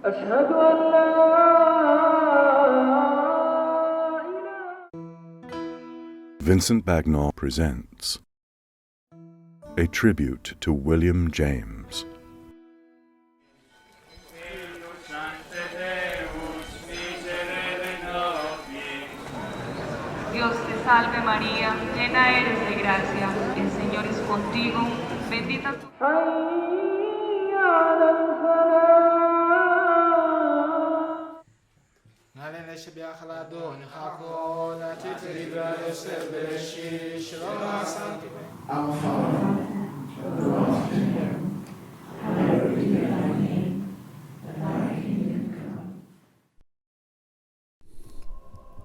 أشهد أن لا Vincent Bagnall presents a tribute to William James. Dios te salve María, llena eres de gracia, el Señor es contigo, bendita tú. حي على الفلاح Nalene shibya khalado ni khako la titriba yosebe shi shiroma sanki. Our Father, who art in heaven, hallowed be thy name, thy kingdom come.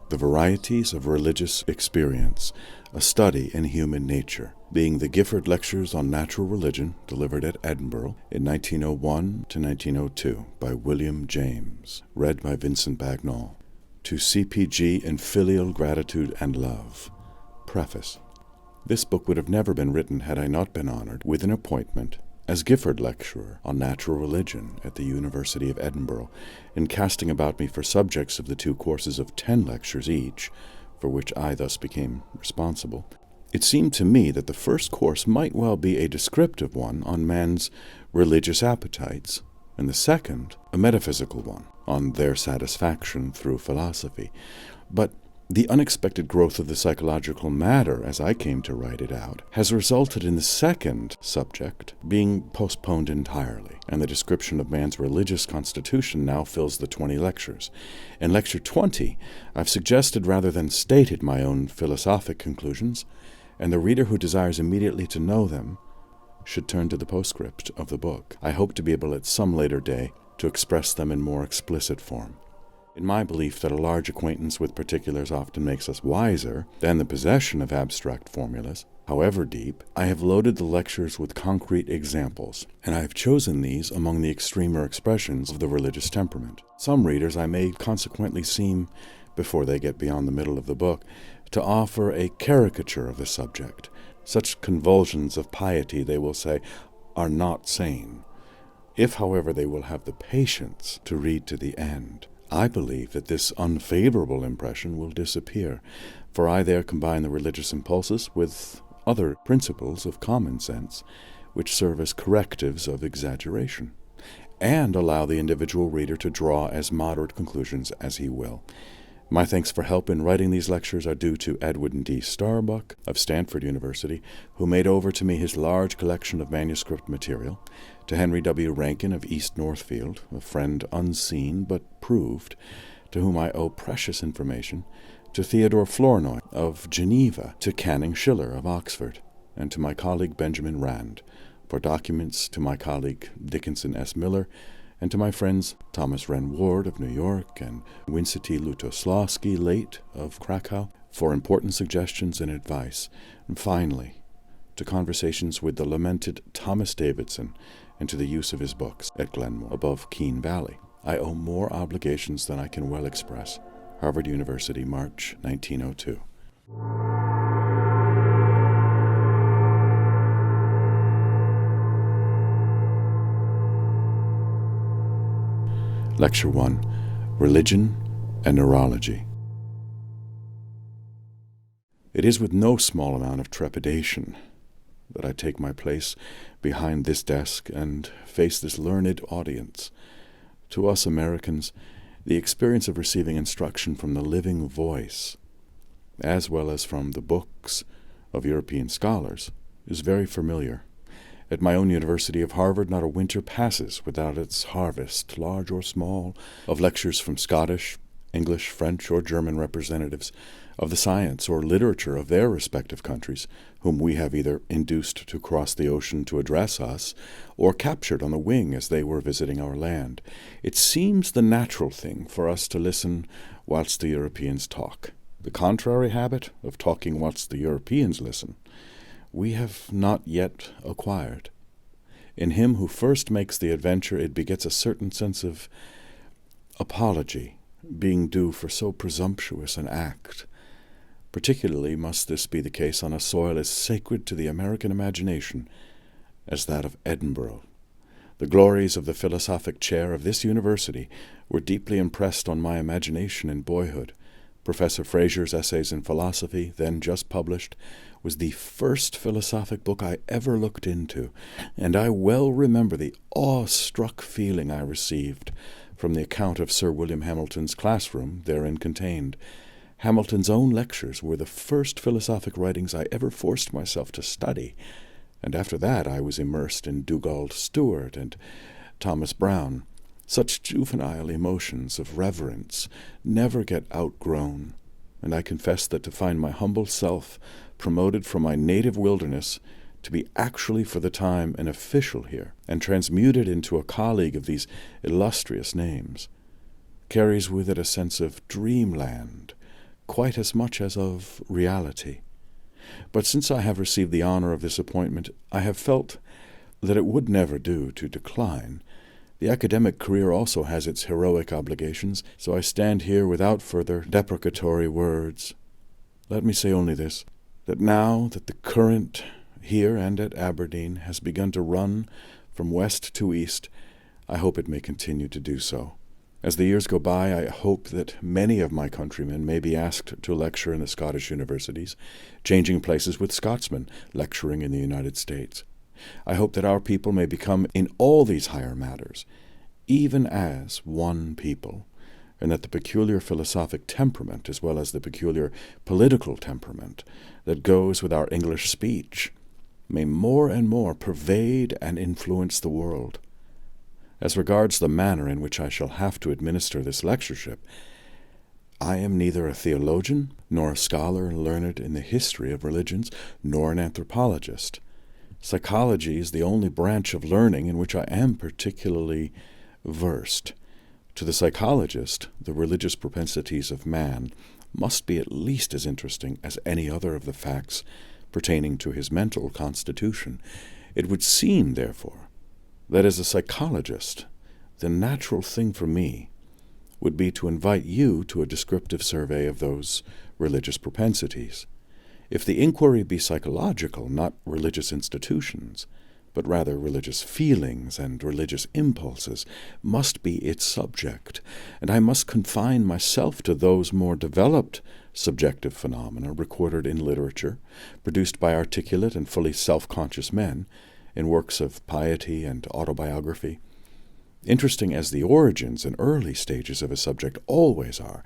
The Varieties of Religious Experience, a study in human nature, being the Gifford Lectures on Natural Religion, delivered at Edinburgh in 1901 to 1902 by William James, read by Vincent Bagnall. To CPG in Filial Gratitude and Love. Preface. This book would have never been written had I not been honored with an appointment as Gifford Lecturer on Natural Religion at the University of Edinburgh, in casting about me for subjects of the two courses of 10 lectures each, for which I thus became responsible. It seemed to me that the first course might well be a descriptive one on man's religious appetites, and the second a metaphysical one on their satisfaction through philosophy. But the unexpected growth of the psychological matter, as I came to write it out, has resulted in the second subject being postponed entirely, and the description of man's religious constitution now fills the 20 lectures. In Lecture 20, I've suggested rather than stated my own philosophic conclusions, and the reader who desires immediately to know them should turn to the postscript of the book. I hope to be able at some later day to express them in more explicit form. In my belief that a large acquaintance with particulars often makes us wiser than the possession of abstract formulas, however deep, I have loaded the lectures with concrete examples, and I have chosen these among the extremer expressions of the religious temperament. Some readers I may consequently seem, before they get beyond the middle of the book, to offer a caricature of the subject. Such convulsions of piety, they will say, are not sane. If, however, they will have the patience to read to the end, I believe that this unfavorable impression will disappear, for I there combine the religious impulses with other principles of common sense, which serve as correctives of exaggeration, and allow the individual reader to draw as moderate conclusions as he will. My thanks for help in writing these lectures are due to Edwin D. Starbuck of Stanford University, who made over to me his large collection of manuscript material, to Henry W. Rankin of East Northfield, a friend unseen but proved, to whom I owe precious information, to Theodore Flournoy of Geneva, to Canning Schiller of Oxford, and to my colleague Benjamin Rand, for documents to my colleague Dickinson S. Miller, and to my friends Thomas Wren Ward of New York and Wincenty Lutoslawski, late of Krakow, for important suggestions and advice. And finally, to conversations with the lamented Thomas Davidson and to the use of his books at Glenmore, above Keene Valley. I owe more obligations than I can well express. Harvard University, March 1902. Lecture 1, Religion and Neurology. It is with no small amount of trepidation that I take my place behind this desk and face this learned audience. To us Americans, the experience of receiving instruction from the living voice, as well as from the books of European scholars, is very familiar. At my own University of Harvard, not a winter passes without its harvest, large or small, of lectures from Scottish, English, French, or German representatives of the science or literature of their respective countries, whom we have either induced to cross the ocean to address us, or captured on the wing as they were visiting our land. It seems the natural thing for us to listen whilst the Europeans talk. The contrary habit of talking whilst the Europeans listen, we have not yet acquired. In him who first makes the adventure, it begets a certain sense of apology being due for so presumptuous an act. Particularly must this be the case on a soil as sacred to the American imagination as that of Edinburgh, The glories of the philosophic chair of this university were deeply impressed on my imagination in boyhood. Professor Fraser's Essays in Philosophy, then just published, was the first philosophic book I ever looked into, and I well remember the awe-struck feeling I received from the account of Sir William Hamilton's classroom therein contained. Hamilton's own lectures were the first philosophic writings I ever forced myself to study, and after that I was immersed in Dugald Stewart and Thomas Browne. Such juvenile emotions of reverence never get outgrown, and I confess that to find my humble self promoted from my native wilderness to be actually for the time an official here, and transmuted into a colleague of these illustrious names, carries with it a sense of dreamland, quite as much as of reality. But since I have received the honor of this appointment, I have felt that it would never do to decline. The academic career also has its heroic obligations, so I stand here without further deprecatory words. Let me say only this, that now that the current here and at Aberdeen has begun to run from west to east, I hope it may continue to do so. As the years go by, I hope that many of my countrymen may be asked to lecture in the Scottish universities, changing places with Scotsmen lecturing in the United States. I hope that our people may become, in all these higher matters, even as one people, and that the peculiar philosophic temperament, as well as the peculiar political temperament that goes with our English speech, may more and more pervade and influence the world. As regards the manner in which I shall have to administer this lectureship, I am neither a theologian, nor a scholar learned in the history of religions, nor an anthropologist. Psychology is the only branch of learning in which I am particularly versed. To the psychologist, the religious propensities of man must be at least as interesting as any other of the facts pertaining to his mental constitution. It would seem, therefore, that as a psychologist, the natural thing for me would be to invite you to a descriptive survey of those religious propensities. If the inquiry be psychological, not religious institutions, but rather religious feelings and religious impulses must be its subject, and I must confine myself to those more developed subjective phenomena recorded in literature, produced by articulate and fully self-conscious men, in works of piety and autobiography. Interesting as the origins and early stages of a subject always are,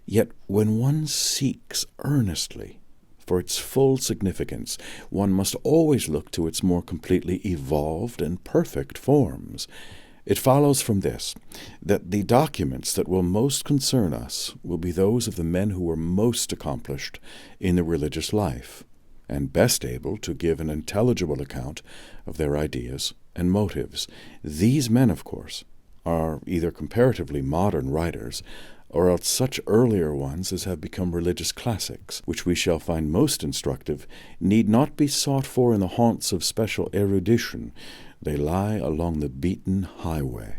yet when one seeks earnestly for its full significance, one must always look to its more completely evolved and perfect forms. It follows from this that the documents that will most concern us will be those of the men who were most accomplished in the religious life, and best able to give an intelligible account of their ideas and motives. These men, of course, are either comparatively modern writers, or else such earlier ones as have become religious classics, which we shall find most instructive, need not be sought for in the haunts of special erudition. They lie along the beaten highway.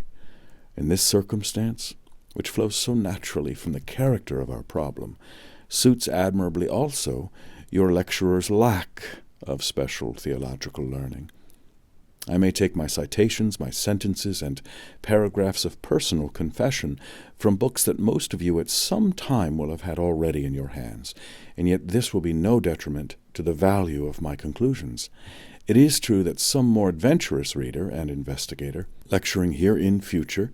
And this circumstance, which flows so naturally from the character of our problem, suits admirably also your lecturer's lack of special theological learning. I may take my citations, my sentences, and paragraphs of personal confession from books that most of you at some time will have had already in your hands, and yet this will be no detriment to the value of my conclusions. It is true that some more adventurous reader and investigator, lecturing here in future,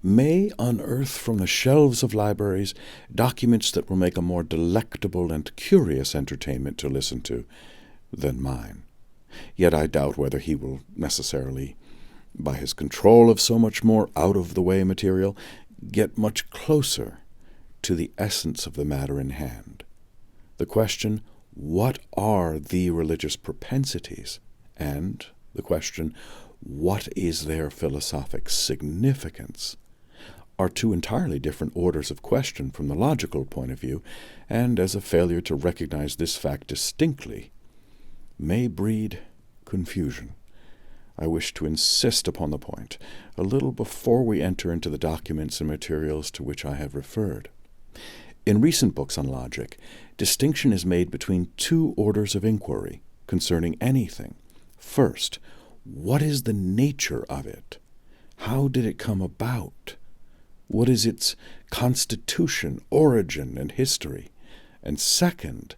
may unearth from the shelves of libraries documents that will make a more delectable and curious entertainment to listen to than mine. Yet I doubt whether he will necessarily, by his control of so much more out-of-the-way material, get much closer to the essence of the matter in hand. The question, what are the religious propensities? And the question, what is their philosophic significance? Are two entirely different orders of question from the logical point of view, and as a failure to recognize this fact distinctly may breed confusion. I wish to insist upon the point a little before we enter into the documents and materials to which I have referred. In recent books on logic, distinction is made between two orders of inquiry concerning anything. First, what is the nature of it? How did it come about? What is its constitution, origin, and history? And second,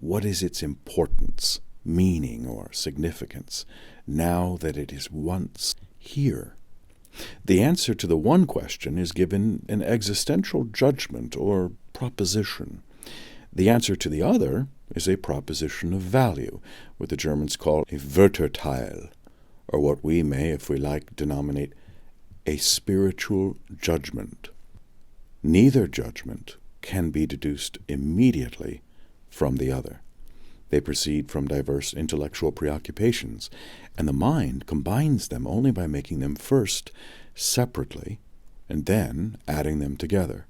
what is its importance, meaning, or significance, now that it is once here? The answer to the one question is given an existential judgment or proposition. The answer to the other is a proposition of value, what the Germans call a Werturteil, or what we may, if we like, denominate a spiritual judgment. Neither judgment can be deduced immediately from the other. They proceed from diverse intellectual preoccupations, and the mind combines them only by making them first separately and then adding them together.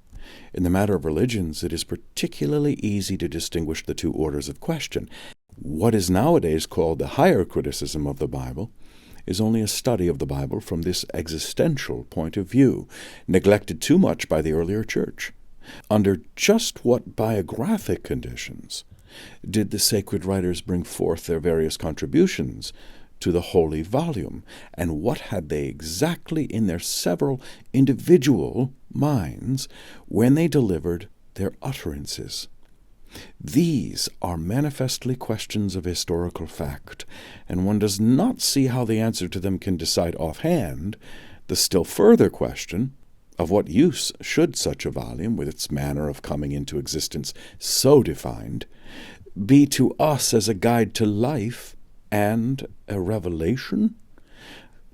In the matter of religions, it is particularly easy to distinguish the two orders of question. What is nowadays called the higher criticism of the Bible is only a study of the Bible from this existential point of view, neglected too much by the earlier church. Under just what biographic conditions did the sacred writers bring forth their various contributions to the holy volume, and what had they exactly in their several individual minds when they delivered their utterances? These are manifestly questions of historical fact, and one does not see how the answer to them can decide offhand the still further question of what use should such a volume, with its manner of coming into existence so defined, be to us as a guide to life and a revelation?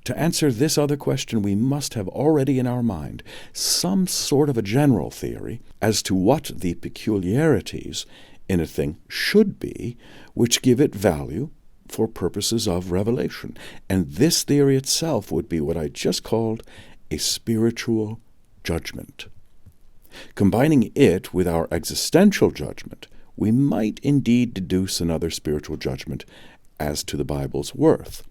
To answer this other question, we must have already in our mind some sort of a general theory as to what the peculiarities in a thing should be which give it value for purposes of revelation. And this theory itself would be what I just called a spiritual judgment. Combining it with our existential judgment, we might indeed deduce another spiritual judgment as to the Bible's worth.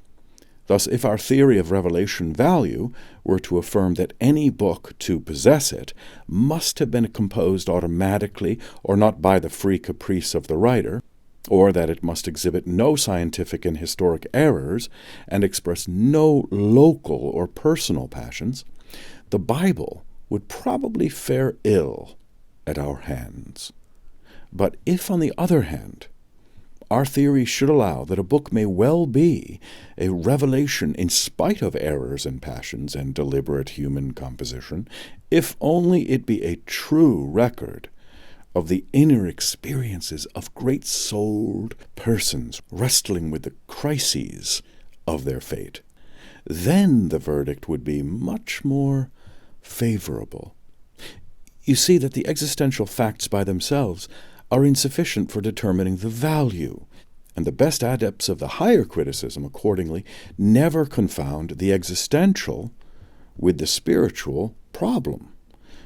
Thus, if our theory of revelation value were to affirm that any book to possess it must have been composed automatically or not by the free caprice of the writer, or that it must exhibit no scientific and historic errors and express no local or personal passions, the Bible would probably fare ill at our hands. But if, on the other hand, our theory should allow that a book may well be a revelation in spite of errors and passions and deliberate human composition, if only it be a true record of the inner experiences of great-souled persons wrestling with the crises of their fate, then the verdict would be much more favorable. You see that the existential facts by themselves are insufficient for determining the value, and the best adepts of the higher criticism, accordingly, never confound the existential with the spiritual problem.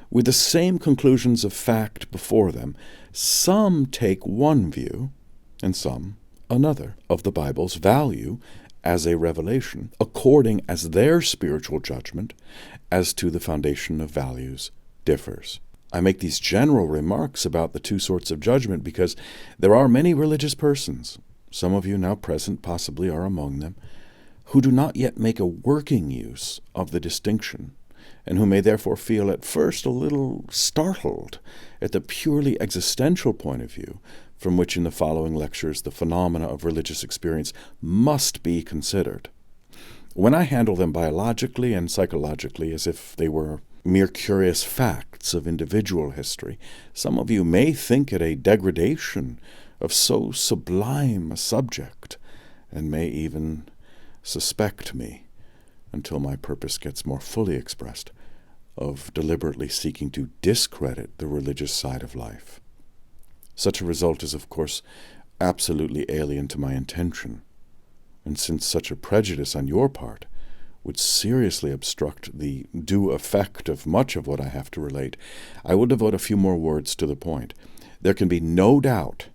With the same conclusions of fact before them, some take one view, and some another, of the Bible's value as a revelation, according as their spiritual judgment as to the foundation of values differs. I make these general remarks about the two sorts of judgment because there are many religious persons, some of you now present possibly are among them, who do not yet make a working use of the distinction, and who may therefore feel at first a little startled at the purely existential point of view from which in the following lectures the phenomena of religious experience must be considered. When I handle them biologically and psychologically as if they were mere curious facts of individual history, some of you may think it a degradation of so sublime a subject, and may even suspect me, until my purpose gets more fully expressed, of deliberately seeking to discredit the religious side of life. Such a result is, of course, absolutely alien to my intention, and since such a prejudice on your part would seriously obstruct the due effect of much of what I have to relate, I will devote a few more words to the point. There can be no doubt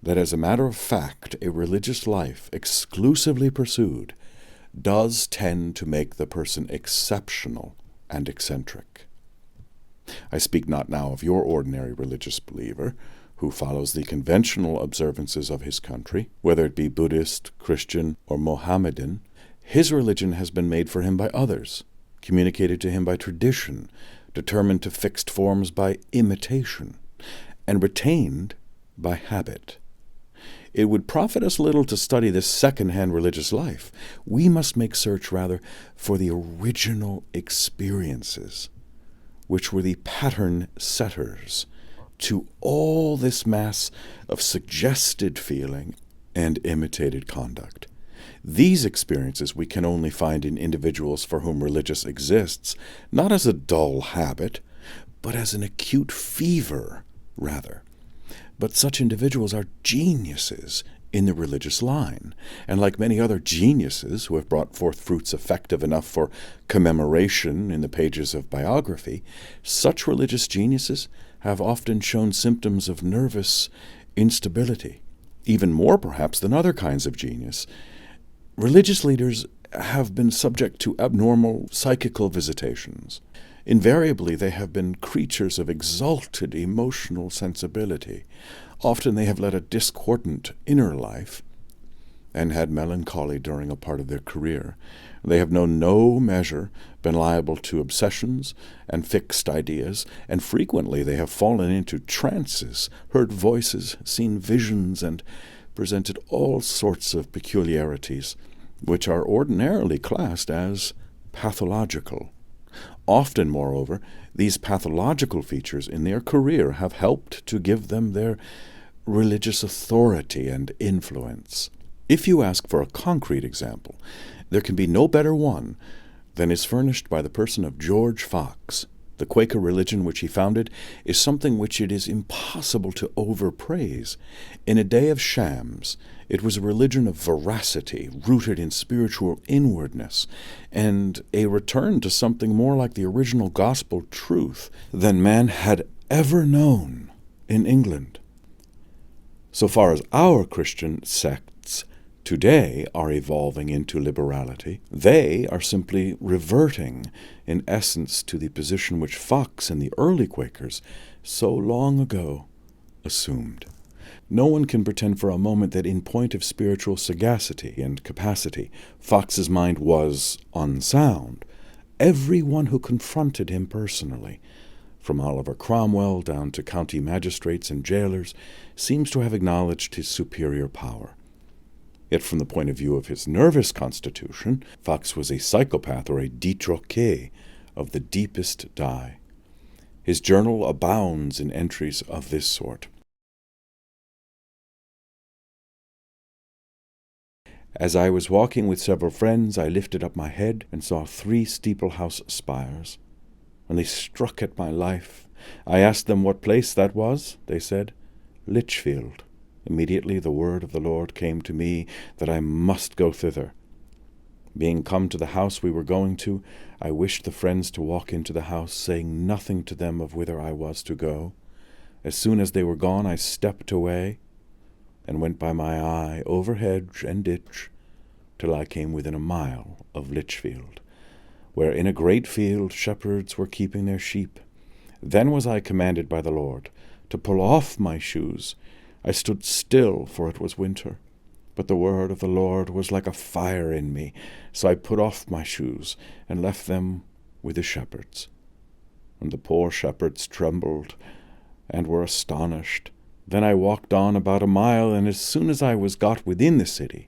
that as a matter of fact, a religious life exclusively pursued does tend to make the person exceptional and eccentric. I speak not now of your ordinary religious believer, who follows the conventional observances of his country, whether it be Buddhist, Christian, or Mohammedan. His religion has been made for him by others, communicated to him by tradition, determined to fixed forms by imitation, and retained by habit. It would profit us little to study this second-hand religious life. We must make search, rather, for the original experiences, which were the pattern setters to all this mass of suggested feeling and imitated conduct. These experiences we can only find in individuals for whom religious exists, not as a dull habit, but as an acute fever, rather. But such individuals are geniuses in the religious line, and like many other geniuses who have brought forth fruits effective enough for commemoration in the pages of biography, such religious geniuses have often shown symptoms of nervous instability, even more perhaps than other kinds of genius. Religious leaders have been subject to abnormal psychical visitations. Invariably, they have been creatures of exalted emotional sensibility. Often they have led a discordant inner life and had melancholy during a part of their career. They have known no measure, been liable to obsessions and fixed ideas, and frequently they have fallen into trances, heard voices, seen visions, and presented all sorts of peculiarities, which are ordinarily classed as pathological. Often, moreover, these pathological features in their career have helped to give them their religious authority and influence. If you ask for a concrete example, there can be no better one than is furnished by the person of George Fox. The Quaker religion which he founded is something which it is impossible to overpraise. In a day of shams, it was a religion of veracity, rooted in spiritual inwardness, and a return to something more like the original gospel truth than man had ever known in England. So far as our Christian sects today are evolving into liberality, they are simply reverting, in essence, to the position which Fox and the early Quakers so long ago assumed. No one can pretend for a moment that in point of spiritual sagacity and capacity, Fox's mind was unsound. Everyone who confronted him personally, from Oliver Cromwell down to county magistrates and jailers, seems to have acknowledged his superior power. Yet from the point of view of his nervous constitution, Fox was a psychopath or a détraqué of the deepest dye. His journal abounds in entries of this sort. As I was walking with several friends, I lifted up my head and saw 3 steeple-house spires, and they struck at my life. I asked them what place that was. They said, Lichfield. Immediately the word of the Lord came to me that I must go thither. Being come to the house we were going to, I wished the friends to walk into the house, saying nothing to them of whither I was to go. As soon as they were gone, I stepped away, and went by my eye over hedge and ditch, till I came within a mile of Lichfield, where in a great field shepherds were keeping their sheep. Then was I commanded by the Lord to pull off my shoes. I stood still, for it was winter, but the word of the Lord was like a fire in me. So I put off my shoes, and left them with the shepherds. And the poor shepherds trembled, and were astonished. Then I walked on about a mile, and as soon as I was got within the city,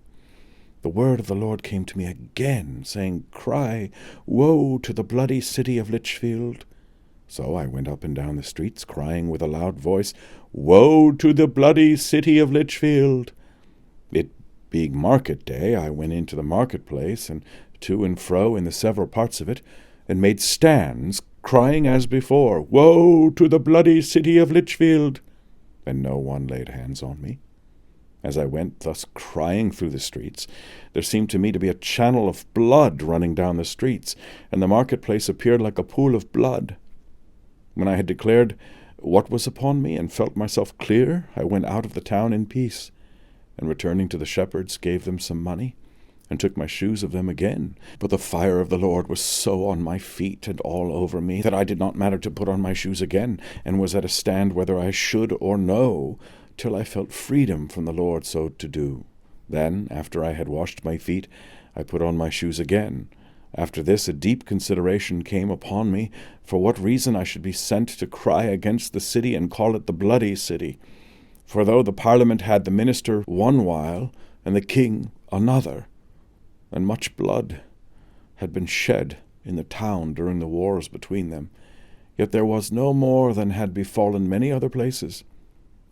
the word of the Lord came to me again, saying, Cry, woe to the bloody city of Lichfield. So I went up and down the streets, crying with a loud voice, Woe to the bloody city of Lichfield. It being market day, I went into the marketplace, and to and fro in the several parts of it, and made stands, crying as before, Woe to the bloody city of Lichfield. And no one laid hands on me. As I went thus crying through the streets, there seemed to me to be a channel of blood running down the streets, and the marketplace appeared like a pool of blood. When I had declared what was upon me, and felt myself clear, I went out of the town in peace, and returning to the shepherds, gave them some money, and took my shoes of them again. But the fire of the Lord was so on my feet and all over me, that I did not matter to put on my shoes again, and was at a stand whether I should or no, till I felt freedom from the Lord so to do. Then, after I had washed my feet, I put on my shoes again, After this, a deep consideration came upon me, for what reason I should be sent to cry against the city and call it the bloody city. For though the Parliament had the minister one while, and the king another, and much blood had been shed in the town during the wars between them, yet there was no more than had befallen many other places.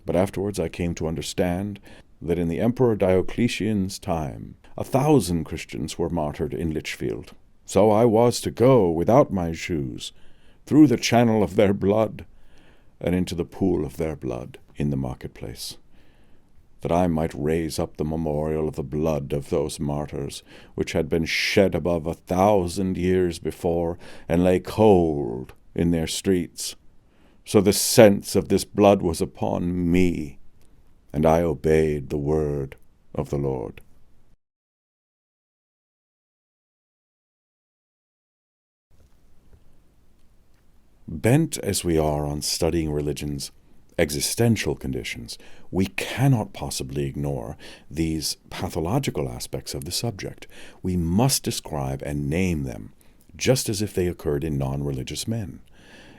But afterwards I came to understand that in the Emperor Diocletian's time 1,000 Christians were martyred in Lichfield. So I was to go without my shoes through the channel of their blood and into the pool of their blood in the marketplace, that I might raise up the memorial of the blood of those martyrs, which had been shed above 1,000 years before, and lay cold in their streets. So the sense of this blood was upon me, and I obeyed the word of the Lord. Bent as we are on studying religion's existential conditions, we cannot possibly ignore these pathological aspects of the subject. We must describe and name them, just as if they occurred in non-religious men.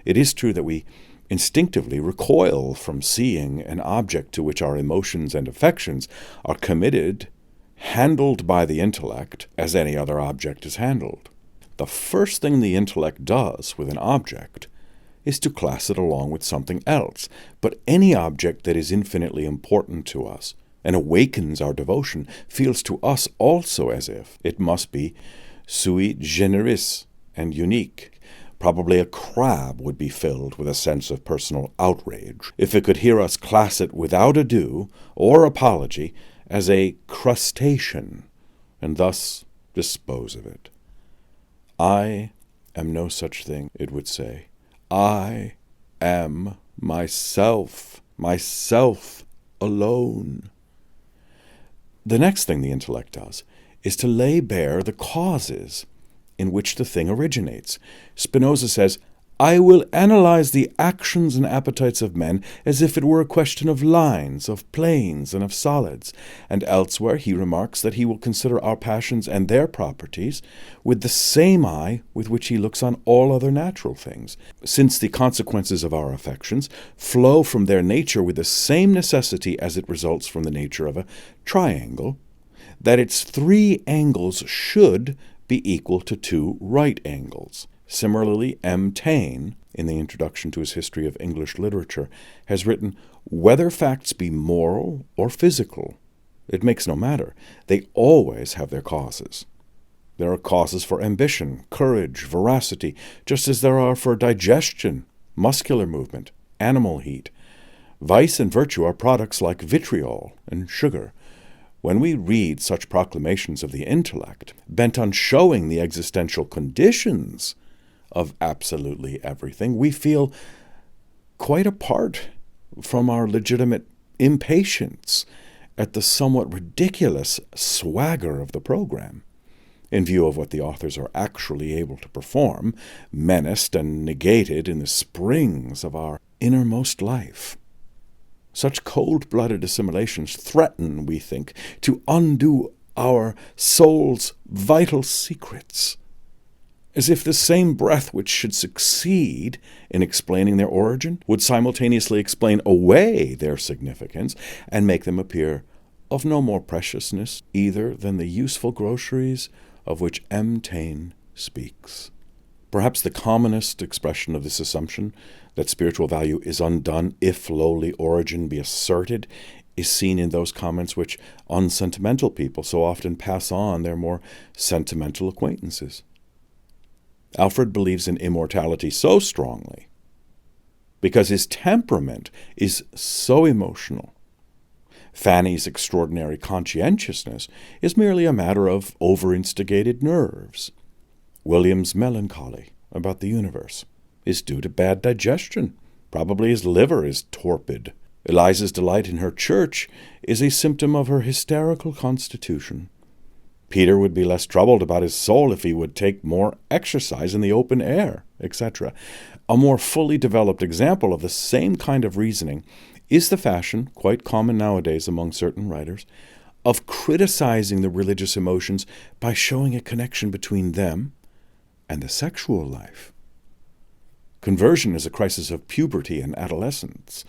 It is true that we instinctively recoil from seeing an object to which our emotions and affections are committed, handled by the intellect, as any other object is handled. The first thing the intellect does with an object is to class it along with something else. But any object that is infinitely important to us and awakens our devotion feels to us also as if it must be sui generis and unique. Probably a crab would be filled with a sense of personal outrage if it could hear us class it without ado or apology as a crustacean, and thus dispose of it. I am no such thing, it would say. I am myself alone. The next thing the intellect does is to lay bare the causes in which the thing originates. Spinoza says, I will analyze the actions and appetites of men as if it were a question of lines, of planes, and of solids. And elsewhere he remarks that he will consider our passions and their properties with the same eye with which he looks on all other natural things, since the consequences of our affections flow from their nature with the same necessity as it results from the nature of a triangle, that its 3 angles should be equal to 2 right angles. Similarly, M. Taine, in the introduction to his History of English Literature, has written, whether facts be moral or physical, it makes no matter. They always have their causes. There are causes for ambition, courage, veracity, just as there are for digestion, muscular movement, animal heat. Vice and virtue are products like vitriol and sugar. When we read such proclamations of the intellect, bent on showing the existential conditions of absolutely everything, we feel quite apart from our legitimate impatience at the somewhat ridiculous swagger of the program, in view of what the authors are actually able to perform, menaced and negated in the springs of our innermost life. Such cold-blooded assimilations threaten, we think, to undo our soul's vital secrets, as if the same breath which should succeed in explaining their origin would simultaneously explain away their significance and make them appear of no more preciousness either than the useful groceries of which M. Taine speaks. Perhaps the commonest expression of this assumption, that spiritual value is undone if lowly origin be asserted, is seen in those comments which unsentimental people so often pass on their more sentimental acquaintances. Alfred believes in immortality so strongly because his temperament is so emotional. Fanny's extraordinary conscientiousness is merely a matter of over-instigated nerves. William's melancholy about the universe is due to bad digestion. Probably his liver is torpid. Eliza's delight in her church is a symptom of her hysterical constitution. Peter would be less troubled about his soul if he would take more exercise in the open air, etc. A more fully developed example of the same kind of reasoning is the fashion, quite common nowadays among certain writers, of criticizing the religious emotions by showing a connection between them and the sexual life. Conversion is a crisis of puberty and adolescence.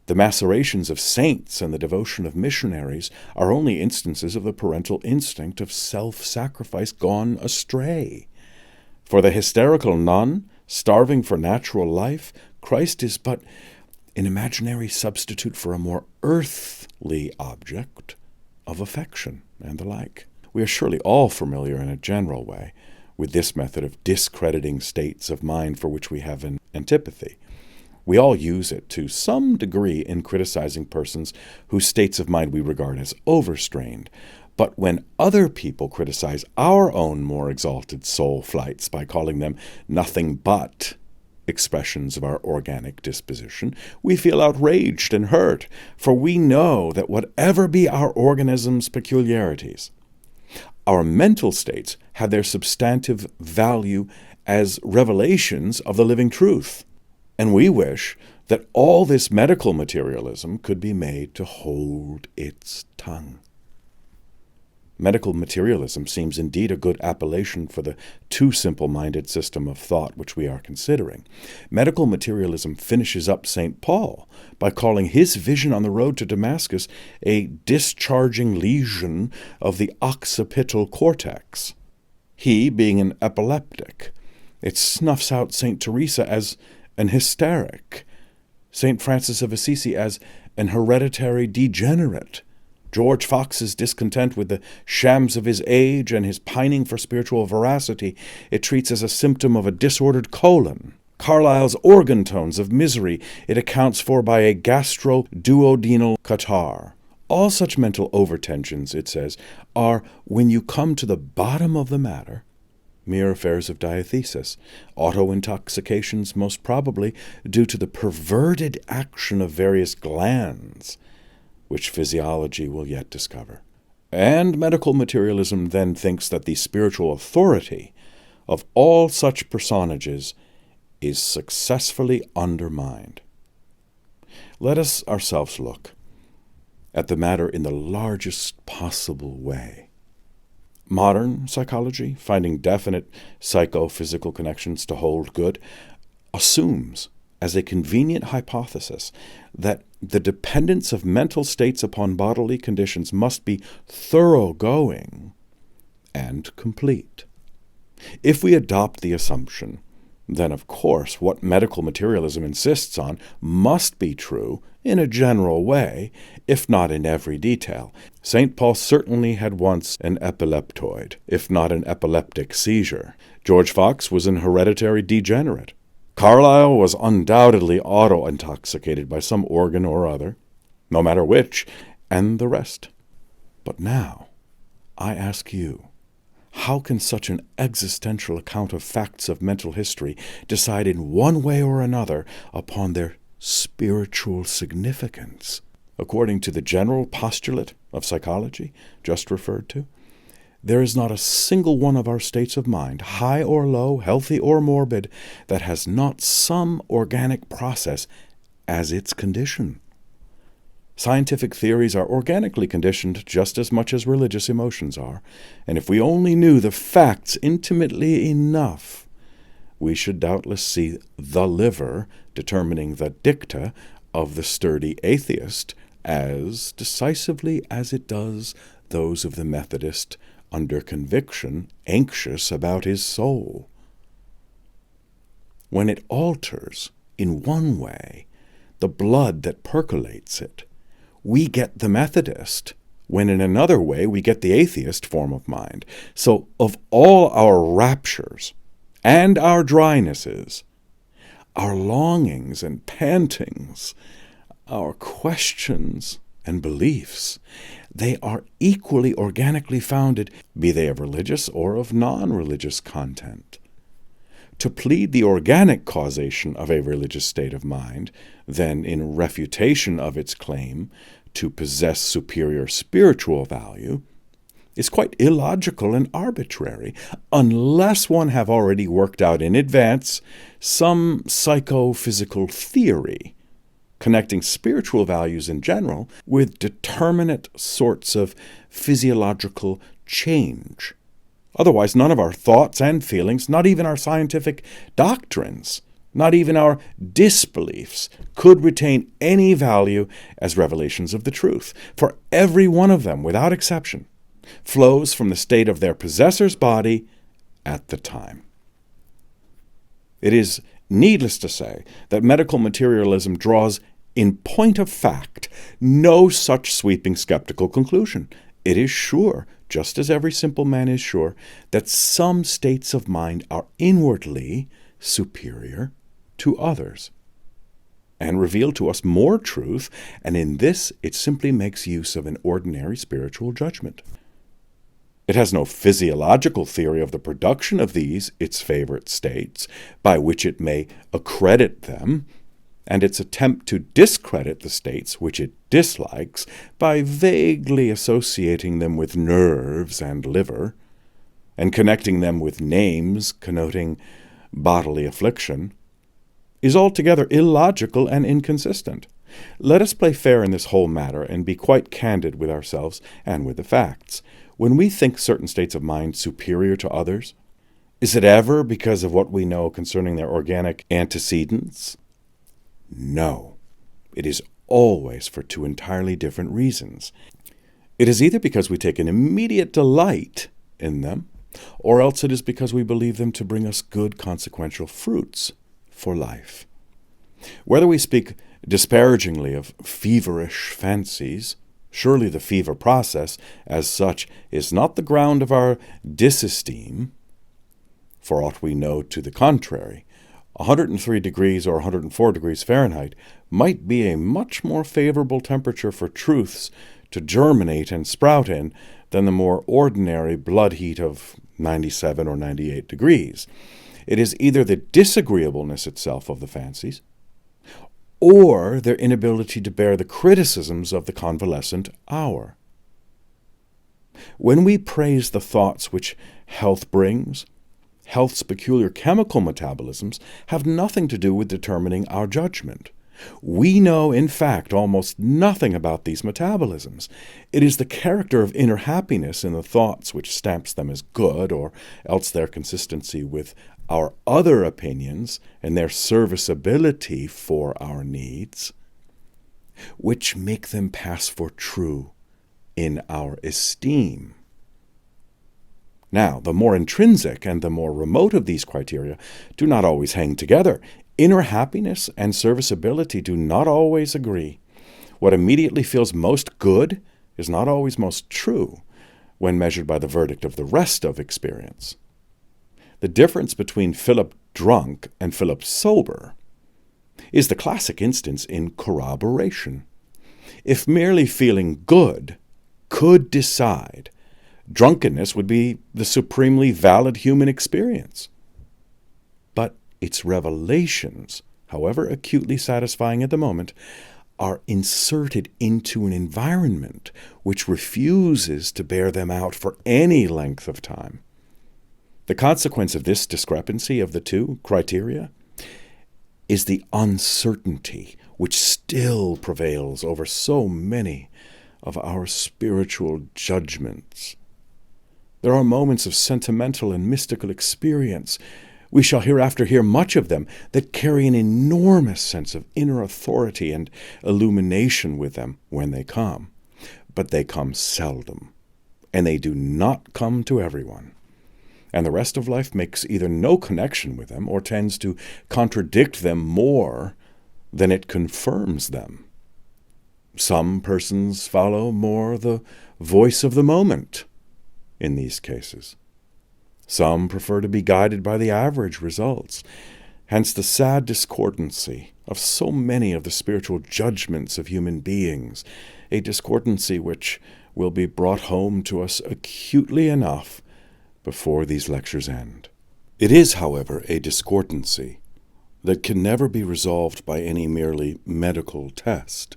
The macerations of saints and the devotion of missionaries are only instances of the parental instinct of self-sacrifice gone astray. For the hysterical nun, starving for natural life, Christ is but an imaginary substitute for a more earthly object of affection and the like. We are surely all familiar in a general way with this method of discrediting states of mind for which we have an antipathy. We all use it to some degree in criticizing persons whose states of mind we regard as overstrained. But when other people criticize our own more exalted soul flights by calling them nothing but expressions of our organic disposition, we feel outraged and hurt, for we know that whatever be our organism's peculiarities, our mental states have their substantive value as revelations of the living truth. And we wish that all this medical materialism could be made to hold its tongue. Medical materialism seems indeed a good appellation for the too simple-minded system of thought which we are considering. Medical materialism finishes up St. Paul by calling his vision on the road to Damascus a discharging lesion of the occipital cortex. He, being an epileptic, it snuffs out St. Teresa as an hysteric, St. Francis of Assisi as an hereditary degenerate, George Fox's discontent with the shams of his age and his pining for spiritual veracity it treats as a symptom of a disordered colon. Carlyle's organ tones of misery it accounts for by a gastro-duodenal catarrh. All such mental overtensions, it says, are, when you come to the bottom of the matter, mere affairs of diathesis, auto-intoxications most probably due to the perverted action of various glands, which physiology will yet discover. And medical materialism then thinks that the spiritual authority of all such personages is successfully undermined. Let us ourselves look at the matter in the largest possible way. Modern psychology, finding definite psychophysical connections to hold good, assumes as a convenient hypothesis that the dependence of mental states upon bodily conditions must be thoroughgoing and complete. If we adopt the assumption, then of course what medical materialism insists on must be true in a general way, if not in every detail. St. Paul certainly had once an epileptoid, if not an epileptic seizure. George Fox was an hereditary degenerate. Carlyle was undoubtedly auto-intoxicated by some organ or other, no matter which, and the rest. But now, I ask you, how can such an existential account of facts of mental history decide in one way or another upon their spiritual significance? According to the general postulate of psychology just referred to, there is not a single one of our states of mind, high or low, healthy or morbid, that has not some organic process as its condition. Scientific theories are organically conditioned just as much as religious emotions are, and if we only knew the facts intimately enough, we should doubtless see the liver determining the dicta of the sturdy atheist as decisively as it does those of the Methodist under conviction, anxious about his soul. When it alters, in one way, the blood that percolates it, we get the Methodist, when in another way we get the atheist form of mind. So of all our raptures and our drynesses, our longings and pantings, our questions and beliefs, they are equally organically founded, be they of religious or of non-religious content. To plead the organic causation of a religious state of mind, then in refutation of its claim to possess superior spiritual value, is quite illogical and arbitrary, unless one have already worked out in advance some psychophysical theory connecting spiritual values in general with determinate sorts of physiological change Otherwise, none of our thoughts and feelings, not even our scientific doctrines, not even our disbeliefs, could retain any value as revelations of the truth. For every one of them, without exception, flows from the state of their possessor's body at the time. It is needless to say that medical materialism draws, in point of fact, no such sweeping skeptical conclusion. It is sure, just as every simple man is sure, that some states of mind are inwardly superior to others, and reveal to us more truth, and in this it simply makes use of an ordinary spiritual judgment. It has no physiological theory of the production of these, its favorite states, by which it may accredit them, and its attempt to discredit the states which it dislikes by vaguely associating them with nerves and liver, and connecting them with names connoting bodily affliction, is altogether illogical and inconsistent. Let us play fair in this whole matter and be quite candid with ourselves and with the facts. When we think certain states of mind superior to others, is it ever because of what we know concerning their organic antecedents? No. It is always for two entirely different reasons. It is either because we take an immediate delight in them, or else it is because we believe them to bring us good consequential fruits for life. Whether we speak disparagingly of feverish fancies, surely the fever process, as such, is not the ground of our disesteem. For aught we know to the contrary, 103 degrees or 104 degrees Fahrenheit might be a much more favorable temperature for truths to germinate and sprout in than the more ordinary blood heat of 97 or 98 degrees. It is either the disagreeableness itself of the fancies, or their inability to bear the criticisms of the convalescent hour. When we praise the thoughts which health brings, health's peculiar chemical metabolisms have nothing to do with determining our judgment. We know, in fact, almost nothing about these metabolisms. It is the character of inner happiness in the thoughts which stamps them as good, or else their consistency with our other opinions and their serviceability for our needs, which make them pass for true in our esteem. Now, the more intrinsic and the more remote of these criteria do not always hang together. Inner happiness and serviceability do not always agree. What immediately feels most good is not always most true when measured by the verdict of the rest of experience. The difference between Philip drunk and Philip sober is the classic instance in corroboration. If merely feeling good could decide, drunkenness would be the supremely valid human experience. But its revelations, however acutely satisfying at the moment, are inserted into an environment which refuses to bear them out for any length of time. The consequence of this discrepancy of the two criteria is the uncertainty which still prevails over so many of our spiritual judgments. There are moments of sentimental and mystical experience, we shall hereafter hear much of them, that carry an enormous sense of inner authority and illumination with them when they come. But they come seldom, and they do not come to everyone. And the rest of life makes either no connection with them or tends to contradict them more than it confirms them. Some persons follow more the voice of the moment in these cases. Some prefer to be guided by the average results. Hence the sad discordancy of so many of the spiritual judgments of human beings, a discordancy which will be brought home to us acutely enough before these lectures end. It is, however, a discordancy that can never be resolved by any merely medical test.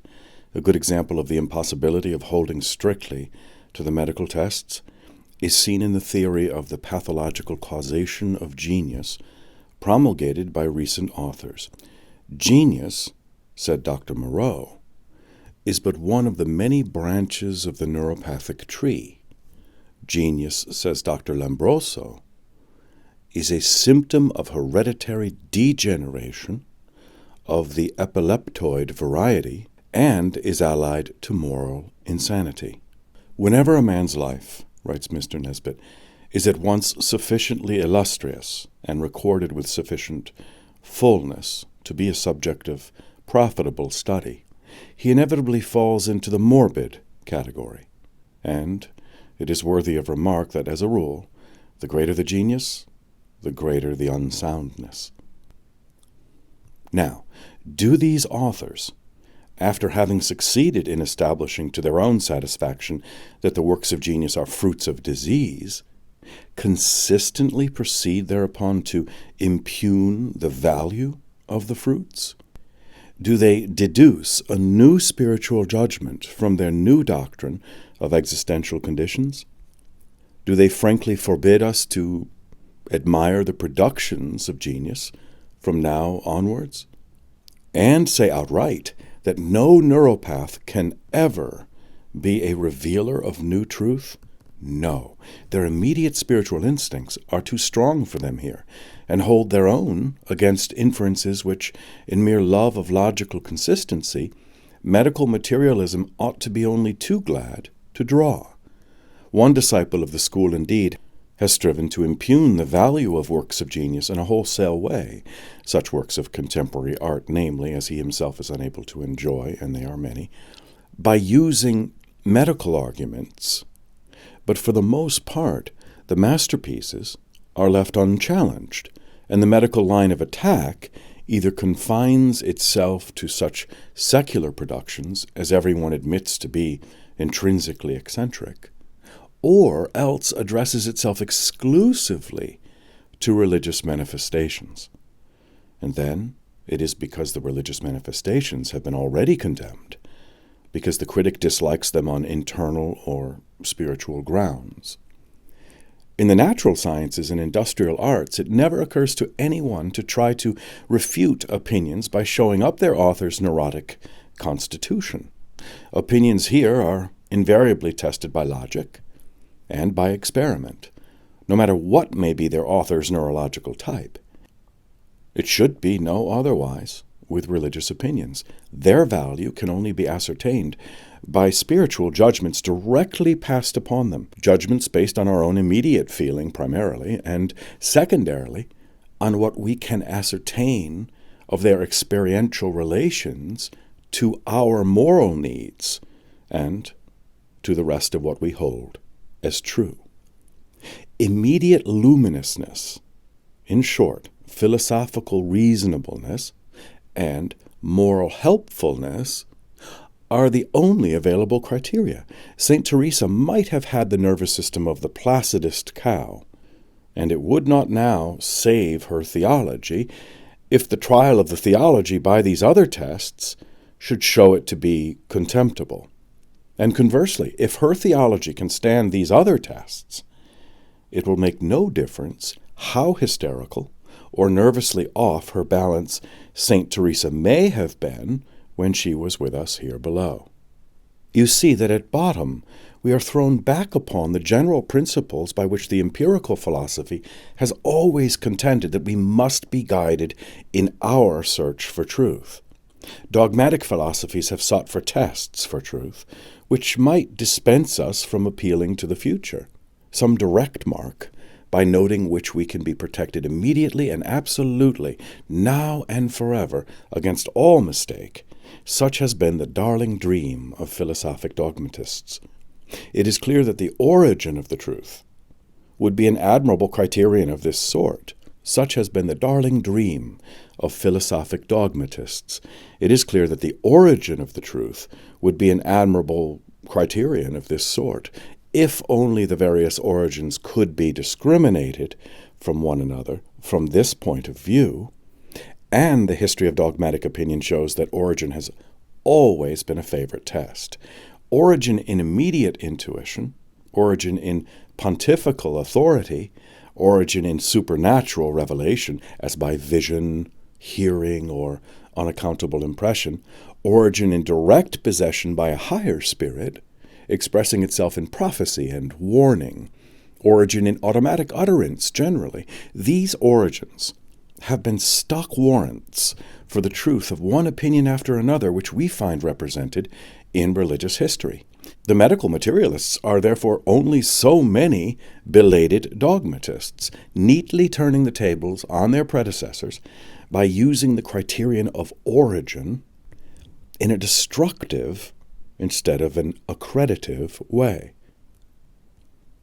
A good example of the impossibility of holding strictly to the medical tests is seen in the theory of the pathological causation of genius promulgated by recent authors. Genius, said Dr. Moreau, is but one of the many branches of the neuropathic tree. Genius, says Dr. Lombroso, is a symptom of hereditary degeneration of the epileptoid variety and is allied to moral insanity. Whenever a man's life, writes Mr. Nesbitt, is at once sufficiently illustrious and recorded with sufficient fullness to be a subject of profitable study, he inevitably falls into the morbid category. And it is worthy of remark that, as a rule, the greater the genius, the greater the unsoundness. Now, do these authors, after having succeeded in establishing to their own satisfaction that the works of genius are fruits of disease, consistently proceed thereupon to impugn the value of the fruits? Do they deduce a new spiritual judgment from their new doctrine of existential conditions? Do they frankly forbid us to admire the productions of genius from now onwards? And say outright that no neuropath can ever be a revealer of new truth? No, their immediate spiritual instincts are too strong for them here, and hold their own against inferences which, in mere love of logical consistency, medical materialism ought to be only too glad to draw. One disciple of the school, indeed, has striven to impugn the value of works of genius in a wholesale way, such works of contemporary art, namely, as he himself is unable to enjoy, and they are many, by using medical arguments. But for the most part, the masterpieces are left unchallenged, and the medical line of attack either confines itself to such secular productions as everyone admits to be intrinsically eccentric, or else addresses itself exclusively to religious manifestations. And then it is because the religious manifestations have been already condemned, because the critic dislikes them on internal or spiritual grounds. In the natural sciences and industrial arts, it never occurs to anyone to try to refute opinions by showing up their author's neurotic constitution. Opinions here are invariably tested by logic and by experiment, no matter what may be their author's neurological type. It should be no otherwise with religious opinions. Their value can only be ascertained by spiritual judgments directly passed upon them, judgments based on our own immediate feeling primarily, and secondarily on what we can ascertain of their experiential relations to our moral needs and to the rest of what we hold as true. Immediate luminousness, in short, philosophical reasonableness, and moral helpfulness are the only available criteria. St. Teresa might have had the nervous system of the placidest cow, and it would not now save her theology if the trial of the theology by these other tests should show it to be contemptible. And conversely, if her theology can stand these other tests, it will make no difference how hysterical or nervously off her balance St. Teresa may have been when she was with us here below. You see that at bottom we are thrown back upon the general principles by which the empirical philosophy has always contended that we must be guided in our search for truth. Dogmatic philosophies have sought for tests for truth, which might dispense us from appealing to the future, some direct mark by noting which we can be protected immediately and absolutely, now and forever, against all mistake. Such has been the darling dream of philosophic dogmatists. It is clear that the origin of the truth would be an admirable criterion of this sort. Such has been the darling dream of philosophic dogmatists. It is clear that the origin of the truth would be an admirable criterion of this sort, if only the various origins could be discriminated from one another from this point of view. And the history of dogmatic opinion shows that origin has always been a favorite test. Origin in immediate intuition, origin in pontifical authority, origin in supernatural revelation, as by vision, hearing, or unaccountable impression, origin in direct possession by a higher spirit, expressing itself in prophecy and warning, origin in automatic utterance generally. These origins have been stock warrants for the truth of one opinion after another which we find represented in religious history. The medical materialists are therefore only so many belated dogmatists, neatly turning the tables on their predecessors by using the criterion of origin in a destructive instead of an accreditive way.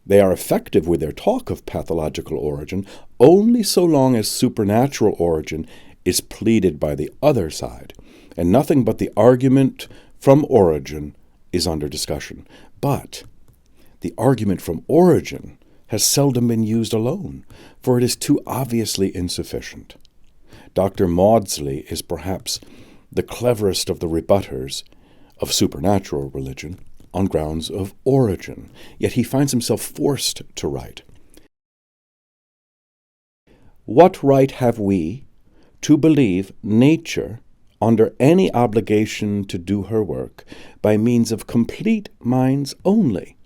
They are effective with their talk of pathological origin only so long as supernatural origin is pleaded by the other side, and nothing but the argument from origin is under discussion. But the argument from origin has seldom been used alone, for it is too obviously insufficient. Dr. Maudsley is perhaps the cleverest of the rebutters of supernatural religion on grounds of origin, yet he finds himself forced to write, "What right have we to believe nature under any obligation to do her work by means of complete minds only?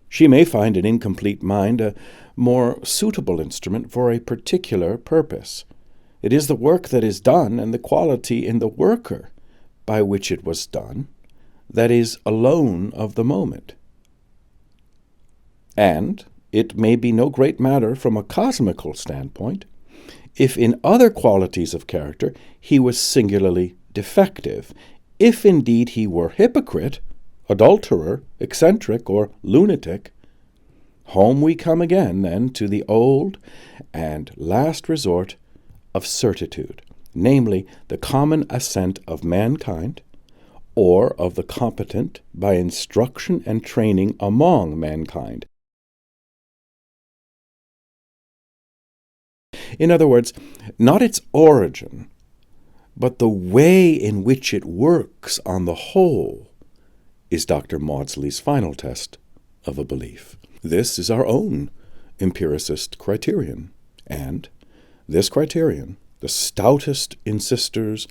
She may find an incomplete mind a more suitable instrument for a particular purpose. It is the work that is done and the quality in the worker by which it was done that is alone of the moment. And it may be no great matter from a cosmical standpoint if in other qualities of character he was singularly defective, if indeed he were hypocrite, adulterer, eccentric, or lunatic. Home we come again, then, to the old and last resort of certitude, namely the common assent of mankind, or of the competent by instruction and training among mankind. In other words, not its origin, but the way in which it works on the whole is Dr. Maudsley's final test of a belief. This is our own empiricist criterion, and this criterion, the stoutest insisters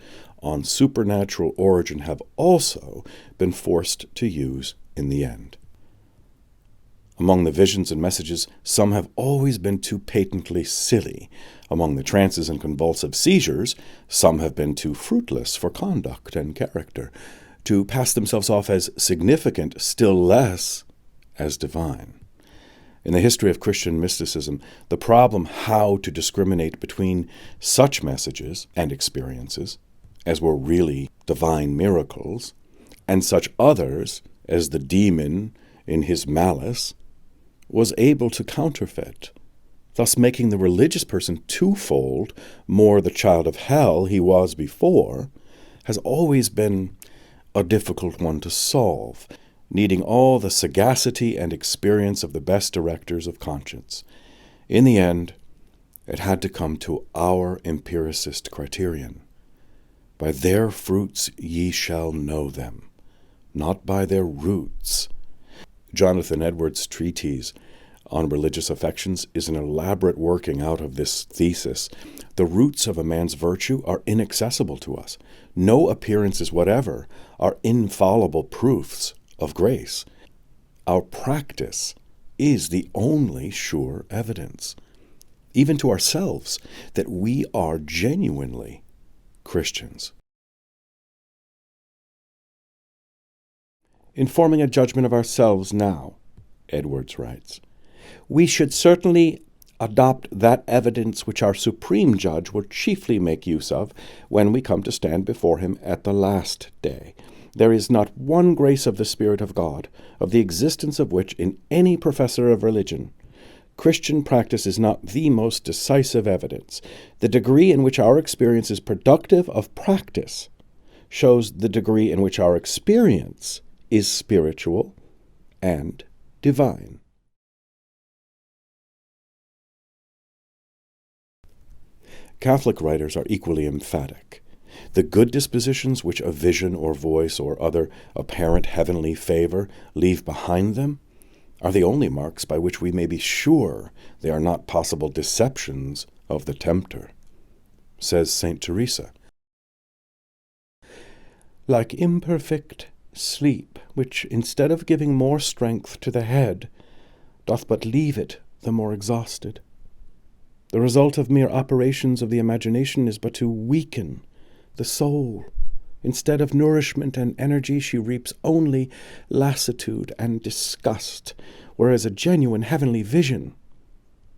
on supernatural origin have also been forced to use in the end. Among the visions and messages, some have always been too patently silly. Among the trances and convulsive seizures, some have been too fruitless for conduct and character, to pass themselves off as significant, still less as divine. In the history of Christian mysticism, the problem how to discriminate between such messages and experiences as were really divine miracles, and such others as the demon in his malice was able to counterfeit, thus making the religious person twofold more the child of hell he was before, has always been a difficult one to solve, needing all the sagacity and experience of the best directors of conscience. In the end, it had to come to our empiricist criterion. By their fruits ye shall know them, not by their roots. Jonathan Edwards' treatise on religious affections is an elaborate working out of this thesis. The roots of a man's virtue are inaccessible to us. No appearances whatever are infallible proofs of grace. Our practice is the only sure evidence, even to ourselves, that we are genuinely Christians. In forming a judgment of ourselves now, Edwards writes, we should certainly adopt that evidence which our supreme judge will chiefly make use of when we come to stand before him at the last day. There is not one grace of the Spirit of God, of the existence of which in any professor of religion, Christian practice is not the most decisive evidence. The degree in which our experience is productive of practice shows the degree in which our experience is spiritual and divine. Catholic writers are equally emphatic. The good dispositions which a vision or voice or other apparent heavenly favor leave behind them are the only marks by which we may be sure they are not possible deceptions of the tempter. Says St. Teresa, like imperfect sleep, which, instead of giving more strength to the head, doth but leave it the more exhausted. The result of mere operations of the imagination is but to weaken the soul. Instead of nourishment and energy, she reaps only lassitude and disgust, whereas a genuine heavenly vision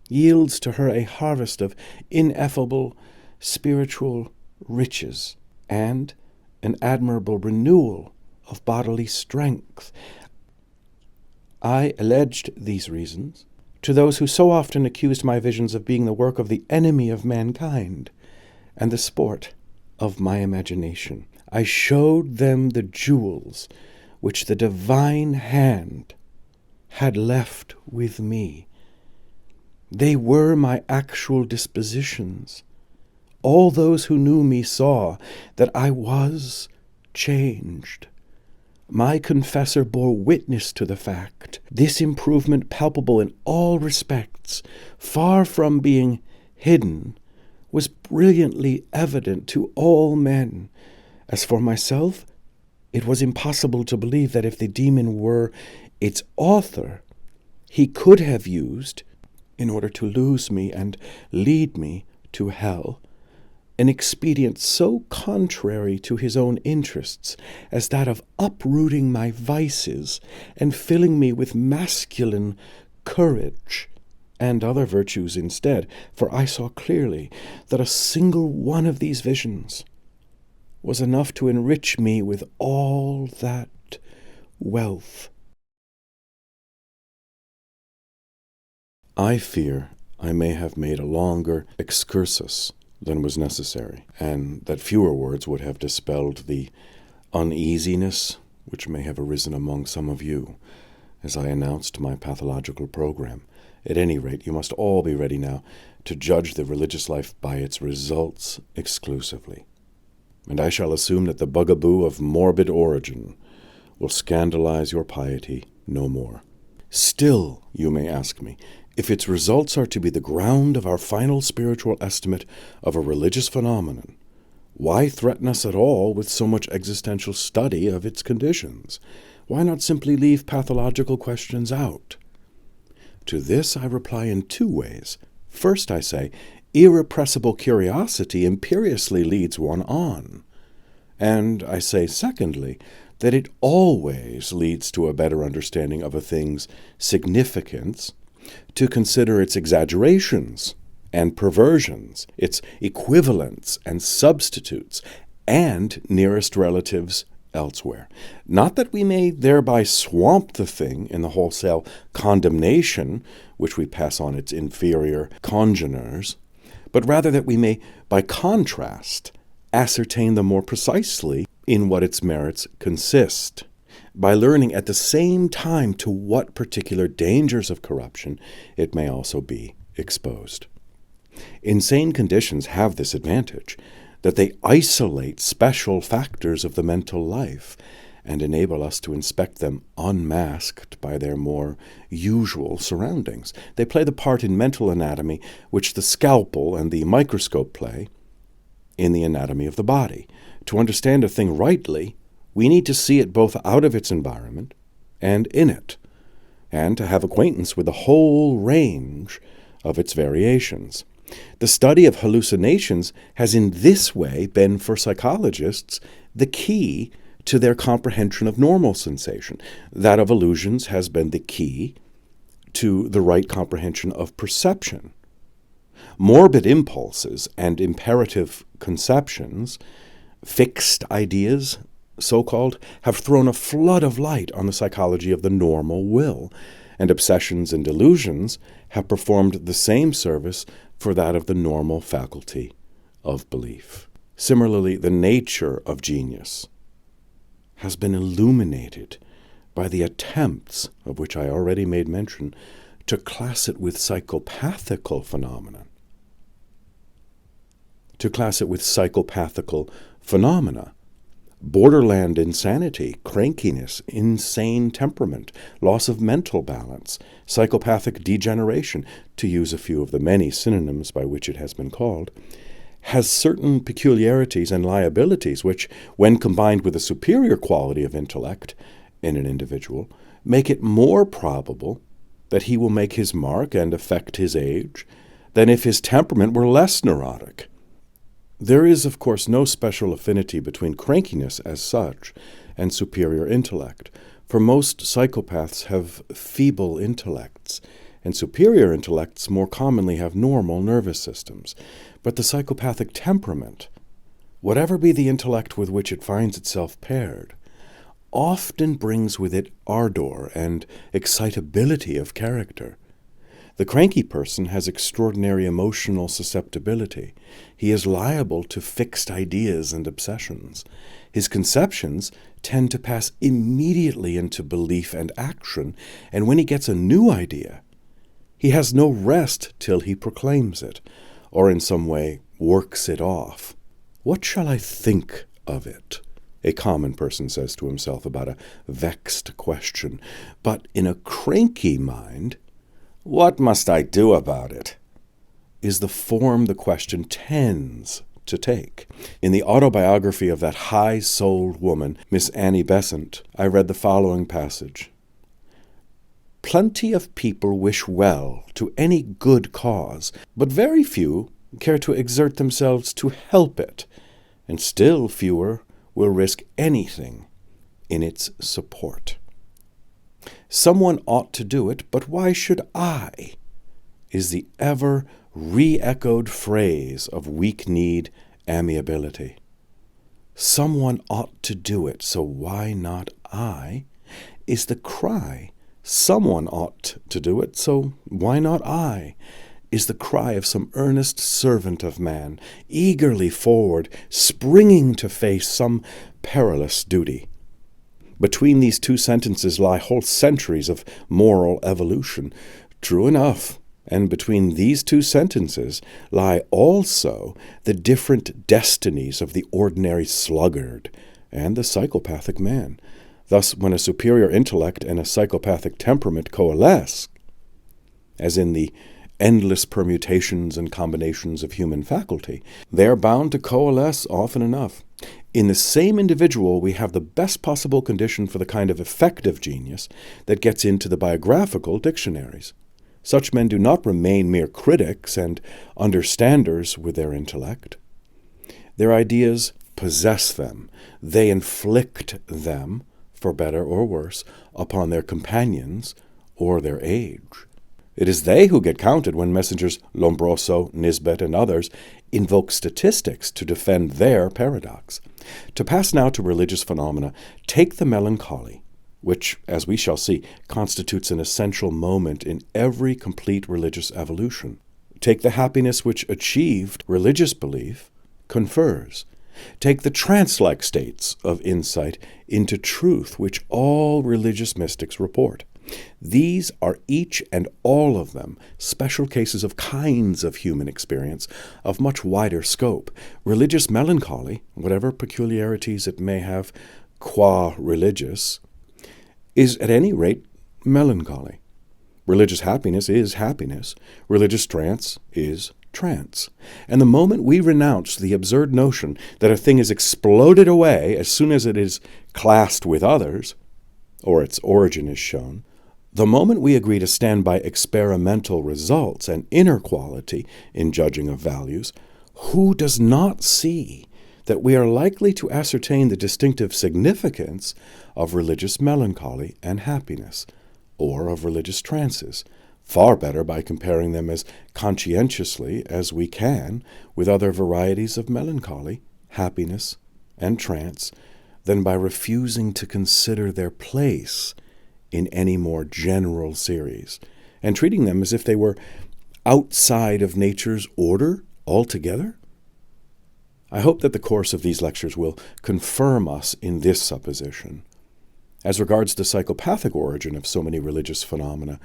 yields to her a harvest of ineffable spiritual riches and an admirable renewal of bodily strength. I alleged these reasons to those who so often accused my visions of being the work of the enemy of mankind and the sport of my imagination. I showed them the jewels which the divine hand had left with me. They were my actual dispositions. All those who knew me saw that I was changed. My confessor bore witness to the fact. This improvement, palpable in all respects, far from being hidden, was brilliantly evident to all men. As for myself, it was impossible to believe that if the demon were its author, he could have used, in order to lose me and lead me to hell, an expedient so contrary to his own interests as that of uprooting my vices and filling me with masculine courage and other virtues instead, for I saw clearly that a single one of these visions was enough to enrich me with all that wealth. I fear I may have made a longer excursus than was necessary, and that fewer words would have dispelled the uneasiness which may have arisen among some of you as I announced my pathological program. At any rate, you must all be ready now to judge the religious life by its results exclusively. And I shall assume that the bugaboo of morbid origin will scandalize your piety no more. Still, you may ask me, if its results are to be the ground of our final spiritual estimate of a religious phenomenon, why threaten us at all with so much existential study of its conditions? Why not simply leave pathological questions out? To this I reply in two ways. First, I say, irrepressible curiosity imperiously leads one on. And I say, secondly, that it always leads to a better understanding of a thing's significance to consider its exaggerations and perversions, its equivalents and substitutes, and nearest relatives elsewhere. Not that we may thereby swamp the thing in the wholesale condemnation which we pass on its inferior congeners, but rather that we may, by contrast, ascertain the more precisely in what its merits consist, by learning at the same time to what particular dangers of corruption it may also be exposed. Insane conditions have this advantage, that they isolate special factors of the mental life and enable us to inspect them unmasked by their more usual surroundings. They play the part in mental anatomy which the scalpel and the microscope play in the anatomy of the body. To understand a thing rightly, we need to see it both out of its environment and in it, and to have acquaintance with the whole range of its variations. The study of hallucinations has in this way been for psychologists the key to their comprehension of normal sensation. That of illusions has been the key to the right comprehension of perception. Morbid impulses and imperative conceptions, fixed ideas, so-called, have thrown a flood of light on the psychology of the normal will, and obsessions and delusions have performed the same service for that of the normal faculty of belief. Similarly, the nature of genius has been illuminated by the attempts, of which I already made mention, to class it with psychopathical phenomena. Borderland insanity, crankiness, insane temperament, loss of mental balance, psychopathic degeneration, to use a few of the many synonyms by which it has been called, has certain peculiarities and liabilities which, when combined with a superior quality of intellect in an individual, make it more probable that he will make his mark and affect his age than if his temperament were less neurotic. There is, of course, no special affinity between crankiness as such and superior intellect, for most psychopaths have feeble intellects, and superior intellects more commonly have normal nervous systems. But the psychopathic temperament, whatever be the intellect with which it finds itself paired, often brings with it ardor and excitability of character. The cranky person has extraordinary emotional susceptibility. He is liable to fixed ideas and obsessions. His conceptions tend to pass immediately into belief and action, and when he gets a new idea, he has no rest till he proclaims it, or in some way works it off. "What shall I think of it?" a common person says to himself about a vexed question. But in a cranky mind, "What must I do about it?" is the form the question tends to take. In the autobiography of that high-souled woman, Miss Annie Besant, I read the following passage. "Plenty of people wish well to any good cause, but very few care to exert themselves to help it, and still fewer will risk anything in its support. Someone ought to do it, but why should I?" is the ever re-echoed phrase of weak-kneed amiability. "Someone ought to do it, so why not I?" is the cry. "Someone ought to do it, so why not I?" is the cry of some earnest servant of man, eagerly forward, springing to face some perilous duty. Between these two sentences lie whole centuries of moral evolution. True enough, and between these two sentences lie also the different destinies of the ordinary sluggard and the psychopathic man. Thus, when a superior intellect and a psychopathic temperament coalesce, as in the endless permutations and combinations of human faculty, they are bound to coalesce often enough. In the same individual, we have the best possible condition for the kind of effective genius that gets into the biographical dictionaries. Such men do not remain mere critics and understanders with their intellect. Their ideas possess them. They inflict them, for better or worse, upon their companions or their age. It is they who get counted when messengers Lombroso, Nisbet, and others invoke statistics to defend their paradox. To pass now to religious phenomena, take the melancholy, which, as we shall see, constitutes an essential moment in every complete religious evolution. Take the happiness which achieved religious belief confers. Take the trance-like states of insight into truth which all religious mystics report. These are each and all of them special cases of kinds of human experience of much wider scope. Religious melancholy, whatever peculiarities it may have qua religious, is at any rate melancholy. Religious happiness is happiness. Religious trance is trance. And the moment we renounce the absurd notion that a thing is exploded away as soon as it is classed with others, or its origin is shown, the moment we agree to stand by experimental results and inner quality in judging of values, who does not see that we are likely to ascertain the distinctive significance of religious melancholy and happiness, or of religious trances, far better by comparing them as conscientiously as we can with other varieties of melancholy, happiness, and trance, than by refusing to consider their place in any more general series, and treating them as if they were outside of nature's order altogether? I hope that the course of these lectures will confirm us in this supposition. As regards the psychopathic origin of so many religious phenomena,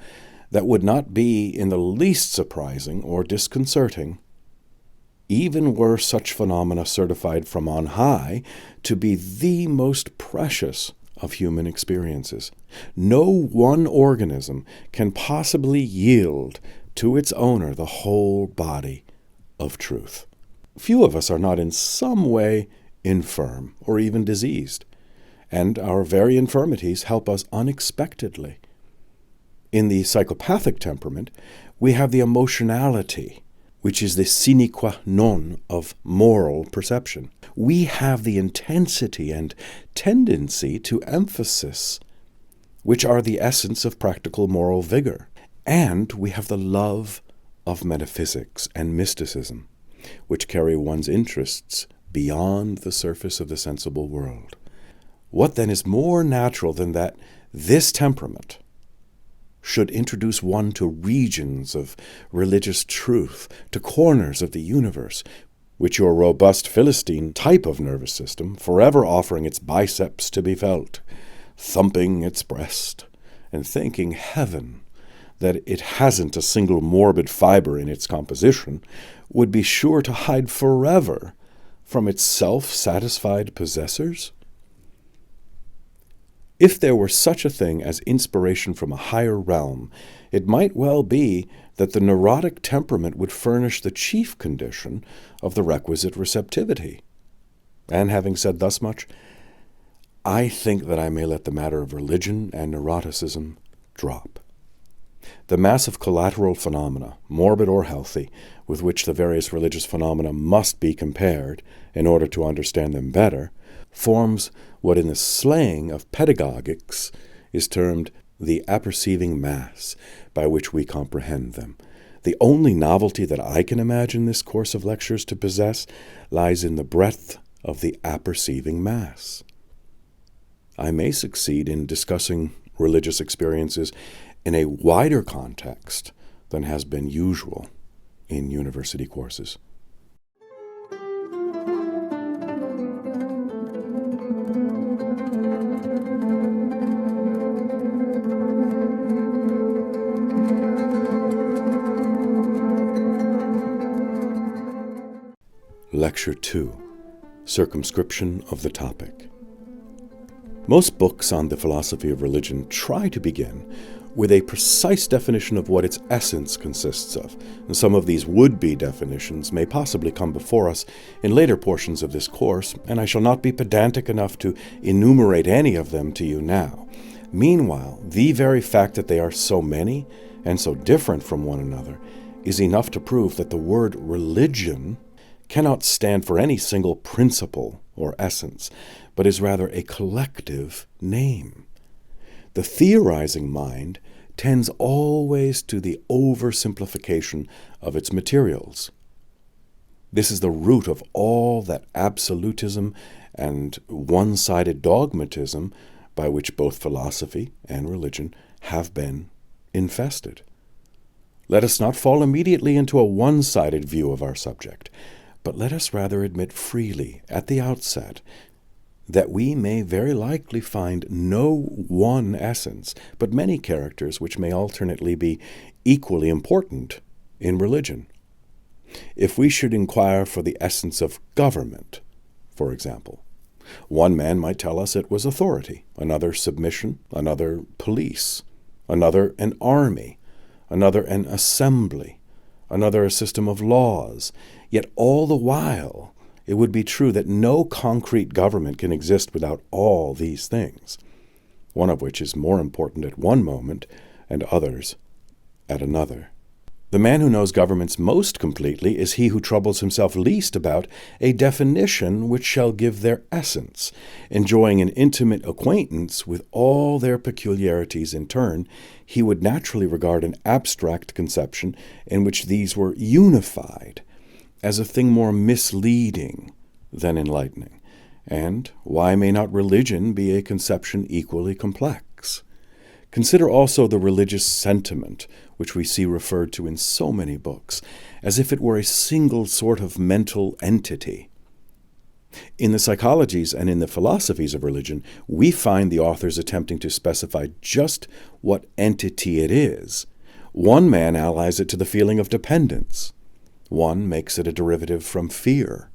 that would not be in the least surprising or disconcerting, even were such phenomena certified from on high to be the most precious of human experiences. No one organism can possibly yield to its owner the whole body of truth. Few of us are not in some way infirm or even diseased, and our very infirmities help us unexpectedly. In the psychopathic temperament, we have the emotionality, which is the sine qua non of moral perception. We have the intensity and tendency to emphasis, which are the essence of practical moral vigor. And we have the love of metaphysics and mysticism, which carry one's interests beyond the surface of the sensible world. What then is more natural than that this temperament should introduce one to regions of religious truth, to corners of the universe, which your robust Philistine type of nervous system, forever offering its biceps to be felt, thumping its breast, and thanking heaven that it hasn't a single morbid fiber in its composition, would be sure to hide forever from its self-satisfied possessors? If there were such a thing as inspiration from a higher realm, it might well be that the neurotic temperament would furnish the chief condition of the requisite receptivity. And having said thus much, I think that I may let the matter of religion and neuroticism drop. The mass of collateral phenomena, morbid or healthy, with which the various religious phenomena must be compared in order to understand them better, forms what in the slang of pedagogics is termed the apperceiving mass by which we comprehend them. The only novelty that I can imagine this course of lectures to possess lies in the breadth of the apperceiving mass. I may succeed in discussing religious experiences in a wider context than has been usual in university courses. Lecture 2, Circumscription of the Topic. Most books on the philosophy of religion try to begin with a precise definition of what its essence consists of, and some of these would-be definitions may possibly come before us in later portions of this course, and I shall not be pedantic enough to enumerate any of them to you now. Meanwhile, the very fact that they are so many and so different from one another is enough to prove that the word religion cannot stand for any single principle or essence, but is rather a collective name. The theorizing mind tends always to the oversimplification of its materials. This is the root of all that absolutism and one-sided dogmatism by which both philosophy and religion have been infested. Let us not fall immediately into a one-sided view of our subject, but let us rather admit freely at the outset that we may very likely find no one essence, but many characters which may alternately be equally important in religion. If we should inquire for the essence of government, for example, one man might tell us it was authority, another submission, another police, another an army, another an assembly, another a system of laws. Yet all the while, it would be true that no concrete government can exist without all these things, one of which is more important at one moment and others at another. The man who knows governments most completely is he who troubles himself least about a definition which shall give their essence. Enjoying an intimate acquaintance with all their peculiarities in turn, he would naturally regard an abstract conception in which these were unified as a thing more misleading than enlightening. And why may not religion be a conception equally complex? Consider also the religious sentiment, which we see referred to in so many books, as if it were a single sort of mental entity. In the psychologies and in the philosophies of religion, we find the authors attempting to specify just what entity it is. One man allies it to the feeling of dependence. One makes it a derivative from fear.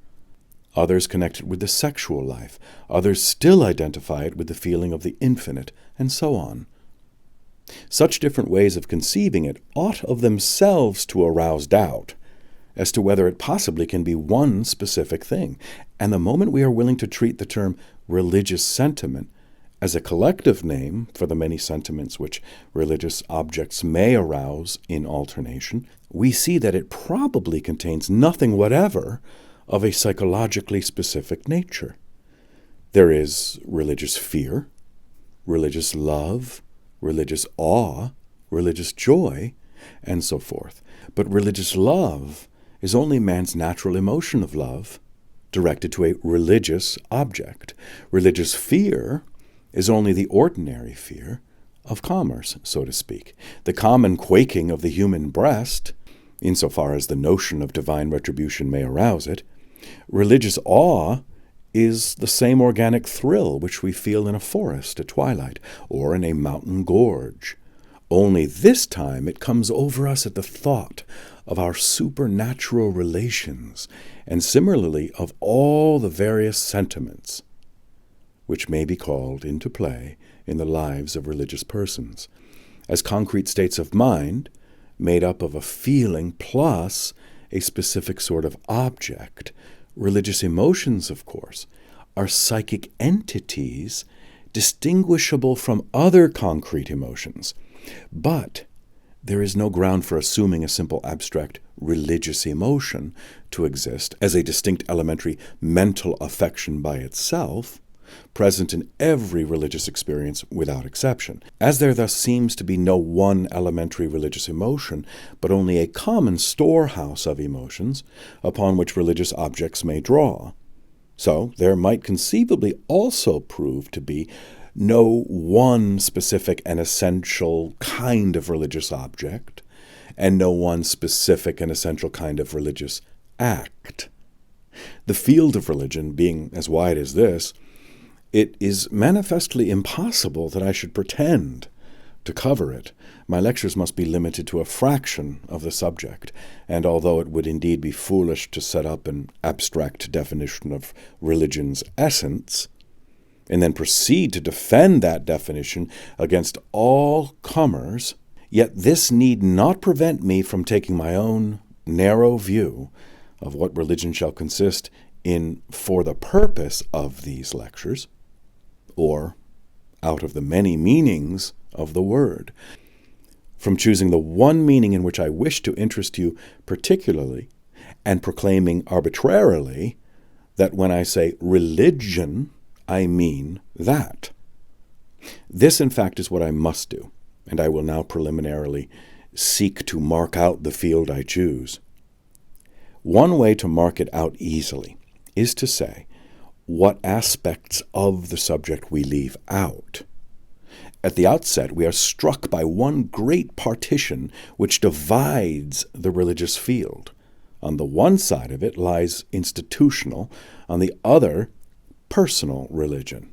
Others connect it with the sexual life. Others still identify it with the feeling of the infinite, and so on. Such different ways of conceiving it ought of themselves to arouse doubt, as to whether it possibly can be one specific thing. And the moment we are willing to treat the term religious sentiment as a collective name for the many sentiments which religious objects may arouse in alternation, we see that it probably contains nothing whatever of a psychologically specific nature. There is religious fear, religious love, religious awe, religious joy, and so forth. But religious love is only man's natural emotion of love directed to a religious object. Religious fear is only the ordinary fear of commerce, so to speak, the common quaking of the human breast, insofar as the notion of divine retribution may arouse it. Religious awe is the same organic thrill which we feel in a forest at twilight or in a mountain gorge. Only this time it comes over us at the thought of our supernatural relations, and similarly of all the various sentiments which may be called into play in the lives of religious persons, as concrete states of mind made up of a feeling plus a specific sort of object. Religious emotions, of course, are psychic entities distinguishable from other concrete emotions. But there is no ground for assuming a simple abstract religious emotion to exist as a distinct elementary mental affection by itself, present in every religious experience without exception, as there thus seems to be no one elementary religious emotion, but only a common storehouse of emotions upon which religious objects may draw. So there might conceivably also prove to be no one specific and essential kind of religious object, and no one specific and essential kind of religious act. The field of religion being as wide as this, it is manifestly impossible that I should pretend to cover it. My lectures must be limited to a fraction of the subject, and although it would indeed be foolish to set up an abstract definition of religion's essence, and then proceed to defend that definition against all comers, yet this need not prevent me from taking my own narrow view of what religion shall consist in for the purpose of these lectures, or out of the many meanings of the word, from choosing the one meaning in which I wish to interest you particularly, and proclaiming arbitrarily that when I say religion, I mean that. This, in fact, is what I must do, and I will now preliminarily seek to mark out the field I choose. One way to mark it out easily is to say what aspects of the subject we leave out. At the outset, we are struck by one great partition which divides the religious field. On the one side of it lies institutional, on the other, personal religion.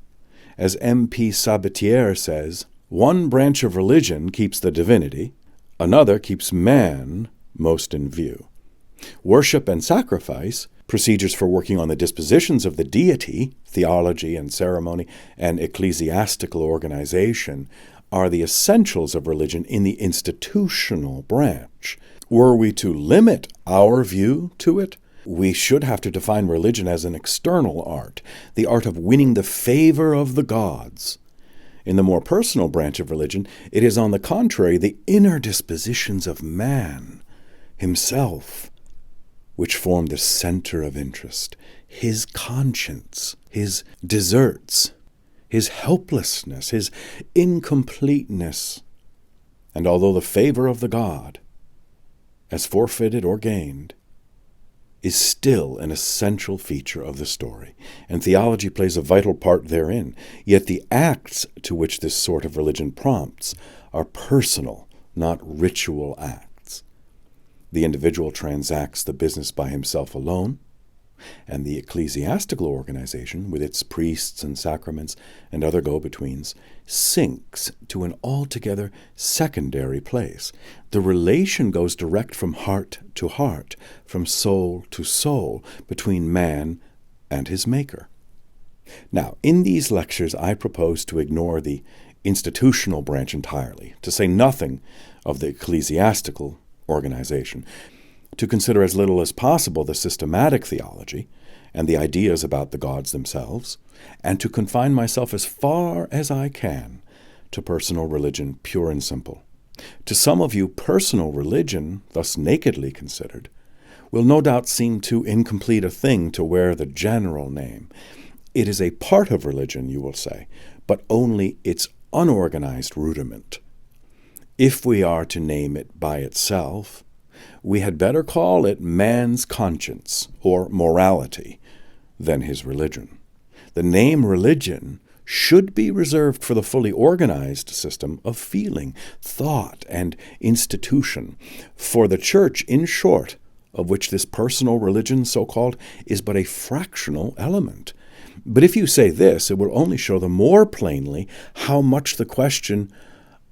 As M.P. Sabatier says, one branch of religion keeps the divinity, another keeps man most in view. Worship and sacrifice, procedures for working on the dispositions of the deity, theology and ceremony, and ecclesiastical organization, are the essentials of religion in the institutional branch. Were we to limit our view to it, we should have to define religion as an external art, the art of winning the favor of the gods. In the more personal branch of religion, it is on the contrary the inner dispositions of man himself which form the center of interest, his conscience, his deserts, his helplessness, his incompleteness. And although the favor of the god, as forfeited or gained, is still an essential feature of the story, and theology plays a vital part therein, yet the acts to which this sort of religion prompts are personal, not ritual acts. The individual transacts the business by himself alone, and the ecclesiastical organization, with its priests and sacraments and other go-betweens, sinks to an altogether secondary place. The relation goes direct from heart to heart, from soul to soul, between man and his Maker. Now, in these lectures, I propose to ignore the institutional branch entirely, to say nothing of the ecclesiastical organization. to consider as little as possible the systematic theology and the ideas about the gods themselves, and to confine myself as far as I can to personal religion, pure and simple. To some of you, personal religion, thus nakedly considered, will no doubt seem too incomplete a thing to wear the general name. It is a part of religion, you will say, but only its unorganized rudiment. If we are to name it by itself, we had better call it man's conscience, or morality, than his religion. The name religion should be reserved for the fully organized system of feeling, thought, and institution, for the Church, in short, of which this personal religion, so-called, is but a fractional element. But if you say this, it will only show the more plainly how much the question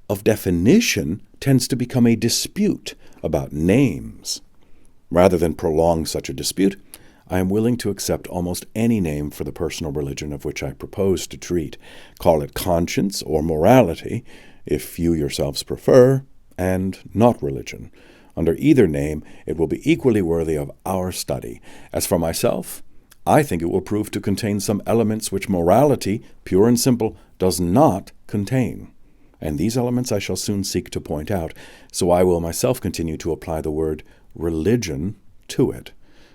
of definition tends to become a dispute about names. Rather than prolong such a dispute, I am willing to accept almost any name for the personal religion of which I propose to treat. Call it conscience or morality, if you yourselves prefer, and not religion. Under either name, it will be equally worthy of our study. As for myself, I think it will prove to contain some elements which morality, pure and simple, does not contain. And these elements I shall soon seek to point out, so I will myself continue to apply the word religion to it.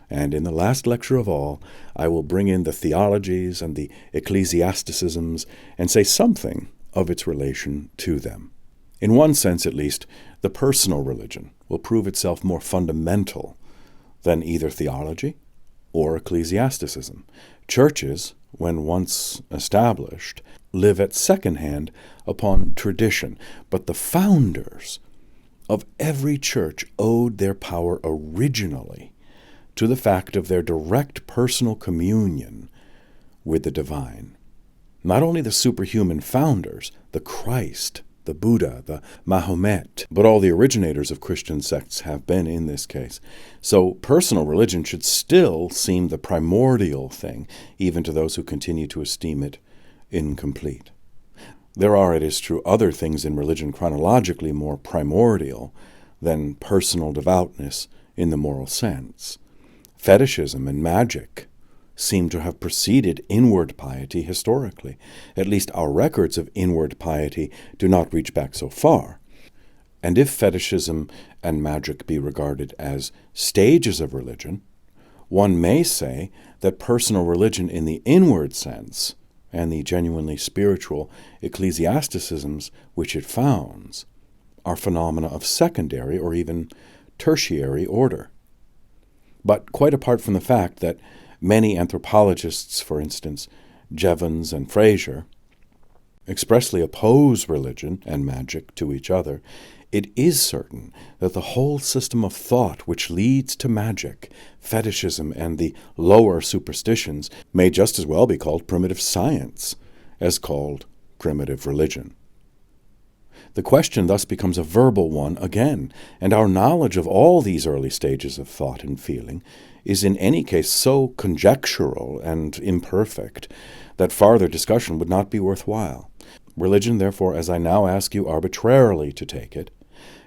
And in the last lecture of all, I will bring in the theologies and the ecclesiasticisms and say something of its relation to them. In one sense, at least, the personal religion will prove itself more fundamental than either theology or ecclesiasticism. Churches, when once established, live at second hand upon tradition, but the founders of every church owed their power originally to the fact of their direct personal communion with the divine. Not only the superhuman founders, the Christ, the Buddha, the Mahomet, but all the originators of Christian sects have been in this case. So personal religion should still seem the primordial thing, even to those who continue to esteem it incomplete. There are, it is true, other things in religion chronologically more primordial than personal devoutness in the moral sense. Fetishism and magic seem to have preceded inward piety historically. At least our records of inward piety do not reach back so far. And if fetishism and magic be regarded as stages of religion, one may say that personal religion in the inward sense and the genuinely spiritual ecclesiasticisms which it founds are phenomena of secondary or even tertiary order. But quite apart from the fact that many anthropologists, for instance, Jevons and Fraser, expressly oppose religion and magic to each other, it is certain that the whole system of thought which leads to magic, fetishism, and the lower superstitions may just as well be called primitive science as called primitive religion. The question thus becomes a verbal one again, and our knowledge of all these early stages of thought and feeling is in any case so conjectural and imperfect that farther discussion would not be worthwhile. Religion, therefore, as I now ask you arbitrarily to take it,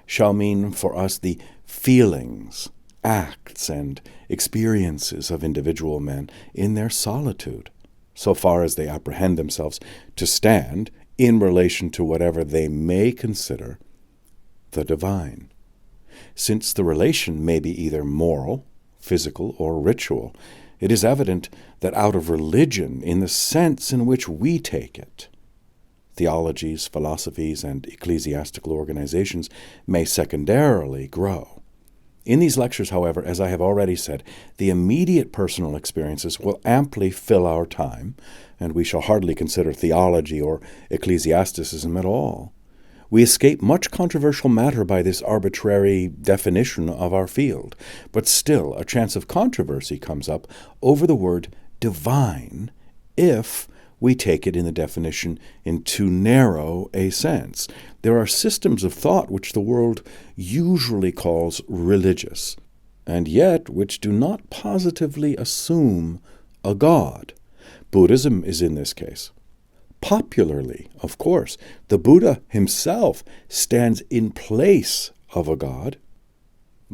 shall mean for us the feelings, acts, and experiences of individual men in their solitude, so far as they apprehend themselves to stand in relation to whatever they may consider the divine. Since the relation may be either moral, physical, or ritual, it is evident that out of religion, in the sense in which we take it, theologies, philosophies, and ecclesiastical organizations may secondarily grow. In these lectures, however, as I have already said, the immediate personal experiences will amply fill our time, and we shall hardly consider theology or ecclesiasticism at all. We escape much controversial matter by this arbitrary definition of our field, but still a chance of controversy comes up over the word divine if we take it in the definition in too narrow a sense. There are systems of thought which the world usually calls religious, and yet which do not positively assume a god. Buddhism is in this case. Popularly, of course, the Buddha himself stands in place of a god,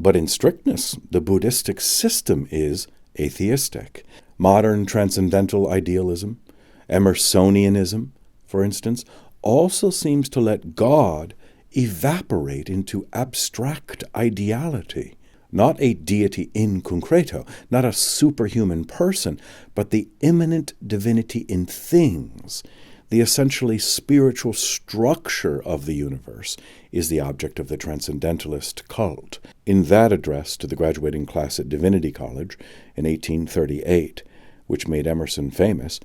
But in strictness, the Buddhistic system is atheistic. Modern transcendental idealism, Emersonianism, for instance, also seems to let God evaporate into abstract ideality. Not a deity in concreto, not a superhuman person, but the immanent divinity in things. The essentially spiritual structure of the universe is the object of the transcendentalist cult. In that address to the graduating class at Divinity College in 1838, which made Emerson famous,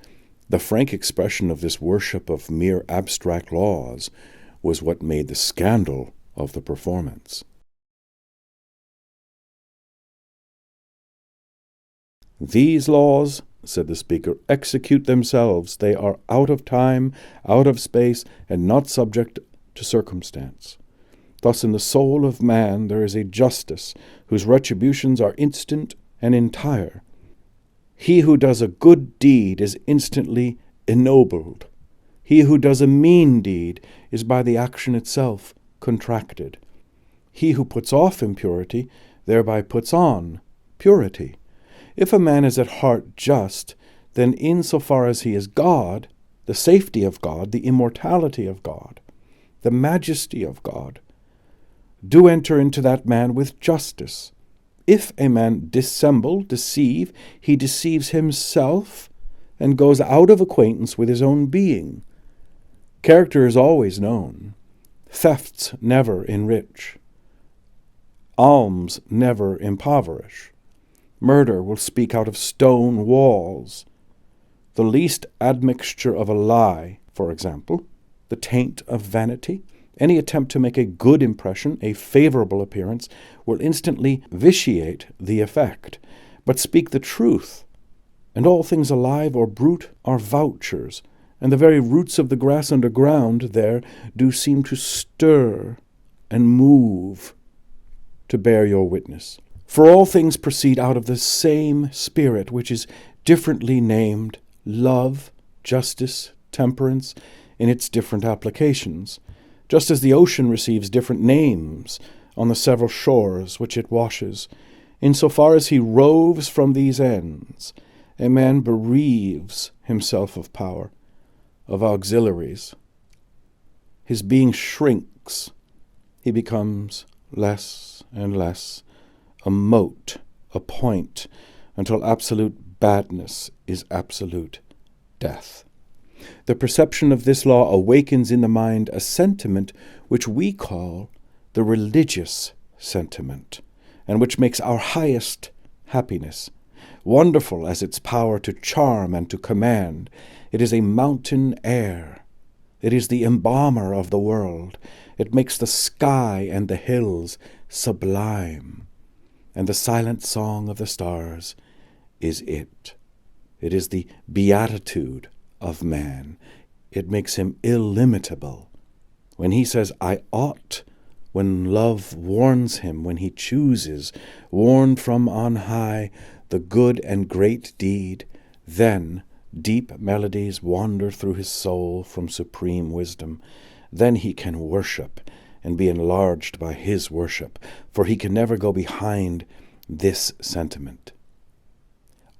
the frank expression of this worship of mere abstract laws was what made the scandal of the performance. "These laws," said the speaker, "execute themselves. They are out of time, out of space, and not subject to circumstance. Thus in the soul of man there is a justice whose retributions are instant and entire. He who does a good deed is instantly ennobled. He who does a mean deed is by the action itself contracted. He who puts off impurity thereby puts on purity. If a man is at heart just, then insofar as he is God, the safety of God, the immortality of God, the majesty of God, do enter into that man with justice. If a man dissemble, deceive, he deceives himself and goes out of acquaintance with his own being. Character is always known. Thefts never enrich. Alms never impoverish. Murder will speak out of stone walls. The least admixture of a lie, for example, the taint of vanity, any attempt to make a good impression, a favorable appearance, will instantly vitiate the effect. But speak the truth, and all things alive or brute are vouchers, and the very roots of the grass underground there do seem to stir and move to bear your witness. For all things proceed out of the same Spirit, which is differently named love, justice, temperance, in its different applications, just as the ocean receives different names on the several shores which it washes. Insofar as he roves from these ends, a man bereaves himself of power, of auxiliaries. His being shrinks. He becomes less and less, a mote, a point, until absolute badness is absolute death. The perception of this law awakens in the mind a sentiment which we call the religious sentiment, and which makes our highest happiness. Wonderful as its power to charm and to command, it is a mountain air. It is the embalmer of the world. It makes the sky and the hills sublime. And the silent song of the stars is it. It is the beatitude of man. It makes him illimitable. When he says, "I ought," when love warns him, when he chooses, warned from on high, the good and great deed, then deep melodies wander through his soul from supreme wisdom. Then he can worship and be enlarged by his worship, for he can never go behind this sentiment.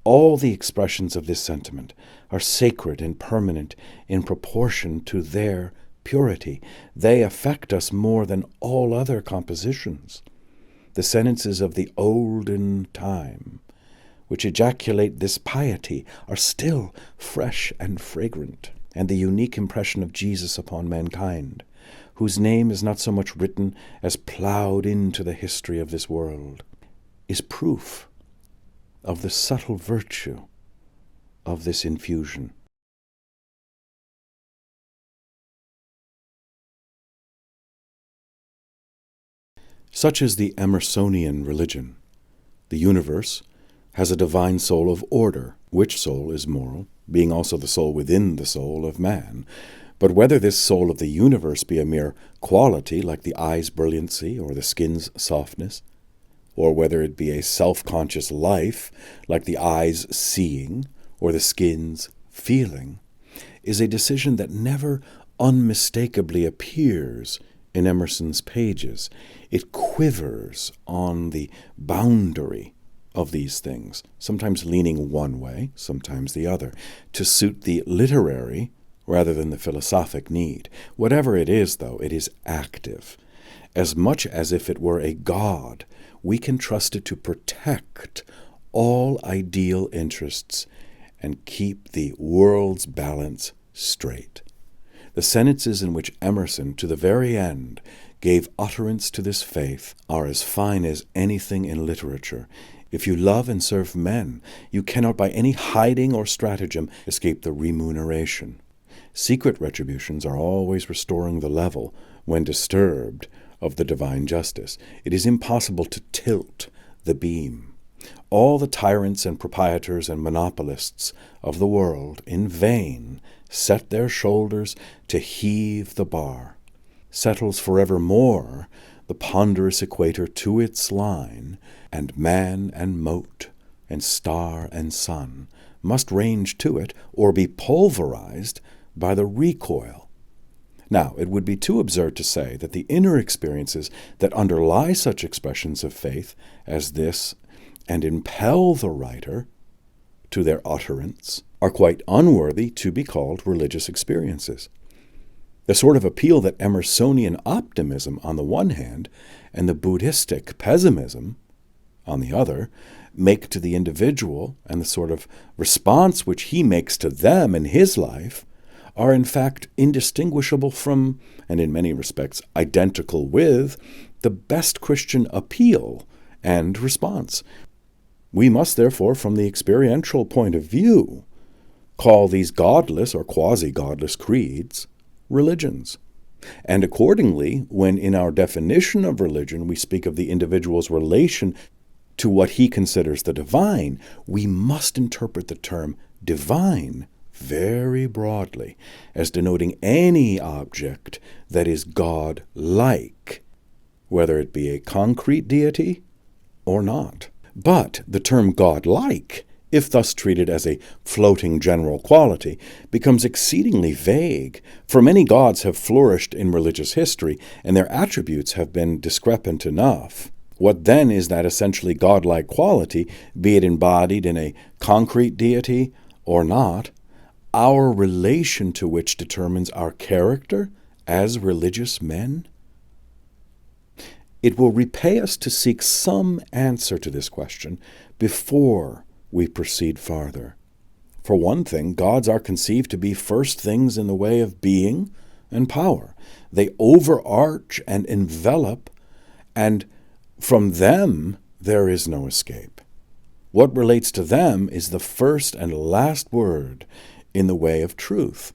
All the expressions of this sentiment are sacred and permanent in proportion to their purity. They affect us more than all other compositions. The sentences of the olden time, which ejaculate this piety, are still fresh and fragrant, and the unique impression of Jesus upon mankind, whose name is not so much written as ploughed into the history of this world, is proof of the subtle virtue of this infusion. Such is the Emersonian religion. The universe has a divine soul of order, which soul is moral, being also the soul within the soul of man. But whether this soul of the universe be a mere quality, like the eye's brilliancy or the skin's softness, or whether it be a self-conscious life, like the eye's seeing or the skin's feeling, is a decision that never unmistakably appears in Emerson's pages. It quivers on the boundary of these things, sometimes leaning one way, sometimes the other, to suit the literary rather than the philosophic need. Whatever it is, though, it is active. As much as if it were a god, we can trust it to protect all ideal interests and keep the world's balance straight. The sentences in which Emerson, to the very end, gave utterance to this faith are as fine as anything in literature. If you love and serve men, you cannot by any hiding or stratagem escape the remuneration. Secret retributions are always restoring the level, when disturbed, of the divine justice. It is impossible to tilt the beam. All the tyrants and proprietors and monopolists of the world in vain set their shoulders to heave the bar, settles forevermore the ponderous equator to its line, and man and mote and star and sun must range to it or be pulverized by the recoil. Now, it would be too absurd to say that the inner experiences that underlie such expressions of faith as this and impel the writer to their utterance are quite unworthy to be called religious experiences. The sort of appeal that Emersonian optimism on the one hand and the Buddhistic pessimism on the other make to the individual, and the sort of response which he makes to them in his life, are in fact indistinguishable from, and in many respects identical with, the best Christian appeal and response. We must therefore, from the experiential point of view, call these godless or quasi-godless creeds religions. And accordingly, when in our definition of religion we speak of the individual's relation to what he considers the divine, we must interpret the term divine very broadly, as denoting any object that is God-like, whether it be a concrete deity or not. But the term God-like, if thus treated as a floating general quality, becomes exceedingly vague, for many gods have flourished in religious history, and their attributes have been discrepant enough. What then is that essentially godlike quality, be it embodied in a concrete deity or not, our relation to which determines our character as religious men? It will repay us to seek some answer to this question before we proceed farther. For one thing, gods are conceived to be first things in the way of being and power. They overarch and envelop, and from them there is no escape. What relates to them is the first and last word in the way of truth.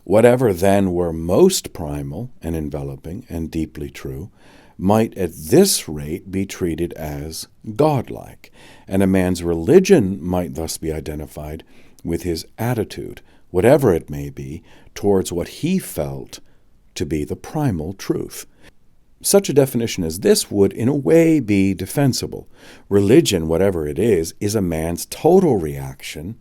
Whatever then were most primal and enveloping and deeply true might at this rate be treated as godlike, and a man's religion might thus be identified with his attitude, whatever it may be, towards what he felt to be the primal truth. Such a definition as this would, in a way, be defensible. Religion, whatever it is a man's total reaction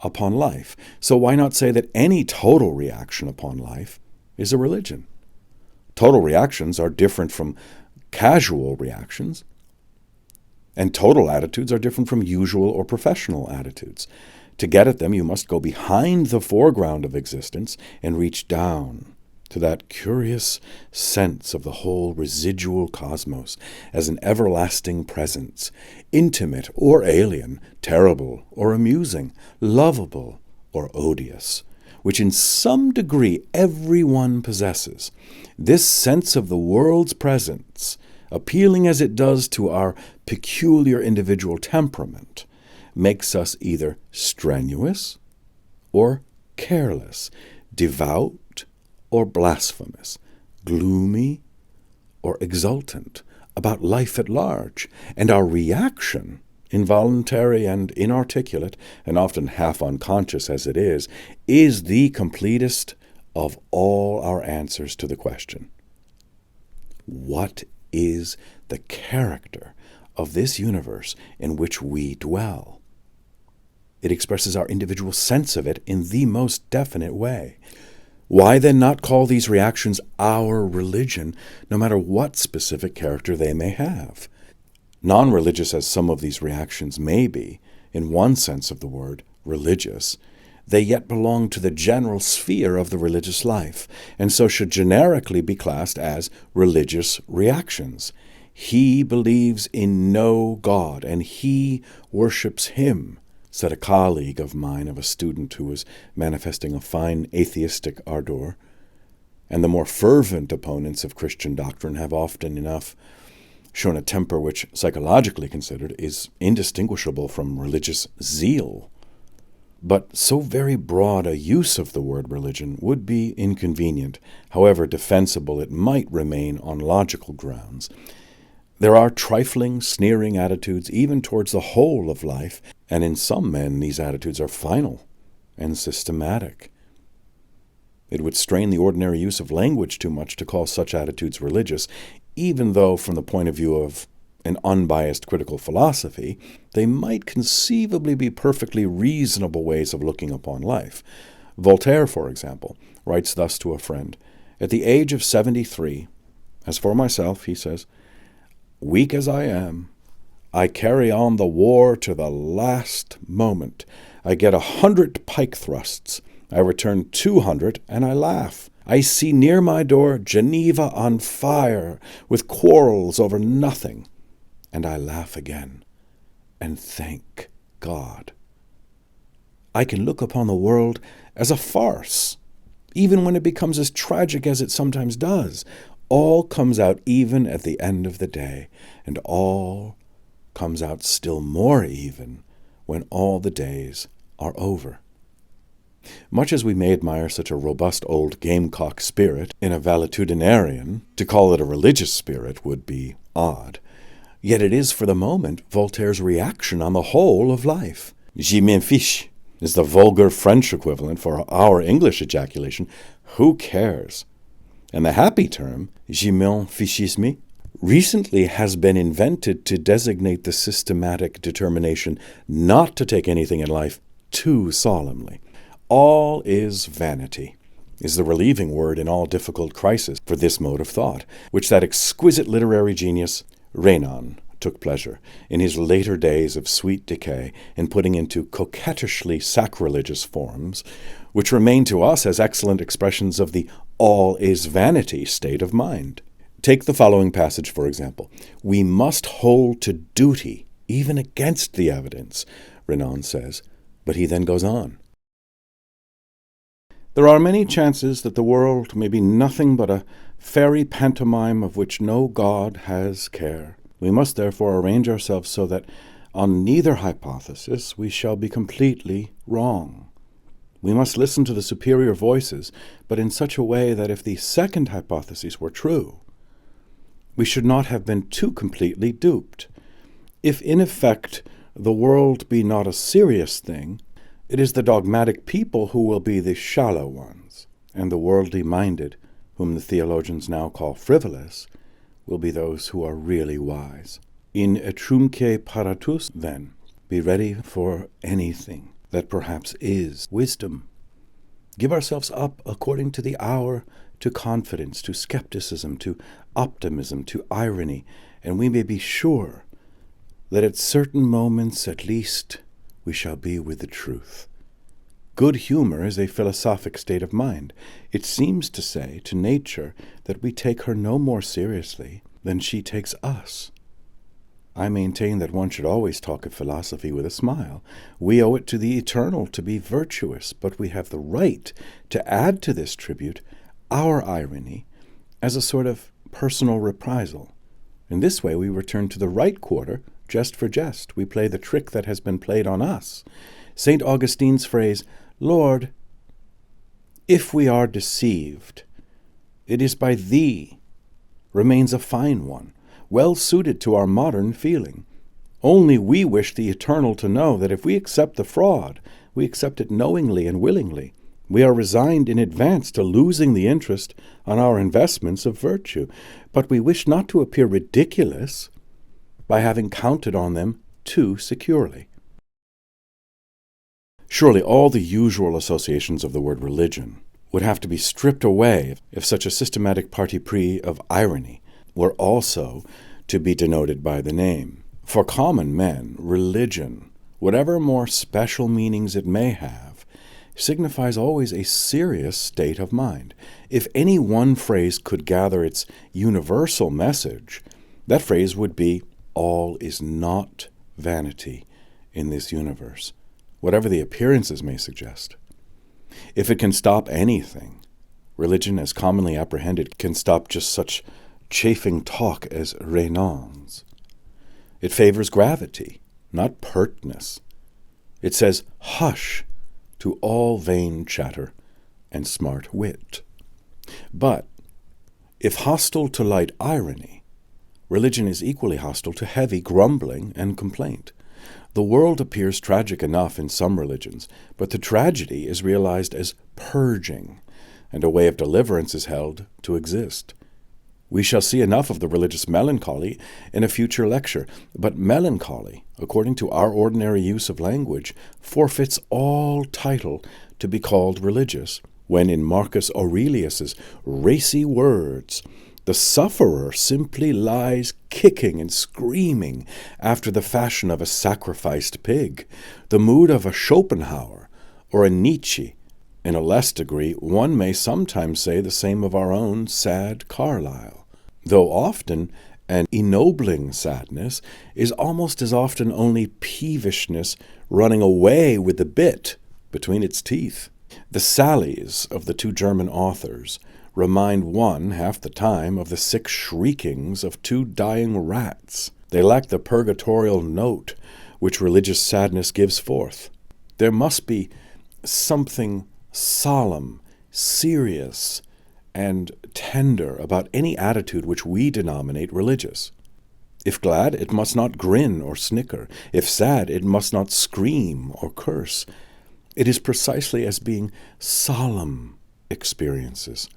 upon life. So why not say that any total reaction upon life is a religion? Total reactions are different from casual reactions, and total attitudes are different from usual or professional attitudes. To get at them, you must go behind the foreground of existence and reach down to that curious sense of the whole residual cosmos as an everlasting presence, intimate or alien, terrible or amusing, lovable or odious, which in some degree everyone possesses. This sense of the world's presence, appealing as it does to our peculiar individual temperament, makes us either strenuous or careless, devout or blasphemous, gloomy or exultant about life at large, and our reaction, involuntary and inarticulate, and often half unconscious as it is the completest of all our answers to the question: what is the character of this universe in which we dwell? It expresses our individual sense of it in the most definite way. Why then not call these reactions our religion, no matter what specific character they may have? Non-religious as some of these reactions may be, in one sense of the word, religious, they yet belong to the general sphere of the religious life, and so should generically be classed as religious reactions. He believes in no God, and he worships him, said a colleague of mine of a student who was manifesting a fine atheistic ardor. And the more fervent opponents of Christian doctrine have often enough shown a temper which, psychologically considered, is indistinguishable from religious zeal. But so very broad a use of the word religion would be inconvenient, however defensible it might remain on logical grounds. There are trifling, sneering attitudes even towards the whole of life, and in some men these attitudes are final and systematic. It would strain the ordinary use of language too much to call such attitudes religious, even though from the point of view of an unbiased critical philosophy, they might conceivably be perfectly reasonable ways of looking upon life. Voltaire, for example, writes thus to a friend, "At the age of 73, as for myself," he says, "weak as I am, I carry on the war to the last moment. I get 100 pike thrusts. I return 200, and I laugh. I see near my door Geneva on fire, with quarrels over nothing, and I laugh again, and thank God. I can look upon the world as a farce, even when it becomes as tragic as it sometimes does. All comes out even at the end of the day, and all comes out still more even when all the days are over." Much as we may admire such a robust old gamecock spirit in a valetudinarian, to call it a religious spirit would be odd. Yet it is for the moment Voltaire's reaction on the whole of life. "Je m'en fiche" is the vulgar French equivalent for our English ejaculation, "who cares?" And the happy term, "je m'en fichisme," recently has been invented to designate the systematic determination not to take anything in life too solemnly. "All is vanity" is the relieving word in all difficult crises for this mode of thought, which that exquisite literary genius, Renan, took pleasure, in his later days of sweet decay, in putting into coquettishly sacrilegious forms, which remain to us as excellent expressions of the all is vanity state of mind. Take the following passage, for example. "We must hold to duty, even against the evidence," Renan says, but he then goes on. "There are many chances that the world may be nothing but a fairy pantomime of which no God has care. We must therefore arrange ourselves so that on neither hypothesis we shall be completely wrong. We must listen to the superior voices, but in such a way that if the second hypothesis were true, we should not have been too completely duped. If in effect the world be not a serious thing, it is the dogmatic people who will be the shallow ones, and the worldly minded, whom the theologians now call frivolous, will be those who are really wise. In etrumque paratus, then, be ready for anything that perhaps is wisdom. Give ourselves up according to the hour to confidence, to skepticism, to optimism, to irony, and we may be sure that at certain moments at least we shall be with the truth. Good humor is a philosophic state of mind. It seems to say to nature that we take her no more seriously than she takes us. I maintain that one should always talk of philosophy with a smile. We owe it to the eternal to be virtuous, but we have the right to add to this tribute our irony as a sort of personal reprisal. In this way we return to the right quarter, jest for jest. We play the trick that has been played on us. St. Augustine's phrase, "Lord, if we are deceived, it is by Thee," remains a fine one, well suited to our modern feeling. Only we wish the eternal to know that if we accept the fraud, we accept it knowingly and willingly. We are resigned in advance to losing the interest on our investments of virtue, but we wish not to appear ridiculous by having counted on them too securely. Surely all the usual associations of the word religion would have to be stripped away if such a systematic parti pris of irony were also to be denoted by the name. For common men, religion, whatever more special meanings it may have, signifies always a serious state of mind. If any one phrase could gather its universal message, that phrase would be, all is not vanity in this universe, whatever the appearances may suggest. If it can stop anything, religion as commonly apprehended can stop just such chafing talk as renons. It favors gravity, not pertness. It says hush to all vain chatter and smart wit. But if hostile to light irony, religion is equally hostile to heavy grumbling and complaint. The world appears tragic enough in some religions, but the tragedy is realized as purging, and a way of deliverance is held to exist. We shall see enough of the religious melancholy in a future lecture, but melancholy, according to our ordinary use of language, forfeits all title to be called religious, when in Marcus Aurelius's racy words, the sufferer simply lies kicking and screaming after the fashion of a sacrificed pig, the mood of a Schopenhauer or a Nietzsche. In a less degree, one may sometimes say the same of our own sad Carlyle, though often an ennobling sadness is almost as often only peevishness running away with the bit between its teeth. The sallies of the two German authors remind one half the time of the sick shriekings of two dying rats. They lack the purgatorial note which religious sadness gives forth. There must be something solemn, serious, and tender about any attitude which we denominate religious. If glad, it must not grin or snicker. If sad, it must not scream or curse. It is precisely as being solemn experiences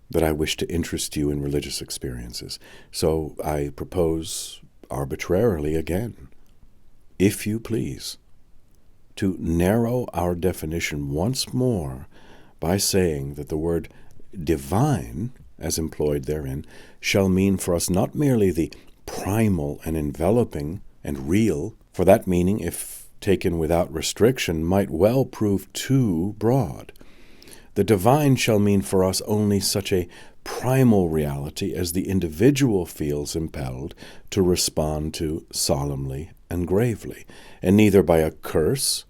that I wish to interest you in religious experiences. So I propose arbitrarily again, if you please, to narrow our definition once more by saying that the word divine, as employed therein, shall mean for us not merely the primal and enveloping and real, for that meaning, if taken without restriction, might well prove too broad. The divine shall mean for us only such a primal reality as the individual feels impelled to respond to solemnly and gravely, and neither by a curse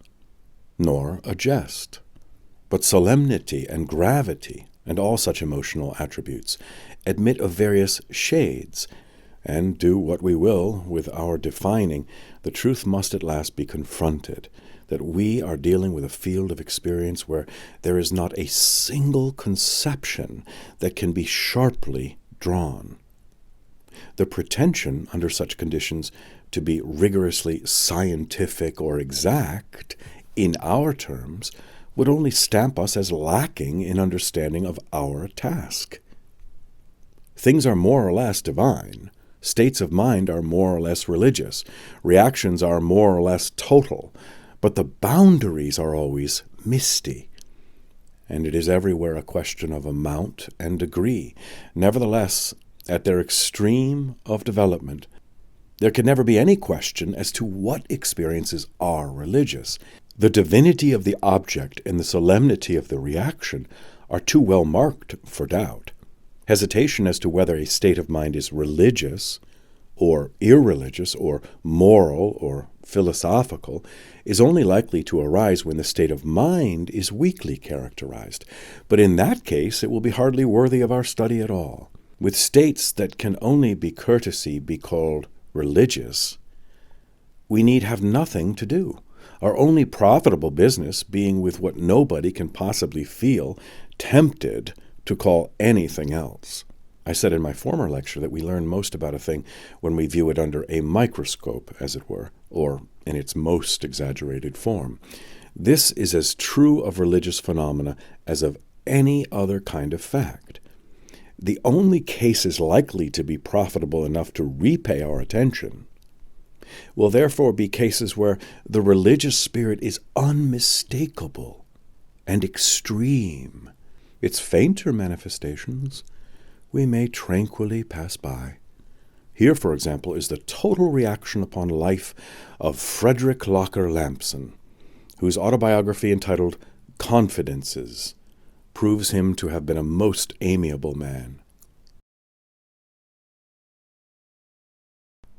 nor a jest. But solemnity and gravity and all such emotional attributes admit of various shades, and do what we will with our defining, the truth must at last be confronted, that we are dealing with a field of experience where there is not a single conception that can be sharply drawn. The pretension under such conditions to be rigorously scientific or exact in our terms would only stamp us as lacking in understanding of our task. Things are more or less divine. States of mind are more or less religious. Reactions are more or less total. But the boundaries are always misty, and it is everywhere a question of amount and degree. Nevertheless, at their extreme of development, there can never be any question as to what experiences are religious. The divinity of the object and the solemnity of the reaction are too well marked for doubt. Hesitation as to whether a state of mind is religious or irreligious or moral or philosophical is only likely to arise when the state of mind is weakly characterized. But in that case, it will be hardly worthy of our study at all. With states that can only be courtesy be called religious, we need have nothing to do, our only profitable business being with what nobody can possibly feel tempted to call anything else. I said in my former lecture that we learn most about a thing when we view it under a microscope, as it were, or in its most exaggerated form. This is as true of religious phenomena as of any other kind of fact. The only cases likely to be profitable enough to repay our attention will therefore be cases where the religious spirit is unmistakable and extreme, Its fainter manifestations we may tranquilly pass by. Here, for example, is the total reaction upon life of Frederick Locker Lampson, whose autobiography entitled Confidences proves him to have been a most amiable man.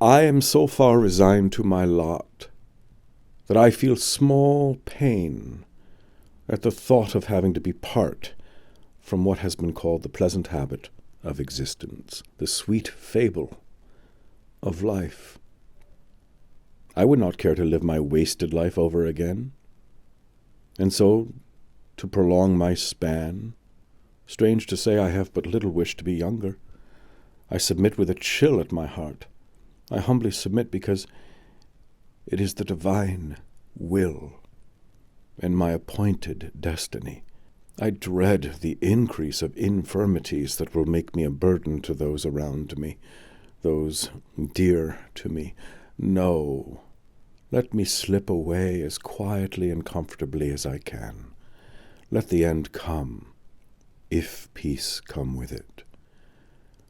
I am so far resigned to my lot that I feel small pain at the thought of having to be part from what has been called the pleasant habit of existence, the sweet fable of life. I would not care to live my wasted life over again, and so, to prolong my span, strange to say, I have but little wish to be younger. I submit with a chill at my heart. I humbly submit because it is the divine will and my appointed destiny. I dread the increase of infirmities that will make me a burden to those around me, those dear to me. No, let me slip away as quietly and comfortably as I can. Let the end come, if peace come with it.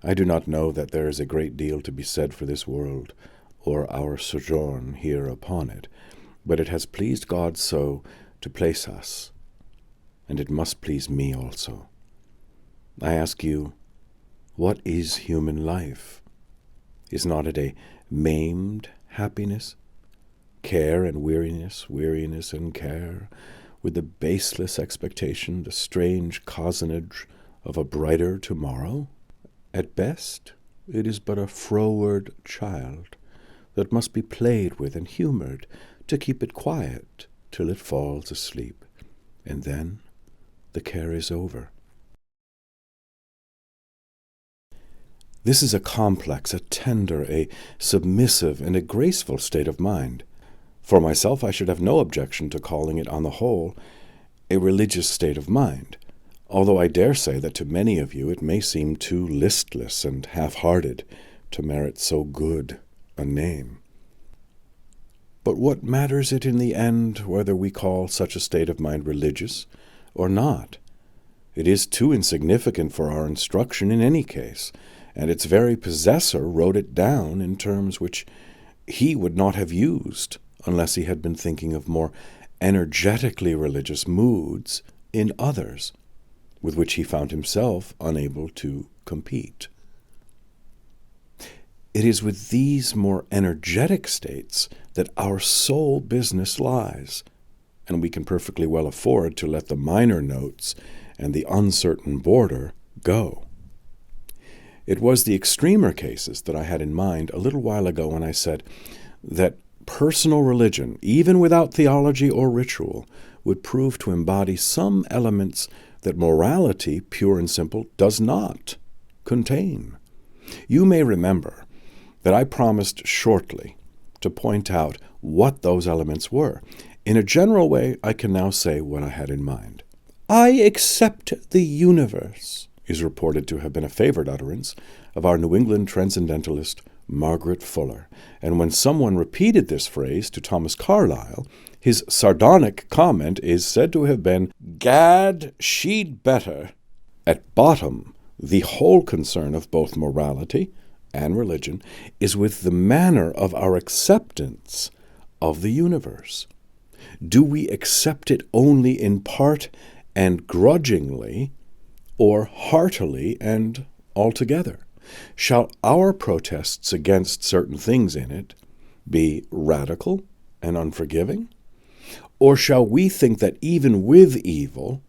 I do not know that there is a great deal to be said for this world, or our sojourn here upon it, but it has pleased God so to place us, and it must please me also. I ask you, what is human life? Is not it a maimed happiness? Care and weariness, weariness and care, with the baseless expectation, the strange cozenage of a brighter tomorrow? At best, it is but a froward child that must be played with and humoured to keep it quiet till it falls asleep, and then the care is over. This is a complex, a tender, a submissive, and a graceful state of mind. For myself, I should have no objection to calling it, on the whole, a religious state of mind, although I dare say that to many of you it may seem too listless and half-hearted to merit so good a name. But what matters it in the end whether we call such a state of mind religious or not? It is too insignificant for our instruction in any case, and its very possessor wrote it down in terms which he would not have used unless he had been thinking of more energetically religious moods in others, with which he found himself unable to compete. It is with these more energetic states that our sole business lies, and we can perfectly well afford to let the minor notes and the uncertain border go. It was the extremer cases that I had in mind a little while ago when I said that personal religion, even without theology or ritual, would prove to embody some elements that morality, pure and simple, does not contain. You may remember that I promised shortly to point out what those elements were. In a general way, I can now say what I had in mind. I accept the universe is reported to have been a favorite utterance of our New England transcendentalist Margaret Fuller, and when someone repeated this phrase to Thomas Carlyle, his sardonic comment is said to have been, "Gad, she'd better." At bottom, the whole concern of both morality and religion is with the manner of our acceptance of the universe. Do we accept it only in part and grudgingly, or heartily and altogether? Shall our protests against certain things in it be radical and unforgiving? Or shall we think that even with evil,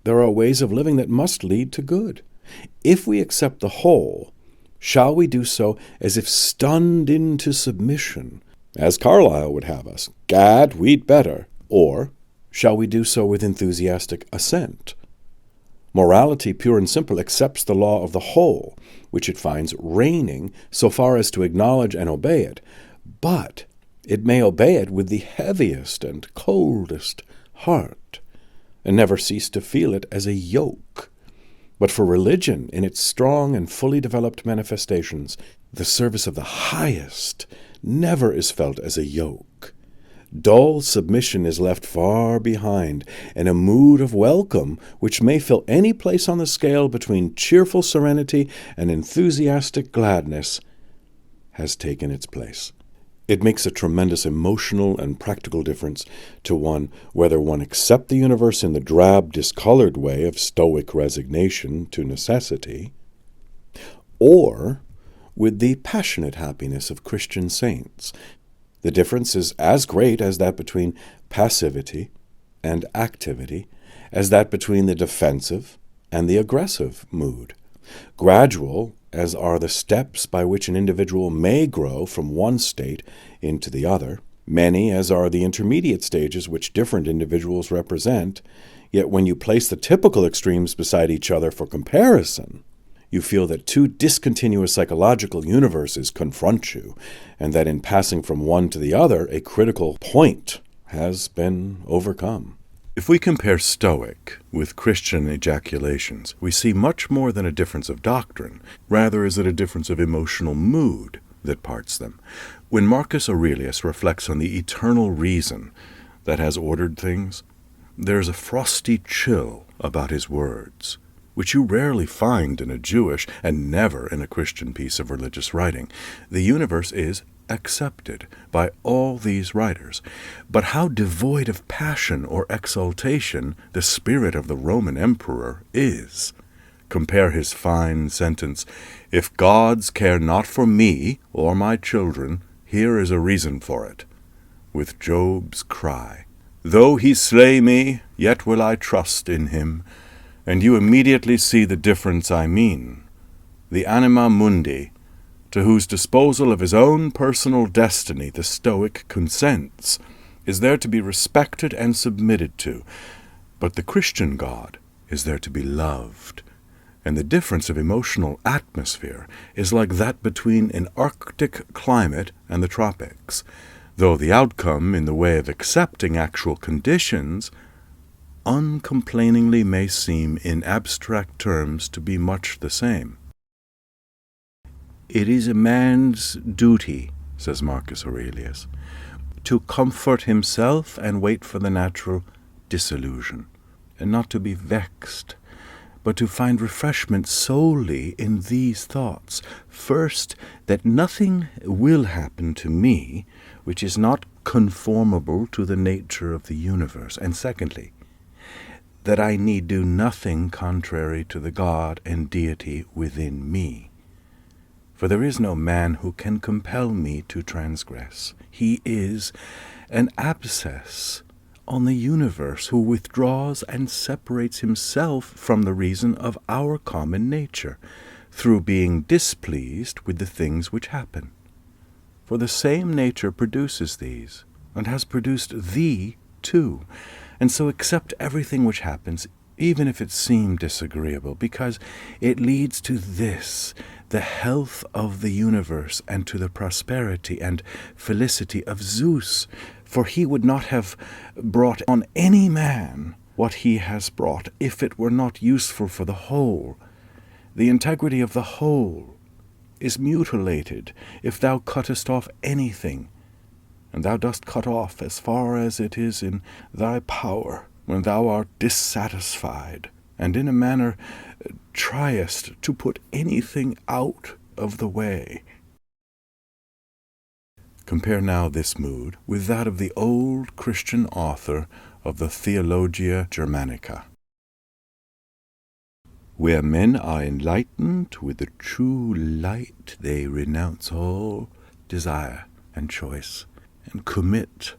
there are ways of living that must lead to good? If we accept the whole, shall we do so as if stunned into submission, as Carlyle would have us, "Gad, we'd better," or shall we do so with enthusiastic assent? Morality, pure and simple, accepts the law of the whole, which it finds reigning so far as to acknowledge and obey it, but it may obey it with the heaviest and coldest heart, and never cease to feel it as a yoke. But for religion, in its strong and fully developed manifestations, the service of the highest never is felt as a yoke. Dull submission is left far behind, and a mood of welcome, which may fill any place on the scale between cheerful serenity and enthusiastic gladness, has taken its place. It makes a tremendous emotional and practical difference to one whether one accept the universe in the drab, discolored way of Stoic resignation to necessity, or with the passionate happiness of Christian saints. The difference is as great as that between passivity and activity, as that between the defensive and the aggressive mood. Gradual as are the steps by which an individual may grow from one state into the other, many as are the intermediate stages which different individuals represent, yet when you place the typical extremes beside each other for comparison, you feel that two discontinuous psychological universes confront you, and that in passing from one to the other, a critical point has been overcome. If we compare Stoic with Christian ejaculations, we see much more than a difference of doctrine. Rather is it a difference of emotional mood that parts them. When Marcus Aurelius reflects on the eternal reason that has ordered things, there is a frosty chill about his words, which you rarely find in a Jewish and never in a Christian piece of religious writing. The universe is accepted by all these writers. But how devoid of passion or exaltation the spirit of the Roman emperor is. Compare his fine sentence, "If gods care not for me or my children, here is a reason for it," with Job's cry, "Though he slay me, yet will I trust in him." And you immediately see the difference I mean. The anima mundi, to whose disposal of his own personal destiny the Stoic consents, is there to be respected and submitted to, but the Christian God is there to be loved. And the difference of emotional atmosphere is like that between an Arctic climate and the tropics, though the outcome in the way of accepting actual conditions uncomplainingly may seem in abstract terms to be much the same. It is a man's duty, says Marcus Aurelius, to comfort himself and wait for the natural dissolution, and not to be vexed, but to find refreshment solely in these thoughts. First, that nothing will happen to me which is not conformable to the nature of the universe, and secondly, that I need do nothing contrary to the God and deity within me. For there is no man who can compel me to transgress. He is an abscess on the universe who withdraws and separates himself from the reason of our common nature, through being displeased with the things which happen. For the same nature produces these, and has produced thee too, and so accept everything which happens, even if it seem disagreeable, because it leads to this, the health of the universe, and to the prosperity and felicity of Zeus. For he would not have brought on any man what he has brought, if it were not useful for the whole. The integrity of the whole is mutilated if thou cuttest off anything, and thou dost cut off as far as it is in thy power, when thou art dissatisfied, and in a manner triest to put anything out of the way. Compare now this mood with that of the old Christian author of the Theologia Germanica. Where men are enlightened with the true light, they renounce all desire and choice, and commit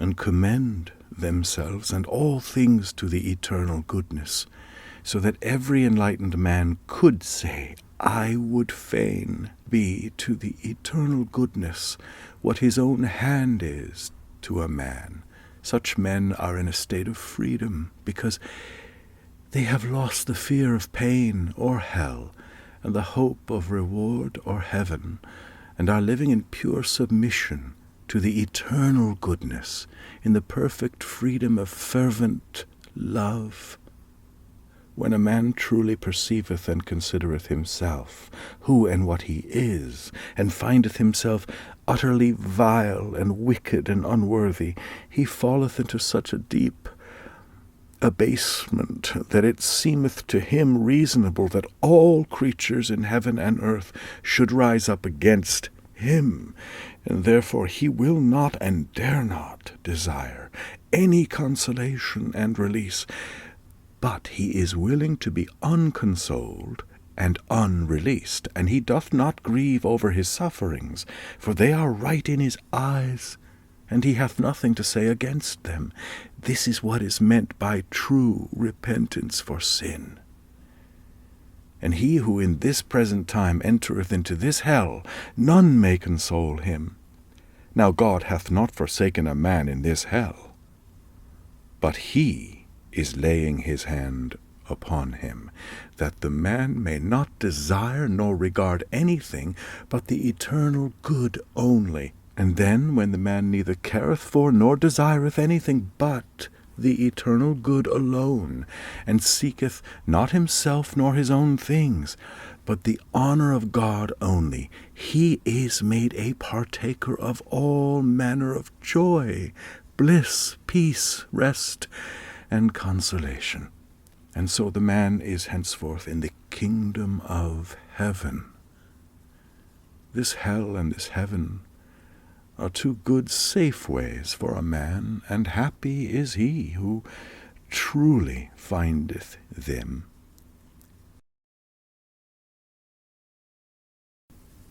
and commend themselves and all things to the eternal goodness, so that every enlightened man could say, I would fain be to the eternal goodness what his own hand is to a man. Such men are in a state of freedom, because they have lost the fear of pain or hell, and the hope of reward or heaven, and are living in pure submission to the eternal goodness, in the perfect freedom of fervent love. When a man truly perceiveth and considereth himself, who and what he is, and findeth himself utterly vile and wicked and unworthy, he falleth into such a deep abasement that it seemeth to him reasonable that all creatures in heaven and earth should rise up against him, and therefore he will not and dare not desire any consolation and release, but he is willing to be unconsoled and unreleased, and he doth not grieve over his sufferings, for they are right in his eyes, and he hath nothing to say against them. This is what is meant by true repentance for sin. And he who in this present time entereth into this hell, none may console him. Now God hath not forsaken a man in this hell, but he is laying his hand upon him, that the man may not desire nor regard anything but the eternal good only. And then, when the man neither careth for nor desireth anything but the eternal good alone, and seeketh not himself nor his own things, but the honor of God only, he is made a partaker of all manner of joy, bliss, peace, rest, and consolation. And so the man is henceforth in the kingdom of heaven. This hell and this heaven are two good safe ways for a man, and happy is he who truly findeth them.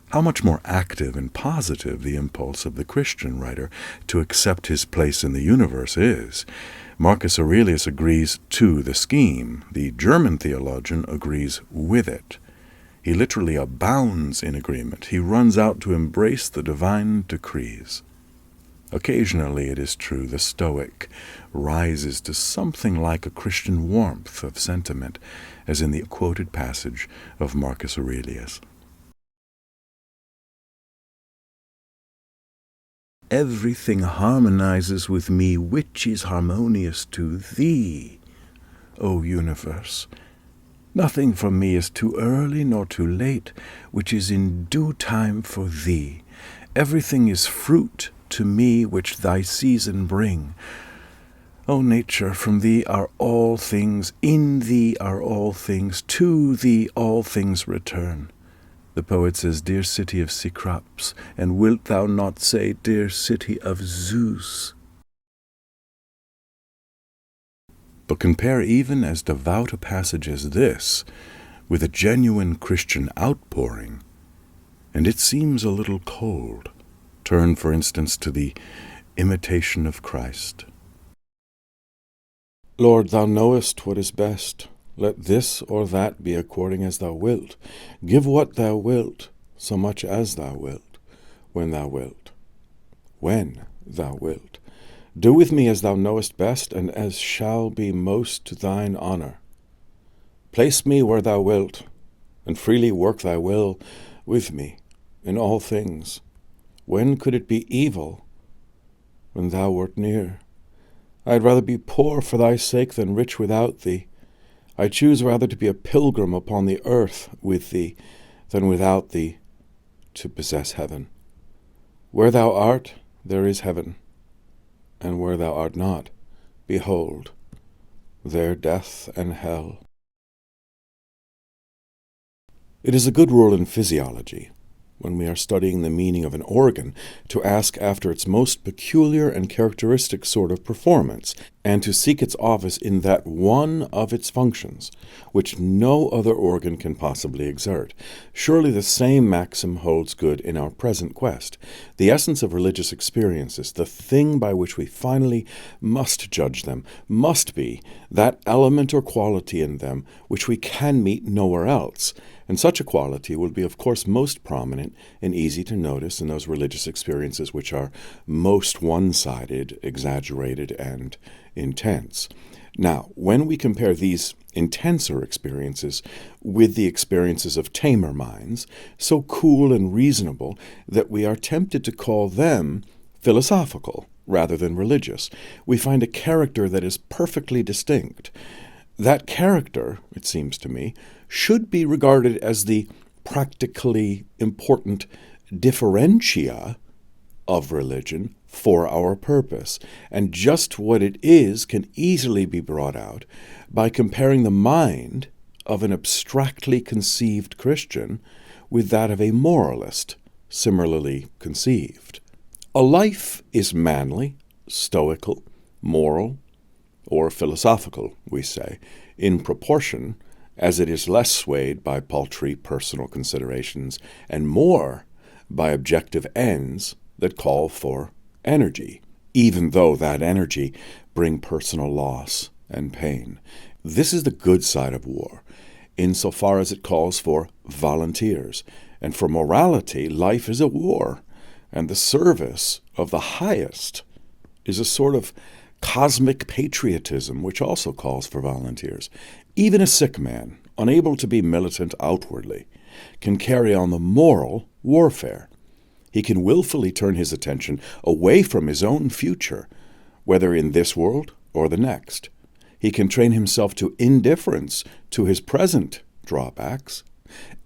How much more active and positive the impulse of the Christian writer to accept his place in the universe is. Marcus Aurelius agrees to the scheme. The German theologian agrees with it. He literally abounds in agreement. He runs out to embrace the divine decrees. Occasionally, it is true, the Stoic rises to something like a Christian warmth of sentiment, as in the quoted passage of Marcus Aurelius. Everything harmonizes with me which is harmonious to thee, O universe. Nothing for me is too early nor too late, which is in due time for thee. Everything is fruit to me which thy season bring. O nature, from thee are all things, in thee are all things, to thee all things return. The poet says, dear city of Cyclops, and wilt thou not say, dear city of Zeus? But compare even as devout a passage as this with a genuine Christian outpouring, and it seems a little cold. Turn, for instance, to the imitation of Christ. Lord, thou knowest what is best. Let this or that be according as thou wilt. Give what thou wilt, so much as thou wilt, when thou wilt. When thou wilt. Do with me as thou knowest best, and as shall be most to thine honour. Place me where thou wilt, and freely work thy will with me in all things. When could it be evil? When thou wert near. I had rather be poor for thy sake than rich without thee. I choose rather to be a pilgrim upon the earth with thee, than without thee to possess heaven. Where thou art, there is heaven, and where thou art not, behold, there death and hell. It is a good rule in physiology, when we are studying the meaning of an organ, to ask after its most peculiar and characteristic sort of performance, and to seek its office in that one of its functions, which no other organ can possibly exert. Surely the same maxim holds good in our present quest. The essence of religious experiences, the thing by which we finally must judge them, must be that element or quality in them which we can meet nowhere else. And such a quality will be, of course, most prominent and easy to notice in those religious experiences which are most one-sided, exaggerated, and intense. Now, when we compare these intenser experiences with the experiences of tamer minds, so cool and reasonable that we are tempted to call them philosophical rather than religious, we find a character that is perfectly distinct. That character, it seems to me, should be regarded as the practically important differentia of religion for our purpose, and just what it is can easily be brought out by comparing the mind of an abstractly conceived Christian with that of a moralist, similarly conceived. A life is manly, stoical, moral, or philosophical, we say, in proportion as it is less swayed by paltry personal considerations and more by objective ends that call for energy, even though that energy bring personal loss and pain. This is the good side of war, insofar as it calls for volunteers. And for morality, life is a war, and the service of the highest is a sort of cosmic patriotism, which also calls for volunteers. Even a sick man, unable to be militant outwardly, can carry on the moral warfare. He can willfully turn his attention away from his own future, whether in this world or the next. He can train himself to indifference to his present drawbacks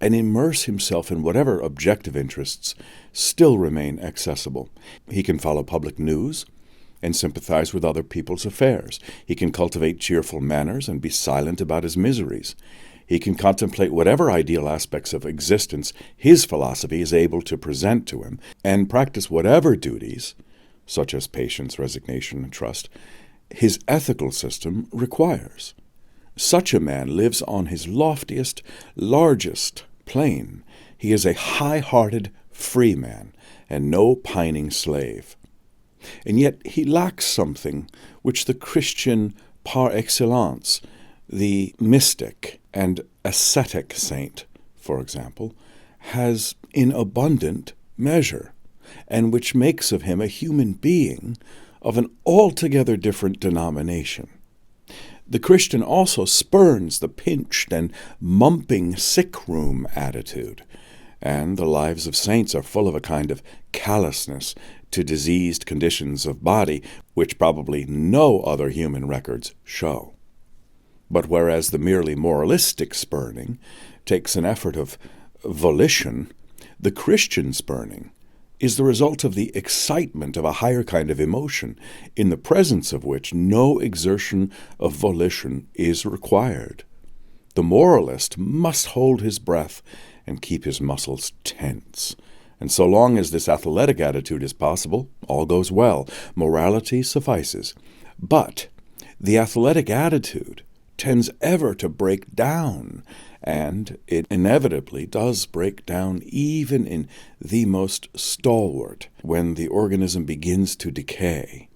and immerse himself in whatever objective interests still remain accessible. He can follow public news and sympathize with other people's affairs. He can cultivate cheerful manners and be silent about his miseries. He can contemplate whatever ideal aspects of existence his philosophy is able to present to him, and practice whatever duties, such as patience, resignation, and trust, his ethical system requires. Such a man lives on his loftiest, largest plane. He is a high-hearted free man, and no pining slave. And yet he lacks something which the Christian par excellence, the mystic and ascetic saint, for example, has in abundant measure, and which makes of him a human being of an altogether different denomination. The Christian also spurns the pinched and mumping sick-room attitude, and the lives of saints are full of a kind of callousness to diseased conditions of body, which probably no other human records show. But whereas the merely moralistic spurning takes an effort of volition, the Christian spurning is the result of the excitement of a higher kind of emotion, in the presence of which no exertion of volition is required. The moralist must hold his breath and keep his muscles tense. And so long as this athletic attitude is possible, all goes well. Morality suffices. But the athletic attitude tends ever to break down, and it inevitably does break down even in the most stalwart, when the organism begins to decay,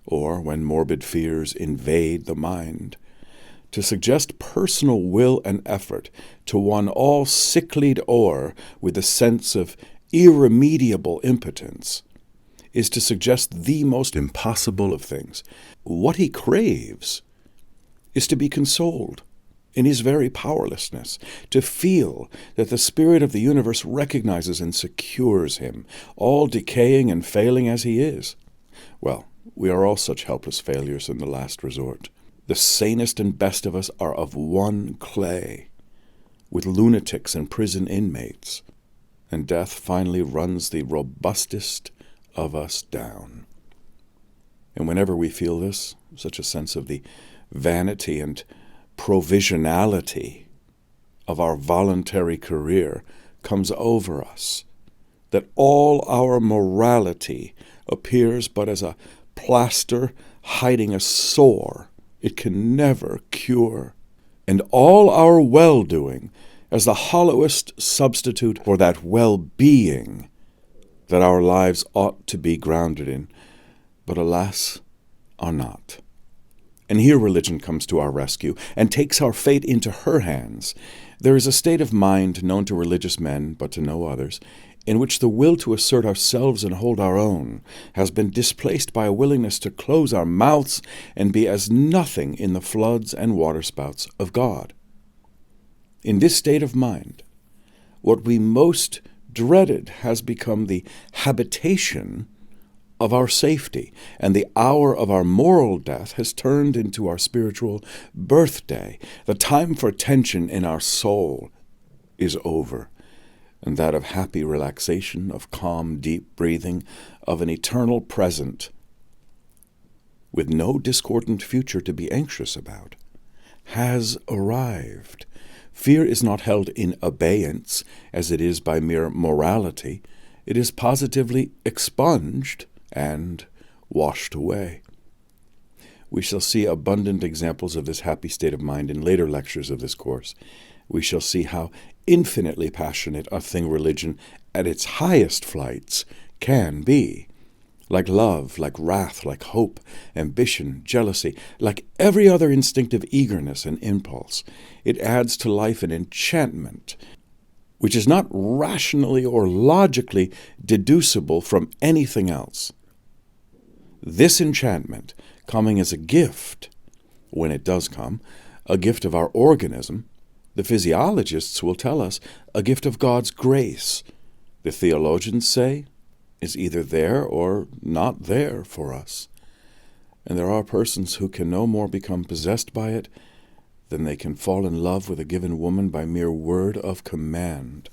or when morbid fears invade the mind. To suggest personal will and effort to one all sicklied o'er with a sense of irremediable impotence is to suggest the most impossible of things. What he craves is to be consoled in his very powerlessness, to feel that the spirit of the universe recognizes and secures him, all decaying and failing as he is. Well, we are all such helpless failures in the last resort. The sanest and best of us are of one clay, with lunatics and prison inmates, and death finally runs the robustest of us down. And whenever we feel this, such a sense of the vanity and provisionality of our voluntary career comes over us, that all our morality appears but as a plaster hiding a sore it can never cure, and all our well-doing as the hollowest substitute for that well-being that our lives ought to be grounded in, but alas, are not. And here religion comes to our rescue and takes our fate into her hands. There is a state of mind known to religious men, but to no others, in which the will to assert ourselves and hold our own has been displaced by a willingness to close our mouths and be as nothing in the floods and waterspouts of God. In this state of mind, what we most dreaded has become the habitation of our safety, and the hour of our moral death has turned into our spiritual birthday. The time for tension in our soul is over, and that of happy relaxation, of calm, deep breathing, of an eternal present, with no discordant future to be anxious about, has arrived. Fear is not held in abeyance, as it is by mere morality. It is positively expunged and washed away. We shall see abundant examples of this happy state of mind in later lectures of this course. We shall see how infinitely passionate a thing religion at its highest flights can be. Like love, like wrath, like hope, ambition, jealousy, like every other instinctive eagerness and impulse, it adds to life an enchantment which is not rationally or logically deducible from anything else. This enchantment, coming as a gift, when it does come, a gift of our organism, the physiologists will tell us a gift of God's grace, the theologians say, is either there or not there for us. And there are persons who can no more become possessed by it than they can fall in love with a given woman by mere word of command.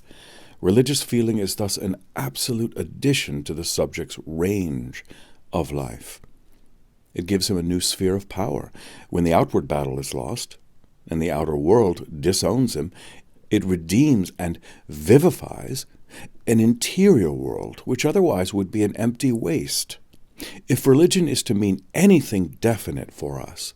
Religious feeling is thus an absolute addition to the subject's range of life. It gives him a new sphere of power. When the outward battle is lost, and the outer world disowns him, it redeems and vivifies an interior world which otherwise would be an empty waste. If religion is to mean anything definite for us,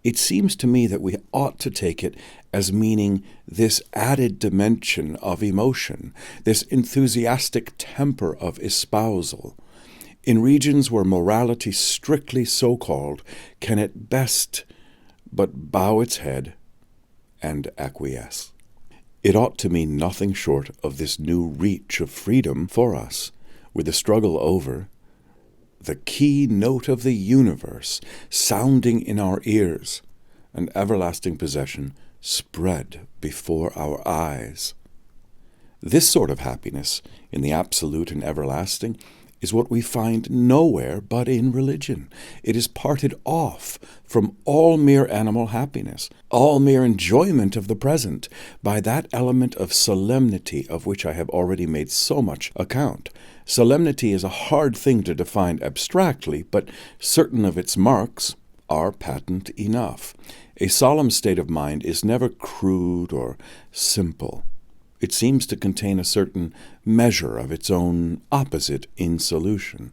it seems to me that we ought to take it as meaning this added dimension of emotion, this enthusiastic temper of espousal. In regions where morality, strictly so-called, can at best but bow its head and acquiesce. It ought to mean nothing short of this new reach of freedom for us, with the struggle over, the key note of the universe sounding in our ears, an everlasting possession spread before our eyes. This sort of happiness, in the absolute and everlasting, is what we find nowhere but in religion. It is parted off from all mere animal happiness, all mere enjoyment of the present, by that element of solemnity of which I have already made so much account. Solemnity is a hard thing to define abstractly, but certain of its marks are patent enough. A solemn state of mind is never crude or simple. It seems to contain a certain measure of its own opposite in solution.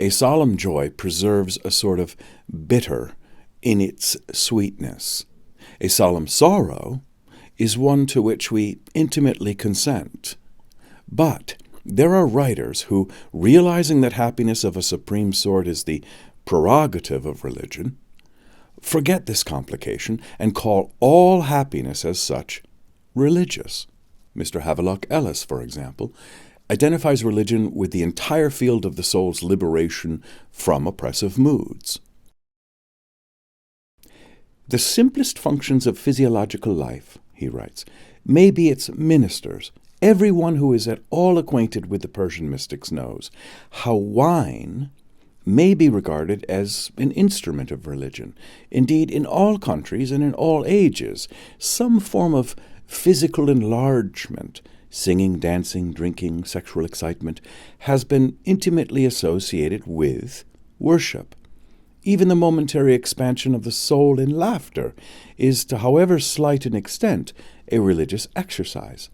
A solemn joy preserves a sort of bitter in its sweetness. A solemn sorrow is one to which we intimately consent. But there are writers who, realizing that happiness of a supreme sort is the prerogative of religion, forget this complication and call all happiness as such religious. Mr. Havelock Ellis, for example, identifies religion with the entire field of the soul's liberation from oppressive moods. The simplest functions of physiological life, he writes, may be its ministers. Everyone who is at all acquainted with the Persian mystics knows how wine may be regarded as an instrument of religion. Indeed, in all countries and in all ages, some form of physical enlargement, singing, dancing, drinking, sexual excitement, has been intimately associated with worship. Even the momentary expansion of the soul in laughter is, to however slight an extent, a religious exercise.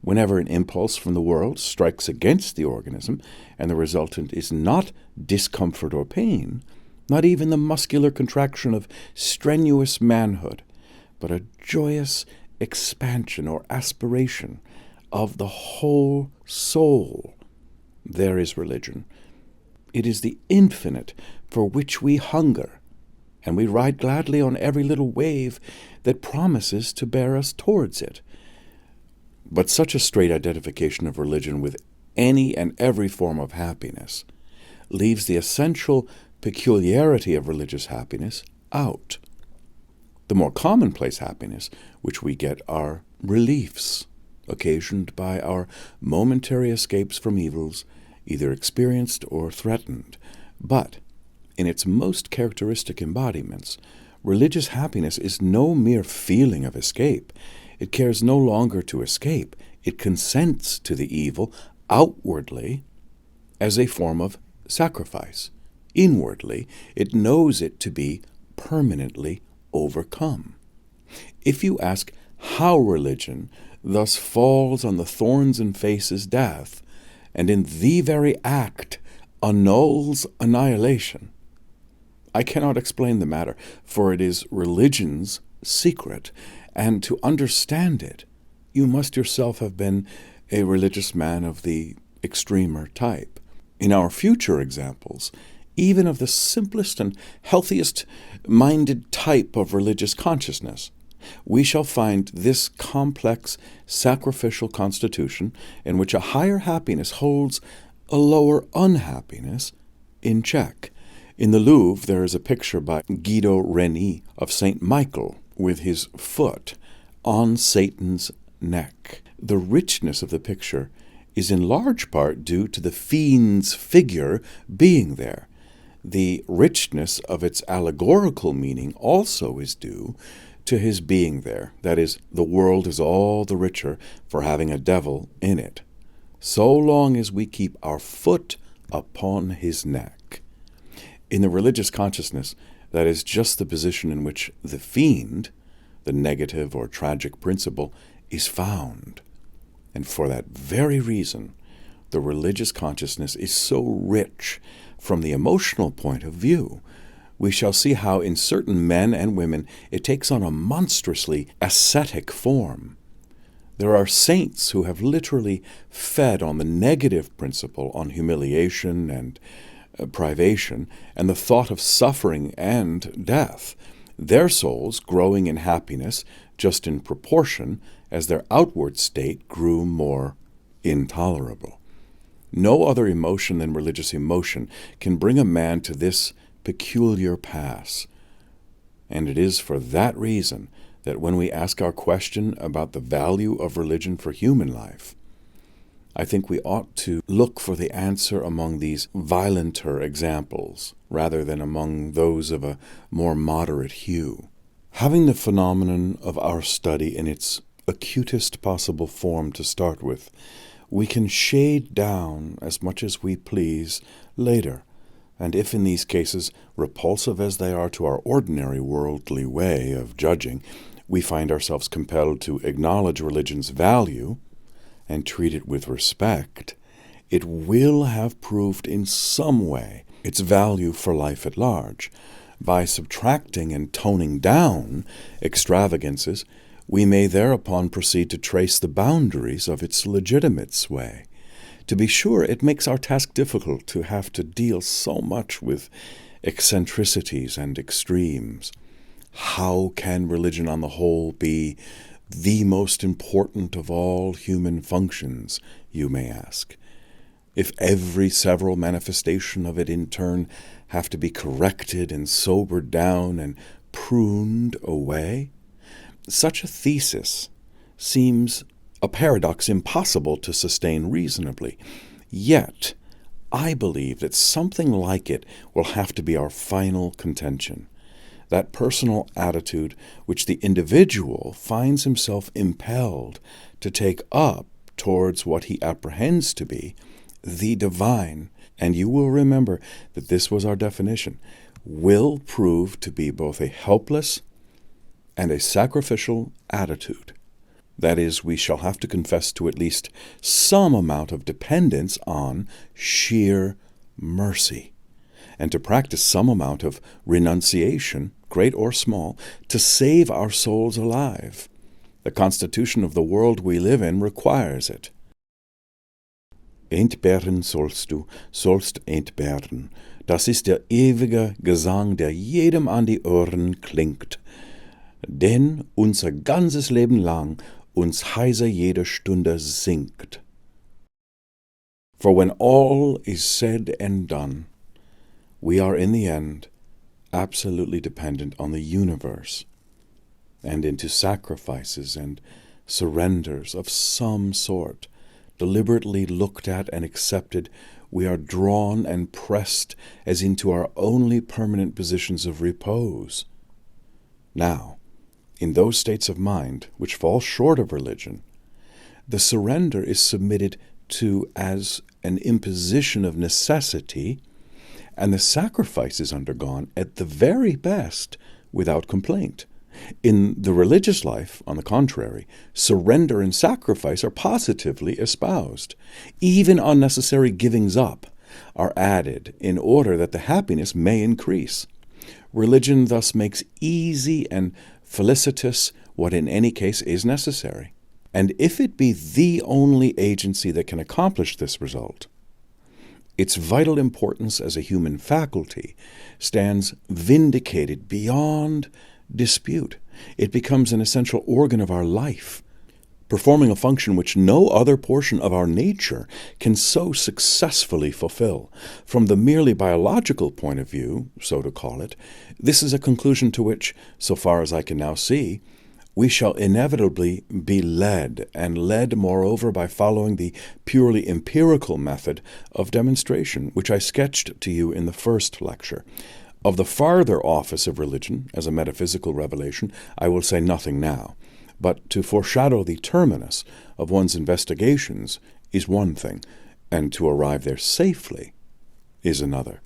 Whenever an impulse from the world strikes against the organism, and the resultant is not discomfort or pain, not even the muscular contraction of strenuous manhood, but a joyous expansion or aspiration of the whole soul, there is religion. It is the infinite for which we hunger, and we ride gladly on every little wave that promises to bear us towards it. But such a straight identification of religion with any and every form of happiness leaves the essential peculiarity of religious happiness out. The more commonplace happiness which we get are reliefs, occasioned by our momentary escapes from evils, either experienced or threatened. But, in its most characteristic embodiments, religious happiness is no mere feeling of escape. It cares no longer to escape. It consents to the evil outwardly as a form of sacrifice. Inwardly, it knows it to be permanently overcome. If you ask how religion thus falls on the thorns and faces death, and in the very act annuls annihilation, I cannot explain the matter, for it is religion's secret, and to understand it, you must yourself have been a religious man of the extremer type. In our future examples, even of the simplest and healthiest-minded type of religious consciousness, we shall find this complex sacrificial constitution in which a higher happiness holds a lower unhappiness in check. In the Louvre, there is a picture by Guido Reni of St. Michael with his foot on Satan's neck. The richness of the picture is in large part due to the fiend's figure being there. The richness of its allegorical meaning also is due to his being there. That is, the world is all the richer for having a devil in it, so long as we keep our foot upon his neck. In the religious consciousness, that is just the position in which the fiend, the negative or tragic principle, is found. And for that very reason, the religious consciousness is so rich from the emotional point of view. We shall see how in certain men and women it takes on a monstrously ascetic form. There are saints who have literally fed on the negative principle, on humiliation and privation, and the thought of suffering and death, their souls growing in happiness just in proportion as their outward state grew more intolerable. No other emotion than religious emotion can bring a man to this peculiar pass. And it is for that reason that when we ask our question about the value of religion for human life, I think we ought to look for the answer among these violenter examples, rather than among those of a more moderate hue. Having the phenomenon of our study in its acutest possible form to start with, we can shade down as much as we please later, and if in these cases, repulsive as they are to our ordinary worldly way of judging, we find ourselves compelled to acknowledge religion's value and treat it with respect, it will have proved in some way its value for life at large. By subtracting and toning down extravagances, we may thereupon proceed to trace the boundaries of its legitimate sway. To be sure, it makes our task difficult to have to deal so much with eccentricities and extremes. How can religion on the whole be the most important of all human functions, you may ask, if every several manifestation of it in turn have to be corrected and sobered down and pruned away? Such a thesis seems a paradox impossible to sustain reasonably. Yet, I believe that something like it will have to be our final contention. That personal attitude which the individual finds himself impelled to take up towards what he apprehends to be the divine, and you will remember that this was our definition, will prove to be both a helpless and a sacrificial attitude. That is, we shall have to confess to at least some amount of dependence on sheer mercy, and to practice some amount of renunciation, great or small, to save our souls alive. The constitution of the world we live in requires it. Entbehren sollst entbehren. Das ist der ewige Gesang, der jedem an die Ohren klingt. Denn unser ganzes Leben lang uns heiser jede Stunde singt. For when all is said and done, we are in the end absolutely dependent on the universe, and into sacrifices and surrenders of some sort, deliberately looked at and accepted, we are drawn and pressed as into our only permanent positions of repose. Now, in those states of mind which fall short of religion, the surrender is submitted to as an imposition of necessity, and the sacrifice is undergone, at the very best, without complaint. In the religious life, on the contrary, surrender and sacrifice are positively espoused. Even unnecessary givings up are added in order that the happiness may increase. Religion thus makes easy and felicitous what in any case is necessary. And if it be the only agency that can accomplish this result, its vital importance as a human faculty stands vindicated beyond dispute. It becomes an essential organ of our life, performing a function which no other portion of our nature can so successfully fulfill. From the merely biological point of view, so to call it, this is a conclusion to which, so far as I can now see, we shall inevitably be led, and led, moreover, by following the purely empirical method of demonstration, which I sketched to you in the first lecture. Of the farther office of religion as a metaphysical revelation, I will say nothing now, but to foreshadow the terminus of one's investigations is one thing, and to arrive there safely is another.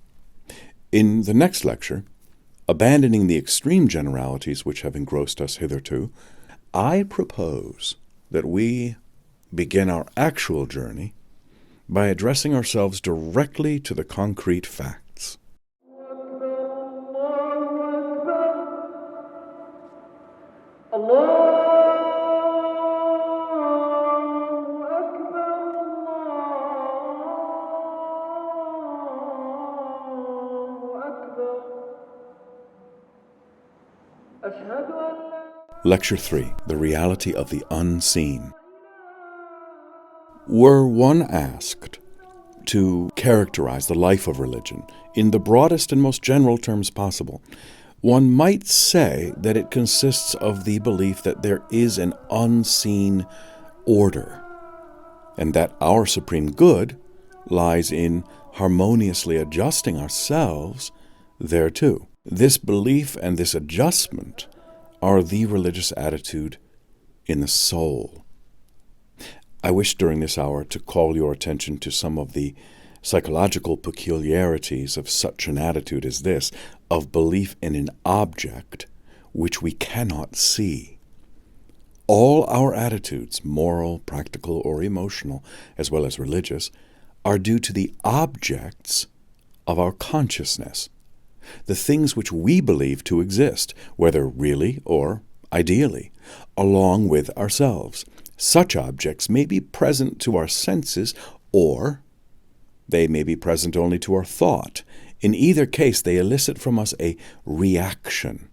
In the next lecture, abandoning the extreme generalities which have engrossed us hitherto, I propose that we begin our actual journey by addressing ourselves directly to the concrete facts. Lecture 3, The Reality of the Unseen. Were one asked to characterize the life of religion in the broadest and most general terms possible, one might say that it consists of the belief that there is an unseen order, and that our supreme good lies in harmoniously adjusting ourselves thereto. This belief and this adjustment are the religious attitude in the soul. I wish during this hour to call your attention to some of the psychological peculiarities of such an attitude as this, of belief in an object which we cannot see. All our attitudes, moral, practical, or emotional, as well as religious, are due to the objects of our consciousness, the things which we believe to exist, whether really or ideally, along with ourselves. Such objects may be present to our senses, or they may be present only to our thought. In either case, they elicit from us a reaction.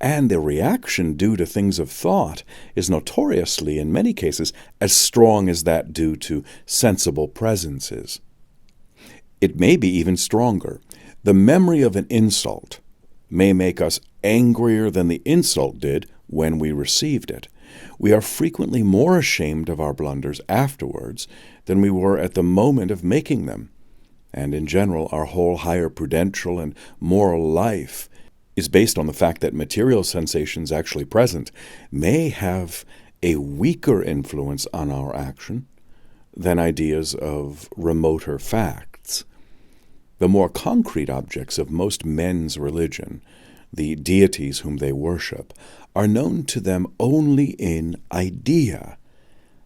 And the reaction due to things of thought is notoriously, in many cases, as strong as that due to sensible presences. It may be even stronger. The memory of an insult may make us angrier than the insult did when we received it. We are frequently more ashamed of our blunders afterwards than we were at the moment of making them. And in general, our whole higher prudential and moral life is based on the fact that material sensations actually present may have a weaker influence on our action than ideas of remoter facts. The more concrete objects of most men's religion, the deities whom they worship, are known to them only in idea.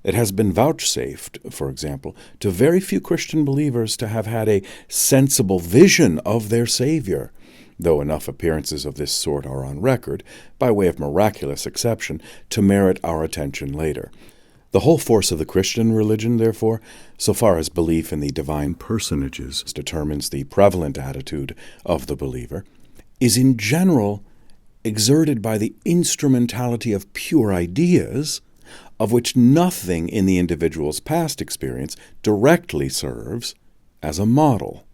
It has been vouchsafed, for example, to very few Christian believers to have had a sensible vision of their Savior, though enough appearances of this sort are on record, by way of miraculous exception, to merit our attention later. The whole force of the Christian religion, therefore, so far as belief in the divine personages determines the prevalent attitude of the believer, is in general exerted by the instrumentality of pure ideas, of which nothing in the individual's past experience directly serves as a model.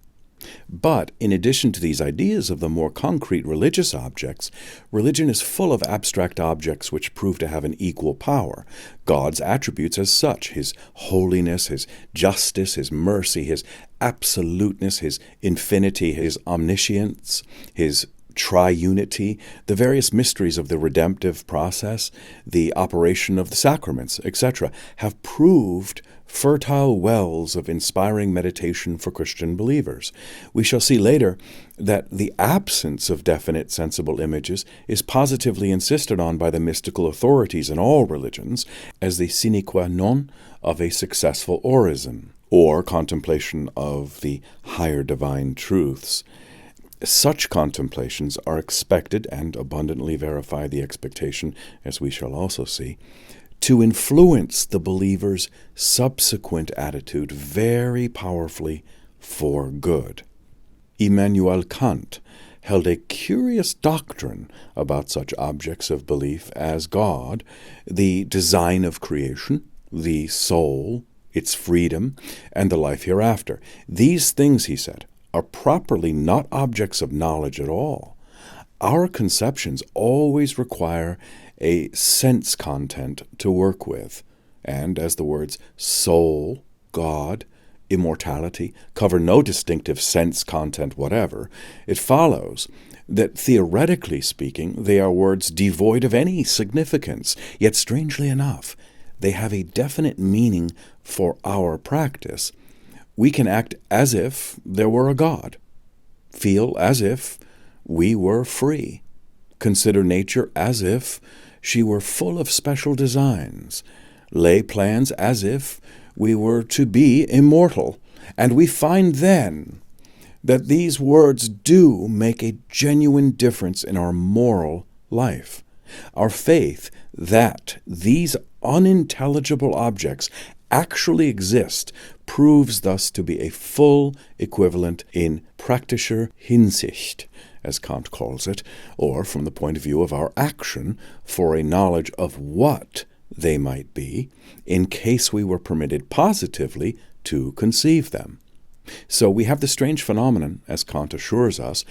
But in addition to these ideas of the more concrete religious objects, religion is full of abstract objects which prove to have an equal power. God's attributes as such, his holiness, his justice, his mercy, his absoluteness, his infinity, his omniscience, his triunity, the various mysteries of the redemptive process, the operation of the sacraments, etc., have proved fertile wells of inspiring meditation for Christian believers. We shall see later that the absence of definite sensible images is positively insisted on by the mystical authorities in all religions as the sine qua non of a successful orison, or contemplation of the higher divine truths. Such contemplations are expected, and abundantly verify the expectation, as we shall also see, to influence the believer's subsequent attitude very powerfully for good. Immanuel Kant held a curious doctrine about such objects of belief as God, the design of creation, the soul, its freedom, and the life hereafter. These things, he said, are properly not objects of knowledge at all. Our conceptions always require a sense content to work with, and as the words soul, God, immortality cover no distinctive sense content whatever, it follows that theoretically speaking they are words devoid of any significance, yet strangely enough, they have a definite meaning for our practice. We can act as if there were a God, feel as if we were free, consider nature as if she were full of special designs, lay plans as if we were to be immortal, and we find then that these words do make a genuine difference in our moral life. Our faith that these unintelligible objects actually exist proves thus to be a full equivalent in praktischer Hinsicht, as Kant calls it, or from the point of view of our action, for a knowledge of what they might be, in case we were permitted positively to conceive them. So we have the strange phenomenon, as Kant assures us,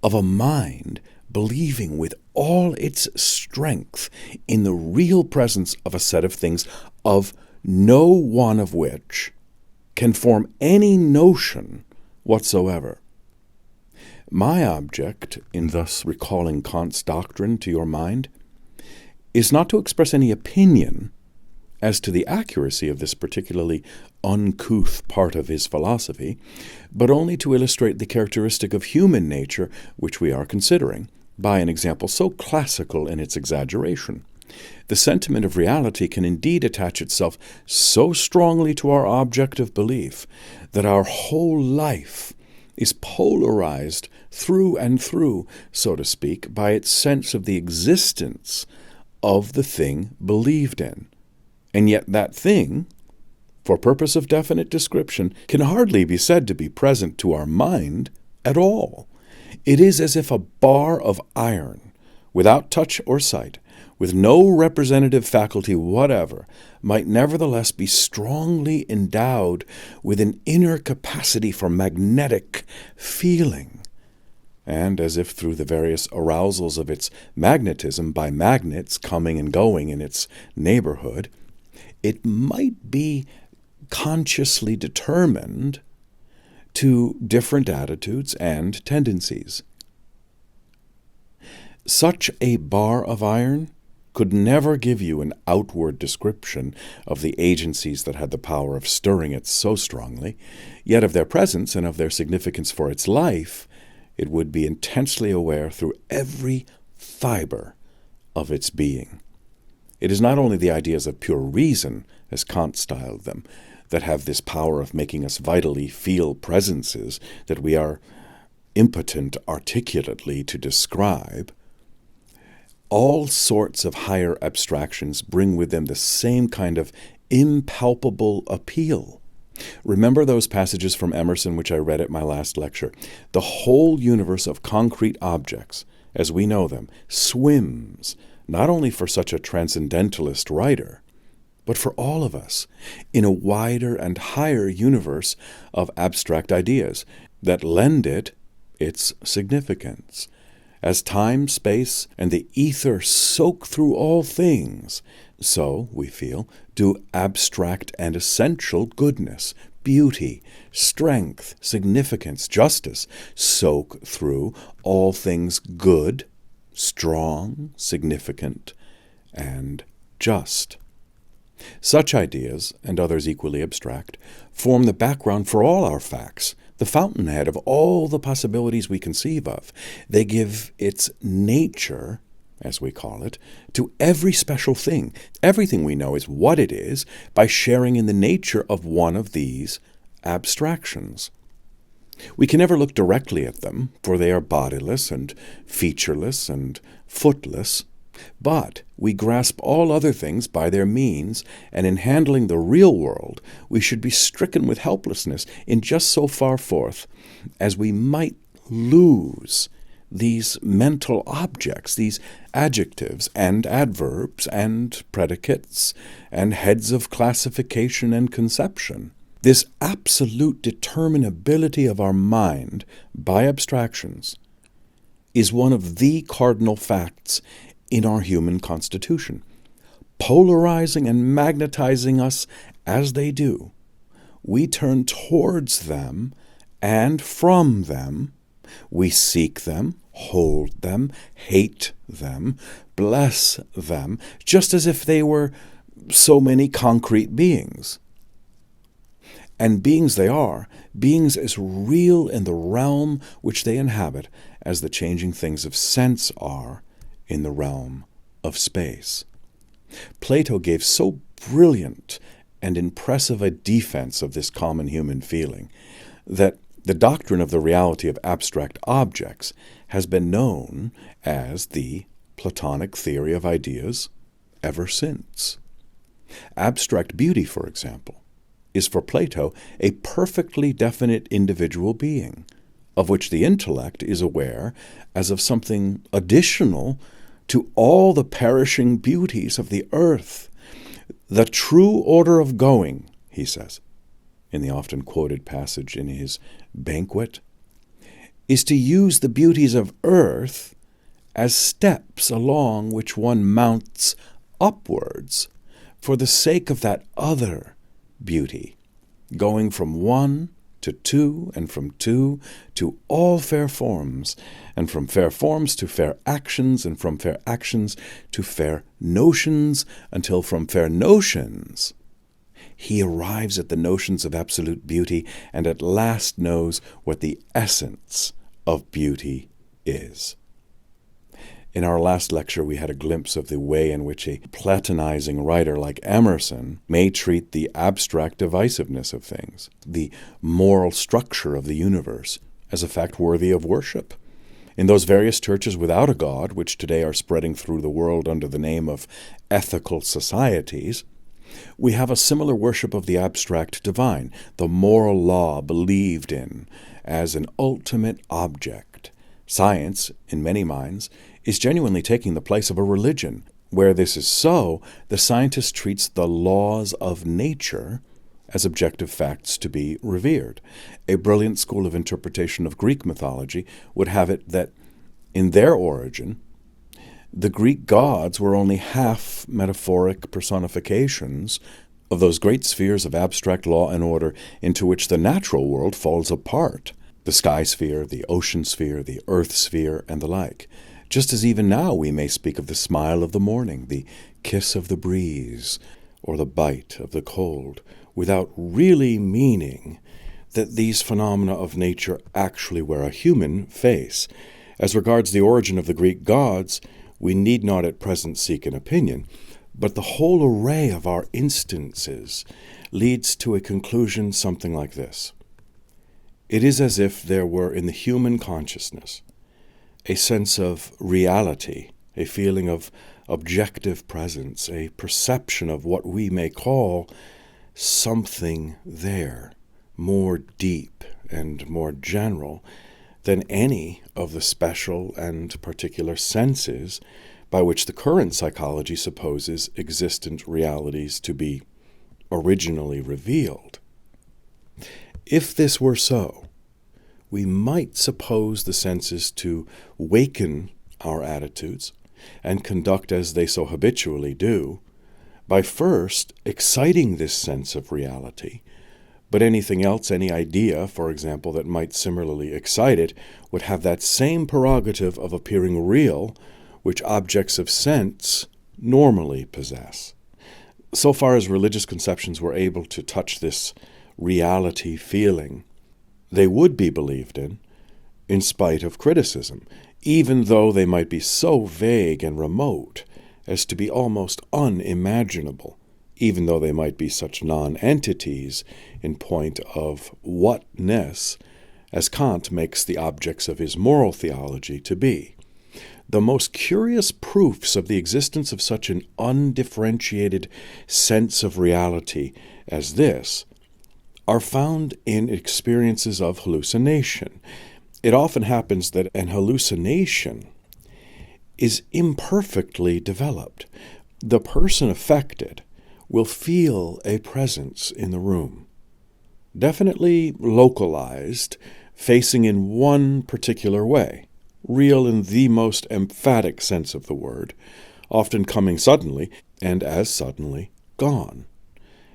of a mind believing with all its strength in the real presence of a set of things of no one of which can form any notion whatsoever. My object in thus recalling Kant's doctrine to your mind is not to express any opinion as to the accuracy of this particularly uncouth part of his philosophy, but only to illustrate the characteristic of human nature which we are considering, by an example so classical in its exaggeration. The sentiment of reality can indeed attach itself so strongly to our object of belief that our whole life is polarized through and through, so to speak, by its sense of the existence of the thing believed in. And yet that thing, for purpose of definite description, can hardly be said to be present to our mind at all. It is as if a bar of iron, without touch or sight, with no representative faculty whatever, might nevertheless be strongly endowed with an inner capacity for magnetic feeling, and as if through the various arousals of its magnetism by magnets coming and going in its neighborhood, it might be consciously determined to different attitudes and tendencies. Such a bar of iron could never give you an outward description of the agencies that had the power of stirring it so strongly, yet of their presence and of their significance for its life, it would be intensely aware through every fiber of its being. It is not only the ideas of pure reason, as Kant styled them, that have this power of making us vitally feel presences that we are impotent articulately to describe. All sorts of higher abstractions bring with them the same kind of impalpable appeal. Remember those passages from Emerson which I read at my last lecture. The whole universe of concrete objects, as we know them, swims, not only for such a transcendentalist writer, but for all of us, in a wider and higher universe of abstract ideas that lend it its significance. As time, space, and the ether soak through all things, so, we feel, do abstract and essential goodness, beauty, strength, significance, justice soak through all things good, strong, significant, and just. Such ideas, and others equally abstract, form the background for all our facts, the fountainhead of all the possibilities we conceive of. They give its nature, as we call it, to every special thing. Everything we know is what it is by sharing in the nature of one of these abstractions. We can never look directly at them, for they are bodiless and featureless and footless, but we grasp all other things by their means, and in handling the real world we should be stricken with helplessness in just so far forth as we might lose these mental objects, these adjectives and adverbs and predicates and heads of classification and conception. This absolute determinability of our mind by abstractions is one of the cardinal facts in our human constitution. Polarizing and magnetizing us as they do, we turn towards them and from them. We seek them, hold them, hate them, bless them, just as if they were so many concrete beings. And beings they are, beings as real in the realm which they inhabit as the changing things of sense are in the realm of space. Plato gave so brilliant and impressive a defense of this common human feeling that the doctrine of the reality of abstract objects has been known as the Platonic theory of ideas ever since. Abstract beauty, for example, is for Plato a perfectly definite individual being, of which the intellect is aware as of something additional to all the perishing beauties of the earth. The true order of going, he says, in the often quoted passage in his Banquet, is to use the beauties of earth as steps along which one mounts upwards for the sake of that other beauty, going from one to two, and from two to all fair forms, and from fair forms to fair actions, and from fair actions to fair notions, until from fair notions he arrives at the notions of absolute beauty, and at last knows what the essence of beauty is. In our last lecture, we had a glimpse of the way in which a Platonizing writer like Emerson may treat the abstract divisiveness of things, the moral structure of the universe, as a fact worthy of worship. In those various churches without a God, which today are spreading through the world under the name of ethical societies, we have a similar worship of the abstract divine, the moral law believed in as an ultimate object. Science, in many minds, is genuinely taking the place of a religion. Where this is so, the scientist treats the laws of nature as objective facts to be revered. A brilliant school of interpretation of Greek mythology would have it that, in their origin, the Greek gods were only half metaphoric personifications of those great spheres of abstract law and order into which the natural world falls apart: the sky sphere, the ocean sphere, the earth sphere, and the like. Just as even now we may speak of the smile of the morning, the kiss of the breeze, or the bite of the cold, without really meaning that these phenomena of nature actually wear a human face. As regards the origin of the Greek gods, we need not at present seek an opinion, but the whole array of our instances leads to a conclusion something like this. It is as if there were in the human consciousness a sense of reality, a feeling of objective presence, a perception of what we may call something there, more deep and more general than any of the special and particular senses by which the current psychology supposes existent realities to be originally revealed. If this were so, we might suppose the senses to waken our attitudes and conduct as they so habitually do, by first exciting this sense of reality But anything else, any idea, for example, that might similarly excite it, would have that same prerogative of appearing real, which objects of sense normally possess. So far as religious conceptions were able to touch this reality feeling, they would be believed in spite of criticism, even though they might be so vague and remote as to be almost unimaginable, even though they might be such non-entities in point of whatness as Kant makes the objects of his moral theology to be. The most curious proofs of the existence of such an undifferentiated sense of reality as this are found in experiences of hallucination. It often happens that an hallucination is imperfectly developed. The person affected will feel a presence in the room, definitely localized, facing in one particular way, real in the most emphatic sense of the word, often coming suddenly, and as suddenly gone,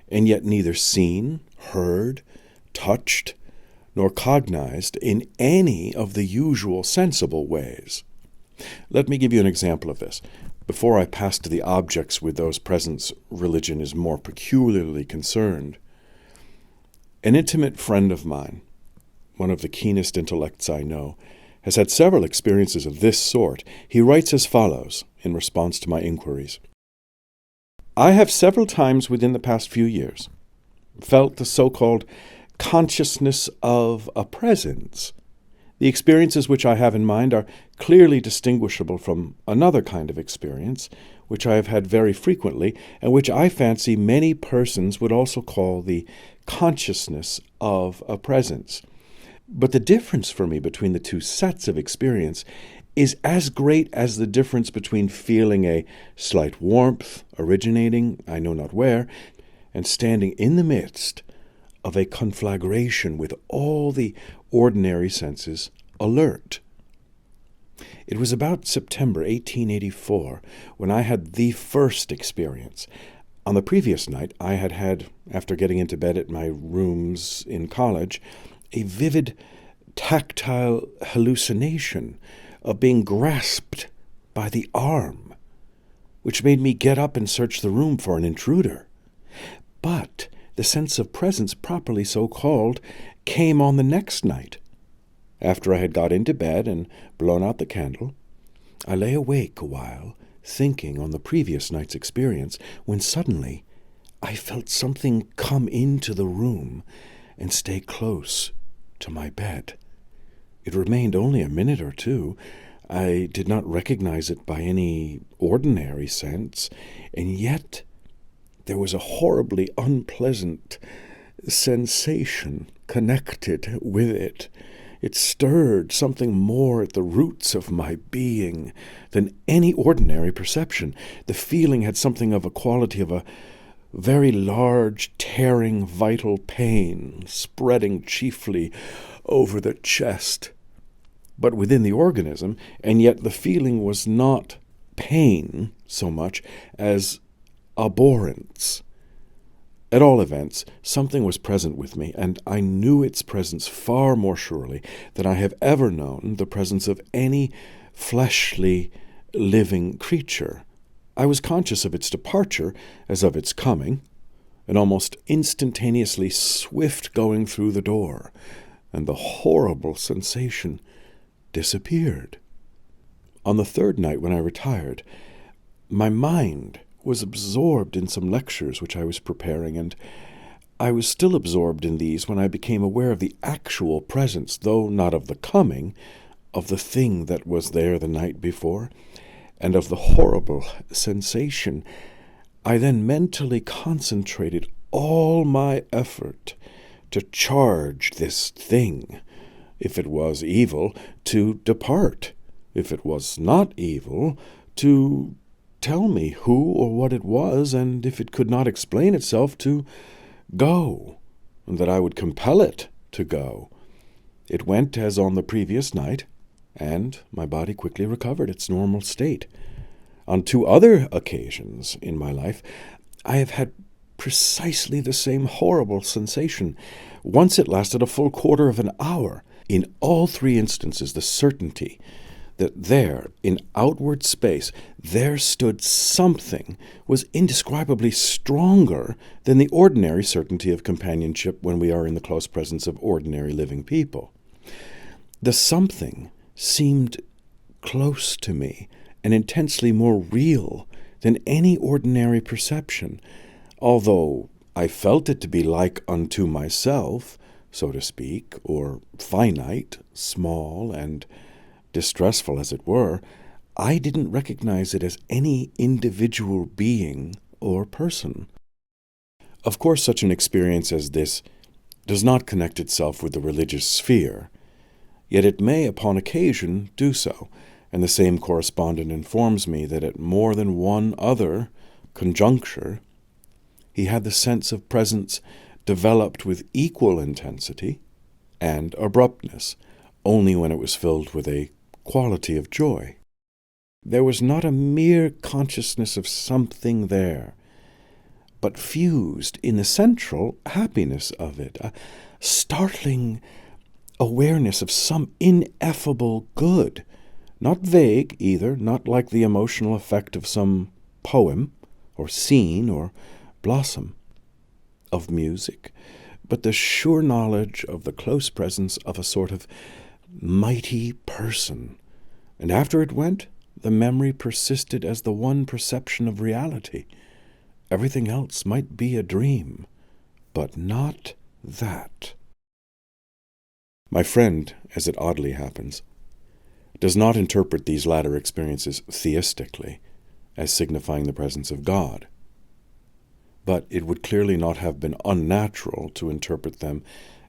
and yet neither seen, heard, touched, nor cognized in any of the usual sensible ways. Let me give you an example of this. Before I pass to the objects with those presence religion is more peculiarly concerned, an intimate friend of mine, one of the keenest intellects I know, has had several experiences of this sort. He writes as follows in response to my inquiries. I have several times within the past few years felt the so-called consciousness of a presence. The experiences which I have in mind are clearly distinguishable from another kind of experience, which I have had very frequently, and which I fancy many persons would also call the consciousness of a presence. But the difference for me between the two sets of experience is as great as the difference between feeling a slight warmth originating, I know not where, and standing in the midst of a conflagration with all the ordinary senses alert. It was about September 1884 when I had the first experience. On the previous night, I had, after getting into bed at my rooms in college, a vivid tactile hallucination of being grasped by the arm, which made me get up and search the room for an intruder. But the sense of presence, properly so called, came on the next night. After I had got into bed and blown out the candle, I lay awake a while, thinking on the previous night's experience, when suddenly I felt something come into the room and stay close to my bed. It remained only a minute or two. I did not recognize it by any ordinary sense, and yet there was a horribly unpleasant sensation connected with it. It stirred something more at the roots of my being than any ordinary perception. The feeling had something of a quality of a very large, tearing, vital pain, spreading chiefly over the chest, but within the organism, and yet the feeling was not pain so much as abhorrence. At all events, something was present with me, and I knew its presence far more surely than I have ever known the presence of any fleshly, living creature. I was conscious of its departure as of its coming, an almost instantaneously swift going through the door, and the horrible sensation disappeared. On the third night, when I retired, my mind was absorbed in some lectures which I was preparing, and I was still absorbed in these when I became aware of the actual presence, though not of the coming, of the thing that was there the night before, and of the horrible sensation. I then mentally concentrated all my effort to charge this thing, if it was evil, to depart, if it was not evil, to tell me who or what it was, and if it could not explain itself, to go, and that I would compel it to go. It went as on the previous night, and my body quickly recovered its normal state. On 2 other occasions in my life, I have had precisely the same horrible sensation. Once it lasted a full quarter of an hour. In all three instances, the certainty that there, in outward space, there stood something was indescribably stronger than the ordinary certainty of companionship when we are in the close presence of ordinary living people. The something seemed close to me and intensely more real than any ordinary perception, although I felt it to be like unto myself, so to speak, or finite, small, and distressful as it were. I didn't recognize it as any individual being or person. Of course, such an experience as this does not connect itself with the religious sphere, yet it may, upon occasion, do so, and the same correspondent informs me that at more than one other conjuncture he had the sense of presence developed with equal intensity and abruptness, only when it was filled with a quality of joy. There was not a mere consciousness of something there, but fused in the central happiness of it, a startling awareness of some ineffable good, not vague either, not like the emotional effect of some poem or scene or blossom of music, but the sure knowledge of the close presence of a sort of mighty person. And after it went, the memory persisted as the one perception of reality. Everything else might be a dream, but not that. My friend, as it oddly happens, does not interpret these latter experiences theistically, as signifying the presence of God. But it would clearly not have been unnatural to interpret them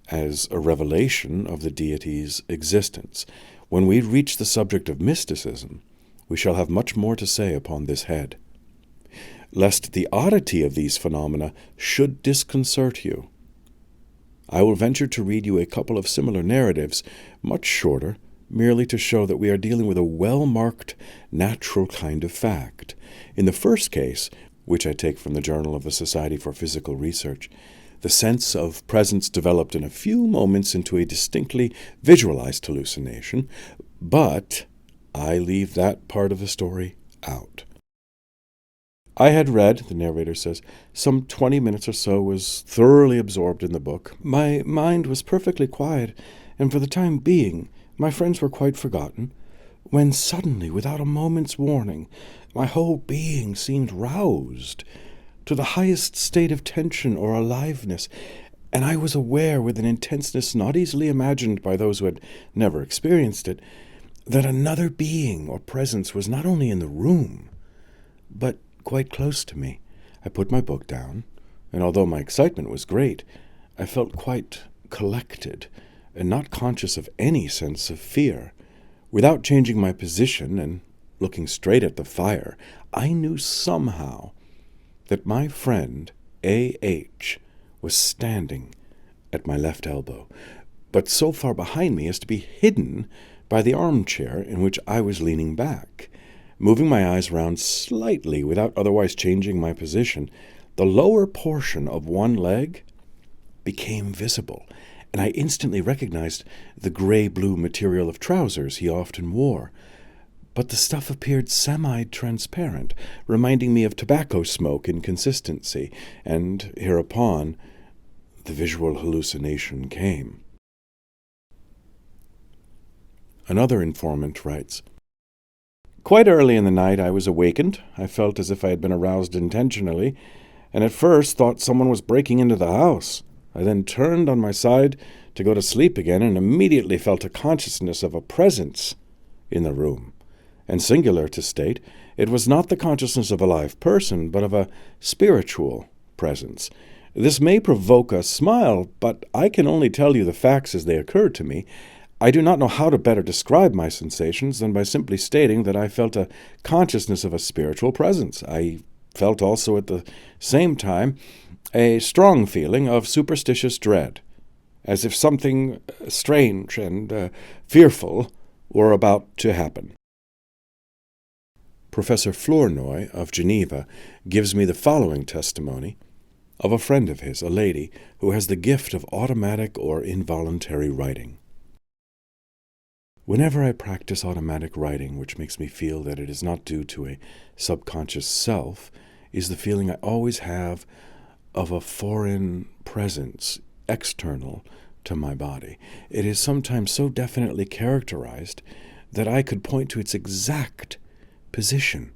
as a revelation of the deity's existence. When we reach the subject of mysticism, we shall have much more to say upon this head. Lest the oddity of these phenomena should disconcert you, I will venture to read you a couple of similar narratives, much shorter, merely to show that we are dealing with a well-marked, natural kind of fact. In the first case, which I take from the Journal of the Society for Physical Research, the sense of presence developed in a few moments into a distinctly visualized hallucination, but I leave that part of the story out. I had read, the narrator says, some 20 minutes or so, was thoroughly absorbed in the book. My mind was perfectly quiet, and for the time being, my friends were quite forgotten, when suddenly, without a moment's warning, my whole being seemed roused to the highest state of tension or aliveness, and I was aware with an intenseness not easily imagined by those who had never experienced it, that another being or presence was not only in the room, but quite close to me. I put my book down, and although my excitement was great, I felt quite collected and not conscious of any sense of fear. Without changing my position and looking straight at the fire, I knew somehow that my friend A.H. was standing at my left elbow, but so far behind me as to be hidden by the armchair in which I was leaning back. Moving my eyes round slightly without otherwise changing my position, the lower portion of one leg became visible, and I instantly recognized the gray-blue material of trousers he often wore. But the stuff appeared semi-transparent, reminding me of tobacco smoke in consistency, and hereupon the visual hallucination came. Another informant writes, "Quite early in the night I was awakened. I felt as if I had been aroused intentionally, and at first thought someone was breaking into the house. I then turned on my side to go to sleep again, and immediately felt a consciousness of a presence in the room. And singular to state, it was not the consciousness of a live person, but of a spiritual presence. This may provoke a smile, but I can only tell you the facts as they occurred to me. I do not know how to better describe my sensations than by simply stating that I felt a consciousness of a spiritual presence. I felt also at the same time a strong feeling of superstitious dread, as if something strange and fearful were about to happen." Professor Flournoy of Geneva gives me the following testimony of a friend of his, a lady, who has the gift of automatic or involuntary writing. Whenever I practice automatic writing, which makes me feel that it is not due to a subconscious self, is the feeling I always have of a foreign presence, external to my body. It is sometimes so definitely characterized that I could point to its exact position.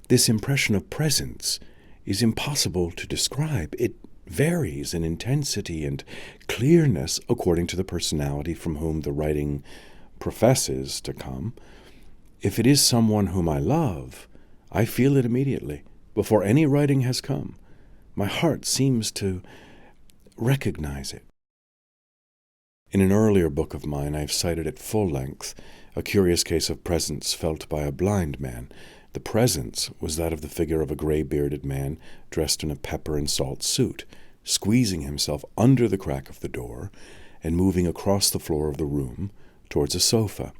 This impression of presence is impossible to describe. It varies in intensity and clearness according to the personality from whom the writing professes to come. If it is someone whom I love, I feel it immediately, before any writing has come. My heart seems to recognize it. In an earlier book of mine, I have cited at full length a curious case of presence felt by a blind man. The presence was that of the figure of a gray-bearded man dressed in a pepper and salt suit, squeezing himself under the crack of the door and moving across the floor of the room towards a sofa.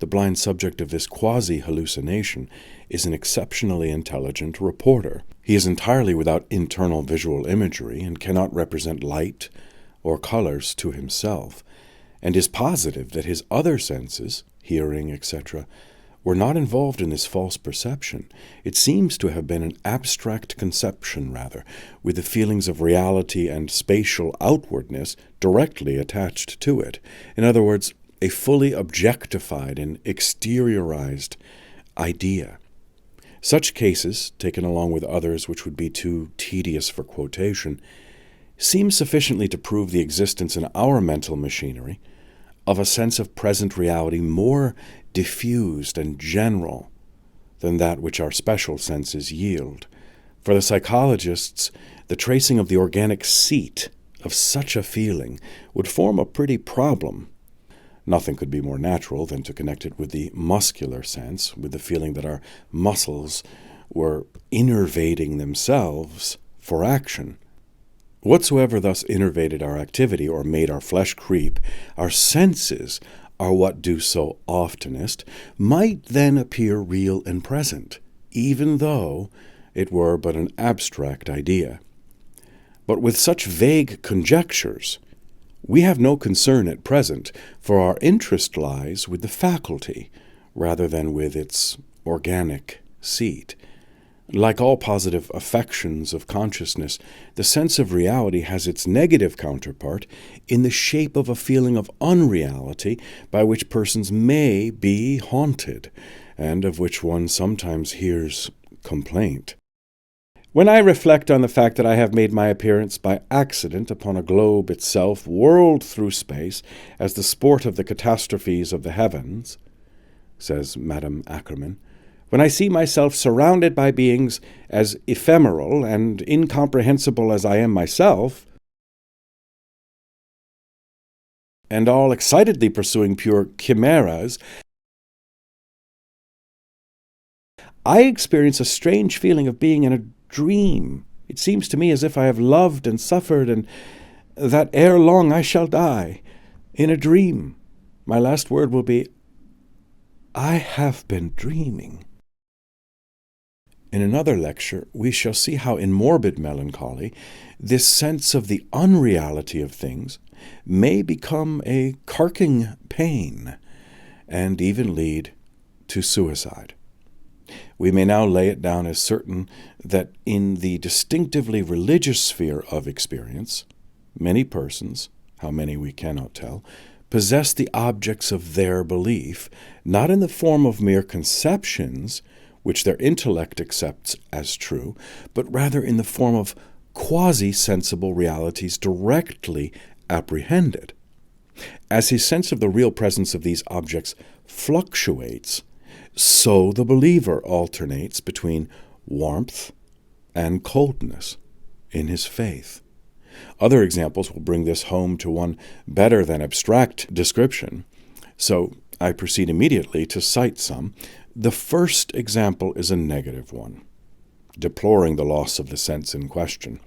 The blind subject of this quasi-hallucination is an exceptionally intelligent reporter. He is entirely without internal visual imagery and cannot represent light or colors to himself, and is positive that his other senses, hearing, etc., were not involved in this false perception. It seems to have been an abstract conception, rather, with the feelings of reality and spatial outwardness directly attached to it. In other words, a fully objectified and exteriorized idea. Such cases, taken along with others which would be too tedious for quotation, seem sufficiently to prove the existence in our mental machinery of a sense of present reality more diffused and general than that which our special senses yield. For the psychologists, the tracing of the organic seat of such a feeling would form a pretty problem. Nothing could be more natural than to connect it with the muscular sense, with the feeling that our muscles were innervating themselves for action. Whatsoever thus innervated our activity or made our flesh creep, our senses are what do so oftenest, might then appear real and present, even though it were but an abstract idea. But with such vague conjectures, we have no concern at present, for our interest lies with the faculty rather than with its organic seat. Like all positive affections of consciousness, the sense of reality has its negative counterpart in the shape of a feeling of unreality by which persons may be haunted, and of which one sometimes hears complaint. When I reflect on the fact that I have made my appearance by accident upon a globe itself whirled through space as the sport of the catastrophes of the heavens, says Madame Ackerman, when I see myself surrounded by beings as ephemeral and incomprehensible as I am myself, and all excitedly pursuing pure chimeras, I experience a strange feeling of being in a dream. It seems to me as if I have loved and suffered, and that ere long I shall die. In a dream. My last word will be, I have been dreaming. In another lecture, we shall see how in morbid melancholy, this sense of the unreality of things may become a carking pain, and even lead to suicide. We may now lay it down as certain that in the distinctively religious sphere of experience, many persons, how many we cannot tell, possess the objects of their belief, not in the form of mere conceptions, which their intellect accepts as true, but rather in the form of quasi-sensible realities directly apprehended. As his sense of the real presence of these objects fluctuates, so the believer alternates between warmth and coldness in his faith. Other examples will bring this home to one better than abstract description, so I proceed immediately to cite some. The first example is a negative one, deploring the loss of the sense in question.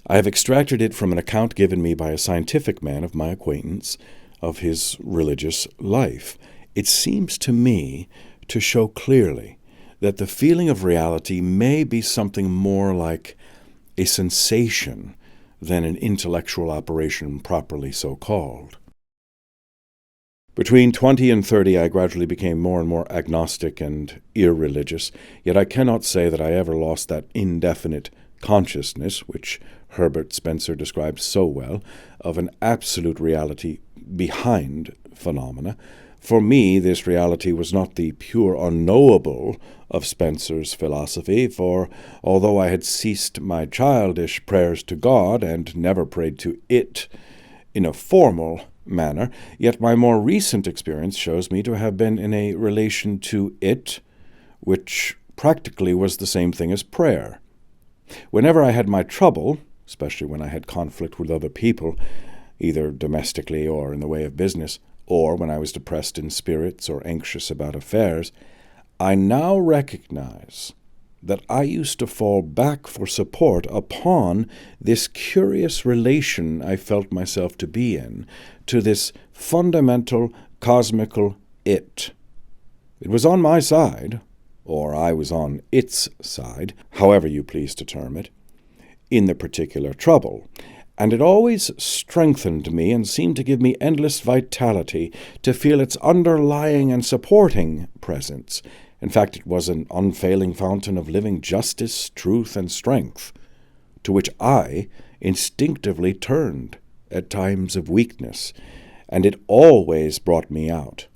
I have extracted it from an account given me by a scientific man of my acquaintance of his religious life. It seems to me to show clearly that the feeling of reality may be something more like a sensation than an intellectual operation properly so called. Between 20 and 30, I gradually became more and more agnostic and irreligious, yet I cannot say that I ever lost that indefinite consciousness, which Herbert Spencer describes so well, of an absolute reality behind phenomena. For me, this reality was not the pure unknowable of Spencer's philosophy, for although I had ceased my childish prayers to God and never prayed to it in a formal manner, yet my more recent experience shows me to have been in a relation to it, which practically was the same thing as prayer. Whenever I had my trouble, especially when I had conflict with other people, either domestically or in the way of business, or when I was depressed in spirits or anxious about affairs, I now recognize that I used to fall back for support upon this curious relation I felt myself to be in, to this fundamental cosmical it. It was on my side, or I was on its side, however you please to term it, in the particular trouble, and it always strengthened me and seemed to give me endless vitality to feel its underlying and supporting presence. In fact, it was an unfailing fountain of living justice, truth, and strength, to which I instinctively turned at times of weakness, and it always brought me out.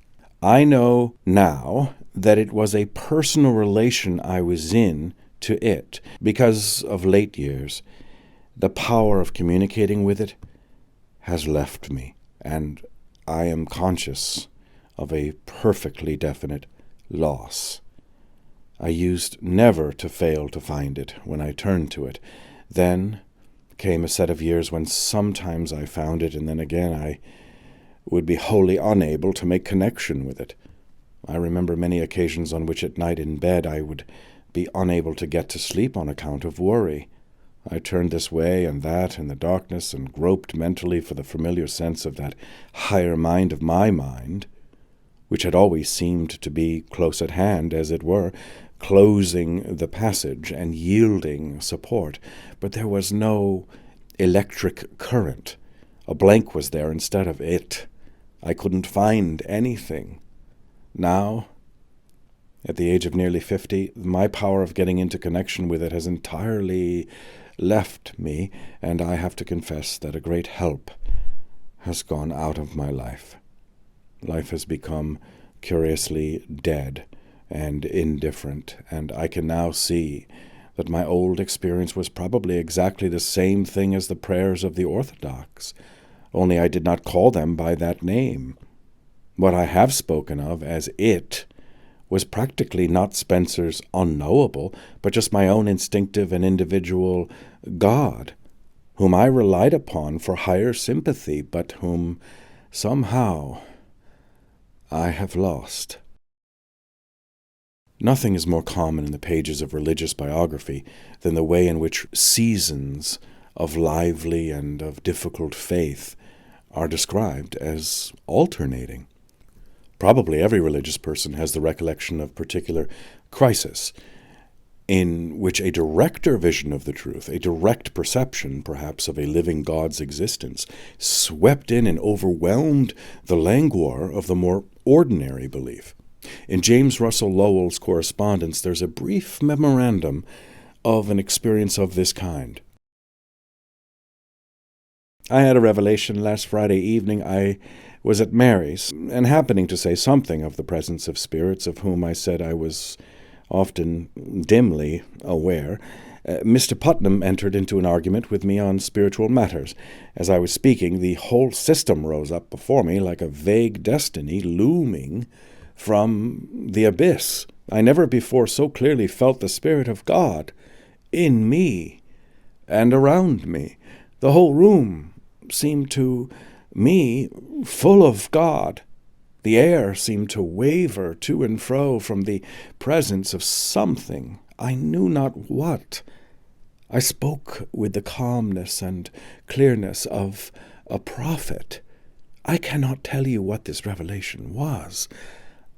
I know now that it was a personal relation I was in to it, because of late years, the power of communicating with it has left me, and I am conscious of a perfectly definite loss. I used never to fail to find it when I turned to it. Then came a set of years when sometimes I found it, and then again I would be wholly unable to make connection with it. I remember many occasions on which at night in bed I would be unable to get to sleep on account of worry. I turned this way and that in the darkness and groped mentally for the familiar sense of that higher mind of my mind, which had always seemed to be close at hand, as it were, closing the passage and yielding support. But there was no electric current. A blank was there instead of it. I couldn't find anything. Now, at the age of nearly 50, my power of getting into connection with it has entirely left me, and I have to confess that a great help has gone out of my life. Life has become curiously dead and indifferent, and I can now see that my old experience was probably exactly the same thing as the prayers of the Orthodox, only I did not call them by that name. What I have spoken of as it was practically not Spencer's unknowable, but just my own instinctive and individual God, whom I relied upon for higher sympathy, but whom somehow I have lost. Nothing is more common in the pages of religious biography than the way in which seasons of lively and of difficult faith are described as alternating. Probably every religious person has the recollection of particular crisis in which a directer vision of the truth, a direct perception, perhaps, of a living God's existence, swept in and overwhelmed the languor of the more ordinary belief. In James Russell Lowell's correspondence, there's a brief memorandum of an experience of this kind. I had a revelation last Friday evening. I was at Mary's, and happening to say something of the presence of spirits of whom I said I was often dimly aware, Mr. Putnam entered into an argument with me on spiritual matters. As I was speaking, the whole system rose up before me like a vague destiny looming from the abyss. I never before so clearly felt the Spirit of God in me and around me. The whole room seemed to me full of God. The air seemed to waver to and fro from the presence of something, I knew not what. I spoke with the calmness and clearness of a prophet. I cannot tell you what this revelation was.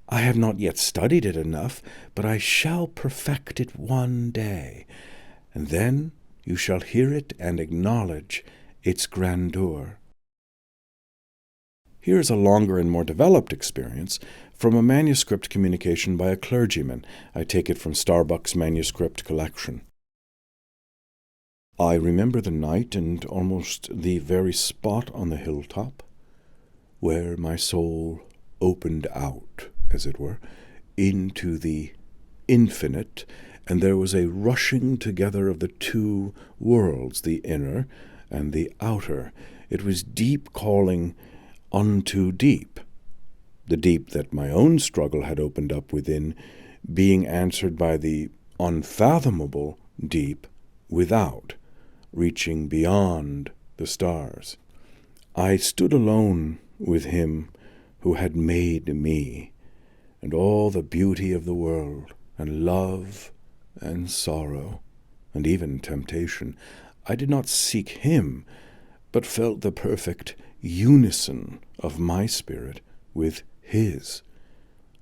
I have not yet studied it enough, but I shall perfect it one day. And then you shall hear it and acknowledge its grandeur. Here is a longer and more developed experience from a manuscript communication by a clergyman. I take it from Starbuck's manuscript collection. I remember the night and almost the very spot on the hilltop where my soul opened out, as it were, into the infinite, and there was a rushing together of the two worlds, the inner and the outer. It was deep calling unto deep, the deep that my own struggle had opened up within, being answered by the unfathomable deep without, reaching beyond the stars. I stood alone with him who had made me, and all the beauty of the world, and love, and sorrow, and even temptation. I did not seek him, but felt the perfect unison of my spirit with his.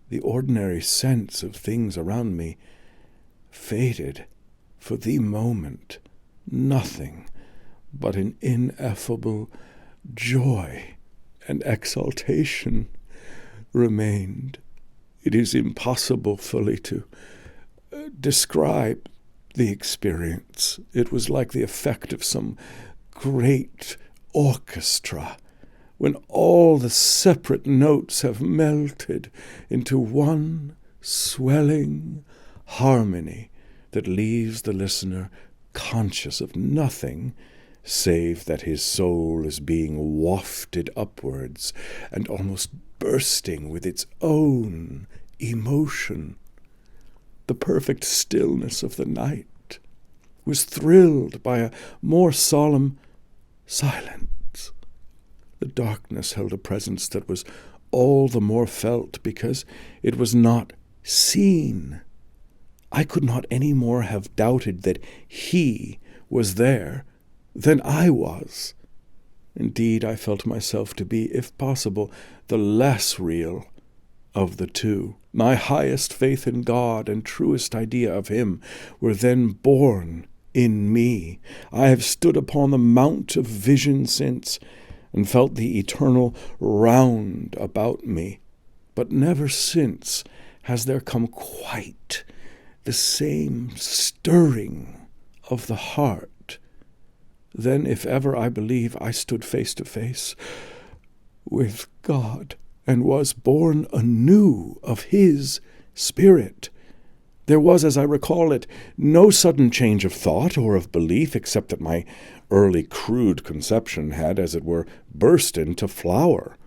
The ordinary sense of things around me faded for the moment. Nothing but an ineffable joy and exaltation remained. It is impossible fully to describe the experience. It was like the effect of some great orchestra, when all the separate notes have melted into one swelling harmony that leaves the listener conscious of nothing save that his soul is being wafted upwards and almost bursting with its own emotion. The perfect stillness of the night was thrilled by a more solemn silence. The darkness held a presence that was all the more felt because it was not seen. I could not any more have doubted that he was there than I was. Indeed, I felt myself to be, if possible, the less real of the two. My highest faith in God and truest idea of him were then born in me. I have stood upon the mount of vision since, and felt the eternal round about me. But never since has there come quite the same stirring of the heart. Then, if ever, I believe I stood face to face with God, and was born anew of his Spirit. There was, as I recall it, no sudden change of thought or of belief, except that my early crude conception had, as it were, burst into flower.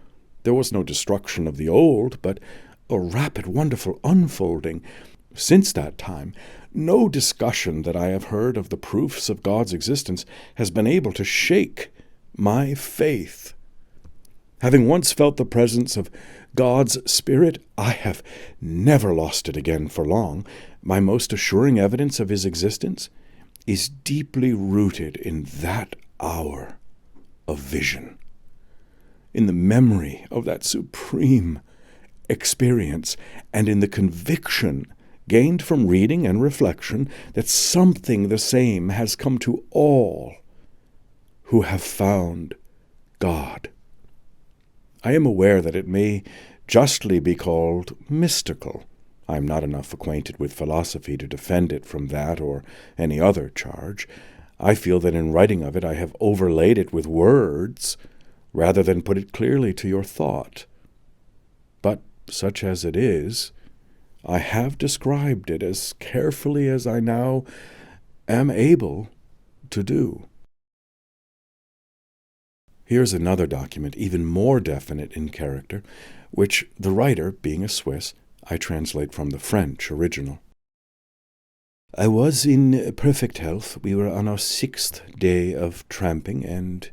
There was no destruction of the old, but a rapid, wonderful unfolding. Since that time, no discussion that I have heard of the proofs of God's existence has been able to shake my faith. Having once felt the presence of God's Spirit, I have never lost it again for long. My most assuring evidence of his existence is deeply rooted in that hour of vision, in the memory of that supreme experience, and in the conviction gained from reading and reflection that something the same has come to all who have found God. I am aware that it may justly be called mystical. I am not enough acquainted with philosophy to defend it from that or any other charge. I feel that in writing of it I have overlaid it with words rather than put it clearly to your thought. But such as it is, I have described it as carefully as I now am able to do. Here's another document, even more definite in character, which the writer, being a Swiss, I translate from the French original. I was in perfect health. We were on our 6th day of tramping and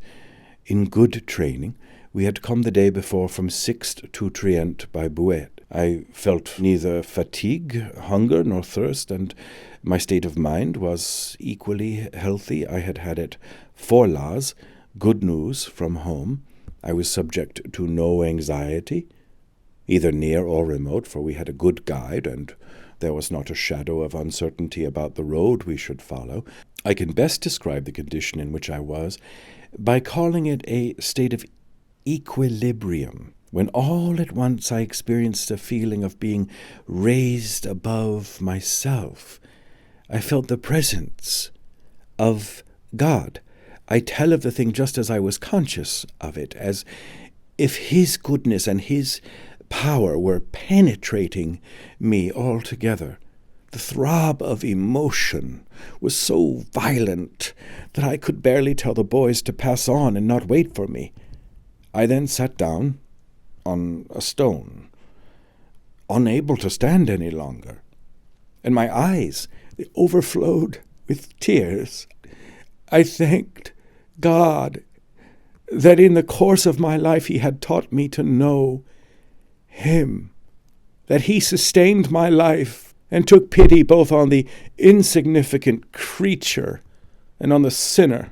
in good training. We had come the day before from Sixt to Trient by Bouet. I felt neither fatigue, hunger, nor thirst, and my state of mind was equally healthy. I had had it forlas, good news from home. I was subject to no anxiety, either near or remote, for we had a good guide, and there was not a shadow of uncertainty about the road we should follow. I can best describe the condition in which I was by calling it a state of equilibrium, when all at once I experienced a feeling of being raised above myself. I felt the presence of God. I tell of the thing just as I was conscious of it, as if His goodness and His power were penetrating me altogether. The throb of emotion was so violent that I could barely tell the boys to pass on and not wait for me. I then sat down on a stone, unable to stand any longer, and my eyes overflowed with tears. I thanked God that in the course of my life He had taught me to know Him, that He sustained my life and took pity both on the insignificant creature and on the sinner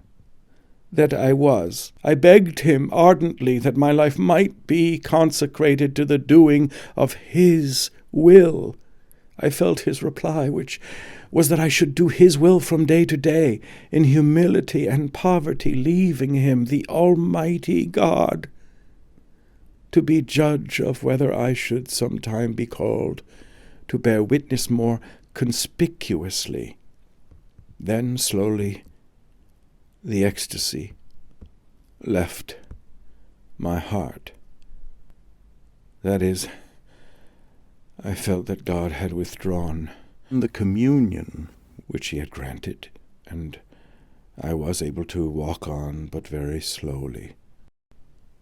that I was. I begged Him ardently that my life might be consecrated to the doing of His will. I felt His reply, which was that I should do His will from day to day, in humility and poverty, leaving Him, the Almighty God, to be judge of whether I should sometime be called to bear witness more conspicuously. Then slowly the ecstasy left my heart. That is, I felt that God had withdrawn the communion which He had granted, and I was able to walk on, but very slowly.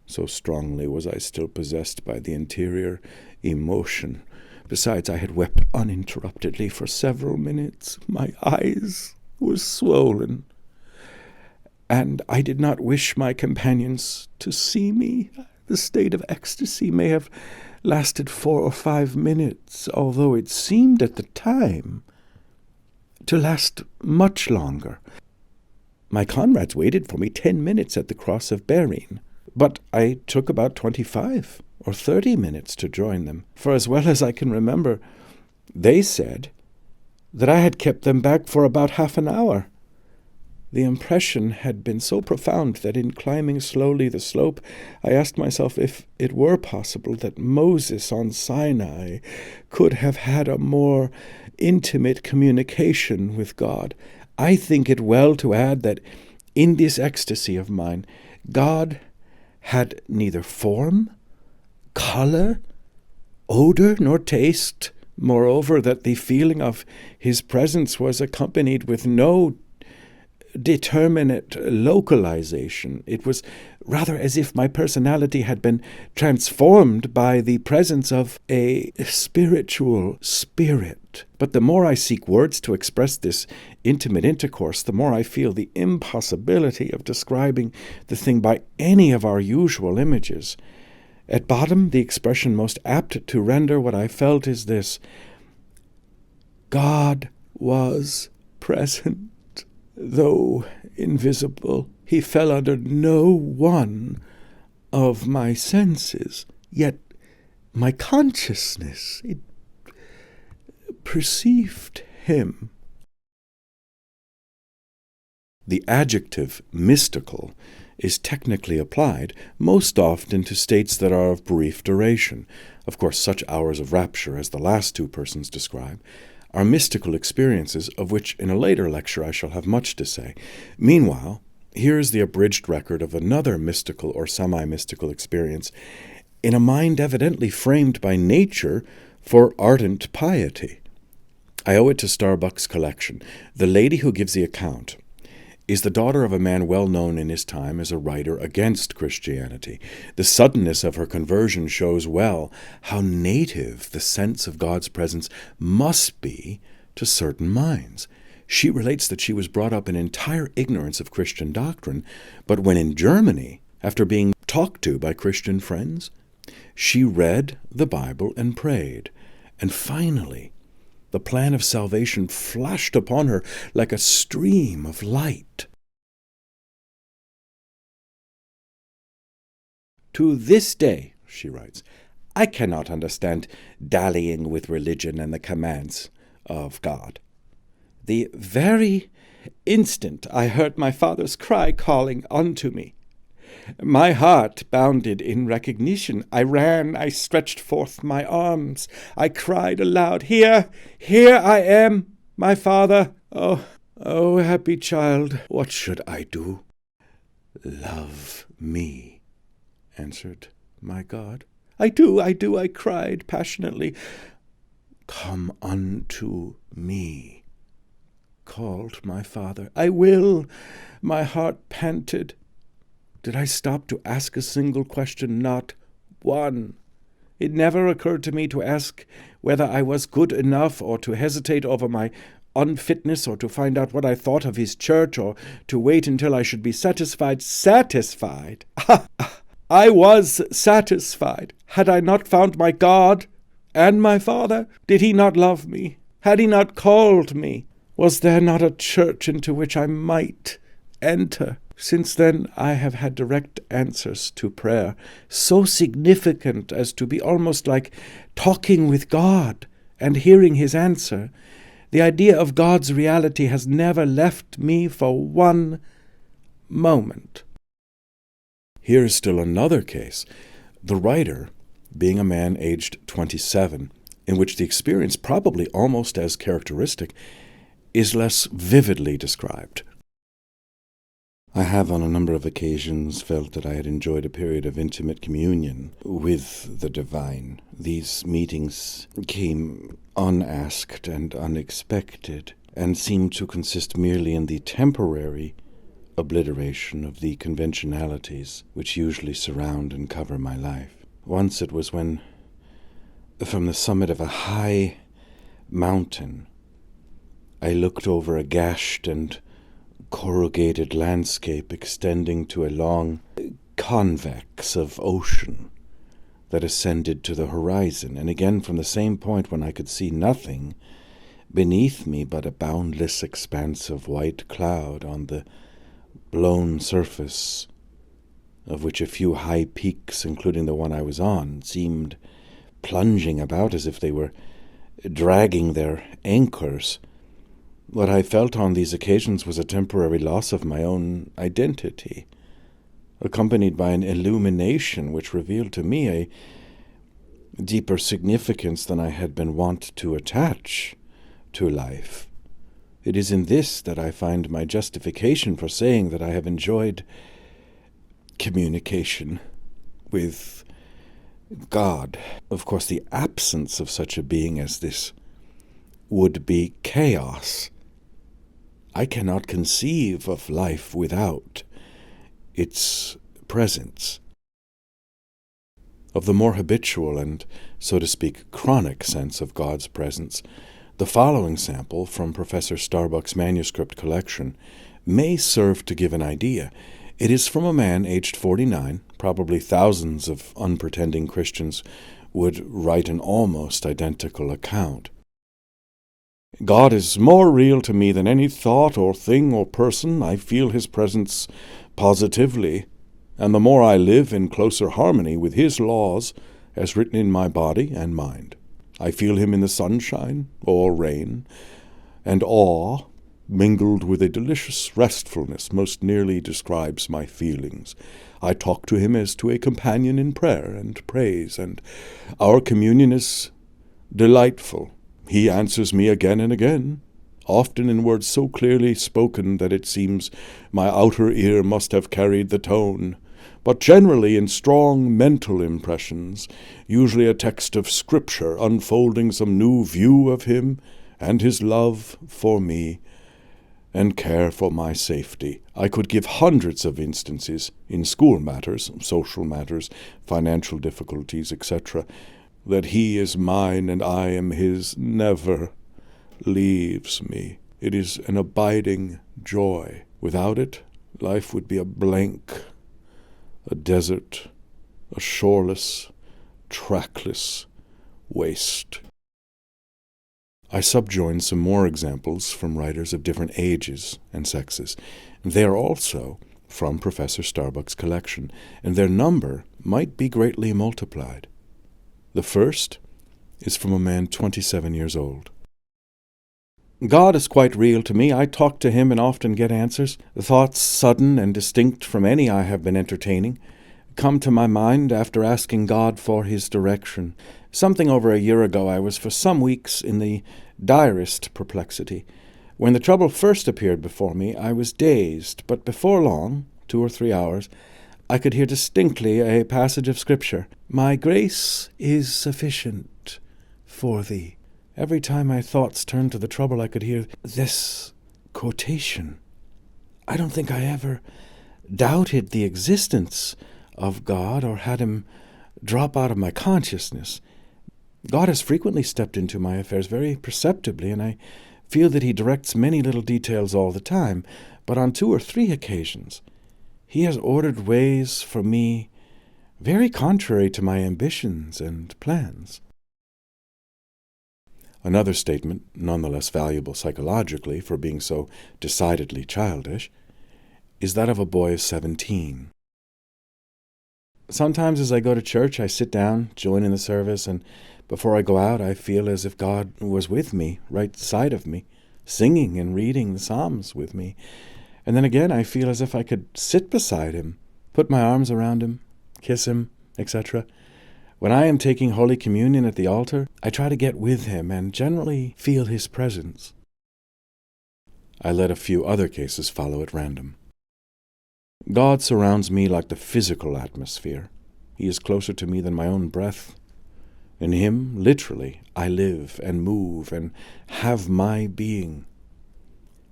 So strongly was I still possessed by the interior emotion. Besides, I had wept uninterruptedly for several minutes. My eyes were swollen, and I did not wish my companions to see me. The state of ecstasy may have lasted 4 or 5 minutes, although it seemed at the time to last much longer. My comrades waited for me 10 minutes at the cross of bearing, but I took about 25 or 30 minutes to join them, for as well as I can remember, they said that I had kept them back for about half an hour. The impression had been so profound that in climbing slowly the slope, I asked myself if it were possible that Moses on Sinai could have had a more intimate communication with God. I think it well to add that in this ecstasy of mine, God had neither form, color, odor, nor taste. Moreover, that the feeling of His presence was accompanied with no determinate localization. It was rather as if my personality had been transformed by the presence of a spiritual spirit. But the more I seek words to express this intimate intercourse, the more I feel the impossibility of describing the thing by any of our usual images. At bottom, the expression most apt to render what I felt is this: God was present, though invisible. He fell under no one of my senses, yet my consciousness, it perceived Him. The adjective mystical is technically applied most often to states that are of brief duration. Of course, such hours of rapture as the last 2 persons describe are mystical experiences, of which in a later lecture I shall have much to say. Meanwhile, here is the abridged record of another mystical or semi-mystical experience in a mind evidently framed by nature for ardent piety. I owe it to Starbuck's collection. The lady who gives the account is the daughter of a man well known in his time as a writer against Christianity. The suddenness of her conversion shows well how native the sense of God's presence must be to certain minds. She relates that she was brought up in entire ignorance of Christian doctrine, but when in Germany, after being talked to by Christian friends, she read the Bible and prayed, and finally the plan of salvation flashed upon her like a stream of light. To this day, she writes, I cannot understand dallying with religion and the commands of God. The very instant I heard my father's cry calling unto me, my heart bounded in recognition. I ran, I stretched forth my arms. I cried aloud, Here I am, my father. Oh, happy child, what should I do? Love me, answered my God. I do, I cried passionately. Come unto me, called my father. I will, my heart panted. Did I stop to ask a single question? Not one. It never occurred to me to ask whether I was good enough, or to hesitate over my unfitness, or to find out what I thought of his church, or to wait until I should be satisfied. Satisfied? I was satisfied. Had I not found my God and my Father? Did he not love me? Had he not called me? Was there not a church into which I might enter? Since then I have had direct answers to prayer, so significant as to be almost like talking with God and hearing his answer. The idea of God's reality has never left me for one moment. Here is still another case, the writer being a man aged 27, in which the experience, probably almost as characteristic, is less vividly described. I have on a number of occasions felt that I had enjoyed a period of intimate communion with the divine. These meetings came unasked and unexpected, and seemed to consist merely in the temporary obliteration of the conventionalities which usually surround and cover my life. Once it was when, from the summit of a high mountain, I looked over a gashed and corrugated landscape extending to a long convex of ocean that ascended to the horizon, and again from the same point when I could see nothing beneath me but a boundless expanse of white cloud on the blown surface of which a few high peaks, including the one I was on, seemed plunging about as if they were dragging their anchors. What I felt on these occasions was a temporary loss of my own identity, accompanied by an illumination which revealed to me a deeper significance than I had been wont to attach to life. It is in this that I find my justification for saying that I have enjoyed communication with God. Of course, the absence of such a being as this would be chaos. I cannot conceive of life without its presence. Of the more habitual and, so to speak, chronic sense of God's presence, the following sample from Professor Starbuck's manuscript collection may serve to give an idea. It is from a man aged 49. Probably thousands of unpretending Christians would write an almost identical account. God is more real to me than any thought or thing or person. I feel his presence positively, and the more I live in closer harmony with his laws as written in my body and mind. I feel him in the sunshine or rain, and awe, mingled with a delicious restfulness, most nearly describes my feelings. I talk to him as to a companion in prayer and praise, and our communion is delightful. He answers me again and again, often in words so clearly spoken that it seems my outer ear must have carried the tone, but generally in strong mental impressions, usually a text of Scripture unfolding some new view of him and his love for me and care for my safety. I could give hundreds of instances in school matters, social matters, financial difficulties, etc., that he is mine and I am his, never leaves me. It is an abiding joy. Without it, life would be a blank, a desert, a shoreless, trackless waste. I subjoin some more examples from writers of different ages and sexes. They are also from Professor Starbuck's collection, and their number might be greatly multiplied. The first is from a man 27 years old. God is quite real to me. I talk to him and often get answers. Thoughts sudden and distinct from any I have been entertaining come to my mind after asking God for his direction. Something over a year ago I was for some weeks in the direst perplexity. When the trouble first appeared before me, I was dazed, but before long, 2 or 3 hours, I could hear distinctly a passage of Scripture. "My grace is sufficient for thee." Every time my thoughts turned to the trouble, I could hear this quotation. I don't think I ever doubted the existence of God or had him drop out of my consciousness. God has frequently stepped into my affairs very perceptibly, and I feel that he directs many little details all the time, but on 2 or 3 occasions he has ordered ways for me very contrary to my ambitions and plans. Another statement, none the less valuable psychologically for being so decidedly childish, is that of a boy of 17. Sometimes as I go to church, I sit down, join in the service, and before I go out, I feel as if God was with me, right side of me, singing and reading the Psalms with me. And then again, I feel as if I could sit beside him, put my arms around him, kiss him, etc. When I am taking Holy Communion at the altar, I try to get with him and generally feel his presence. I let a few other cases follow at random. God surrounds me like the physical atmosphere. He is closer to me than my own breath. In him, literally, I live and move and have my being.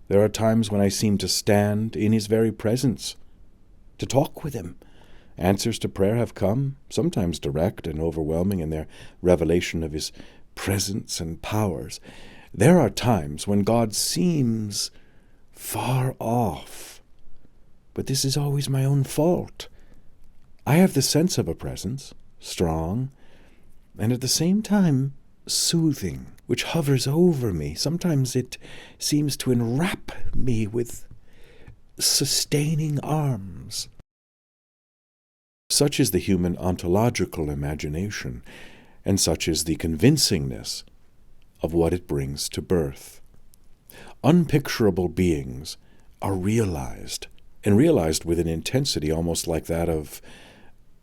There are times when I seem to stand in his very presence, to talk with him. Answers to prayer have come, sometimes direct and overwhelming in their revelation of his presence and powers. There are times when God seems far off. But this is always my own fault. I have the sense of a presence, strong, and at the same time soothing, which hovers over me. Sometimes it seems to enwrap me with sustaining arms. Such is the human ontological imagination, and such is the convincingness of what it brings to birth. Unpicturable beings are realized, and realized with an intensity almost like that of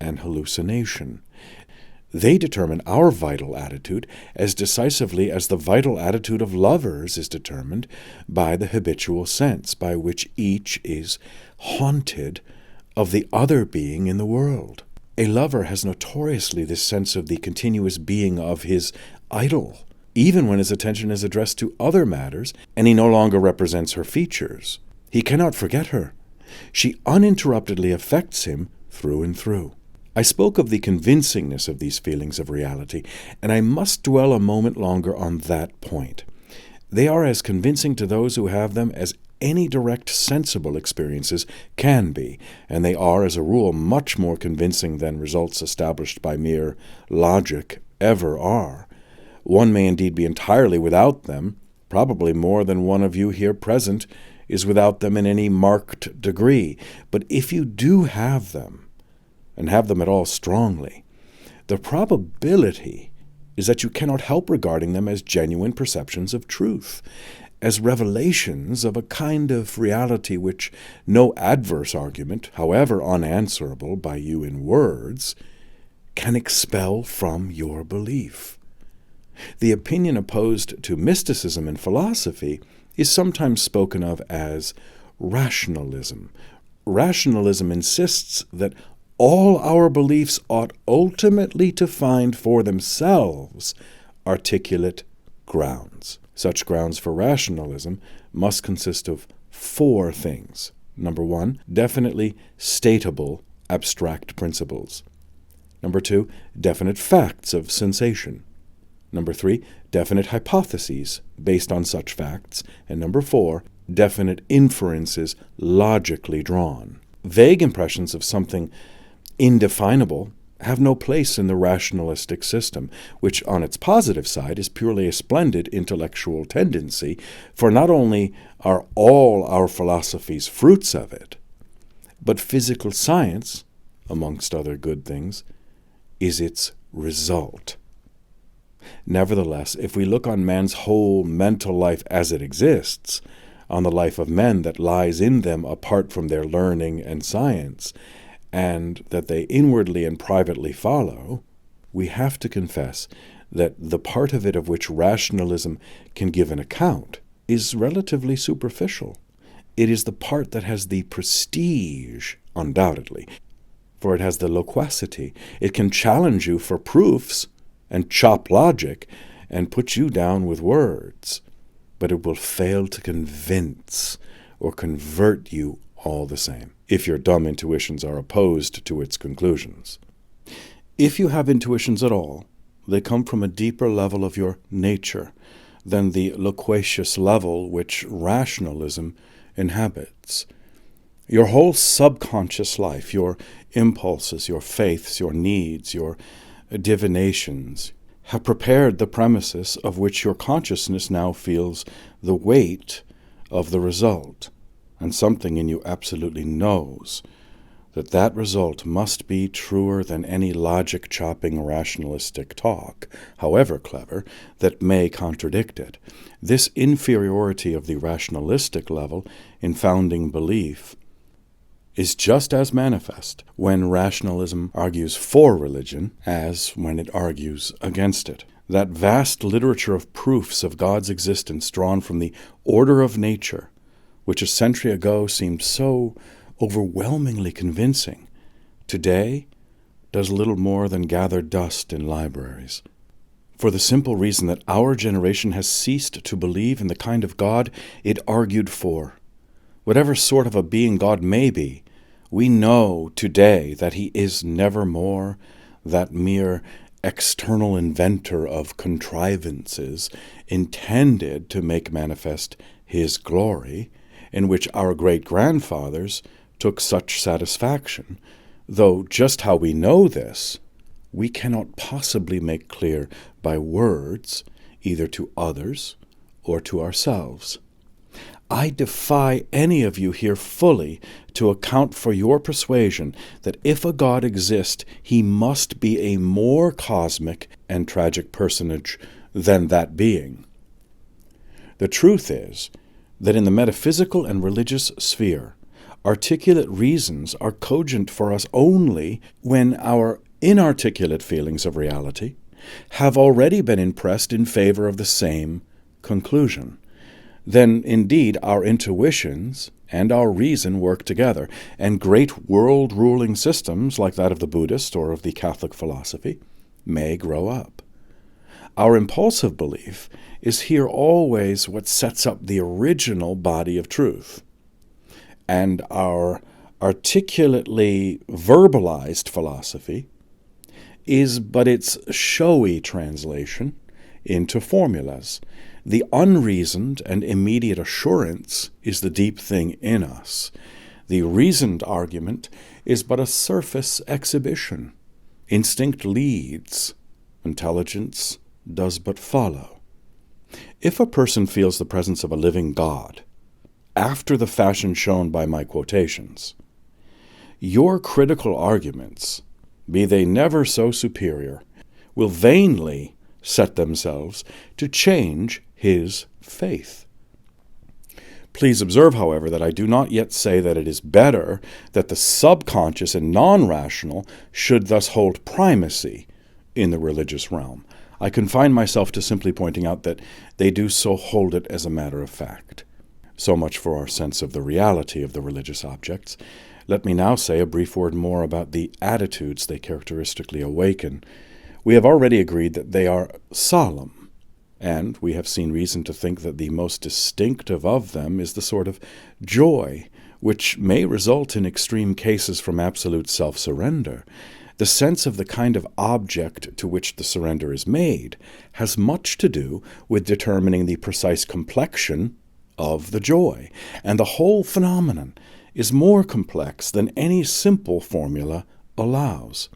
an hallucination. They determine our vital attitude as decisively as the vital attitude of lovers is determined by the habitual sense by which each is haunted of the other being in the world. A lover has notoriously this sense of the continuous being of his idol, even when his attention is addressed to other matters and he no longer represents her features. He cannot forget her. She uninterruptedly affects him through and through. I spoke of the convincingness of these feelings of reality, and I must dwell a moment longer on that point. They are as convincing to those who have them as any direct sensible experiences can be, and they are, as a rule, much more convincing than results established by mere logic ever are. One may indeed be entirely without them. Probably more than one of you here present is without them in any marked degree. But if you do have them, and have them at all strongly, the probability is that you cannot help regarding them as genuine perceptions of truth, as revelations of a kind of reality which no adverse argument, however unanswerable by you in words, can expel from your belief. The opinion opposed to mysticism and philosophy is sometimes spoken of as rationalism. Rationalism insists that all our beliefs ought ultimately to find for themselves articulate grounds. Such grounds for rationalism must consist of 4 things. Number 1, definitely statable abstract principles. Number 2, definite facts of sensation. Number 3, definite hypotheses based on such facts. And number 4, definite inferences logically drawn. Vague impressions of something indefinable have no place in the rationalistic system, which on its positive side is purely a splendid intellectual tendency, for not only are all our philosophies fruits of it, but physical science, amongst other good things, is its result. Nevertheless, if we look on man's whole mental life as it exists, on the life of men that lies in them apart from their learning and science, and that they inwardly and privately follow, we have to confess that the part of it of which rationalism can give an account is relatively superficial. It is the part that has the prestige, undoubtedly, for it has the loquacity. It can challenge you for proofs and chop logic and put you down with words, but it will fail to convince or convert you all the same, if your dumb intuitions are opposed to its conclusions. If you have intuitions at all, they come from a deeper level of your nature than the loquacious level which rationalism inhabits. Your whole subconscious life, your impulses, your faiths, your needs, your divinations, have prepared the premises of which your consciousness now feels the weight of the result, and something in you absolutely knows that that result must be truer than any logic-chopping rationalistic talk, however clever, that may contradict it. This inferiority of the rationalistic level in founding belief is just as manifest when rationalism argues for religion as when it argues against it. That vast literature of proofs of God's existence drawn from the order of nature, which a century ago seemed so overwhelmingly convincing, today does little more than gather dust in libraries. For the simple reason that our generation has ceased to believe in the kind of God it argued for. Whatever sort of a being God may be, we know today that he is nevermore that mere external inventor of contrivances intended to make manifest his glory, in which our great-grandfathers took such satisfaction, though just how we know this, we cannot possibly make clear by words, either to others or to ourselves. I defy any of you here fully to account for your persuasion that if a God exists, he must be a more cosmic and tragic personage than that being. The truth is that in the metaphysical and religious sphere, articulate reasons are cogent for us only when our inarticulate feelings of reality have already been impressed in favor of the same conclusion. Then indeed our intuitions and our reason work together, and great world-ruling systems like that of the Buddhist or of the Catholic philosophy may grow up. Our impulsive belief is here always what sets up the original body of truth, and our articulately verbalized philosophy is but its showy translation into formulas. The unreasoned and immediate assurance is the deep thing in us. The reasoned argument is but a surface exhibition. Instinct leads. Intelligence does but follow. If a person feels the presence of a living God, after the fashion shown by my quotations, your critical arguments, be they never so superior, will vainly set themselves to change his faith. Please observe, however, that I do not yet say that it is better that the subconscious and non-rational should thus hold primacy in the religious realm. I confine myself to simply pointing out that they do so hold it as a matter of fact. So much for our sense of the reality of the religious objects. Let me now say a brief word more about the attitudes they characteristically awaken. We have already agreed that they are solemn, and we have seen reason to think that the most distinctive of them is the sort of joy which may result in extreme cases from absolute self-surrender. The sense of the kind of object to which the surrender is made has much to do with determining the precise complexion of the joy, and the whole phenomenon is more complex than any simple formula allows.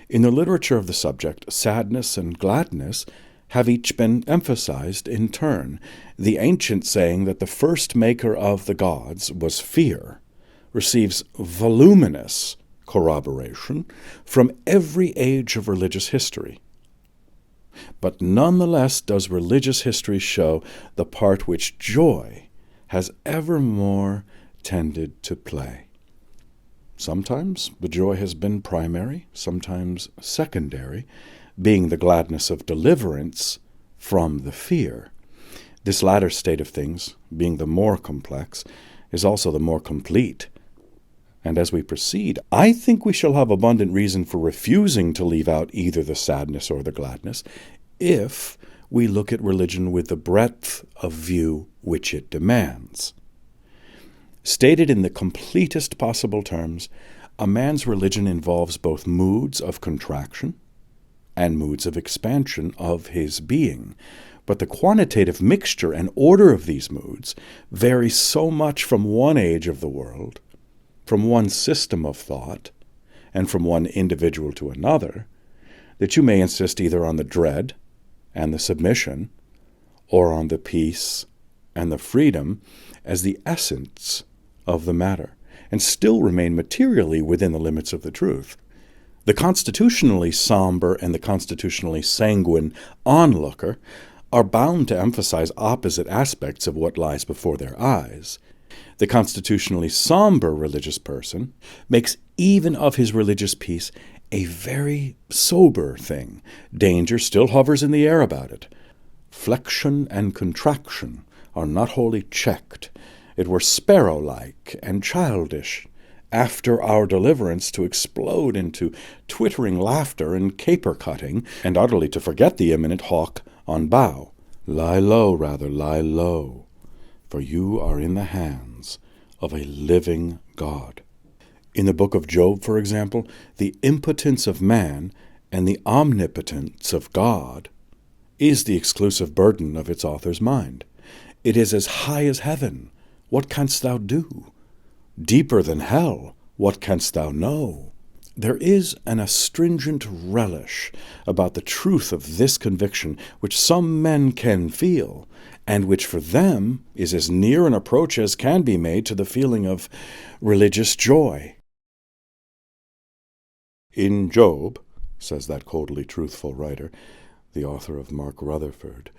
In the literature of the subject, sadness and gladness have each been emphasized in turn. The ancient saying that the first maker of the gods was fear receives voluminous corroboration from every age of religious history. But nonetheless does religious history show the part which joy has evermore tended to play. Sometimes the joy has been primary, sometimes secondary, being the gladness of deliverance from the fear. This latter state of things, being the more complex, is also the more complete. And as we proceed, I think we shall have abundant reason for refusing to leave out either the sadness or the gladness, if we look at religion with the breadth of view which it demands. Stated in the completest possible terms, a man's religion involves both moods of contraction and moods of expansion of his being. But the quantitative mixture and order of these moods vary so much from one age of the world, from one system of thought, and from one individual to another, that you may insist either on the dread and the submission, or on the peace and the freedom as the essence of the matter, and still remain materially within the limits of the truth. The constitutionally somber and the constitutionally sanguine onlooker are bound to emphasize opposite aspects of what lies before their eyes. The constitutionally somber religious person makes even of his religious peace a very sober thing. Danger still hovers in the air about it. Flexion and contraction are not wholly checked. It were sparrow-like and childish, after our deliverance, to explode into twittering laughter and caper-cutting, and utterly to forget the imminent hawk on bough. Lie low, rather, lie low, for you are in the hands of a living God. In the book of Job, for example, the impotence of man and the omnipotence of God is the exclusive burden of its author's mind. It is as high as heaven. What canst thou do? Deeper than hell. What canst thou know? There is an astringent relish about the truth of this conviction which some men can feel, and which for them is as near an approach as can be made to the feeling of religious joy. In Job, says that coldly truthful writer, the author of Mark Rutherford,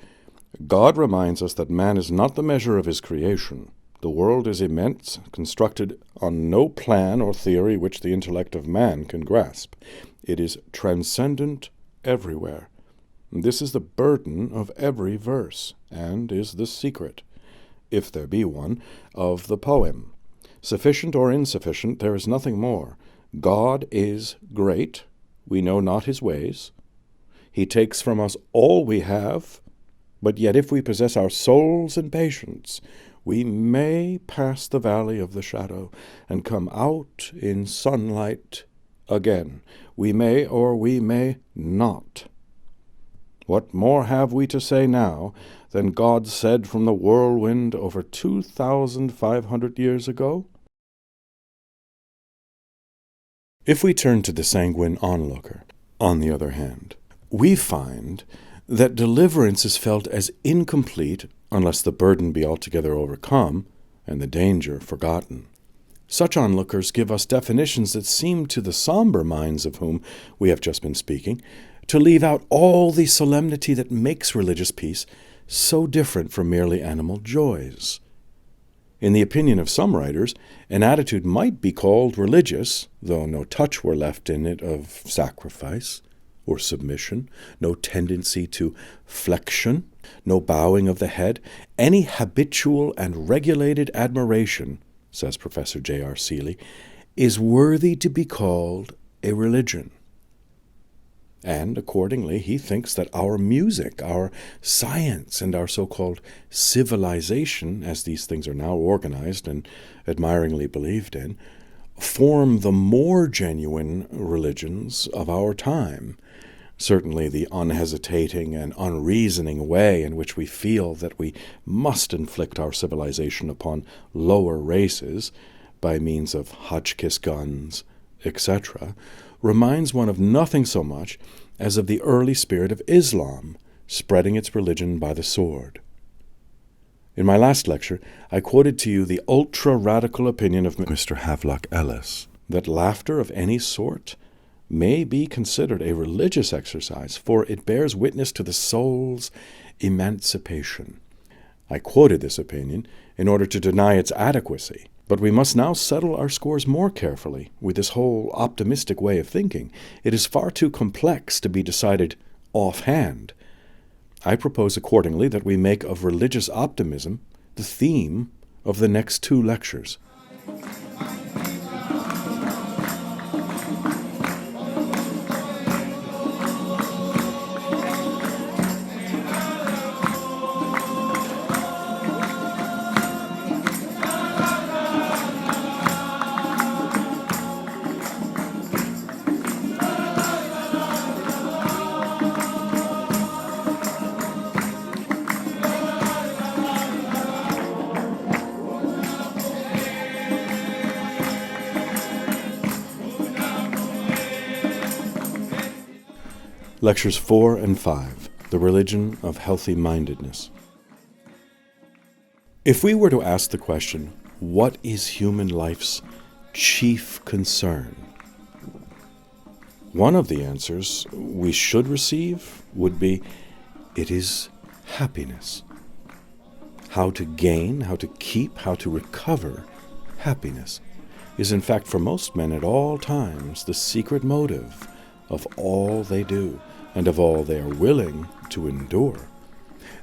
God reminds us that man is not the measure of his creation. The world is immense, constructed on no plan or theory which the intellect of man can grasp. It is transcendent everywhere. This is the burden of every verse, and is the secret, if there be one, of the poem. Sufficient or insufficient, there is nothing more. God is great. We know not his ways. He takes from us all we have, but yet if we possess our souls in patience, we may pass the valley of the shadow and come out in sunlight again. We may or we may not. What more have we to say now than God said from the whirlwind over 2,500 years ago? If we turn to the sanguine onlooker, on the other hand, we find that deliverance is felt as incomplete unless the burden be altogether overcome and the danger forgotten. Such onlookers give us definitions that seem to the somber minds of whom we have just been speaking to leave out all the solemnity that makes religious peace so different from merely animal joys. In the opinion of some writers, an attitude might be called religious, though no touch were left in it of sacrifice or submission, no tendency to flexion, no bowing of the head, any habitual and regulated admiration, says Professor J.R. Seeley, is worthy to be called a religion. And accordingly, he thinks that our music, our science, and our so-called civilization, as these things are now organized and admiringly believed in, form the more genuine religions of our time. Certainly the unhesitating and unreasoning way in which we feel that we must inflict our civilization upon lower races by means of Hotchkiss guns, etc., reminds one of nothing so much as of the early spirit of Islam, spreading its religion by the sword. In my last lecture, I quoted to you the ultra-radical opinion of Mr. Havelock Ellis, that laughter of any sort may be considered a religious exercise, for it bears witness to the soul's emancipation. I quoted this opinion in order to deny its adequacy, but we must now settle our scores more carefully with this whole optimistic way of thinking. It is far too complex to be decided offhand. I propose accordingly that we make of religious optimism the theme of the next 2 lectures. Lectures 4 and 5, The Religion of Healthy-Mindednes. If we were to ask the question, what is human life's chief concern? One of the answers we should receive would be, it is happiness. How to gain, how to keep, how to recover happiness is in fact for most men at all times the secret motive of all they do and of all they are willing to endure.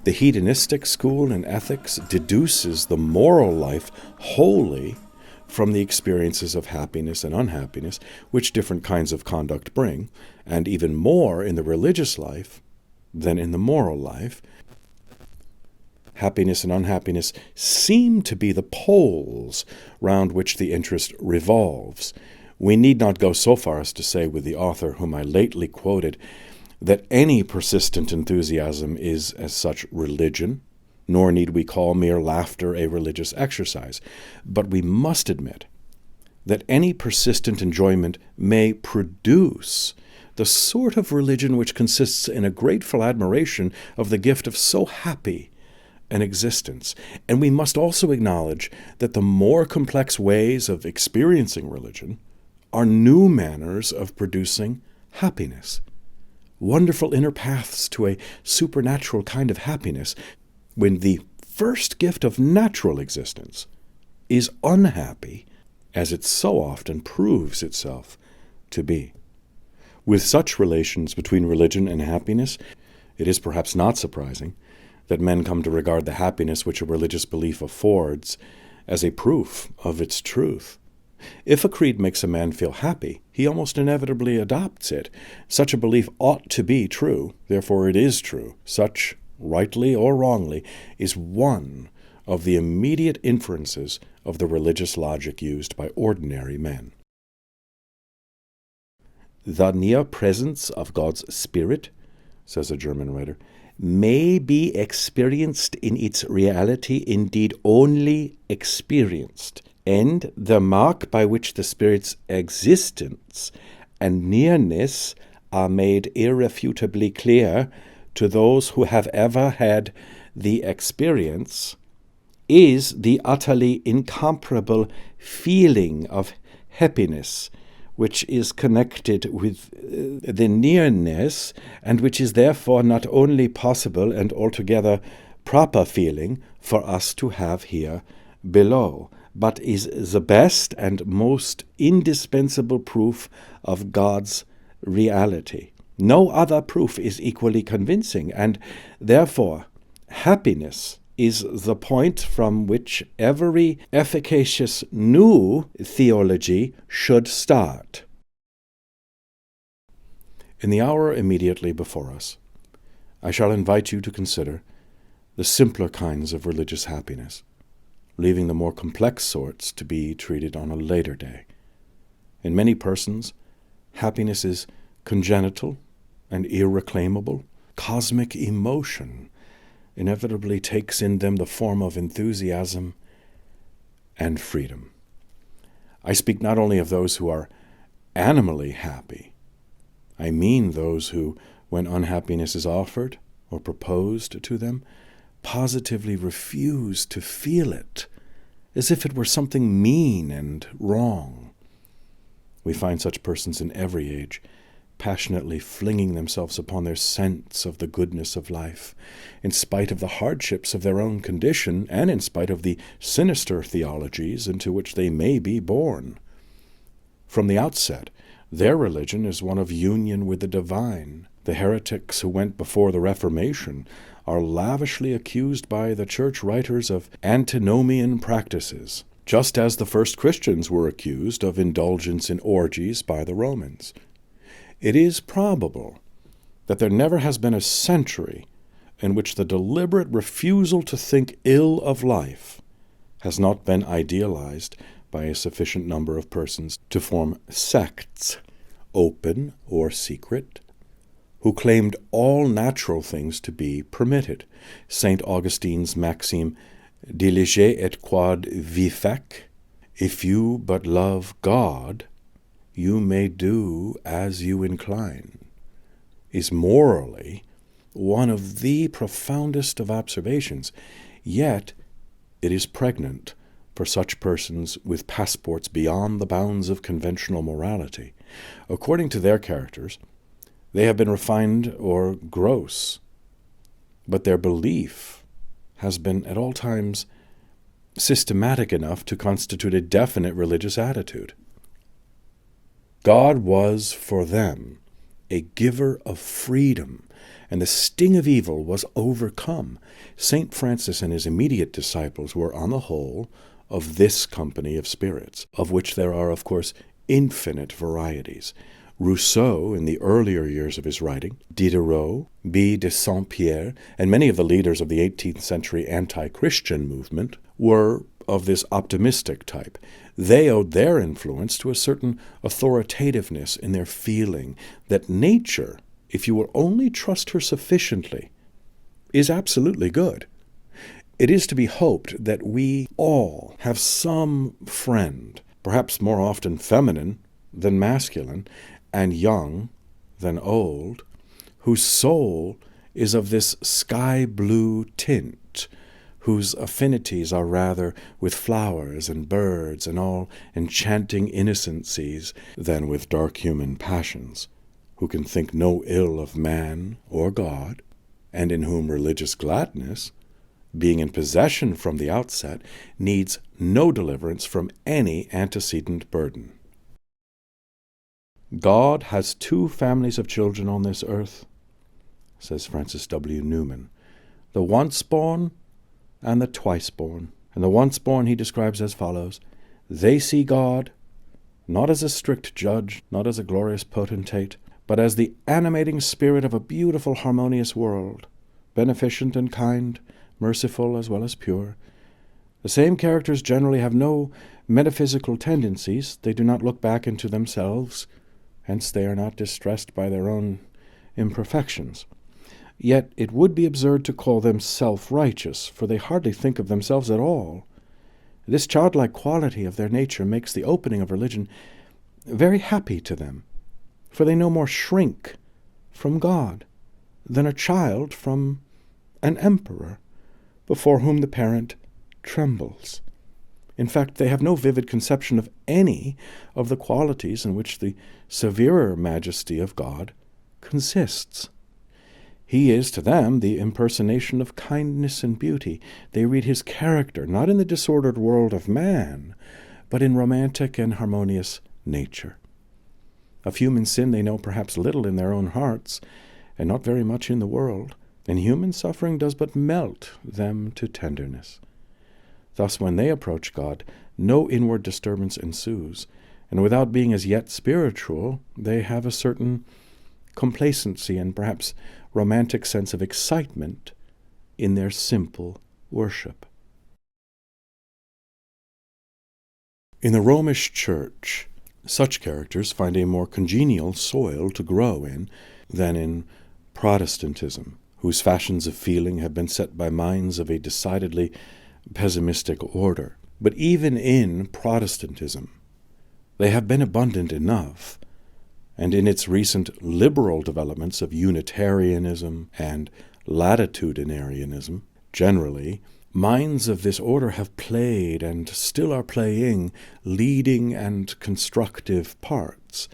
The hedonistic school in ethics deduces the moral life wholly from the experiences of happiness and unhappiness which different kinds of conduct bring, and even more in the religious life than in the moral life. Happiness and unhappiness seem to be the poles round which the interest revolves. We need not go so far as to say with the author whom I lately quoted that any persistent enthusiasm is as such religion, nor need we call mere laughter a religious exercise. But we must admit that any persistent enjoyment may produce the sort of religion which consists in a grateful admiration of the gift of so happy an existence. And we must also acknowledge that the more complex ways of experiencing religion are new manners of producing happiness, wonderful inner paths to a supernatural kind of happiness, when the first gift of natural existence is unhappy, as it so often proves itself to be. With such relations between religion and happiness, it is perhaps not surprising that men come to regard the happiness which a religious belief affords as a proof of its truth. If a creed makes a man feel happy, he almost inevitably adopts it. Such a belief ought to be true, therefore it is true. Such, rightly or wrongly, is one of the immediate inferences of the religious logic used by ordinary men. The near presence of God's Spirit, says a German writer, may be experienced in its reality, indeed only experienced, and the mark by which the Spirit's existence and nearness are made irrefutably clear to those who have ever had the experience is the utterly incomparable feeling of happiness which is connected with the nearness, and which is therefore not only possible and altogether proper feeling for us to have here below, but is the best and most indispensable proof of God's reality. No other proof is equally convincing, and therefore happiness is the point from which every efficacious new theology should start. In the hour immediately before us, I shall invite you to consider the simpler kinds of religious happiness, leaving the more complex sorts to be treated on a later day. In many persons, happiness is congenital and irreclaimable. Cosmic emotion inevitably takes in them the form of enthusiasm and freedom. I speak not only of those who are animally happy. I mean those who, when unhappiness is offered or proposed to them, positively refuse to feel it, as if it were something mean and wrong. We find such persons in every age, passionately flinging themselves upon their sense of the goodness of life, in spite of the hardships of their own condition and in spite of the sinister theologies into which they may be born. From the outset, their religion is one of union with the divine. The heretics who went before the Reformation are lavishly accused by the church writers of antinomian practices, just as the first Christians were accused of indulgence in orgies by the Romans. It is probable that there never has been a century in which the deliberate refusal to think ill of life has not been idealized by a sufficient number of persons to form sects, open or secret, who claimed all natural things to be permitted. St. Augustine's maxim, diligere et quod vi fec, if you but love God, you may do as you incline, is morally one of the profoundest of observations, yet it is pregnant for such persons with passports beyond the bounds of conventional morality. According to their characters, they have been refined or gross, but their belief has been at all times systematic enough to constitute a definite religious attitude. God was for them a giver of freedom, and the sting of evil was overcome. St. Francis and his immediate disciples were, on the whole, of this company of spirits, of which there are, of course, infinite varieties. Rousseau, in the earlier years of his writing, Diderot, B. de Saint-Pierre, and many of the leaders of the 18th century anti-Christian movement were of this optimistic type. They owed their influence to a certain authoritativeness in their feeling that nature, if you will only trust her sufficiently, is absolutely good. It is to be hoped that we all have some friend, perhaps more often feminine than masculine, and young than old, whose soul is of this sky-blue tint, whose affinities are rather with flowers and birds and all enchanting innocencies than with dark human passions, who can think no ill of man or God, and in whom religious gladness, being in possession from the outset, needs no deliverance from any antecedent burden. God has two families of children on this earth, says Francis W. Newman, the once-born and the twice-born. And the once-born he describes as follows: they see God not as a strict judge, not as a glorious potentate, but as the animating spirit of a beautiful, harmonious world, beneficent and kind, merciful as well as pure. The same characters generally have no metaphysical tendencies. They do not look back into themselves, hence they are not distressed by their own imperfections. Yet it would be absurd to call them self-righteous, for they hardly think of themselves at all. This childlike quality of their nature makes the opening of religion very happy to them, for they no more shrink from God than a child from an emperor before whom the parent trembles. In fact, they have no vivid conception of any of the qualities in which the severer majesty of God consists. He is to them the impersonation of kindness and beauty. They read his character not in the disordered world of man, but in romantic and harmonious nature. Of human sin they know perhaps little in their own hearts, and not very much in the world, and human suffering does but melt them to tenderness. Thus, when they approach God, no inward disturbance ensues, and without being as yet spiritual, they have a certain complacency and perhaps romantic sense of excitement in their simple worship. In the Romish Church, such characters find a more congenial soil to grow in than in Protestantism, whose fashions of feeling have been set by minds of a decidedly pessimistic order. But even in Protestantism, they have been abundant enough, and in its recent liberal developments of Unitarianism and latitudinarianism, generally Minds of this order have played and still are playing leading and constructive parts.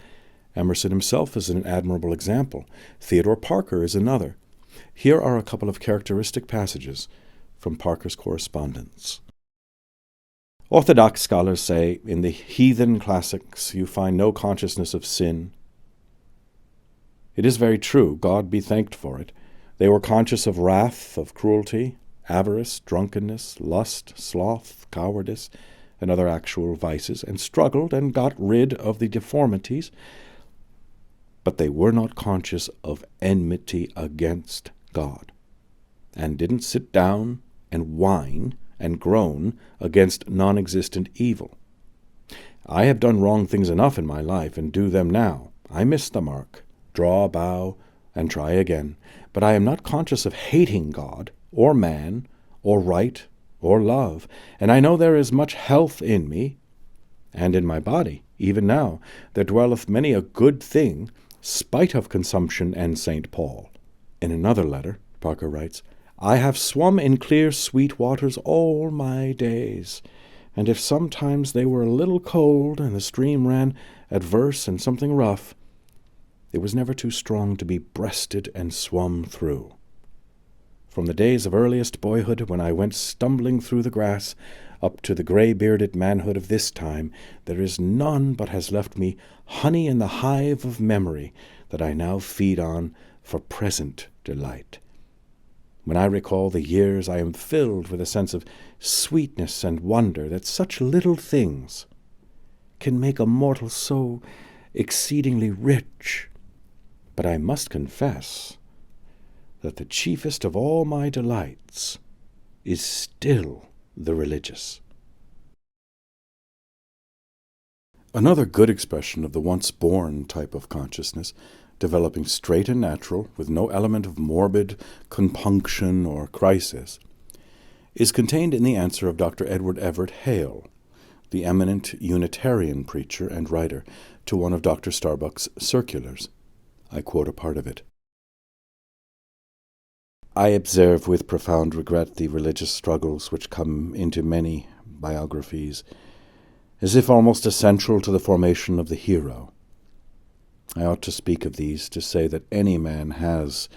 Emerson himself is an admirable example. Theodore Parker is another. Here are a couple of characteristic passages from Parker's correspondence. Orthodox scholars say, in the heathen classics you find no consciousness of sin. It is very true, God be thanked for it. They were conscious of wrath, of cruelty, avarice, drunkenness, lust, sloth, cowardice, and other actual vices, and struggled and got rid of the deformities, but they were not conscious of enmity against God, and didn't sit down and whine and groan against non-existent evil. I have done wrong things enough in my life, and do them now. I miss the mark, draw a bow, and try again, but I am not conscious of hating God, or man, or right, or love, and I know there is much health in me, and in my body, even now, there dwelleth many a good thing, spite of consumption and St. Paul. In another letter, Parker writes, I have swum in clear sweet waters all my days, and if sometimes they were a little cold, and the stream ran adverse and something rough, it was never too strong to be breasted and swum through. From the days of earliest boyhood, when I went stumbling through the grass, up to the grey-bearded manhood of this time, there is none but has left me honey in the hive of memory that I now feed on for present delight. When I recall the years, I am filled with a sense of sweetness and wonder that such little things can make a mortal so exceedingly rich. But I must confess that the chiefest of all my delights is still the religious. Another good expression of the once-born type of consciousness, developing straight and natural, with no element of morbid compunction or crisis, is contained in the answer of Dr. Edward Everett Hale, the eminent Unitarian preacher and writer, to one of Dr. Starbuck's circulars. I quote a part of it. I observe with profound regret the religious struggles which come into many biographies, as if almost essential to the formation of the hero. I ought to speak of these to say that any man has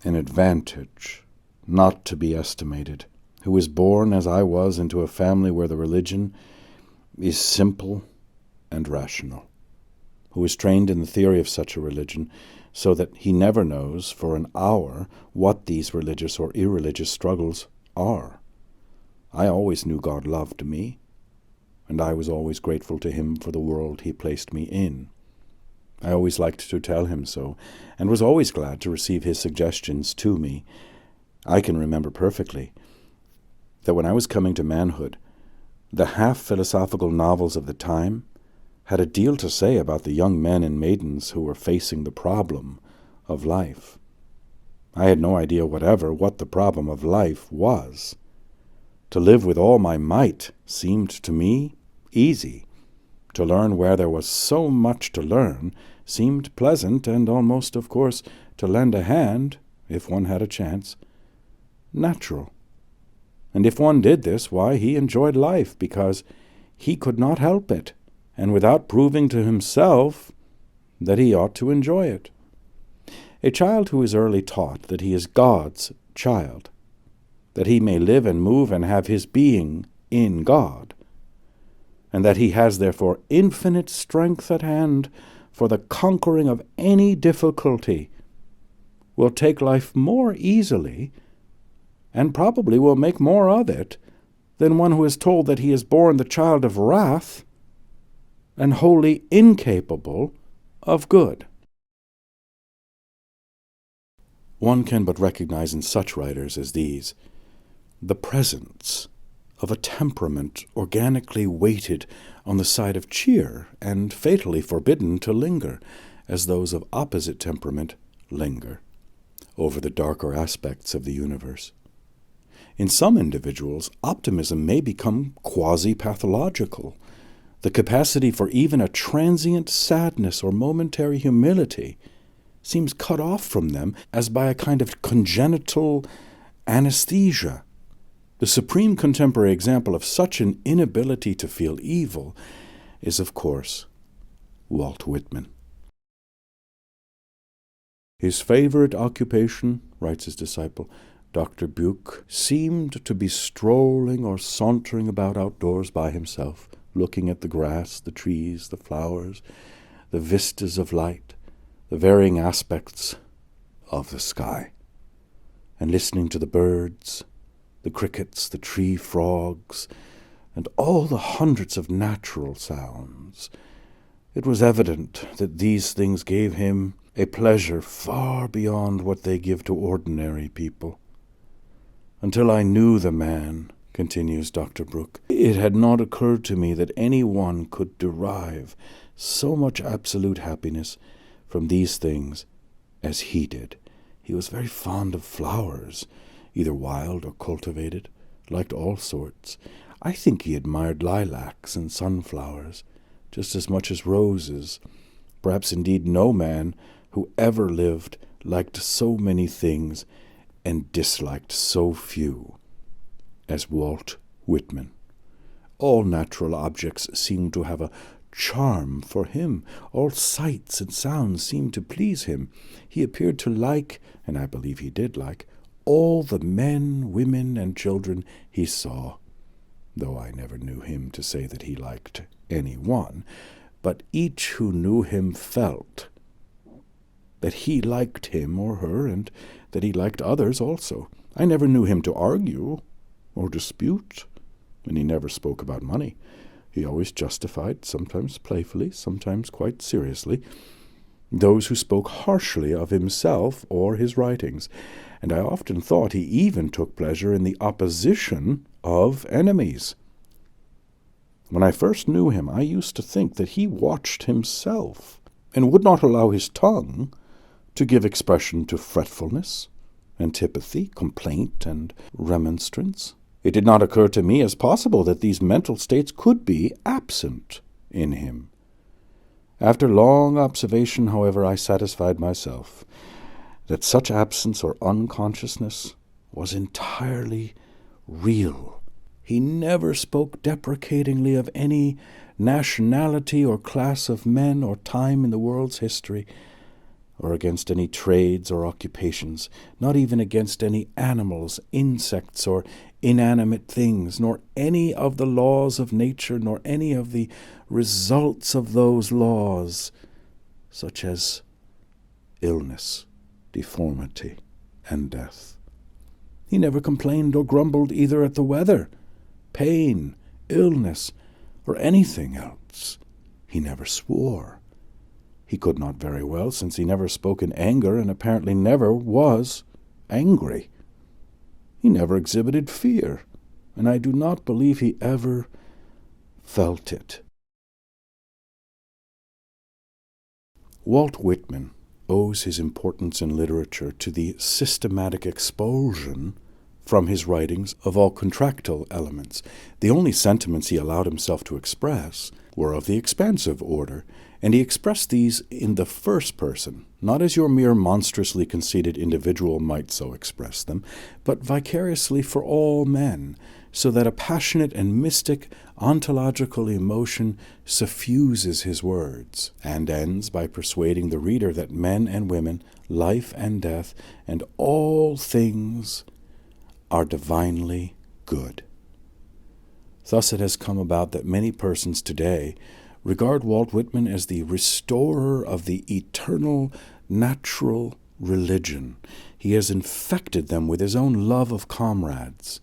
an advantage not to be estimated, who is born, as I was, into a family where the religion is simple and rational, who is trained in the theory of such a religion, so that he never knows for an hour what these religious or irreligious struggles are. I always knew God loved me, and I was always grateful to him for the world he placed me in. I always liked to tell him so, and was always glad to receive his suggestions to me. I can remember perfectly that when I was coming to manhood, the half-philosophical novels of the time had a deal to say about the young men and maidens who were facing the problem of life. I had no idea whatever what the problem of life was. To live with all my might seemed to me easy. To learn where there was so much to learn seemed pleasant, and almost, of course, to lend a hand, if one had a chance, natural. And if one did this, why, he enjoyed life, because he could not help it, and without proving to himself that he ought to enjoy it. A child who is early taught that he is God's child, that he may live and move and have his being in God, and that he has therefore infinite strength at hand for the conquering of any difficulty, will take life more easily, and probably will make more of it, than one who is told that he is born the child of wrath and wholly incapable of good. One can but recognize in such writers as these the presence of a temperament organically weighted on the side of cheer and fatally forbidden to linger, as those of opposite temperament linger, over the darker aspects of the universe. In some individuals, optimism may become quasi-pathological. The capacity for even a transient sadness or momentary humility seems cut off from them as by a kind of congenital anesthesia. The supreme contemporary example of such an inability to feel evil is, of course, Walt Whitman. His favorite occupation, writes his disciple, Dr. Buke, seemed to be strolling or sauntering about outdoors by himself, looking at the grass, the trees, the flowers, the vistas of light, the varying aspects of the sky, and listening to the birds, the crickets, the tree frogs, and all the hundreds of natural sounds. It was evident that these things gave him a pleasure far beyond what they give to ordinary people. Until I knew the man, continues Dr. Brooke, it had not occurred to me that anyone could derive so much absolute happiness from these things as he did. He was very fond of flowers, either wild or cultivated, liked all sorts. I think he admired lilacs and sunflowers just as much as roses. Perhaps indeed no man who ever lived liked so many things and disliked so few as Walt Whitman. All natural objects seemed to have a charm for him. All sights and sounds seemed to please him. He appeared to like, and I believe he did like, all the men, women, and children he saw, though I never knew him to say that he liked any one. But each who knew him felt that he liked him or her, and that he liked others also. I never knew him to argue or dispute, and he never spoke about money. He always justified, sometimes playfully, sometimes quite seriously, those who spoke harshly of himself or his writings, and I often thought he even took pleasure in the opposition of enemies. When I first knew him, I used to think that he watched himself and would not allow his tongue to give expression to fretfulness, antipathy, complaint, and remonstrance. It did not occur to me as possible that these mental states could be absent in him. After long observation, however, I satisfied myself that such absence or unconsciousness was entirely real. He never spoke deprecatingly of any nationality or class of men or time in the world's history, or against any trades or occupations, not even against any animals, insects, or inanimate things, nor any of the laws of nature, nor any of the results of those laws, such as illness, deformity, and death. He never complained or grumbled either at the weather, pain, illness, or anything else. He never swore. He could not very well, since he never spoke in anger and apparently never was angry. He never exhibited fear, and I do not believe he ever felt it. Walt Whitman owes his importance in literature to the systematic expulsion from his writings of all contractile elements. The only sentiments he allowed himself to express were of the expansive order, and he expressed these in the first person, not as your mere monstrously conceited individual might so express them, but vicariously for all men, so that a passionate and mystic ontological emotion suffuses his words, and ends by persuading the reader that men and women, life and death, and all things are divinely good. Thus it has come about that many persons today regard Walt Whitman as the restorer of the eternal, natural religion. He has infected them with his own love of comrades,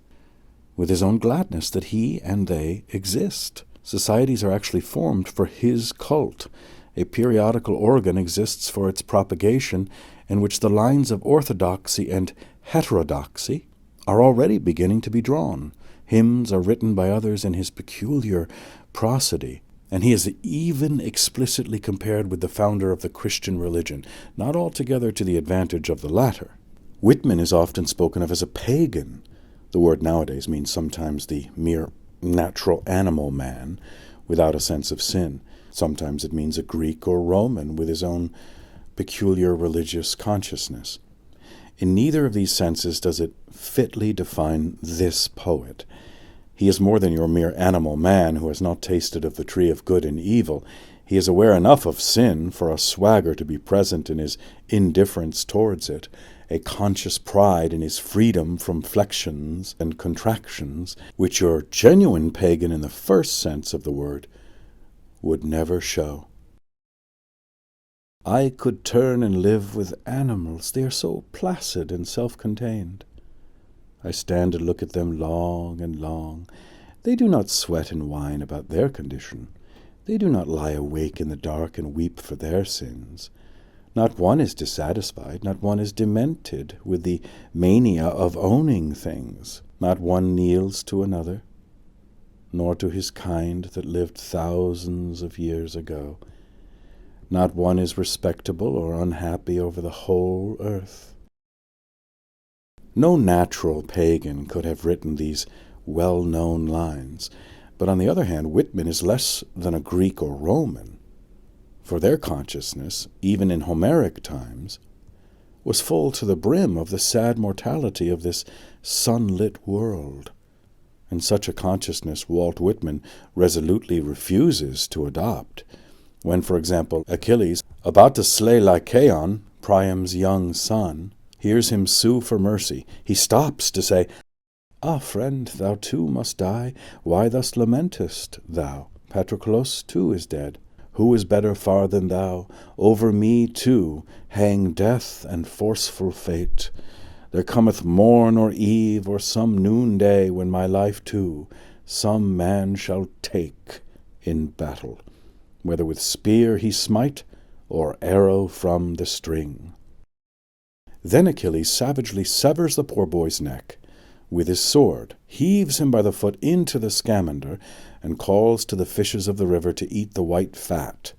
with his own gladness that he and they exist. Societies are actually formed for his cult. A periodical organ exists for its propagation, in which the lines of orthodoxy and heterodoxy are already beginning to be drawn. Hymns are written by others in his peculiar prosody, and he is even explicitly compared with the founder of the Christian religion, not altogether to the advantage of the latter. Whitman is often spoken of as a pagan. The word nowadays means sometimes the mere natural animal man without a sense of sin. Sometimes it means a Greek or Roman with his own peculiar religious consciousness. In neither of these senses does it fitly define this poet. He is more than your mere animal man who has not tasted of the tree of good and evil. He is aware enough of sin for a swagger to be present in his indifference towards it, a conscious pride in his freedom from flexions and contractions, which your genuine pagan in the first sense of the word would never show. I could turn and live with animals. They are so placid and self-contained. I stand and look at them long and long. They do not sweat and whine about their condition. They do not lie awake in the dark and weep for their sins. Not one is dissatisfied, not one is demented with the mania of owning things. Not one kneels to another, nor to his kind that lived thousands of years ago. Not one is respectable or unhappy over the whole earth. No natural pagan could have written these well-known lines, but on the other hand, Whitman is less than a Greek or Roman, for their consciousness, even in Homeric times, was full to the brim of the sad mortality of this sunlit world. And such a consciousness Walt Whitman resolutely refuses to adopt. When, for example, Achilles, about to slay Lycaon, Priam's young son, hears him sue for mercy, he stops to say, "Ah, friend, thou too must die. Why thus lamentest thou? Patroclus too is dead. Who is better far than thou? Over me too hang death and forceful fate. There cometh morn or eve or some noonday when my life too some man shall take in battle, whether with spear he smite or arrow from the string." Then Achilles savagely severs the poor boy's neck with his sword, heaves him by the foot into the Scamander, and calls to the fishes of the river to eat the white fat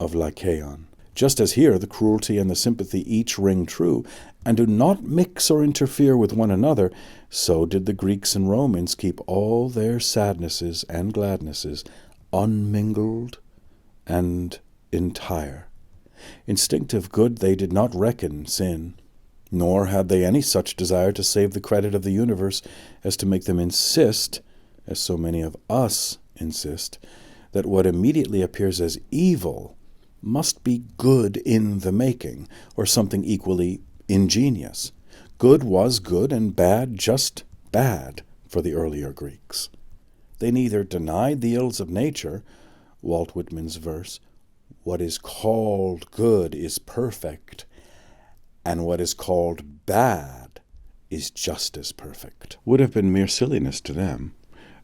of Lycaon. Just as here the cruelty and the sympathy each ring true, and do not mix or interfere with one another, so did the Greeks and Romans keep all their sadnesses and gladnesses unmingled and entire. Instinctive good they did not reckon sin, nor had they any such desire to save the credit of the universe as to make them insist, as so many of us insist, that what immediately appears as evil must be good in the making, or something equally ingenious. Good was good and bad just bad for the earlier Greeks. They neither denied the ills of nature, Walt Whitman's verse, "What is called good is perfect, and what is called bad is just as perfect," would have been mere silliness to them,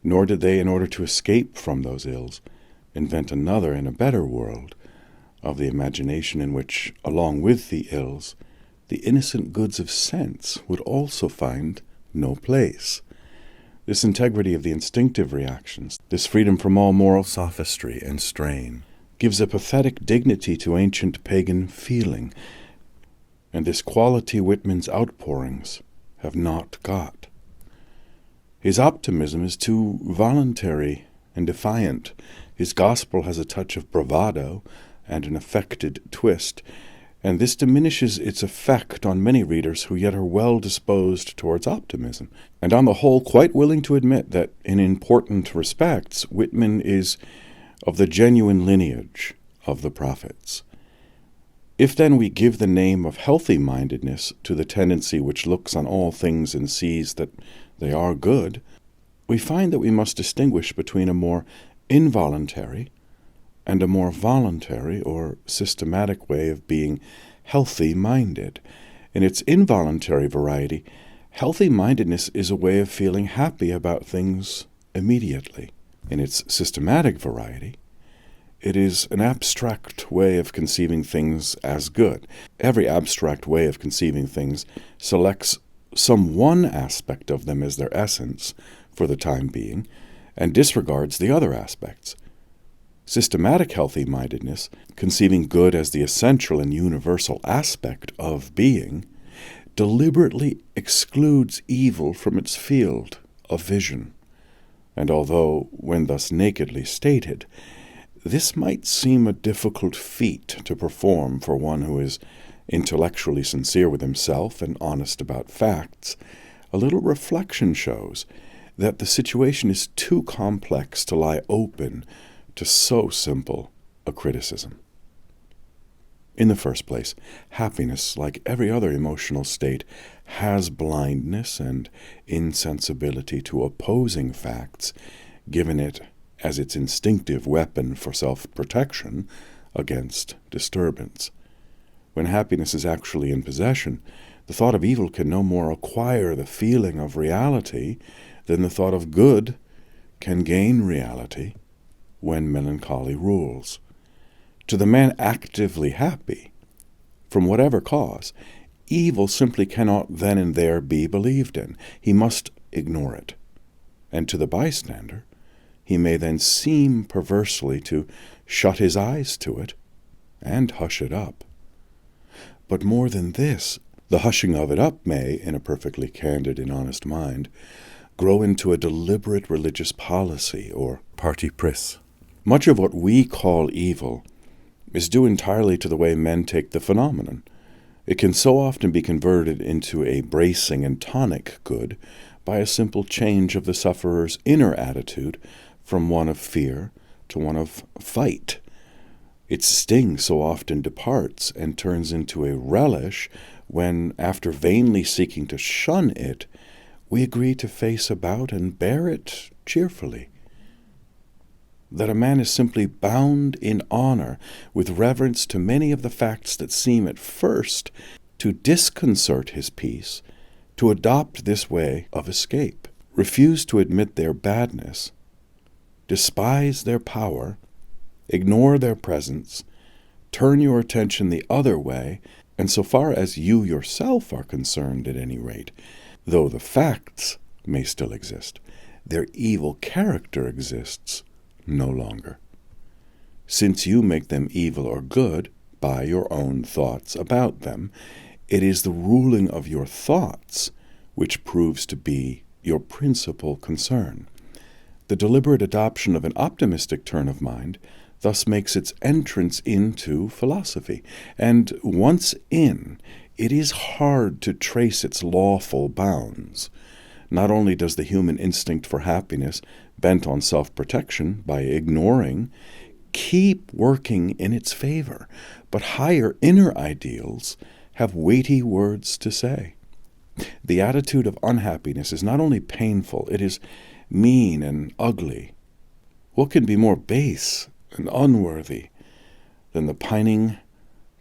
nor did they, in order to escape from those ills, invent another and a better world of the imagination in which, along with the ills, the innocent goods of sense would also find no place. This integrity of the instinctive reactions, this freedom from all moral sophistry and strain, gives a pathetic dignity to ancient pagan feeling, and this quality Whitman's outpourings have not got. His optimism is too voluntary and defiant. His gospel has a touch of bravado and an affected twist, and this diminishes its effect on many readers who yet are well disposed towards optimism, and on the whole quite willing to admit that in important respects Whitman is of the genuine lineage of the prophets. If then we give the name of healthy-mindedness to the tendency which looks on all things and sees that they are good, we find that we must distinguish between a more involuntary and a more voluntary or systematic way of being healthy-minded. In its involuntary variety, healthy-mindedness is a way of feeling happy about things immediately. In its systematic variety, it is an abstract way of conceiving things as good. Every abstract way of conceiving things selects some one aspect of them as their essence for the time being, and disregards the other aspects. Systematic healthy-mindedness, conceiving good as the essential and universal aspect of being, deliberately excludes evil from its field of vision. And although, when thus nakedly stated, this might seem a difficult feat to perform for one who is Intellectually sincere with himself and honest about facts, a little reflection shows that the situation is too complex to lie open to so simple a criticism. In the first place, happiness, like every other emotional state, has blindness and insensibility to opposing facts, given it as its instinctive weapon for self-protection against disturbance. When happiness is actually in possession, the thought of evil can no more acquire the feeling of reality than the thought of good can gain reality when melancholy rules. To the man actively happy, from whatever cause, evil simply cannot then and there be believed in. He must ignore it. And to the bystander, he may then seem perversely to shut his eyes to it and hush it up. But more than this, the hushing of it up may, in a perfectly candid and honest mind, grow into a deliberate religious policy or parti pris. Much of what we call evil is due entirely to the way men take the phenomenon. It can so often be converted into a bracing and tonic good by a simple change of the sufferer's inner attitude from one of fear to one of fight. Its sting so often departs and turns into a relish when, after vainly seeking to shun it, we agree to face about and bear it cheerfully. That a man is simply bound in honor with reverence to many of the facts that seem at first to disconcert his peace, to adopt this way of escape, refuse to admit their badness, despise their power, ignore their presence, turn your attention the other way, and so far as you yourself are concerned at any rate, though the facts may still exist, their evil character exists no longer. Since you make them evil or good by your own thoughts about them, it is the ruling of your thoughts which proves to be your principal concern. The deliberate adoption of an optimistic turn of mind thus makes its entrance into philosophy, and once in, it is hard to trace its lawful bounds. Not only does the human instinct for happiness, bent on self-protection by ignoring, keep working in its favor, but higher inner ideals have weighty words to say. The attitude of unhappiness is not only painful, it is mean and ugly. What can be more base and unworthy than the pining,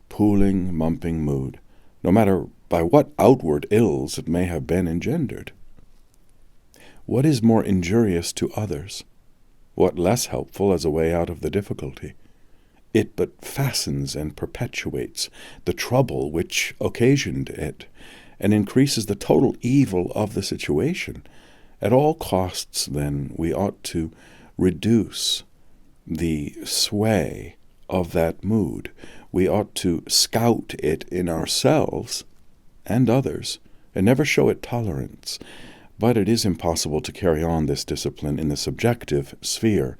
pooling, mumping mood, no matter by what outward ills it may have been engendered? What is more injurious to others? What less helpful as a way out of the difficulty? It but fastens and perpetuates the trouble which occasioned it, and increases the total evil of the situation. At all costs, then, we ought to reduce the sway of that mood. We ought to scout it in ourselves and others, and never show it tolerance. But it is impossible to carry on this discipline in the subjective sphere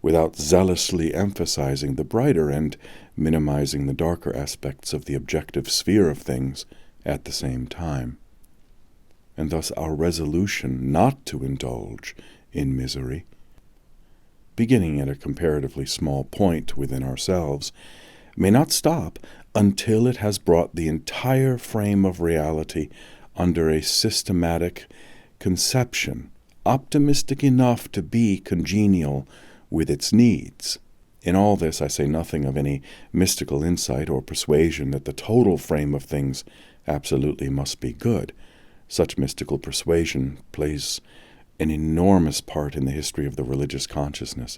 without zealously emphasizing the brighter and minimizing the darker aspects of the objective sphere of things at the same time. And thus our resolution not to indulge in misery, beginning at a comparatively small point within ourselves, may not stop until it has brought the entire frame of reality under a systematic conception, optimistic enough to be congenial with its needs. In all this I say nothing of any mystical insight or persuasion that the total frame of things absolutely must be good. Such mystical persuasion plays an enormous part in the history of the religious consciousness,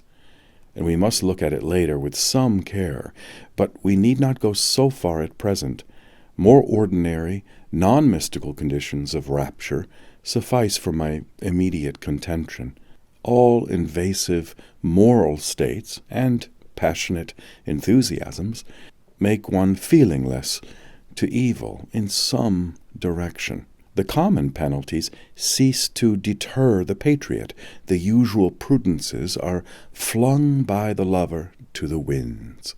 and we must look at it later with some care, but we need not go so far at present. More ordinary, non-mystical conditions of rapture suffice for my immediate contention. All invasive moral states and passionate enthusiasms make one feelingless to evil in some direction. The common penalties cease to deter the patriot. The usual prudences are flung by the lover to the winds.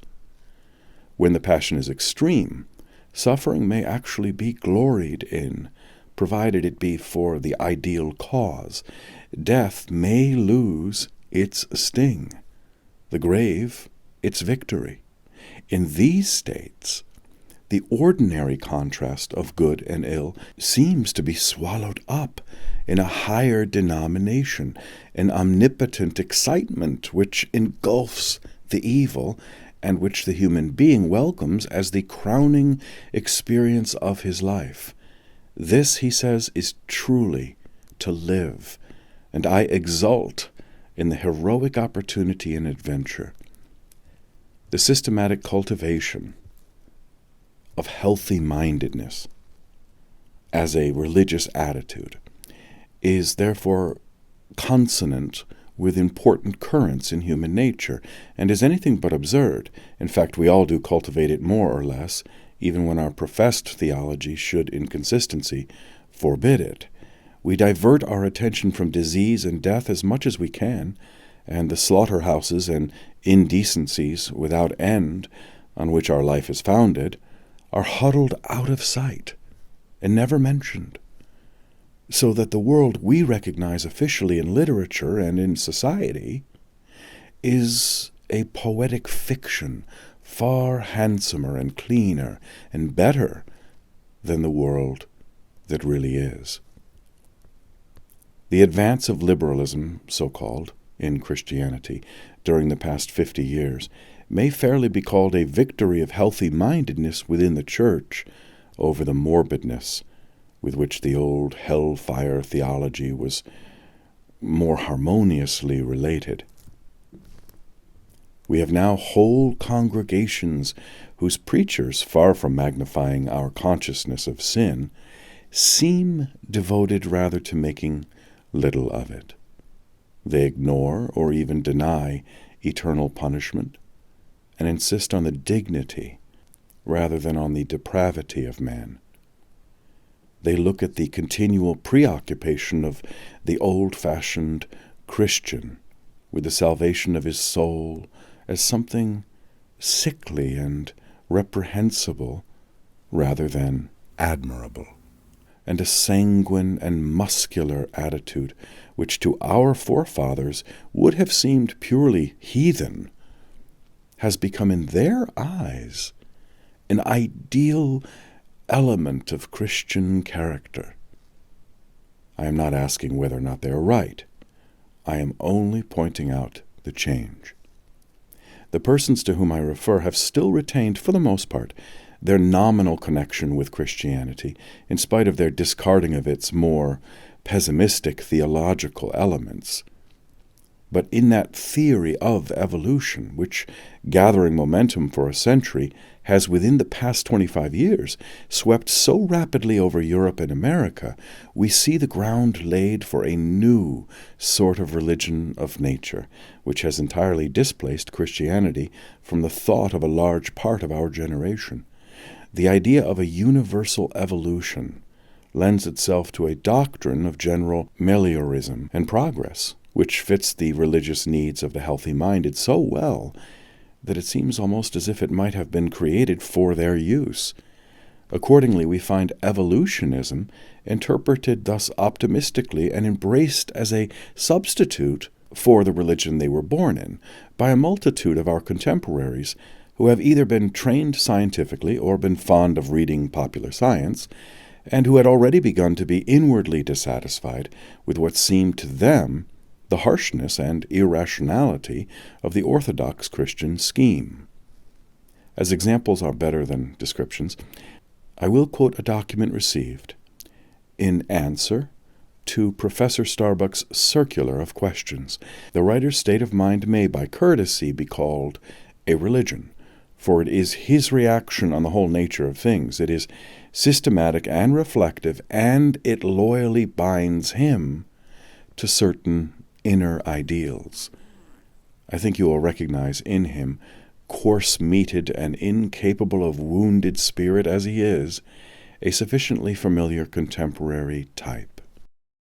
When the passion is extreme, Suffering may actually be gloried in, provided it be for the ideal cause. Death may lose its sting, the grave its victory. In these states, the ordinary contrast of good and ill seems to be swallowed up in a higher denomination, an omnipotent excitement which engulfs the evil and which the human being welcomes as the crowning experience of his life. This, he says, is truly to live, and I exult in the heroic opportunity and adventure. The systematic cultivation of healthy-mindedness as a religious attitude is therefore consonant with important currents in human nature, and is anything but absurd. In fact, we all do cultivate it more or less, even when our professed theology should, in consistency, forbid it. We divert our attention from disease and death as much as we can, and the slaughterhouses and indecencies without end on which our life is founded are huddled out of sight and never mentioned, so that the world we recognize officially in literature and in society is a poetic fiction far handsomer and cleaner and better than the world that really is. The advance of liberalism, so-called, in Christianity during the past 50 years may fairly be called a victory of healthy-mindedness within the Church over the morbidness with which the old hellfire theology was more harmoniously related. We have now whole congregations whose preachers, far from magnifying our consciousness of sin, seem devoted rather to making little of it. They ignore or even deny eternal punishment and insist on the dignity rather than on the depravity of man. They look at the continual preoccupation of the old-fashioned Christian with the salvation of his soul as something sickly and reprehensible rather than admirable, and a sanguine and muscular attitude which to our forefathers would have seemed purely heathen has become in their eyes an ideal element of Christian character. I am not asking whether or not they are right. I am only pointing out the change. The persons to whom I refer have still retained, for the most part, their nominal connection with Christianity, in spite of their discarding of its more pessimistic theological elements. But in that theory of evolution, which, gathering momentum for a century, has within the past 25 years swept so rapidly over Europe and America, we see the ground laid for a new sort of religion of nature, which has entirely displaced Christianity from the thought of a large part of our generation. The idea of a universal evolution lends itself to a doctrine of general meliorism and progress, which fits the religious needs of the healthy-minded so well that it seems almost as if it might have been created for their use. Accordingly, we find evolutionism interpreted thus optimistically and embraced as a substitute for the religion they were born in by a multitude of our contemporaries who have either been trained scientifically or been fond of reading popular science, and who had already begun to be inwardly dissatisfied with what seemed to them the harshness and irrationality of the orthodox Christian scheme. As examples are better than descriptions, I will quote a document received in answer to Professor Starbuck's circular of questions. The writer's state of mind may, by courtesy, be called a religion, for it is his reaction on the whole nature of things. It is systematic and reflective, and it loyally binds him to certain inner ideals. I think you will recognize in him, coarse-meated and incapable of wounded spirit as he is, a sufficiently familiar contemporary type.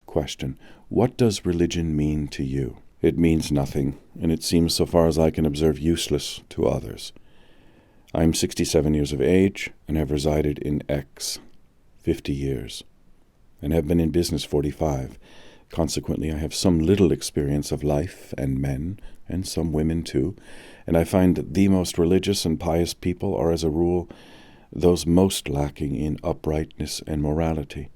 Question: what does religion mean to you? It means nothing, and it seems, so far as I can observe, useless to others. I am 67 years of age and have resided in X 50 years and have been in business 45. Consequently, I have some little experience of life and men, and some women too, and I find that the most religious and pious people are, as a rule, those most lacking in uprightness and morality.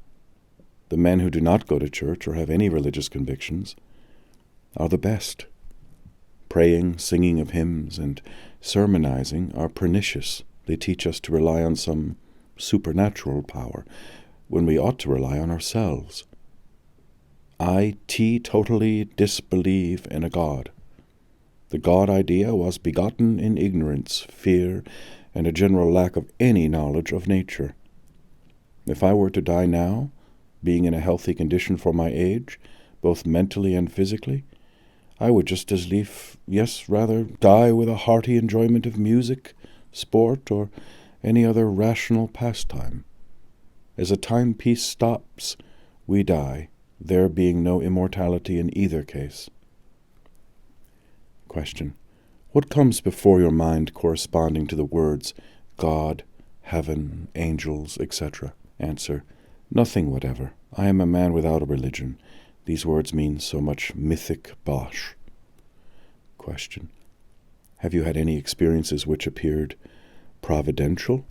The men who do not go to church or have any religious convictions are the best. Praying, singing of hymns, and sermonizing are pernicious. They teach us to rely on some supernatural power, when we ought to rely on ourselves. I totally disbelieve in a God. The God idea was begotten in ignorance, fear, and a general lack of any knowledge of nature. If I were to die now, being in a healthy condition for my age, both mentally and physically, I would just as lief, yes, rather, die with a hearty enjoyment of music, sport, or any other rational pastime. As a timepiece stops, we die, there being no immortality in either case. Question. What comes before your mind corresponding to the words God, heaven, angels, etc.? Answer. Nothing whatever. I am a man without a religion. These words mean so much mythic bosh. Question. Have you had any experiences which appeared providential?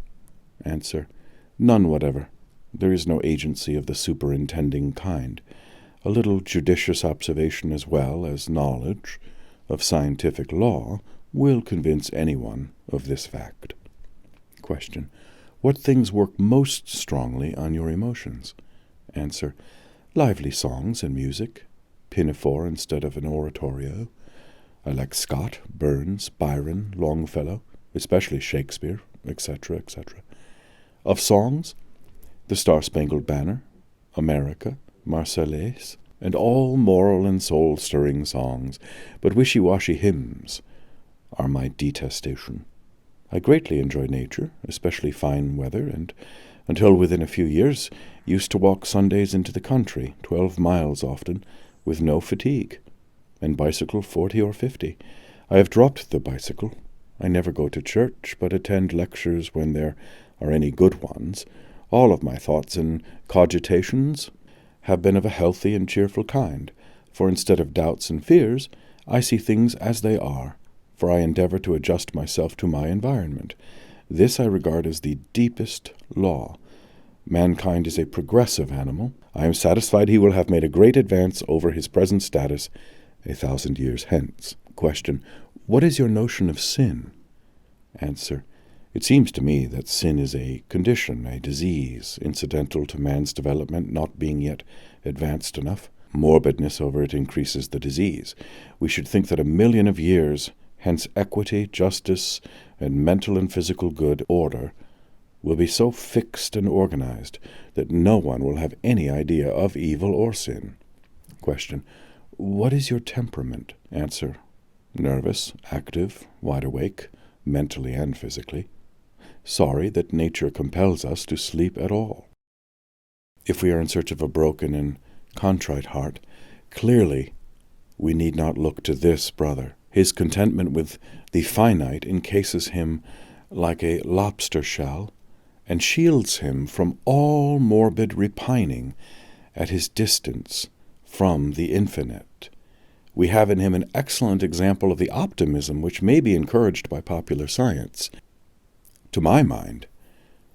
Answer. None whatever. There is no agency of the superintending kind. A little judicious observation as well as knowledge of scientific law will convince anyone of this fact. Question. What things work most strongly on your emotions? Answer. Lively songs and music, pinafore instead of an oratorio. I like Scott, Burns, Byron, Longfellow, especially Shakespeare, etc., etc. Of songs, the Star-Spangled Banner, America, Marseillaise, and all moral and soul-stirring songs, but wishy-washy hymns are my detestation. I greatly enjoy nature, especially fine weather, and until within a few years used to walk Sundays into the country, 12 miles often, with no fatigue, and bicycle 40 or 50. I have dropped the bicycle. I never go to church, but attend lectures when there are any good ones. All of my thoughts and cogitations have been of a healthy and cheerful kind, for instead of doubts and fears, I see things as they are, for I endeavor to adjust myself to my environment. This I regard as the deepest law. Mankind is a progressive animal. I am satisfied he will have made a great advance over his present status 1,000 years hence. Question. What is your notion of sin? Answer. It seems to me that sin is a condition, a disease, incidental to man's development not being yet advanced enough. Morbidness over it increases the disease. We should think that 1,000,000 of years hence equity, justice, and mental and physical good order will be so fixed and organized that no one will have any idea of evil or sin. Question. What is your temperament? Answer. Nervous, active, wide awake, mentally and physically. Sorry that nature compels us to sleep at all. If we are in search of a broken and contrite heart, clearly we need not look to this brother. His contentment with the finite encases him like a lobster shell and shields him from all morbid repining at his distance from the infinite. We have in him an excellent example of the optimism which may be encouraged by popular science. To my mind,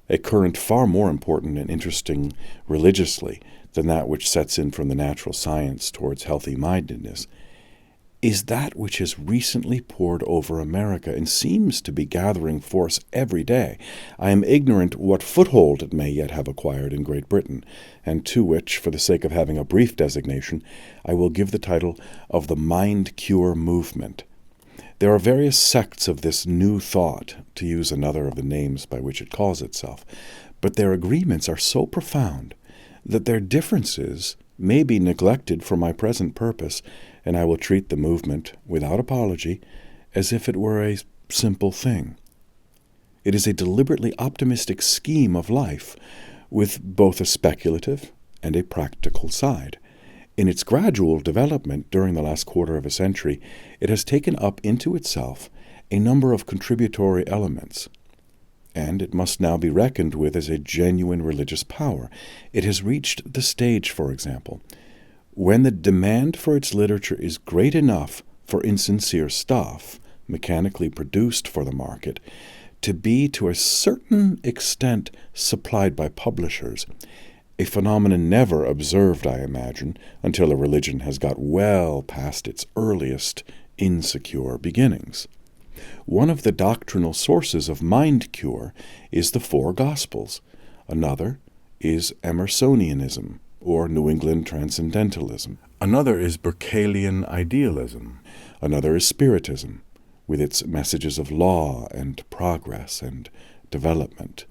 a current far more important and interesting religiously than that which sets in from the natural science towards healthy-mindedness is that which has recently poured over America and seems to be gathering force every day. I am ignorant what foothold it may yet have acquired in Great Britain, and to which, for the sake of having a brief designation, I will give the title of the Mind Cure Movement. There are various sects of this new thought, to use another of the names by which it calls itself, but their agreements are so profound that their differences may be neglected for my present purpose, and I will treat the movement, without apology, as if it were a simple thing. It is a deliberately optimistic scheme of life, with both a speculative and a practical side. In its gradual development during the last quarter of a century, it has taken up into itself a number of contributory elements. and it must now be reckoned with as a genuine religious power. It has reached the stage, for example, when the demand for its literature is great enough for insincere stuff, mechanically produced for the market, to be to a certain extent supplied by publishers, a phenomenon never observed, I imagine, until a religion has got well past its earliest insecure beginnings. One of the doctrinal sources of mind cure is the Four Gospels. Another is Emersonianism, or New England Transcendentalism. Another is Berkeleyan idealism. Another is Spiritism, with its messages of law and progress and development.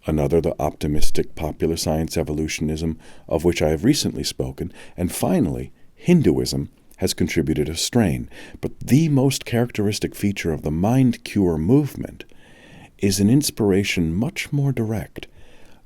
Another, the optimistic popular science evolutionism, of which I have recently spoken. And finally, Hinduism has contributed a strain. But the most characteristic feature of the mind cure movement is an inspiration much more direct.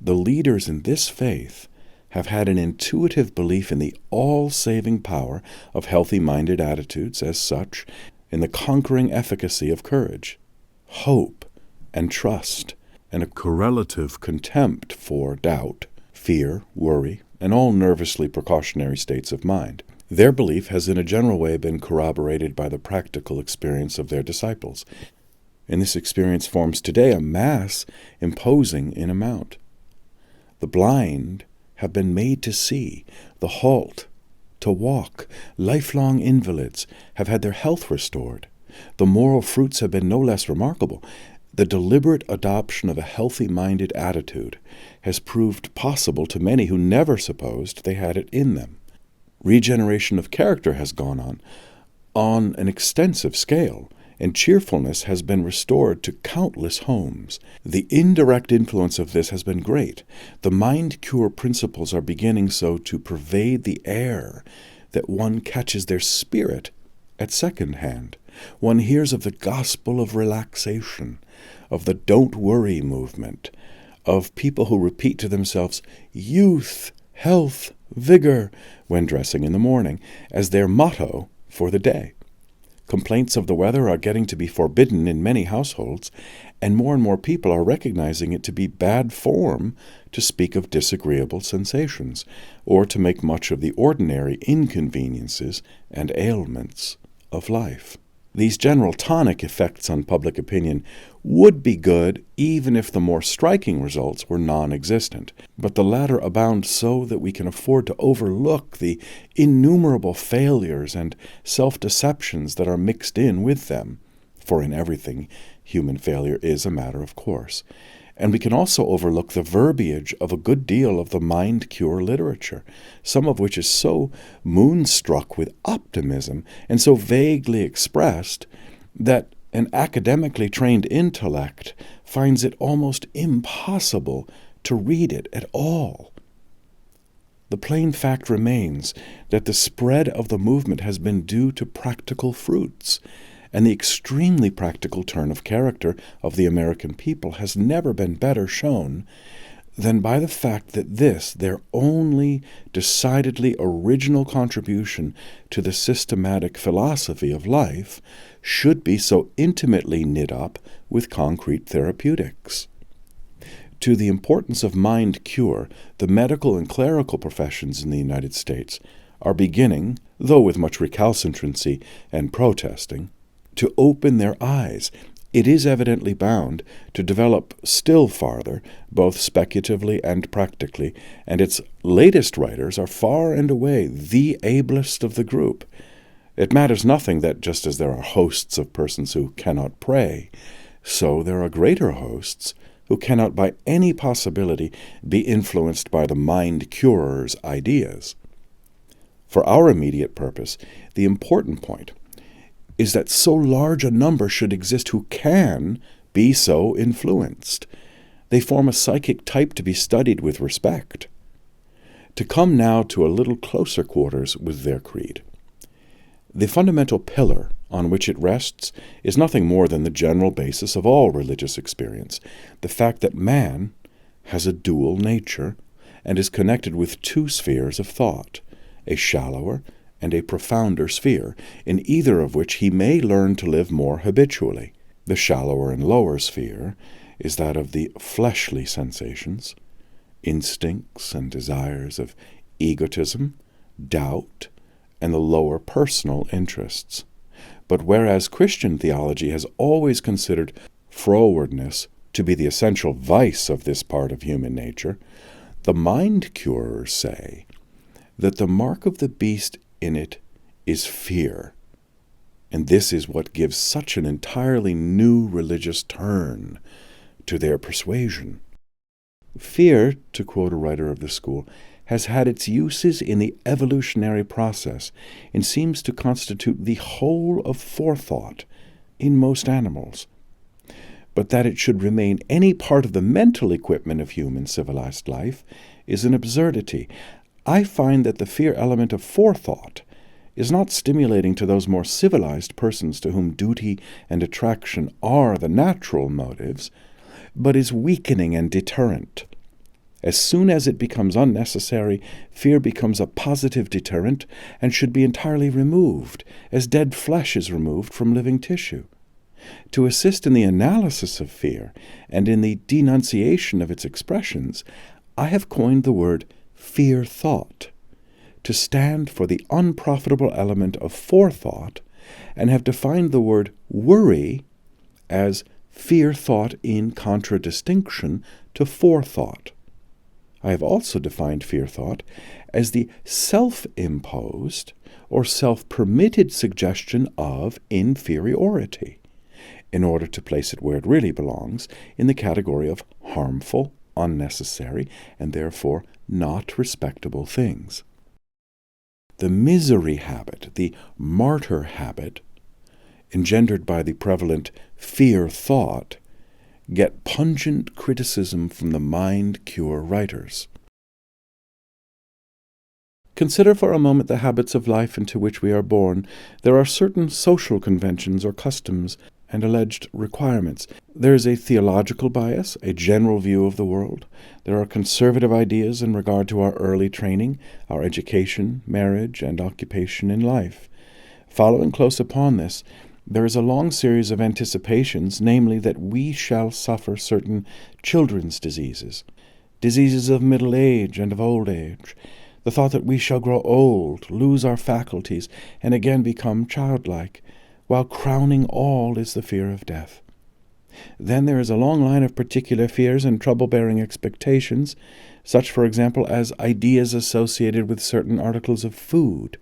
The leaders in this faith have had an intuitive belief in the all-saving power of healthy-minded attitudes as such, in the conquering efficacy of courage, hope, and trust, and a correlative contempt for doubt, fear, worry, and all nervously precautionary states of mind. Their belief has in a general way been corroborated by the practical experience of their disciples, and this experience forms today a mass imposing in amount. The blind have been made to see, the halt to walk. Lifelong invalids have had their health restored. The moral fruits have been no less remarkable. The deliberate adoption of a healthy-minded attitude has proved possible to many who never supposed they had it in them. Regeneration of character has gone on an extensive scale, and cheerfulness has been restored to countless homes. The indirect influence of this has been great. The mind cure principles are beginning so to pervade the air that one catches their spirit at second hand. One hears of the gospel of relaxation, of the don't worry movement, of people who repeat to themselves youth, health, vigor when dressing in the morning as their motto for the day. Complaints of the weather are getting to be forbidden in many households, and more people are recognizing it to be bad form to speak of disagreeable sensations, or to make much of the ordinary inconveniences and ailments of life. These general tonic effects on public opinion would be good even if the more striking results were non-existent, but the latter abound so that we can afford to overlook the innumerable failures and self-deceptions that are mixed in with them, for in everything human failure is a matter of course. And we can also overlook the verbiage of a good deal of the mind cure literature, some of which is so moonstruck with optimism and so vaguely expressed that an academically trained intellect finds it almost impossible to read it at all. The plain fact remains that the spread of the movement has been due to practical fruits, and the extremely practical turn of character of the American people has never been better shown than by the fact that this, their only decidedly original contribution to the systematic philosophy of life, should be so intimately knit up with concrete therapeutics. To the importance of mind cure, the medical and clerical professions in the United States are beginning, though with much recalcitrancy and protesting, to open their eyes. It is evidently bound to develop still farther, both speculatively and practically, and its latest writers are far and away the ablest of the group. It matters nothing that just as there are hosts of persons who cannot pray, so there are greater hosts who cannot by any possibility be influenced by the mind curer's ideas. For our immediate purpose, the important point is that so large a number should exist who can be so influenced. They form a psychic type to be studied with respect. To come now to a little closer quarters with their creed. The fundamental pillar on which it rests is nothing more than the general basis of all religious experience, the fact that man has a dual nature and is connected with two spheres of thought, a shallower and a profounder sphere, in either of which he may learn to live more habitually. The shallower and lower sphere is that of the fleshly sensations, instincts and desires of egotism, doubt, and the lower personal interests. But whereas Christian theology has always considered frowardness to be the essential vice of this part of human nature, the mind-curers say that the mark of the beast in it is fear. And this is what gives such an entirely new religious turn to their persuasion. Fear, to quote a writer of the school, has had its uses in the evolutionary process and seems to constitute the whole of forethought in most animals. But that it should remain any part of the mental equipment of human civilized life is an absurdity. I find that the fear element of forethought is not stimulating to those more civilized persons to whom duty and attraction are the natural motives, but is weakening and deterrent. As soon as it becomes unnecessary, fear becomes a positive deterrent and should be entirely removed, as dead flesh is removed from living tissue. To assist in the analysis of fear and in the denunciation of its expressions, I have coined the word fear thought to stand for the unprofitable element of forethought, and have defined the word worry as fear thought in contradistinction to forethought. I have also defined fear thought as the self-imposed or self-permitted suggestion of inferiority, in order to place it where it really belongs, in the category of harmful, unnecessary, and therefore not respectable things. The misery habit, the martyr habit, engendered by the prevalent fear thought, get pungent criticism from the mind-cure writers. Consider for a moment the habits of life into which we are born. There are certain social conventions or customs and alleged requirements. There is a theological bias, a general view of the world. There are conservative ideas in regard to our early training, our education, marriage, and occupation in life. Following close upon this, there is a long series of anticipations, namely that we shall suffer certain children's diseases, diseases of middle age and of old age, the thought that we shall grow old, lose our faculties, and again become childlike, while crowning all is the fear of death. Then there is a long line of particular fears and trouble-bearing expectations, such, for example, as ideas associated with certain articles of food,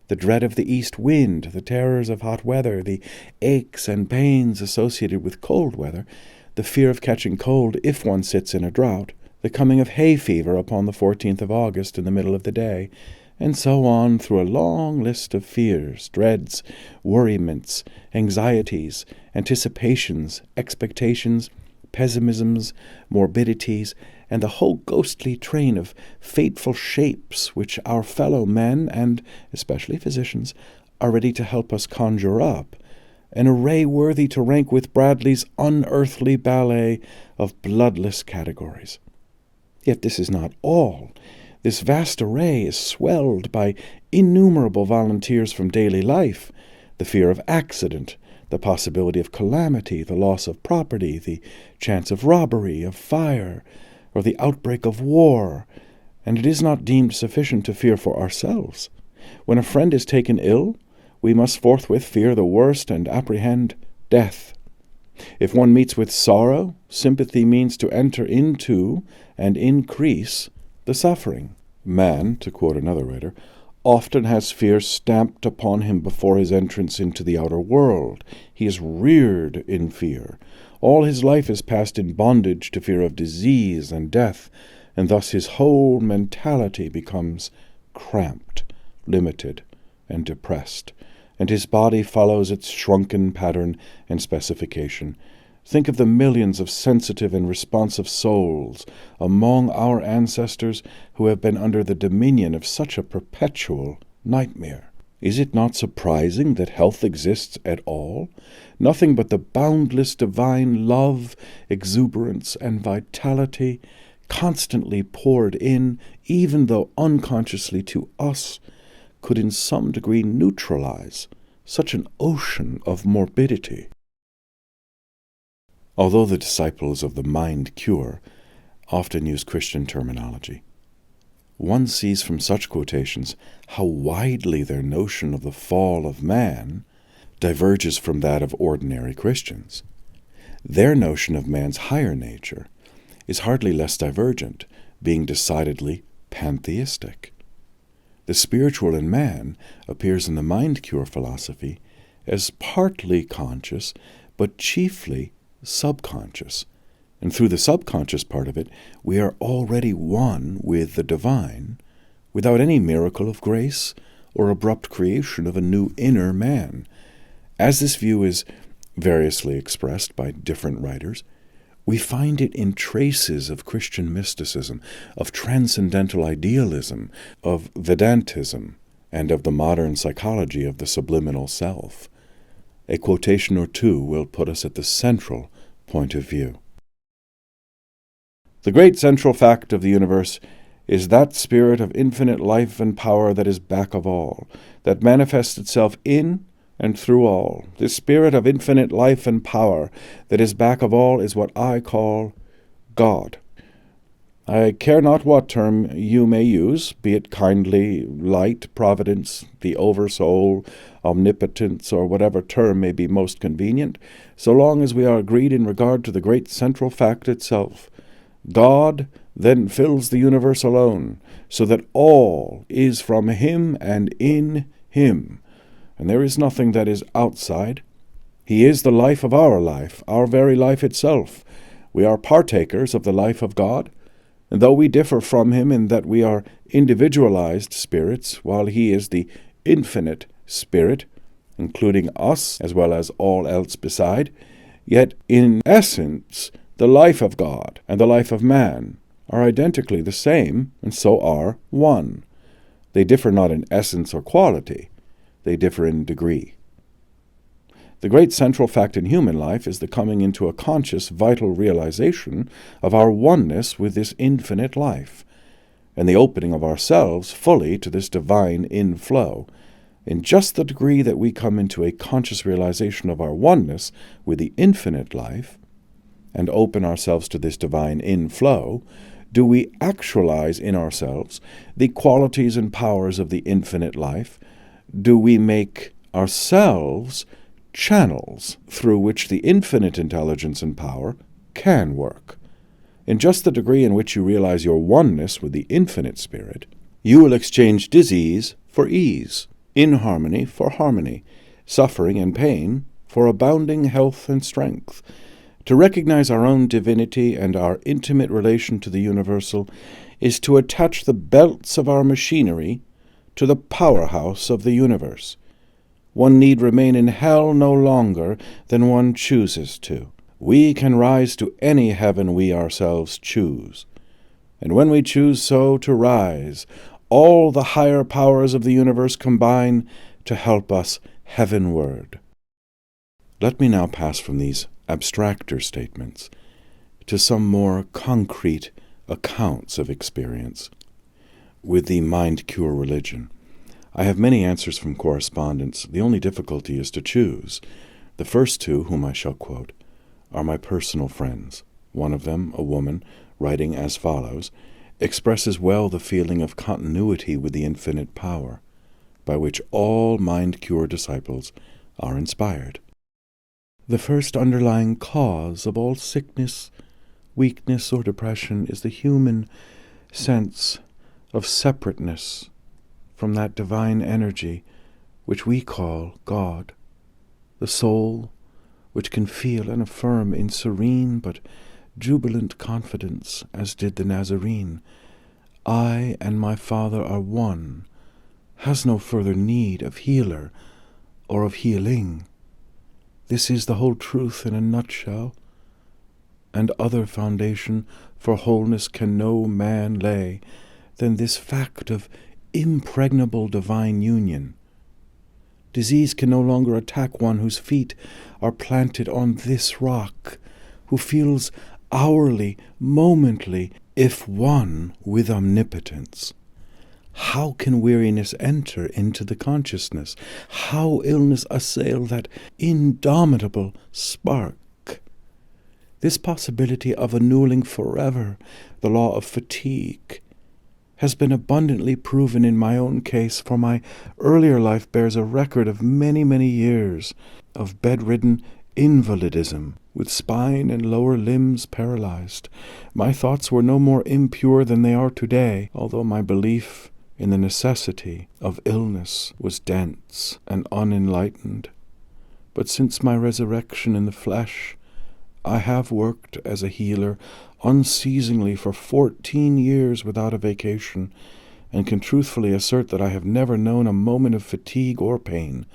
the dread of the east wind, the terrors of hot weather, the aches and pains associated with cold weather, the fear of catching cold if one sits in a drought, the coming of hay fever upon the 14th of August in the middle of the day, and so on through a long list of fears, dreads, worriments, anxieties, anticipations, expectations, pessimisms, morbidities, and the whole ghostly train of fateful shapes which our fellow men, and especially physicians, are ready to help us conjure up, an array worthy to rank with Bradley's unearthly ballet of bloodless categories. Yet this is not all. This vast array is swelled by innumerable volunteers from daily life, the fear of accident, the possibility of calamity, the loss of property, the chance of robbery, of fire, or the outbreak of war, and it is not deemed sufficient to fear for ourselves. When a friend is taken ill, we must forthwith fear the worst and apprehend death. If one meets with sorrow, sympathy means to enter into and increase the suffering. Man, to quote another writer, often has fear stamped upon him before his entrance into the outer world. He is reared in fear. All his life is passed in bondage to fear of disease and death, and thus his whole mentality becomes cramped, limited, and depressed, and his body follows its shrunken pattern and specification. Think of the millions of sensitive and responsive souls among our ancestors who have been under the dominion of such a perpetual nightmare. Is it not surprising that health exists at all? Nothing but the boundless divine love, exuberance, and vitality constantly poured in, even though unconsciously to us, could in some degree neutralize such an ocean of morbidity. although the disciples of the mind cure often use Christian terminology. One sees from such quotations how widely their notion of the fall of man diverges from that of ordinary Christians. Their notion of man's higher nature is hardly less divergent, being decidedly pantheistic. The spiritual in man appears in the mind cure philosophy as partly conscious, but chiefly subconscious. And through the subconscious part of it, we are already one with the divine, without any miracle of grace or abrupt creation of a new inner man. As this view is variously expressed by different writers, we find it in traces of Christian mysticism, of transcendental idealism, of Vedantism, and of the modern psychology of the subliminal self. A quotation or two will put us at the central point of view. The great central fact of the universe is that spirit of infinite life and power that is back of all, that manifests itself in and through all. This spirit of infinite life and power that is back of all is what I call God. I care not what term you may use, be it kindly, light, providence, the oversoul, omnipotence, or whatever term may be most convenient, so long as we are agreed in regard to the great central fact itself. God then fills the universe alone, so that all is from him and in him, and there is nothing that is outside. He is the life of our very life itself. We are partakers of the life of God, and though we differ from him in that we are individualized spirits, while he is the infinite spirit, including us as well as all else beside, yet in essence the life of God and the life of man are identically the same, and so are one. They differ not in essence or quality, they differ in degree. The great central fact in human life is the coming into a conscious, vital realization of our oneness with this infinite life, and the opening of ourselves fully to this divine inflow. In just the degree that we come into a conscious realization of our oneness with the infinite life, and open ourselves to this divine inflow, do we actualize in ourselves the qualities and powers of the infinite life? Do we make ourselves channels through which the infinite intelligence and power can work? In just the degree in which you realize your oneness with the infinite spirit, you will exchange disease for ease, inharmony for harmony, suffering and pain for abounding health and strength. To recognize our own divinity and our intimate relation to the universal is to attach the belts of our machinery to the powerhouse of the universe. One need remain in hell no longer than one chooses to. We can rise to any heaven we ourselves choose. And when we choose so to rise, all the higher powers of the universe combine to help us heavenward. Let me now pass from these abstracter statements to some more concrete accounts of experience. With the mind cure religion, I have many answers from correspondents. The only difficulty is to choose. The first two, whom I shall quote, are my personal friends. One of them, a woman, writing as follows, expresses well the feeling of continuity with the infinite power, by which all mind cure disciples are inspired. The first underlying cause of all sickness, weakness, or depression is the human sense of separateness from that divine energy which we call God. The soul, which can feel and affirm in serene but jubilant confidence, as did the Nazarene, I and my Father are one, has no further need of healer or of healing. This is the whole truth in a nutshell, and other foundation for wholeness can no man lay than this fact of impregnable divine union. Disease can no longer attack one whose feet are planted on this rock, who feels hourly, momently, if one with omnipotence. How can weariness enter into the consciousness? How illness assail that indomitable spark? This possibility of annulling forever the law of fatigue has been abundantly proven in my own case, for my earlier life bears a record of many, many years of bedridden invalidism, with spine and lower limbs paralyzed. My thoughts were no more impure than they are today, although my belief in the necessity of illness was dense and unenlightened. But since my resurrection in the flesh, I have worked as a healer unceasingly for 14 years without a vacation, and can truthfully assert that I have never known a moment of fatigue or pain,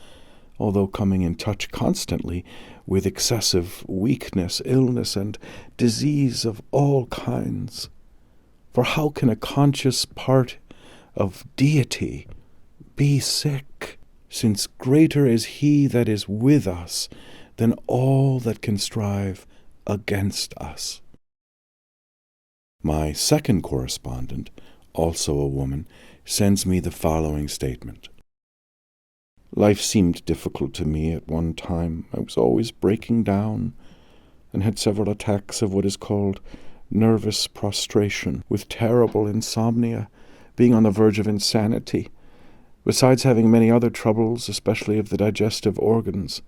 although coming in touch constantly with excessive weakness, illness, and disease of all kinds. For how can a conscious part of deity be sick, since greater is he that is with us than all that can strive against us? My second correspondent, also a woman, sends me the following statement. Life seemed difficult to me at one time. I was always breaking down and had several attacks of what is called nervous prostration, with terrible insomnia, being on the verge of insanity, besides having many other troubles, especially of the digestive organs.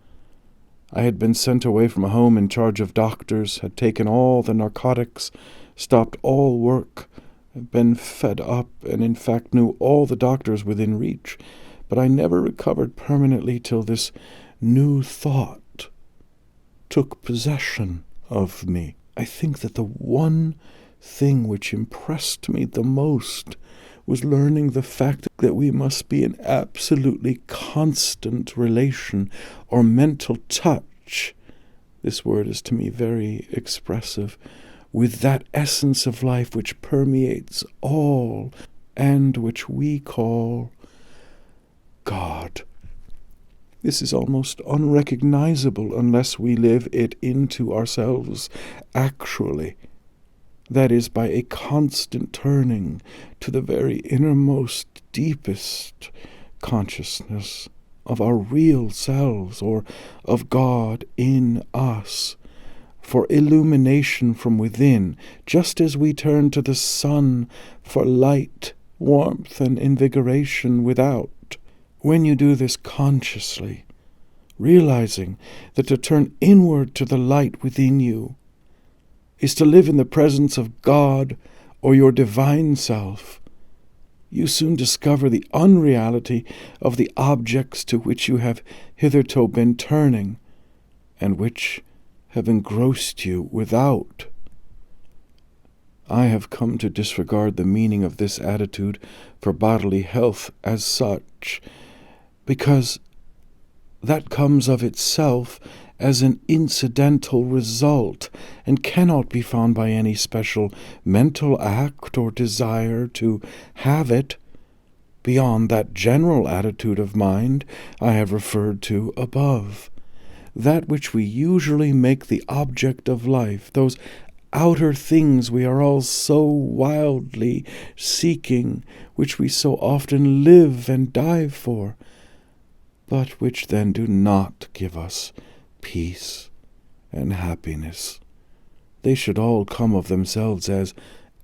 I had been sent away from a home in charge of doctors, had taken all the narcotics, stopped all work, been fed up, and in fact knew all the doctors within reach, but I never recovered permanently till this new thought took possession of me. I think that the one thing which impressed me the most was learning the fact that we must be in absolutely constant relation or mental touch. This word is to me very expressive, with that essence of life which permeates all and which we call God. This is almost unrecognizable unless we live it into ourselves actually. That is, by a constant turning to the very innermost, deepest consciousness of our real selves, or of God in us, for illumination from within, just as we turn to the sun for light, warmth, and invigoration without. When you do this consciously, realizing that to turn inward to the light within you is to live in the presence of God or your divine self, you soon discover the unreality of the objects to which you have hitherto been turning, and which have engrossed you without. I have come to disregard the meaning of this attitude for bodily health as such, because that comes of itself as an incidental result, and cannot be found by any special mental act or desire to have it, beyond that general attitude of mind I have referred to above. That which we usually make the object of life, those outer things we are all so wildly seeking, which we so often live and die for, but which then do not give us peace and happiness. They should all come of themselves as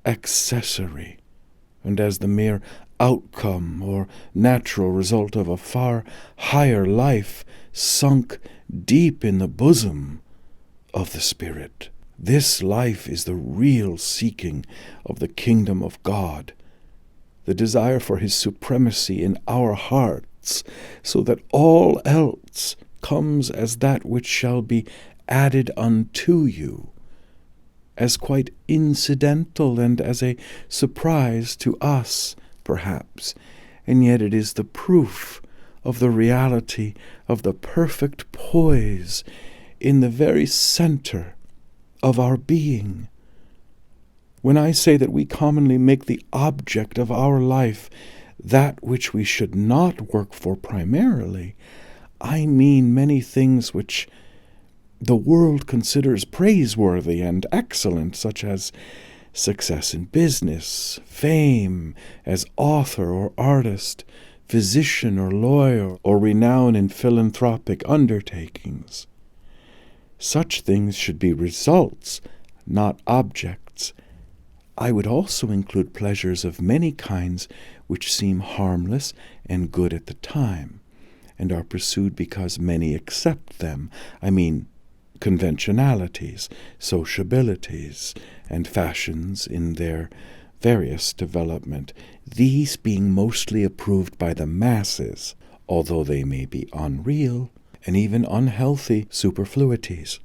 accessory, and as the mere outcome or natural result of a far higher life sunk deep in the bosom of the Spirit. This life is the real seeking of the kingdom of God, the desire for his supremacy in our hearts, so that all else comes as that which shall be added unto you, as quite incidental and as a surprise to us, perhaps, and yet it is the proof of the reality of the perfect poise in the very center of our being. When I say that we commonly make the object of our life that which we should not work for primarily, I mean many things which the world considers praiseworthy and excellent, such as success in business, fame as author or artist, physician or lawyer, or renown in philanthropic undertakings. Such things should be results, not objects. I would also include pleasures of many kinds which seem harmless and good at the time, and are pursued because many accept them. I mean, conventionalities, sociabilities, and fashions in their various development, these being mostly approved by the masses, although they may be unreal and even unhealthy superfluities.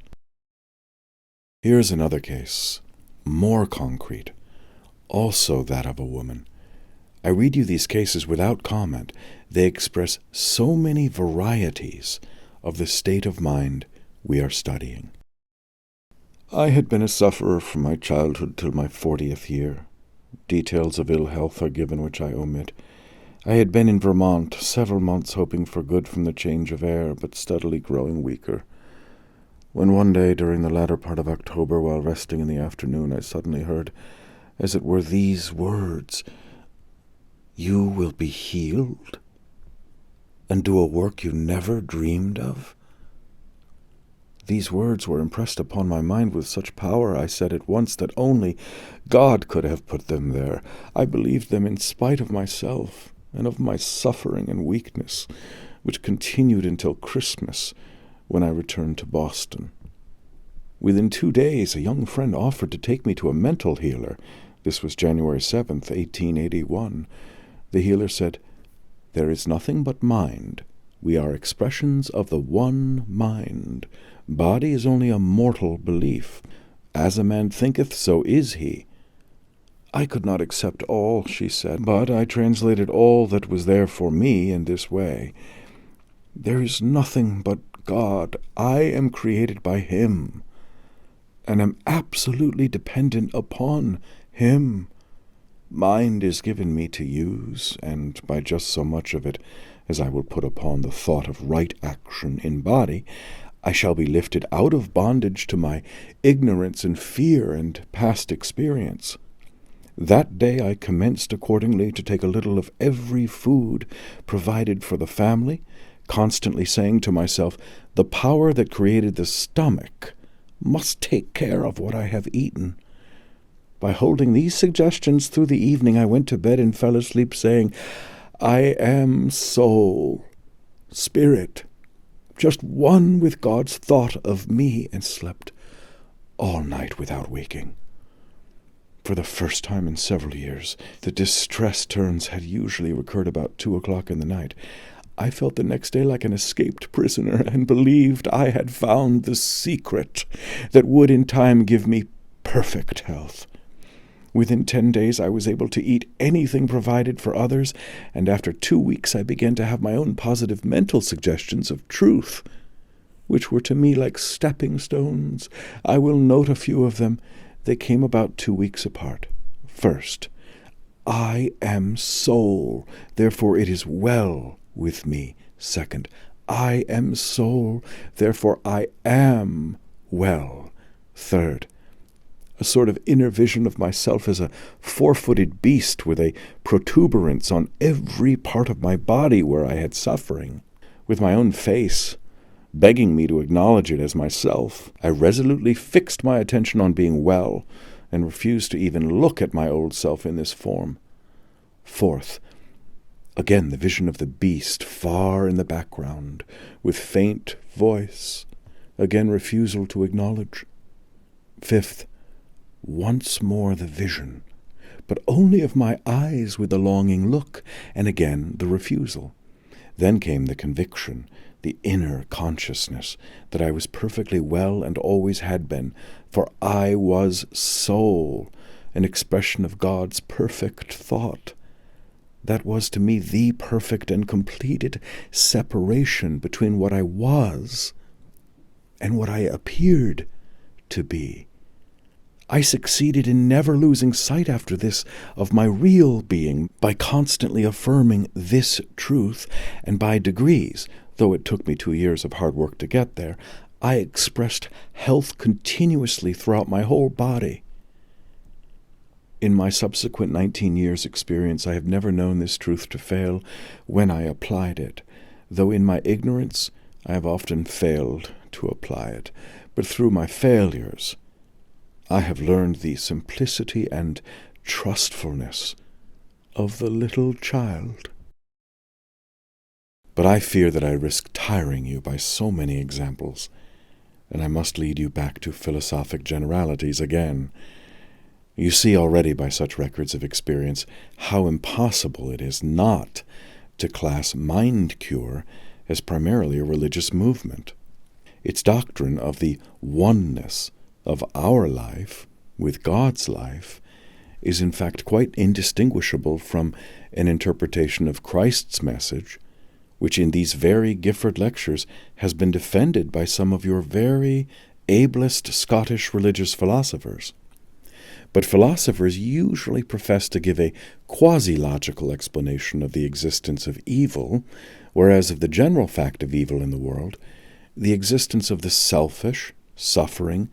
Here's another case, more concrete, also that of a woman. I read you these cases without comment. They express so many varieties of the state of mind we are studying. I had been a sufferer from my childhood till my 40th year. Details of ill health are given which I omit. I had been in Vermont several months hoping for good from the change of air, but steadily growing weaker. When one day during the latter part of October, while resting in the afternoon, I suddenly heard, as it were, these words, "You will be healed, and do a work you never dreamed of." These words were impressed upon my mind with such power, I said at once, that only God could have put them there. I believed them in spite of myself and of my suffering and weakness, which continued until Christmas, when I returned to Boston. Within 2 days, a young friend offered to take me to a mental healer. This was January 7th, 1881. The healer said, "There is nothing but mind. We are expressions of the one mind. Body is only a mortal belief. As a man thinketh, so is he." I could not accept all she said, but I translated all that was there for me in this way. There is nothing but God. I am created by Him, and am absolutely dependent upon Him. Mind is given me to use, and by just so much of it as I will put upon the thought of right action in body, I shall be lifted out of bondage to my ignorance and fear and past experience. That day I commenced accordingly to take a little of every food provided for the family, constantly saying to myself, the power that created the stomach must take care of what I have eaten. By holding these suggestions through the evening, I went to bed and fell asleep saying, I am soul, spirit, just one with God's thought of me, and slept all night without waking. For the first time in several years, the distress turns had usually recurred about 2 o'clock in the night. I felt the next day like an escaped prisoner, and believed I had found the secret that would in time give me perfect health. Within 10 days I was able to eat anything provided for others, and after 2 weeks I began to have my own positive mental suggestions of truth, which were to me like stepping stones. I will note a few of them. They came about 2 weeks apart. First, I am soul, therefore it is well with me. Second, I am soul, therefore I am well. Third, a sort of inner vision of myself as a 4-footed beast with a protuberance on every part of my body where I had suffering, with my own face begging me to acknowledge it as myself. I resolutely fixed my attention on being well, and refused to even look at my old self in this form. Fourth, again the vision of the beast far in the background, with faint voice, again refusal to acknowledge. Fifth, once more the vision, but only of my eyes with the longing look, and again the refusal. Then came the conviction, the inner consciousness, that I was perfectly well and always had been, for I was soul, an expression of God's perfect thought. That was to me the perfect and completed separation between what I was and what I appeared to be. I succeeded in never losing sight after this of my real being by constantly affirming this truth, and by degrees, though it took me 2 years of hard work to get there, I expressed health continuously throughout my whole body. In my subsequent 19 years' experience, I have never known this truth to fail when I applied it, though in my ignorance I have often failed to apply it. but through my failures, I have learned the simplicity and trustfulness of the little child. But I fear that I risk tiring you by so many examples, and I must lead you back to philosophic generalities again. You see already by such records of experience how impossible it is not to class mind cure as primarily a religious movement. Its doctrine of the oneness of our life with God's life is in fact quite indistinguishable from an interpretation of Christ's message, which in these very Gifford Lectures has been defended by some of your very ablest Scottish religious philosophers. But philosophers usually profess to give a quasi-logical explanation of the existence of evil, whereas of the general fact of evil in the world, the existence of the selfish, suffering,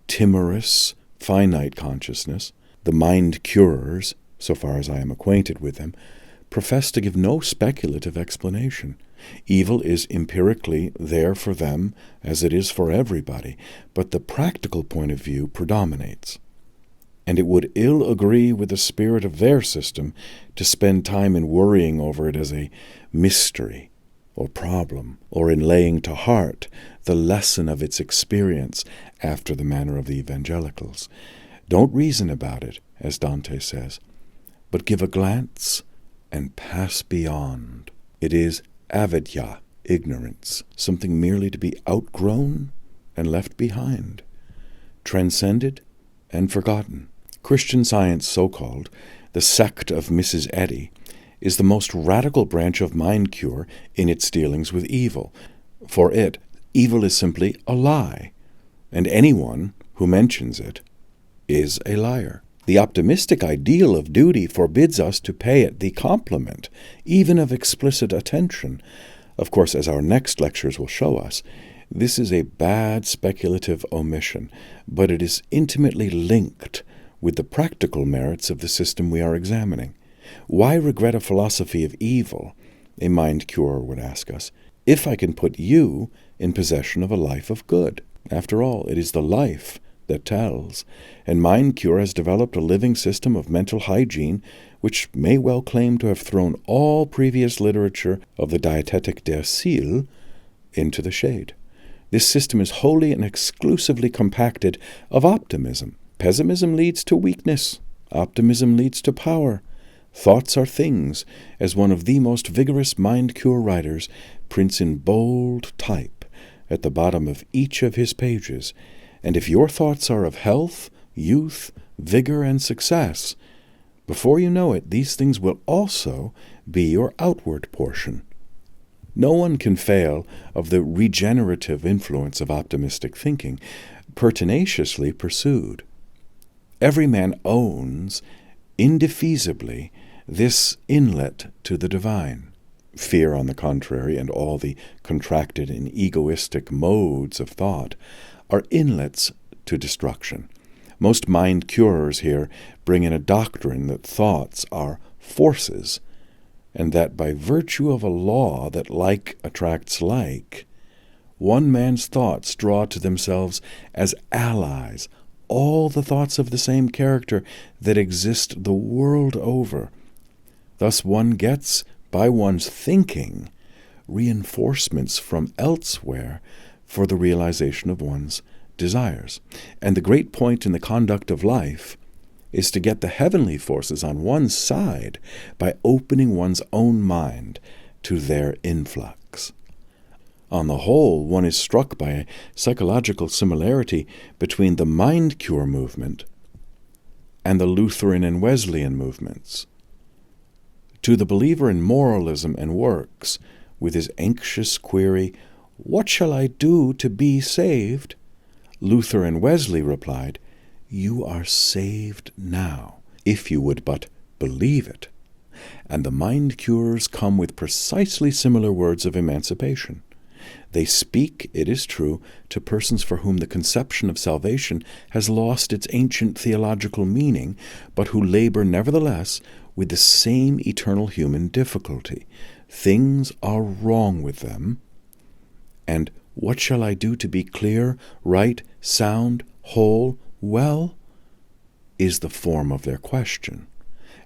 timorous, finite consciousness, the mind-curers, so far as I am acquainted with them, profess to give no speculative explanation. Evil is empirically there for them as it is for everybody, but the practical point of view predominates. And it would ill agree with the spirit of their system to spend time in worrying over it as a mystery or problem, or in laying to heart the lesson of its experience after the manner of the evangelicals. Don't reason about it, as Dante says, but give a glance and pass beyond. It is avidya, ignorance, something merely to be outgrown and left behind, transcended and forgotten. Christian Science, so-called, the sect of Mrs. Eddy, is the most radical branch of mind cure in its dealings with evil. For it, evil is simply a lie, and anyone who mentions it is a liar. The optimistic ideal of duty forbids us to pay it the compliment, even of explicit attention. Of course, as our next lectures will show us, this is a bad speculative omission, but it is intimately linked with the practical merits of the system we are examining. Why regret a philosophy of evil, a mind curer would ask us, if I can put you in possession of a life of good? After all, it is the life that tells, and mind cure has developed a living system of mental hygiene which may well claim to have thrown all previous literature of the Dietetic der Seele into the shade. This system is wholly and exclusively compacted of optimism. Pessimism leads to weakness. Optimism leads to power. Thoughts are things, as one of the most vigorous mind cure writers prints in bold type at the bottom of each of his pages. And if your thoughts are of health, youth, vigor, and success, before you know it, these things will also be your outward portion. No one can fail of the regenerative influence of optimistic thinking, pertinaciously pursued. Every man owns, indefeasibly, this inlet to the divine. Fear, on the contrary, and all the contracted and egoistic modes of thought are inlets to destruction. Most mind curers here bring in a doctrine that thoughts are forces, and that by virtue of a law that like attracts like, one man's thoughts draw to themselves as allies all the thoughts of the same character that exist the world over. Thus one gets, by one's thinking, reinforcements from elsewhere for the realization of one's desires. And the great point in the conduct of life is to get the heavenly forces on one's side by opening one's own mind to their influx. On the whole, one is struck by a psychological similarity between the mind cure movement and the Lutheran and Wesleyan movements. To the believer in moralism and works, with his anxious query, "What shall I do to be saved?" Luther and Wesley replied, "You are saved now, if you would but believe it." And the mind curers come with precisely similar words of emancipation. They speak, it is true, to persons for whom the conception of salvation has lost its ancient theological meaning, but who labor nevertheless with the same eternal human difficulty. Things are wrong with them, and What shall I do to be clear, right, sound, whole, well? Is the form of their question.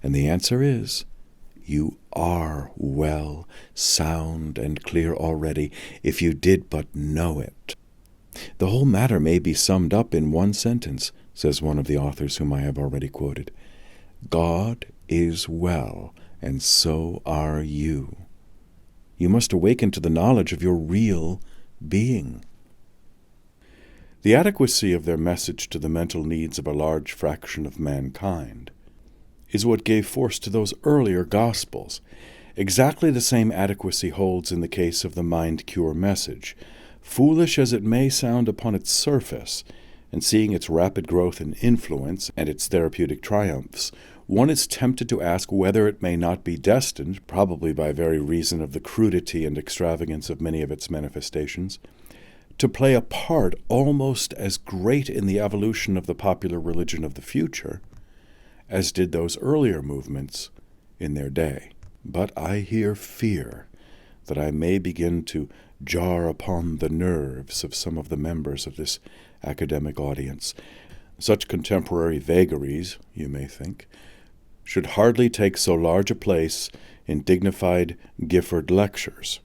And the answer is, you are well, sound, and clear already, if you did but know it. The whole matter may be summed up in one sentence, says one of the authors whom I have already quoted. God is well, and so are you. You must awaken to the knowledge of your real being. The adequacy of their message to the mental needs of a large fraction of mankind is what gave force to those earlier Gospels. Exactly the same adequacy holds in the case of the mind cure message. Foolish as it may sound upon its surface, and seeing its rapid growth and influence and its therapeutic triumphs, one is tempted to ask whether it may not be destined, probably by very reason of the crudity and extravagance of many of its manifestations, to play a part almost as great in the evolution of the popular religion of the future as did those earlier movements in their day. But I here fear that I may begin to jar upon the nerves of some of the members of this academic audience. Such contemporary vagaries, you may think, should hardly take so large a place in dignified Gifford Lectures.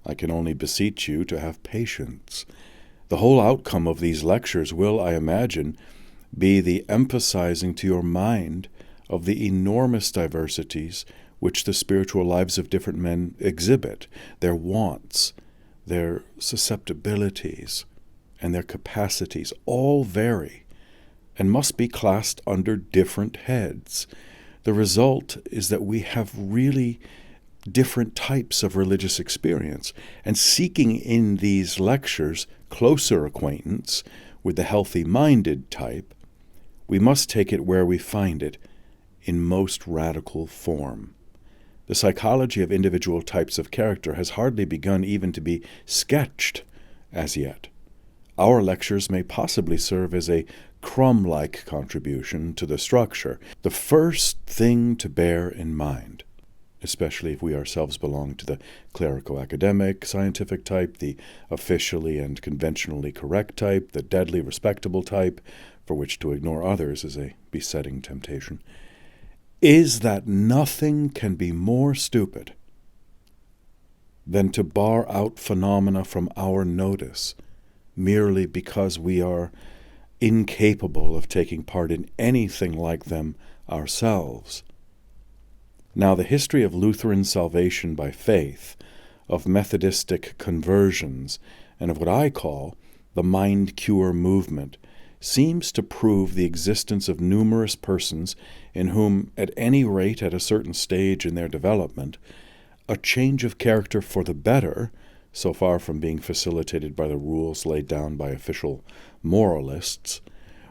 I can only beseech you to have patience. The whole outcome of these lectures will, I imagine, be the emphasizing to your mind of the enormous diversities which the spiritual lives of different men exhibit, their wants, their susceptibilities, and their capacities all vary and must be classed under different heads. The result is that we have really different types of religious experience, and seeking in these lectures closer acquaintance with the healthy-minded type, we must take it where we find it, in most radical form. The psychology of individual types of character has hardly begun even to be sketched as yet. Our lectures may possibly serve as a crumb-like contribution to the structure, the first thing to bear in mind, especially if we ourselves belong to the clerico-academic, scientific type, the officially and conventionally correct type, the deadly respectable type, for which to ignore others is a besetting temptation, is that nothing can be more stupid than to bar out phenomena from our notice merely because we are incapable of taking part in anything like them ourselves. Now, the history of Lutheran salvation by faith, of Methodistic conversions, and of what I call the mind cure movement seems to prove the existence of numerous persons in whom, at any rate at a certain stage in their development, a change of character for the better, so far from being facilitated by the rules laid down by official moralists,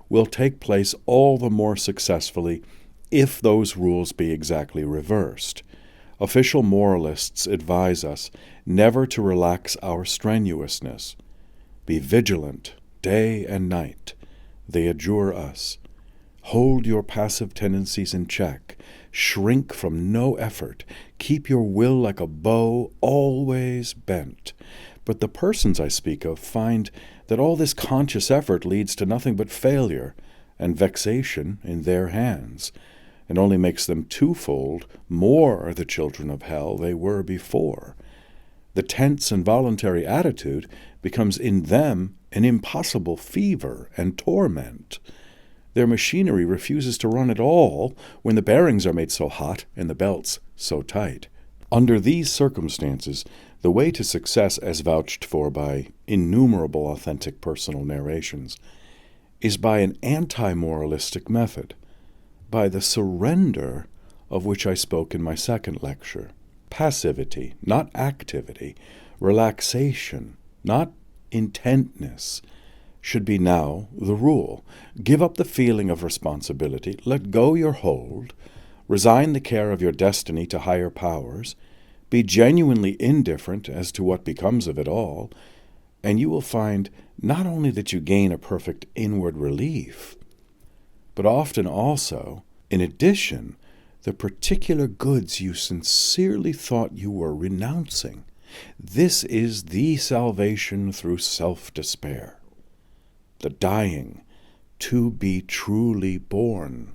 will take place all the more successfully if those rules be exactly reversed. Official moralists advise us never to relax our strenuousness. Be vigilant day and night, they adjure us. Hold your passive tendencies in check. Shrink from no effort. Keep your will like a bow always bent. But the persons I speak of find that all this conscious effort leads to nothing but failure and vexation in their hands, and only makes them twofold more the children of hell they were before. The tense and voluntary attitude becomes in them an impossible fever and torment. Their machinery refuses to run at all when the bearings are made so hot and the belts so tight. Under these circumstances, the way to success, as vouched for by innumerable authentic personal narrations, is by an anti-moralistic method, by the surrender of which I spoke in my second lecture. Passivity, not activity, relaxation, not intentness, should be now the rule. Give up the feeling of responsibility, let go your hold, resign the care of your destiny to higher powers, be genuinely indifferent as to what becomes of it all, and you will find not only that you gain a perfect inward relief, but often also, in addition, the particular goods you sincerely thought you were renouncing. This is the salvation through self-despair, the dying to be truly born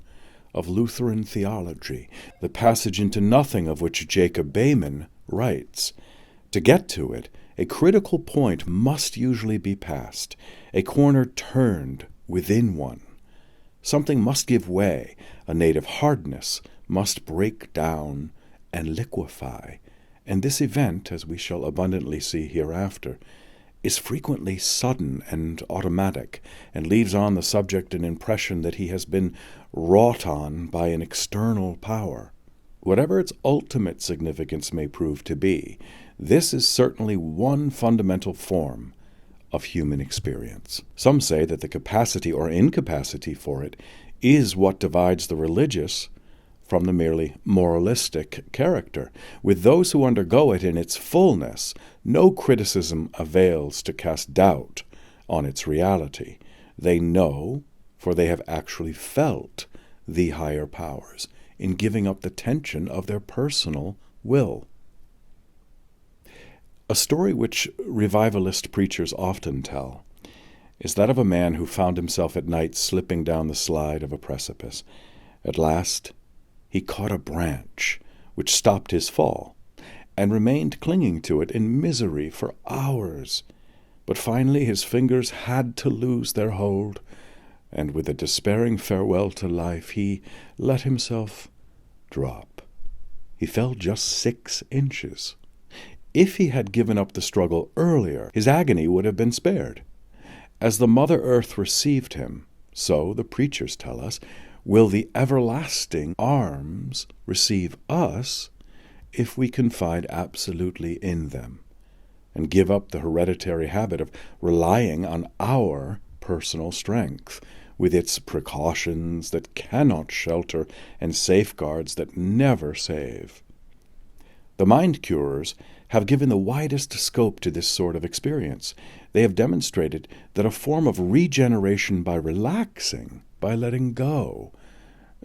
of Lutheran theology, the passage into nothing of which Jacob Behmen writes. To get to it, a critical point must usually be passed, a corner turned within one. Something must give way, a native hardness must break down and liquefy, and this event, as we shall abundantly see hereafter, is frequently sudden and automatic, and leaves on the subject an impression that he has been wrought on by an external power. Whatever its ultimate significance may prove to be, this is certainly one fundamental form of human experience. Some say that the capacity or incapacity for it is what divides the religious from the merely moralistic character. With those who undergo it in its fullness, no criticism avails to cast doubt on its reality. They know, for they have actually felt the higher powers in giving up the tension of their personal will. A story which revivalist preachers often tell is that of a man who found himself at night slipping down the slide of a precipice. At last, he caught a branch which stopped his fall, and remained clinging to it in misery for hours. But finally his fingers had to lose their hold, and with a despairing farewell to life, he let himself drop. He fell just 6 inches. If he had given up the struggle earlier, his agony would have been spared. As the Mother Earth received him, so, the preachers tell us, will the everlasting arms receive us if we confide absolutely in them and give up the hereditary habit of relying on our personal strength, with its precautions that cannot shelter and safeguards that never save. The mind curers have given the widest scope to this sort of experience. They have demonstrated that a form of regeneration by relaxing, by letting go,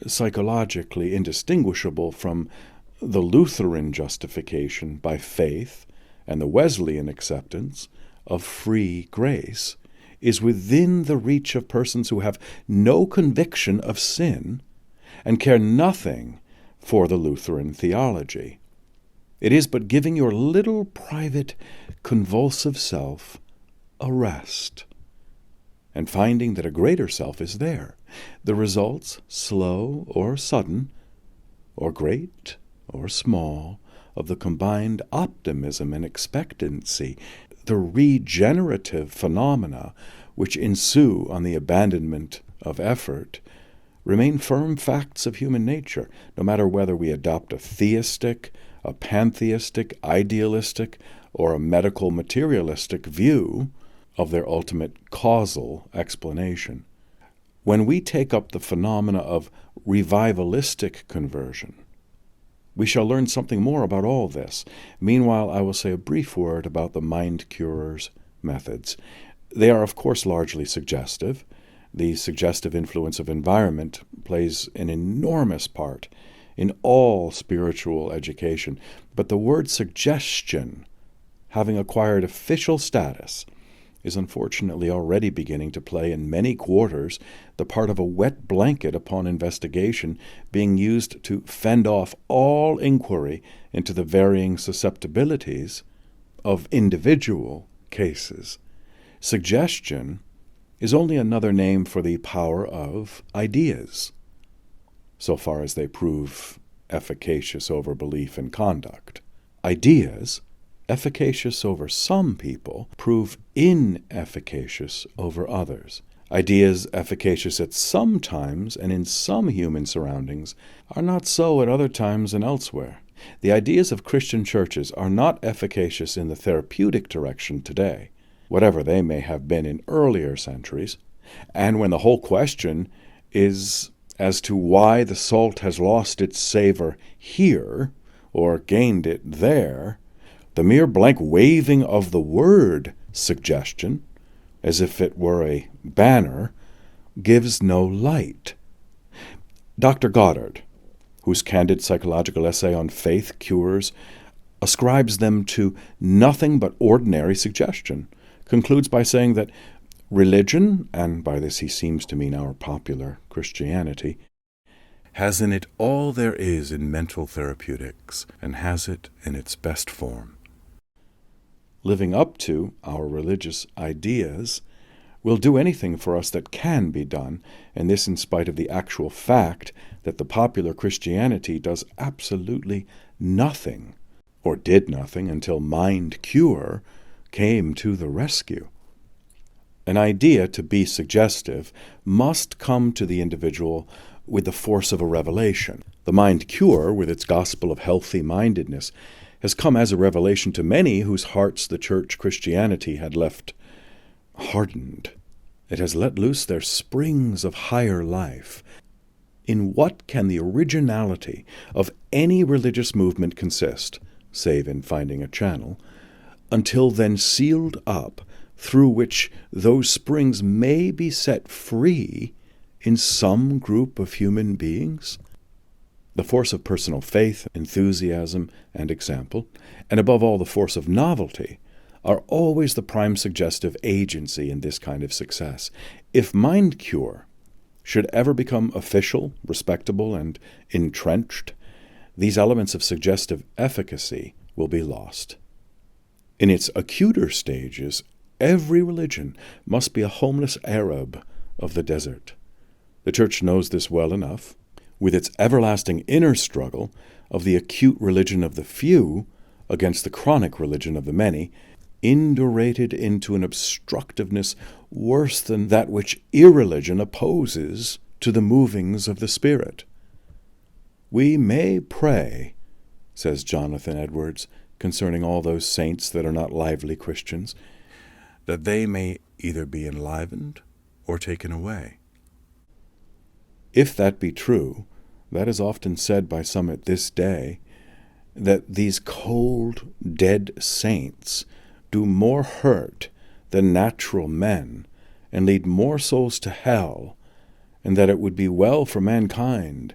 psychologically indistinguishable from the Lutheran justification by faith and the Wesleyan acceptance of free grace, is within the reach of persons who have no conviction of sin and care nothing for the Lutheran theology. It is but giving your little private convulsive self a rest, and finding that a greater self is there. The results, slow or sudden, or great or small, of the combined optimism and expectancy, the regenerative phenomena which ensue on the abandonment of effort, remain firm facts of human nature, no matter whether we adopt a theistic, a pantheistic, idealistic, or a medical materialistic view of their ultimate causal explanation. When we take up the phenomena of revivalistic conversion, we shall learn something more about all this. Meanwhile, I will say a brief word about the mind curers' methods. They are, of course, largely suggestive. The suggestive influence of environment plays an enormous part in all spiritual education, but the word suggestion, having acquired official status, is unfortunately already beginning to play in many quarters the part of a wet blanket upon investigation, being used to fend off all inquiry into the varying susceptibilities of individual cases. Suggestion is only another name for the power of ideas, so far as they prove efficacious over belief and conduct. Ideas, efficacious over some people, prove inefficacious over others. Ideas efficacious at some times and in some human surroundings are not so at other times and elsewhere. The ideas of Christian churches are not efficacious in the therapeutic direction today, whatever they may have been in earlier centuries, and when the whole question is as to why the salt has lost its savor here or gained it there, the mere blank waving of the word suggestion, as if it were a banner, gives no light. Dr. Goddard, whose candid psychological essay on faith cures ascribes them to nothing but ordinary suggestion, concludes by saying that religion, and by this he seems to mean our popular Christianity, has in it all there is in mental therapeutics, and has it in its best form. Living up to our religious ideas will do anything for us that can be done, and this in spite of the actual fact that the popular Christianity does absolutely nothing, or did nothing until mind cure came to the rescue. An idea, to be suggestive, must come to the individual with the force of a revelation. The mind cure, with its gospel of healthy-mindedness, has come as a revelation to many whose hearts the church Christianity had left hardened. It has let loose their springs of higher life. In what can the originality of any religious movement consist, save in finding a channel, until then sealed up, through which those springs may be set free in some group of human beings? The force of personal faith, enthusiasm, and example, and above all the force of novelty, are always the prime suggestive agency in this kind of success. If mind cure should ever become official, respectable, and entrenched, these elements of suggestive efficacy will be lost. In its acuter stages, every religion must be a homeless Arab of the desert. The Church knows this well enough, with its everlasting inner struggle of the acute religion of the few against the chronic religion of the many, indurated into an obstructiveness worse than that which irreligion opposes to the movings of the Spirit. We may pray, says Jonathan Edwards, concerning all those saints that are not lively Christians, that they may either be enlivened or taken away. If that be true, that is often said by some at this day, that these cold, dead saints do more hurt than natural men, and lead more souls to hell, and that it would be well for mankind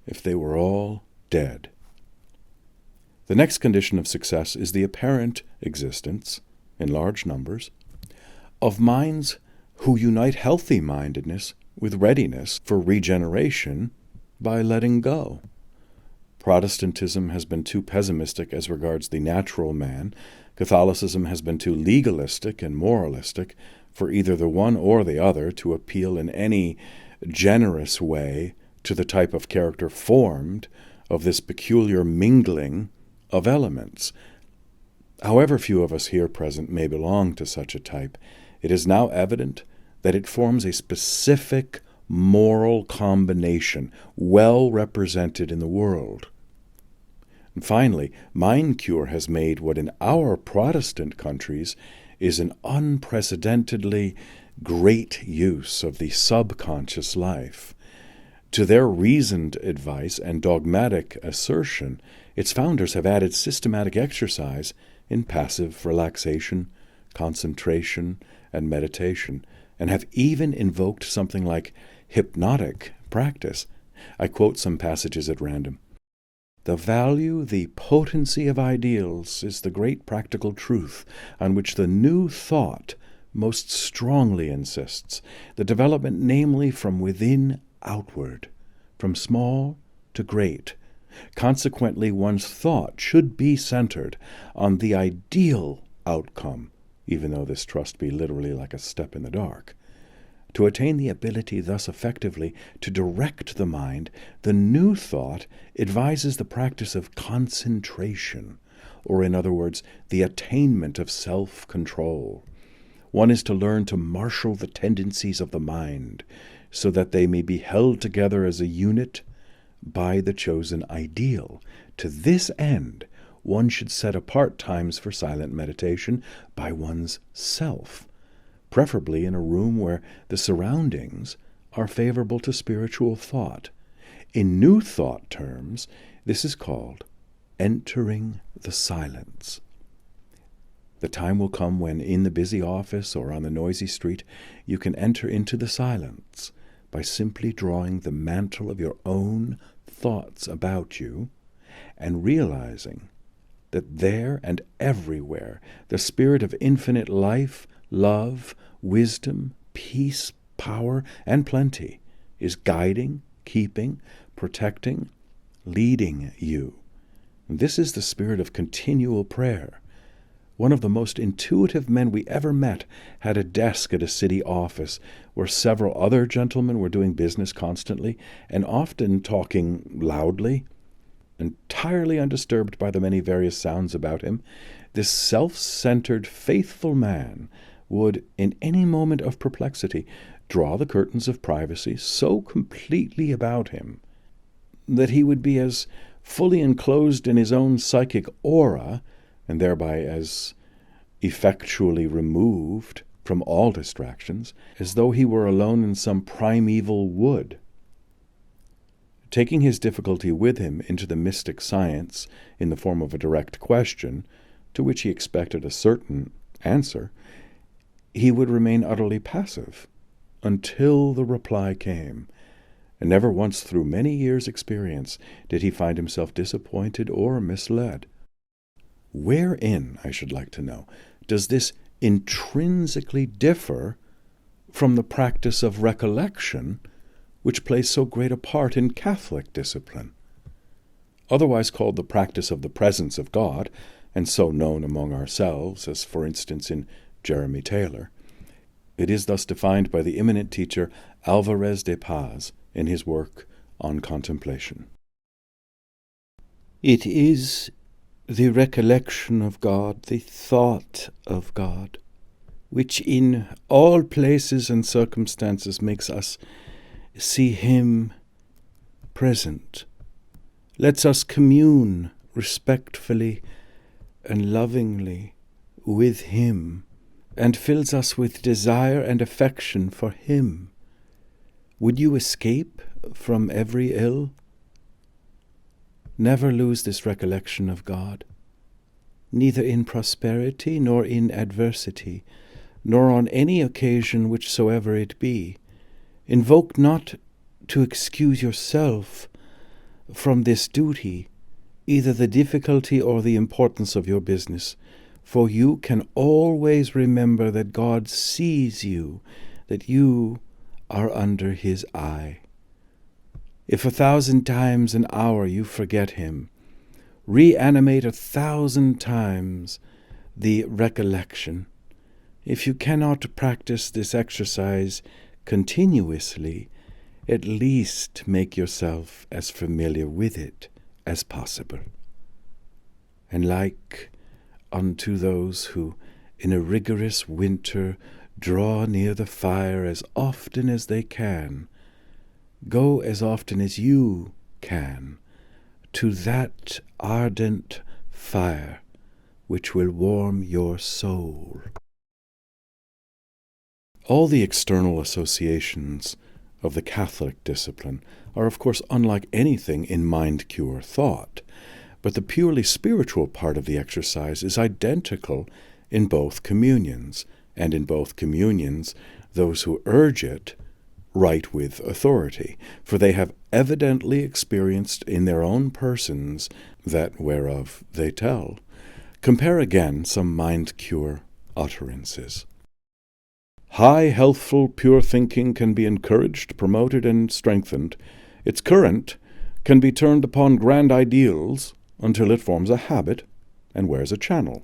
if they were all dead. The next condition of success is the apparent existence, in large numbers, of minds who unite healthy-mindedness with readiness for regeneration by letting go. Protestantism has been too pessimistic as regards the natural man. Catholicism has been too legalistic and moralistic for either the one or the other to appeal in any generous way to the type of character formed of this peculiar mingling of elements. However few of us here present may belong to such a type, it is now evident that it forms a specific moral combination well represented in the world. And finally, mind cure has made what in our Protestant countries is an unprecedentedly great use of the subconscious life. To their reasoned advice and dogmatic assertion, its founders have added systematic exercise in passive relaxation, concentration, and meditation, and have even invoked something like hypnotic practice. I quote some passages at random. The value, the potency of ideals is the great practical truth on which the new thought most strongly insists, the development namely from within outward, from small to great. Consequently, one's thought should be centered on the ideal outcome, even though this trust be literally like a step in the dark. To attain the ability thus effectively to direct the mind, the new thought advises the practice of concentration, or in other words, the attainment of self-control. One is to learn to marshal the tendencies of the mind so that they may be held together as a unit by the chosen ideal. To this end, one should set apart times for silent meditation by one's self, preferably in a room where the surroundings are favorable to spiritual thought. In New Thought terms, this is called entering the silence. The time will come when, in the busy office or on the noisy street, you can enter into the silence by simply drawing the mantle of your own thoughts about you and realizing that there and everywhere the spirit of infinite life, love, wisdom, peace, power, and plenty is guiding, keeping, protecting, leading you. This is the spirit of continual prayer. One of the most intuitive men we ever met had a desk at a city office where several other gentlemen were doing business constantly and often talking loudly. Entirely undisturbed by the many various sounds about him, this self-centered, faithful man would, in any moment of perplexity, draw the curtains of privacy so completely about him that he would be as fully enclosed in his own psychic aura, and thereby as effectually removed from all distractions, as though he were alone in some primeval wood. Taking his difficulty with him into the mystic science in the form of a direct question, to which he expected a certain answer, he would remain utterly passive until the reply came, and never once through many years' experience did he find himself disappointed or misled. Wherein, I should like to know, does this intrinsically differ from the practice of recollection, which plays so great a part in Catholic discipline, otherwise called the practice of the presence of God, and so known among ourselves as, for instance, in Jeremy Taylor? It is thus defined by the eminent teacher Alvarez de Paz in his work on contemplation. It is the recollection of God, the thought of God, which in all places and circumstances makes us see Him present, lets us commune respectfully and lovingly with Him, and fills us with desire and affection for Him. Would you escape from every ill? Never lose this recollection of God, neither in prosperity nor in adversity, nor on any occasion whichsoever it be. Invoke not to excuse yourself from this duty, either the difficulty or the importance of your business, for you can always remember that God sees you, that you are under His eye. If 1,000 times an hour you forget Him, reanimate 1,000 times the recollection. If you cannot practice this exercise continuously, at least make yourself as familiar with it as possible. And like unto those who in a rigorous winter draw near the fire as often as they can, go as often as you can to that ardent fire which will warm your soul. All the external associations of the Catholic discipline are, of course, unlike anything in mind-cure thought, but the purely spiritual part of the exercise is identical in both communions, and in both communions those who urge it write with authority, for they have evidently experienced in their own persons that whereof they tell. Compare again some mind-cure utterances. High, healthful, pure thinking can be encouraged, promoted, and strengthened. Its current can be turned upon grand ideals until it forms a habit and wears a channel.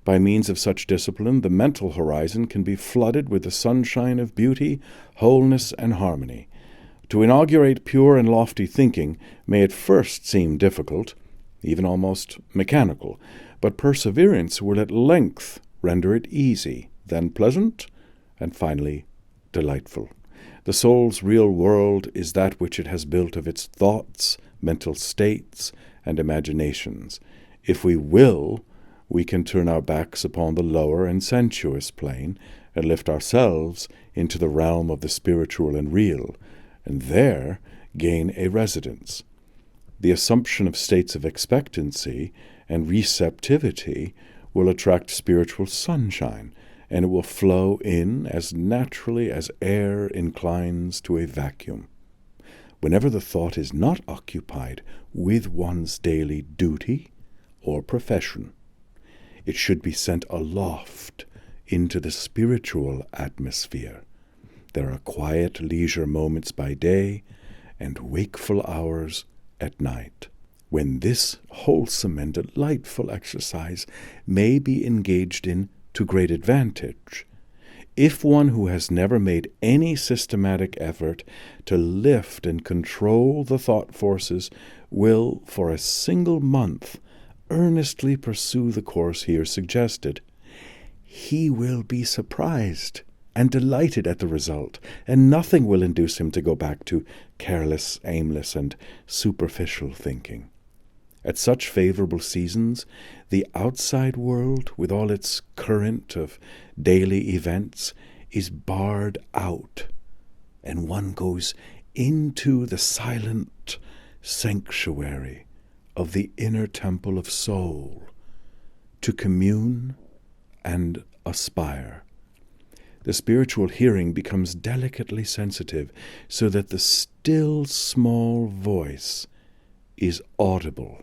By means of such discipline, the mental horizon can be flooded with the sunshine of beauty, wholeness, and harmony. To inaugurate pure and lofty thinking may at first seem difficult, even almost mechanical, but perseverance will at length render it easy, then pleasant, and finally delightful. The soul's real world is that which it has built of its thoughts, mental states, and imaginations. If we will, we can turn our backs upon the lower and sensuous plane and lift ourselves into the realm of the spiritual and real, and there gain a residence. The assumption of states of expectancy and receptivity will attract spiritual sunshine, and it will flow in as naturally as air inclines to a vacuum. Whenever the thought is not occupied with one's daily duty or profession. It should be sent aloft into the spiritual atmosphere. There are quiet leisure moments by day and wakeful hours at night, when this wholesome and delightful exercise may be engaged in to great advantage. If one who has never made any systematic effort to lift and control the thought forces will, for a single month, earnestly pursue the course here suggested, he will be surprised and delighted at the result, and nothing will induce him to go back to careless, aimless, and superficial thinking. At such favorable seasons, the outside world, with all its current of daily events, is barred out, and one goes into the silent sanctuary of the inner temple of soul to commune and aspire. The spiritual hearing becomes delicately sensitive, so that the still small voice is audible.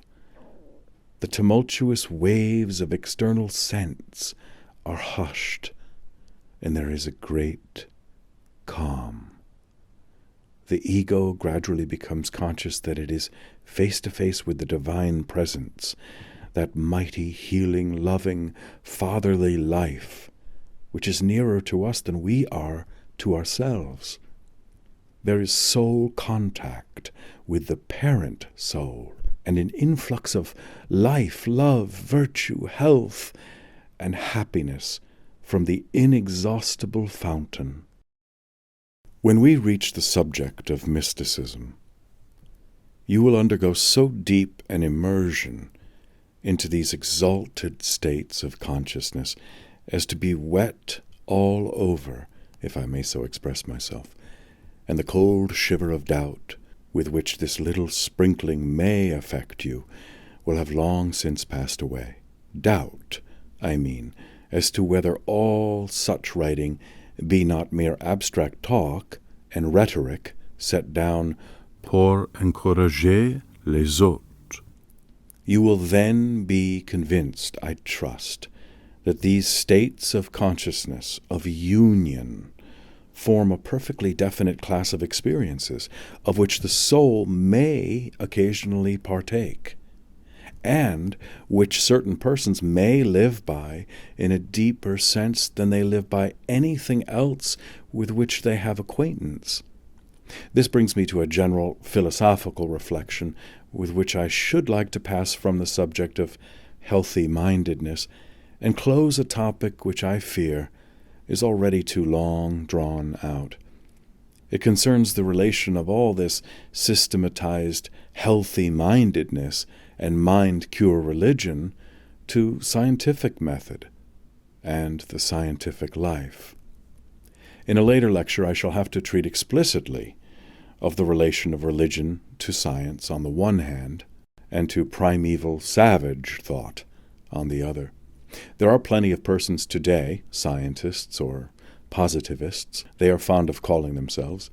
The tumultuous waves of external sense are hushed, and there is a great calm. The ego gradually becomes conscious that it is face to face with the divine presence, that mighty, healing, loving, fatherly life, which is nearer to us than we are to ourselves. There is soul contact with the parent soul, and an influx of life, love, virtue, health, and happiness from the inexhaustible fountain. When we reach the subject of mysticism, you will undergo so deep an immersion into these exalted states of consciousness as to be wet all over, if I may so express myself, and the cold shiver of doubt with which this little sprinkling may affect you will have long since passed away. Doubt, I mean, as to whether all such writing be not mere abstract talk and rhetoric set down pour encourager les autres. You will then be convinced, I trust, that these states of consciousness, of union, form a perfectly definite class of experiences of which the soul may occasionally partake, and which certain persons may live by in a deeper sense than they live by anything else with which they have acquaintance. This brings me to a general philosophical reflection with which I should like to pass from the subject of healthy-mindedness and close a topic which I fear is already too long drawn out. It concerns the relation of all this systematized healthy-mindedness and mind-cure religion to scientific method and the scientific life. In a later lecture I shall have to treat explicitly of the relation of religion to science on the one hand, and to primeval savage thought on the other. There are plenty of persons today, scientists or positivists, they are fond of calling themselves,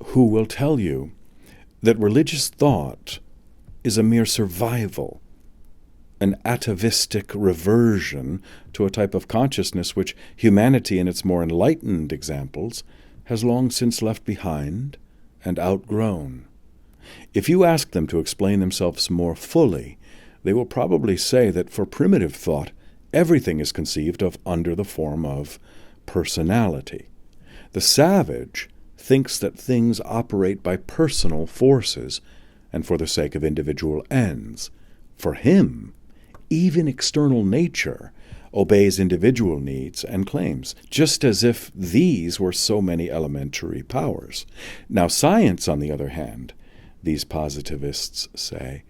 who will tell you that religious thought is a mere survival, an atavistic reversion to a type of consciousness which humanity in its more enlightened examples has long since left behind and outgrown. If you ask them to explain themselves more fully, they will probably say that for primitive thought, everything is conceived of under the form of personality. The savage thinks that things operate by personal forces and for the sake of individual ends. For him, even external nature obeys individual needs and claims, just as if these were so many elementary powers. Now science, on the other hand, these positivists say,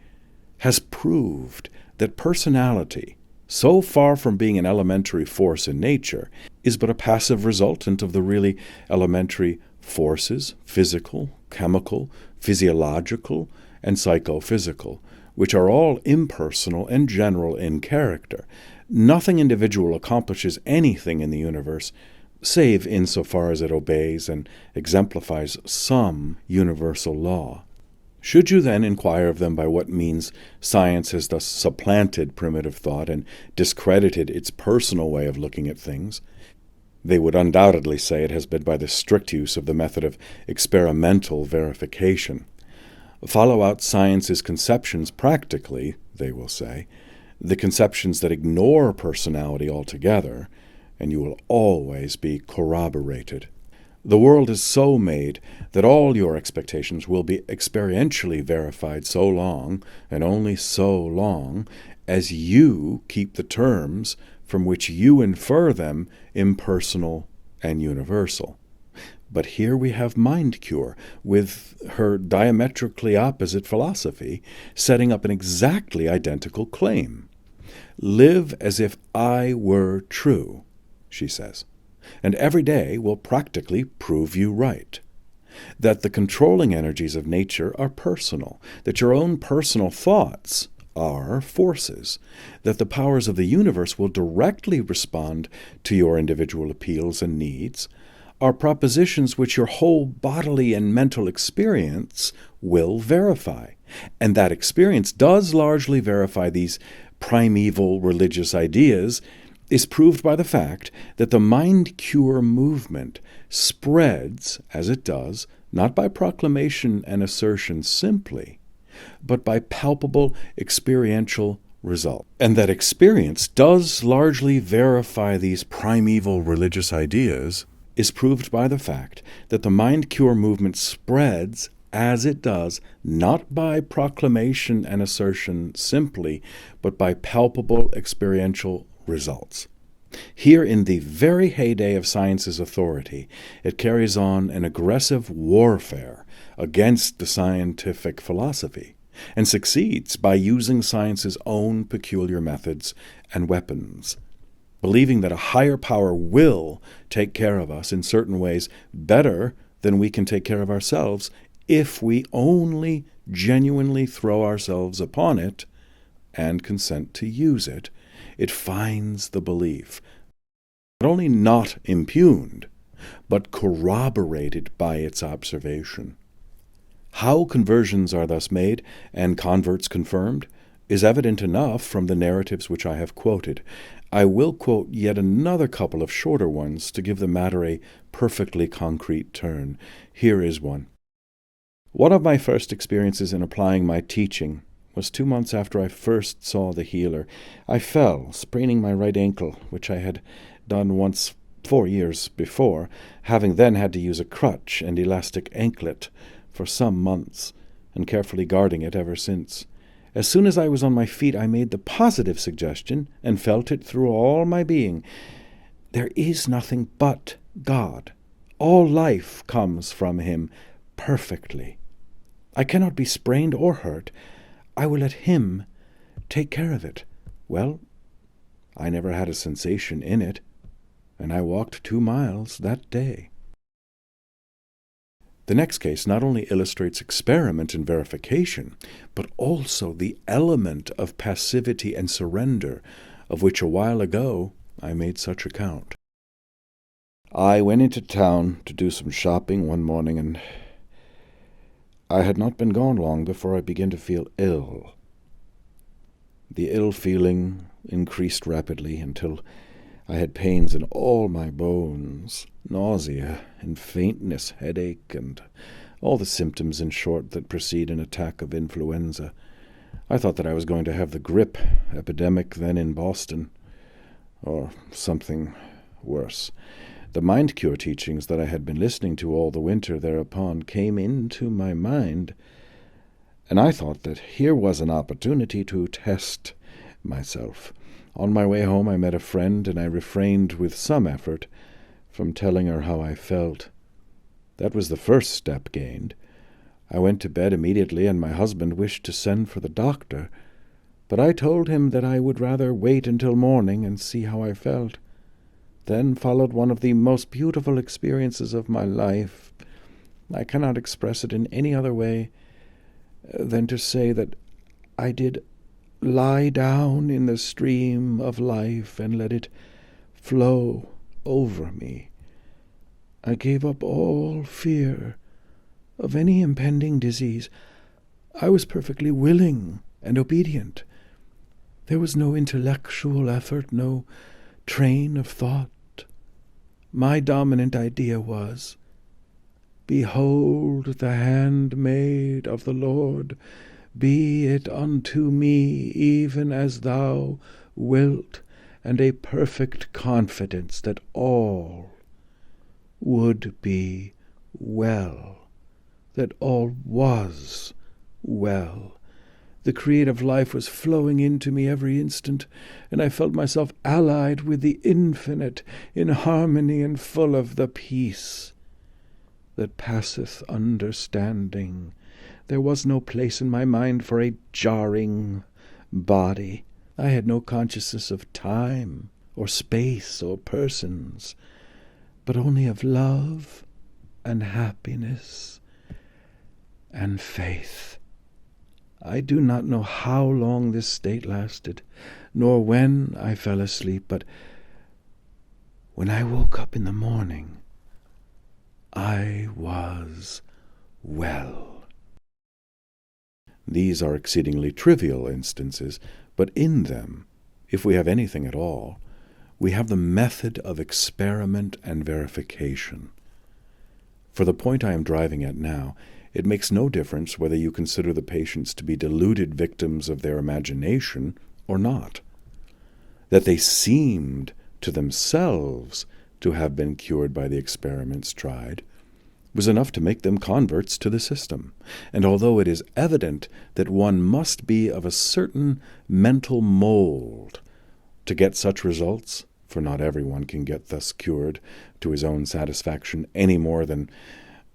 has proved that personality, so far from being an elementary force in nature, is but a passive resultant of the really elementary forces, physical, chemical, physiological, and psychophysical, which are all impersonal and general in character. Nothing individual accomplishes anything in the universe save insofar as it obeys and exemplifies some universal law. Should you then inquire of them by what means science has thus supplanted primitive thought and discredited its personal way of looking at things, they would undoubtedly say it has been by the strict use of the method of experimental verification. Follow out science's conceptions practically, they will say, the conceptions that ignore personality altogether, and you will always be corroborated. The world is so made that all your expectations will be experientially verified so long, and only so long, as you keep the terms from which you infer them impersonal and universal. But here we have Mind-Cure, with her diametrically opposite philosophy, setting up an exactly identical claim. Live as if I were true, she says, and every day will practically prove you right. That the controlling energies of nature are personal, that your own personal thoughts are forces, that the powers of the universe will directly respond to your individual appeals and needs, are propositions which your whole bodily and mental experience will verify. And that experience does largely verify these primeval religious ideas is proved by the fact that the Mind-Cure movement spreads, as it does, not by proclamation and assertion simply, but by palpable experiential result. And that experience does largely verify these primeval religious ideas is proved by the fact that the Mind-Cure movement spreads, as it does, not by proclamation and assertion simply, but by palpable experiential results. Here, in the very heyday of science's authority, it carries on an aggressive warfare against the scientific philosophy, and succeeds by using science's own peculiar methods and weapons, believing that a higher power will take care of us in certain ways better than we can take care of ourselves if we only genuinely throw ourselves upon it and consent to use it. It finds the belief not only not impugned, but corroborated by its observation. How conversions are thus made and converts confirmed is evident enough from the narratives which I have quoted. I will quote yet another couple of shorter ones to give the matter a perfectly concrete turn. Here is one. One of my first experiences in applying my teaching was 2 months after I first saw the healer. I fell, spraining my right ankle, which I had done once 4 years before, having then had to use a crutch and elastic anklet for some months, and carefully guarding it ever since. As soon as I was on my feet, I made the positive suggestion, and felt it through all my being. There is nothing but God. All life comes from Him perfectly. I cannot be sprained or hurt. I will let Him take care of it. Well, I never had a sensation in it, and I walked 2 miles that day. The next case not only illustrates experiment and verification, but also the element of passivity and surrender, of which a while ago I made such account. I went into town to do some shopping one morning, and I had not been gone long before I began to feel ill. The ill feeling increased rapidly until I had pains in all my bones, nausea and faintness, headache, and all the symptoms, in short, that precede an attack of influenza. I thought that I was going to have the grippe epidemic then in Boston, or something worse. The Mind-Cure teachings that I had been listening to all the winter thereupon came into my mind, and I thought that here was an opportunity to test myself. On my way home I met a friend, and I refrained with some effort from telling her how I felt. That was the first step gained. I went to bed immediately, and my husband wished to send for the doctor, but I told him that I would rather wait until morning and see how I felt. Then followed one of the most beautiful experiences of my life. I cannot express it in any other way than to say that I did lie down in the stream of life and let it flow over me. I gave up all fear of any impending disease. I was perfectly willing and obedient. There was no intellectual effort, no train of thought. My dominant idea was, "Behold the handmaid of the Lord, be it unto me even as thou wilt," and a perfect confidence that all would be well, that all was well. The creative life was flowing into me every instant, and I felt myself allied with the infinite, in harmony and full of the peace that passeth understanding. There was no place in my mind for a jarring body. I had no consciousness of time or space or persons, but only of love and happiness and faith. I do not know how long this state lasted, nor when I fell asleep, but when I woke up in the morning, I was well. These are exceedingly trivial instances, but in them, if we have anything at all, we have the method of experiment and verification. For the point I am driving at now, it makes no difference whether you consider the patients to be deluded victims of their imagination or not. That they seemed to themselves to have been cured by the experiments tried was enough to make them converts to the system. And although it is evident that one must be of a certain mental mold to get such results, for not everyone can get thus cured to his own satisfaction any more than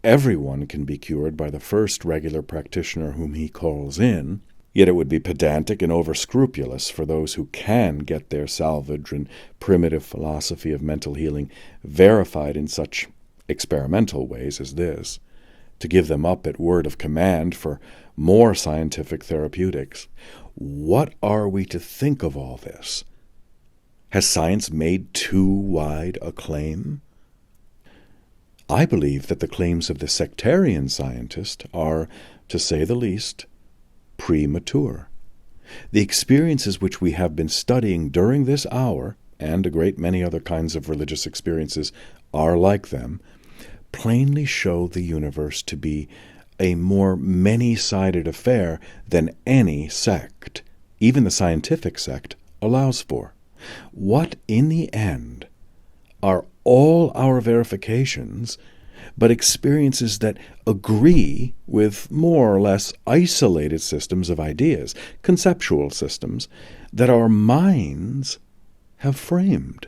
everyone can be cured by the first regular practitioner whom he calls in, yet it would be pedantic and over-scrupulous for those who can get their salvage and primitive philosophy of mental healing verified in such experimental ways as this, to give them up at word of command for more scientific therapeutics. What are we to think of all this? Has science made too wide a claim? I believe that the claims of the sectarian scientist are, to say the least, premature. The experiences which we have been studying during this hour, and a great many other kinds of religious experiences are like them, plainly show the universe to be a more many-sided affair than any sect, even the scientific sect, allows for. What, in the end, are all our verifications but experiences that agree with more or less isolated systems of ideas, conceptual systems, that our minds have framed?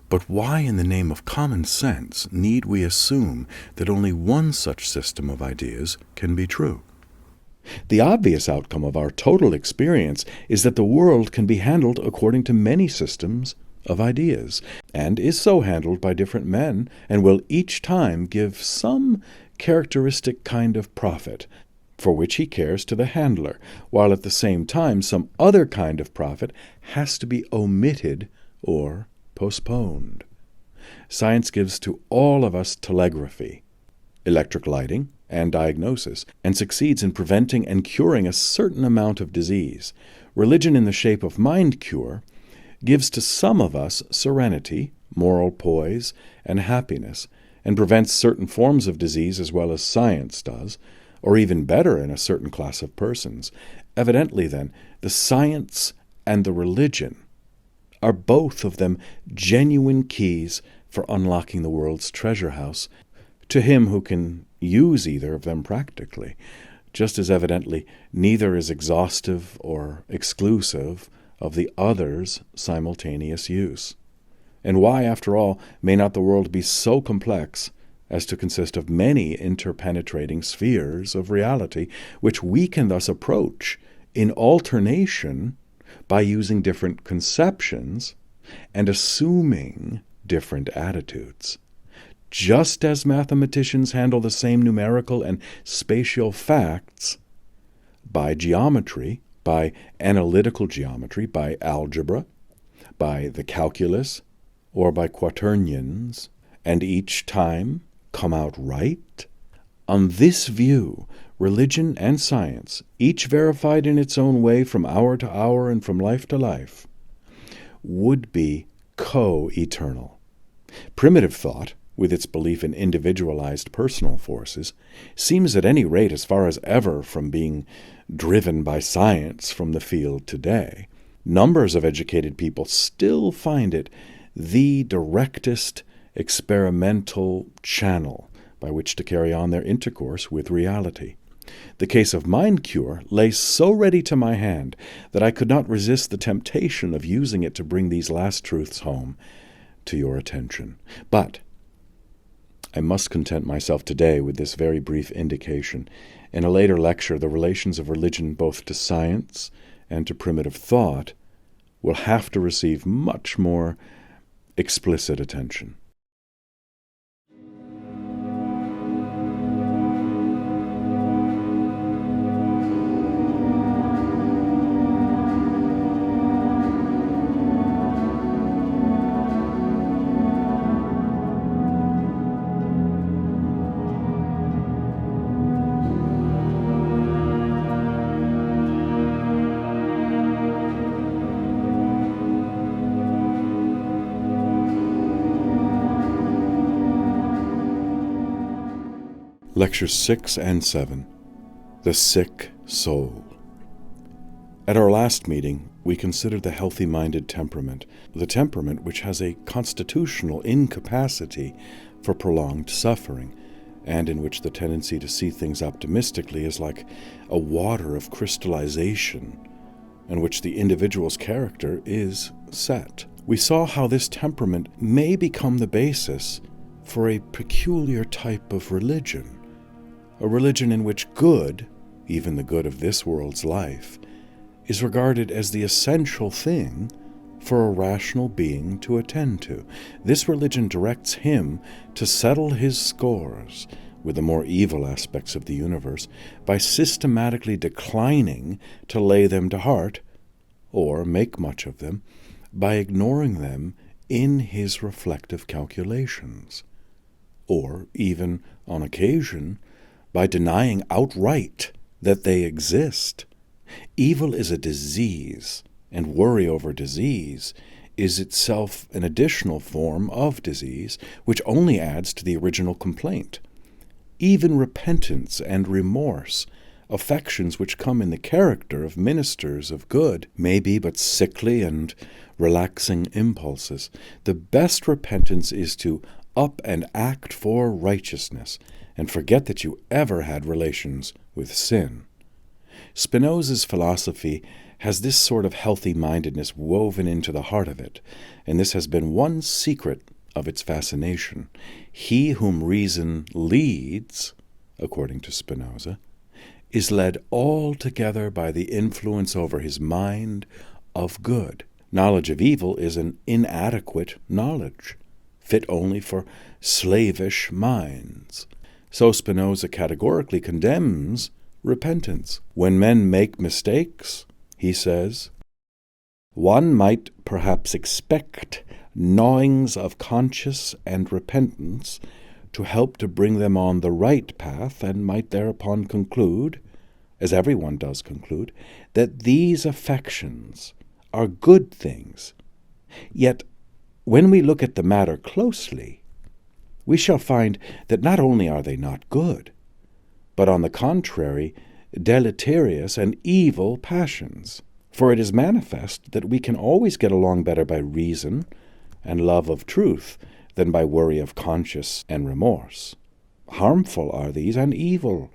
But why in the name of common sense need we assume that only one such system of ideas can be true? The obvious outcome of our total experience is that the world can be handled according to many systems of ideas, and is so handled by different men, and will each time give some characteristic kind of profit, for which he cares to the handler, while at the same time some other kind of profit has to be omitted or postponed. Science gives to all of us telegraphy, electric lighting, and diagnosis, and succeeds in preventing and curing a certain amount of disease. Religion in the shape of mind cure gives to some of us serenity, moral poise, and happiness, and prevents certain forms of disease as well as science does, or even better in a certain class of persons. Evidently, then, the science and the religion are both of them genuine keys for unlocking the world's treasure house to him who can use either of them practically, just as evidently neither is exhaustive or exclusive of the other's simultaneous use. And why, after all, may not the world be so complex as to consist of many interpenetrating spheres of reality, which we can thus approach in alternation by using different conceptions and assuming different attitudes? Just as mathematicians handle the same numerical and spatial facts by geometry, by analytical geometry, by algebra, by the calculus, or by quaternions, and each time come out right, On this view, religion and science, each verified in its own way from hour to hour and from life to life, would be co-eternal. Primitive thought, with its belief in individualized personal forces, seems at any rate as far as ever from being driven by science from the field today. Numbers of educated people still find it the directest experimental channel by which to carry on their intercourse with reality. The case of mind cure lay so ready to my hand that I could not resist the temptation of using it to bring these last truths home to your attention. But I must content myself today with this very brief indication. In a later lecture, the relations of religion both to science and to primitive thought will have to receive much more explicit attention. Lectures 6 and 7, The Sick Soul. At our last meeting, we considered the healthy-minded temperament, the temperament which has a constitutional incapacity for prolonged suffering, and in which the tendency to see things optimistically is like a water of crystallization, in which the individual's character is set. We saw how this temperament may become the basis for a peculiar type of religion, a religion in which good, even the good of this world's life, is regarded as the essential thing for a rational being to attend to. This religion directs him to settle his scores with the more evil aspects of the universe by systematically declining to lay them to heart, or make much of them, by ignoring them in his reflective calculations, or even, on occasion, by denying outright that they exist. Evil is a disease, and worry over disease is itself an additional form of disease, which only adds to the original complaint. Even repentance and remorse, affections which come in the character of ministers of good, may be but sickly and relaxing impulses. The best repentance is to up and act for righteousness, and forget that you ever had relations with sin. Spinoza's philosophy has this sort of healthy-mindedness woven into the heart of it, and this has been one secret of its fascination. He whom reason leads, according to Spinoza, is led altogether by the influence over his mind of good. Knowledge of evil is an inadequate knowledge, fit only for slavish minds. So Spinoza categorically condemns repentance. When men make mistakes, he says, one might perhaps expect gnawings of conscience and repentance to help to bring them on the right path, and might thereupon conclude, as everyone does conclude, that these affections are good things. Yet, when we look at the matter closely, we shall find that not only are they not good, but on the contrary, deleterious and evil passions. For it is manifest that we can always get along better by reason and love of truth than by worry of conscience and remorse. Harmful are these and evil,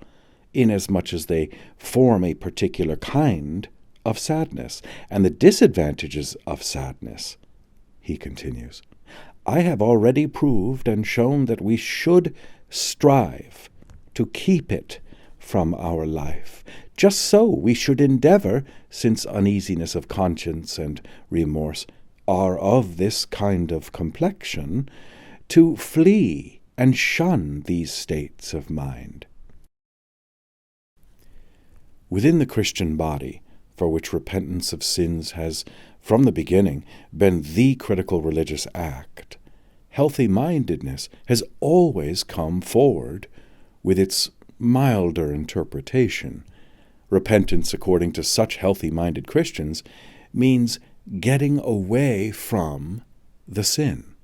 inasmuch as they form a particular kind of sadness. And the disadvantages of sadness, he continues, I have already proved and shown that we should strive to keep it from our life. Just so we should endeavor, since uneasiness of conscience and remorse are of this kind of complexion, to flee and shun these states of mind. Within the Christian body, for which repentance of sins has from the beginning been the critical religious act, healthy-mindedness has always come forward with its milder interpretation. Repentance, according to such healthy-minded Christians, means getting away from the sin,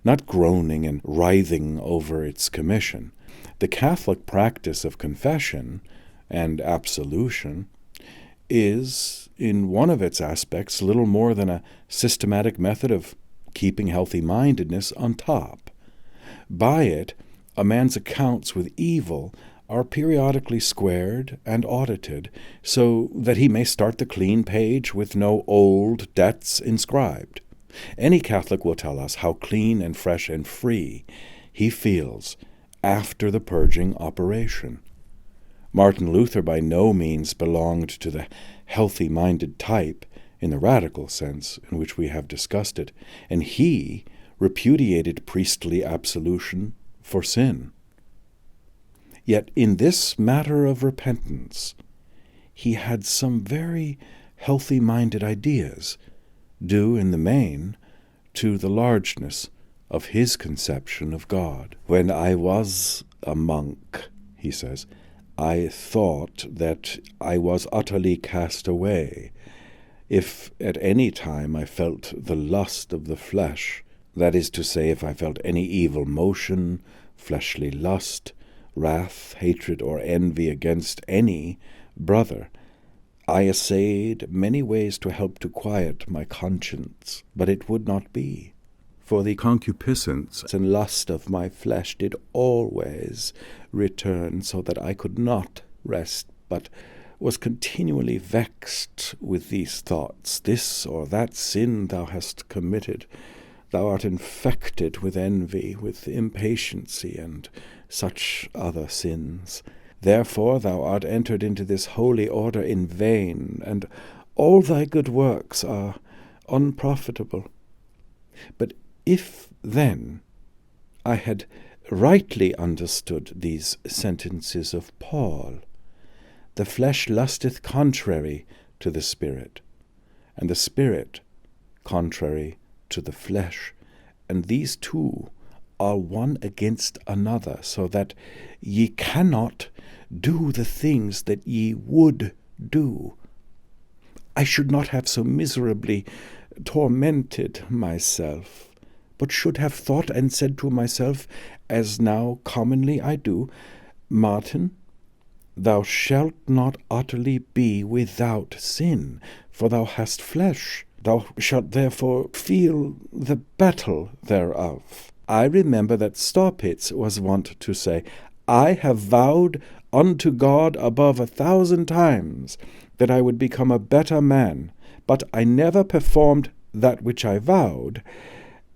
not groaning and writhing over its commission. The Catholic practice of confession and absolution is, in one of its aspects, little more than a systematic method of keeping healthy-mindedness on top. By it, a man's accounts with evil are periodically squared and audited so that he may start the clean page with no old debts inscribed. Any Catholic will tell us how clean and fresh and free he feels after the purging operation. Martin Luther by no means belonged to the healthy-minded type in the radical sense in which we have discussed it, and he repudiated priestly absolution for sin. Yet in this matter of repentance, he had some very healthy-minded ideas, due in the main to the largeness of his conception of God. When I was a monk, he says, I thought that I was utterly cast away. If at any time I felt the lust of the flesh, that is to say, if I felt any evil motion, fleshly lust, wrath, hatred, or envy against any brother, I essayed many ways to help to quiet my conscience, but it would not be. For the concupiscence and lust of my flesh did always return, so that I could not rest, but was continually vexed with these thoughts. This or that sin thou hast committed. Thou art infected with envy, with impatiency, and such other sins. Therefore thou art entered into this holy order in vain, and all thy good works are unprofitable. But if then I had rightly understood these sentences of Paul, the flesh lusteth contrary to the Spirit, and the Spirit contrary to the flesh, and these two are one against another, so that ye cannot do the things that ye would do. I should not have so miserably tormented myself, but should have thought and said to myself, as now commonly I do, Martin, thou shalt not utterly be without sin, for thou hast flesh. Thou shalt therefore feel the battle thereof. I remember that Staupitz was wont to say, I have vowed unto God above 1,000 times that I would become a better man, but I never performed that which I vowed.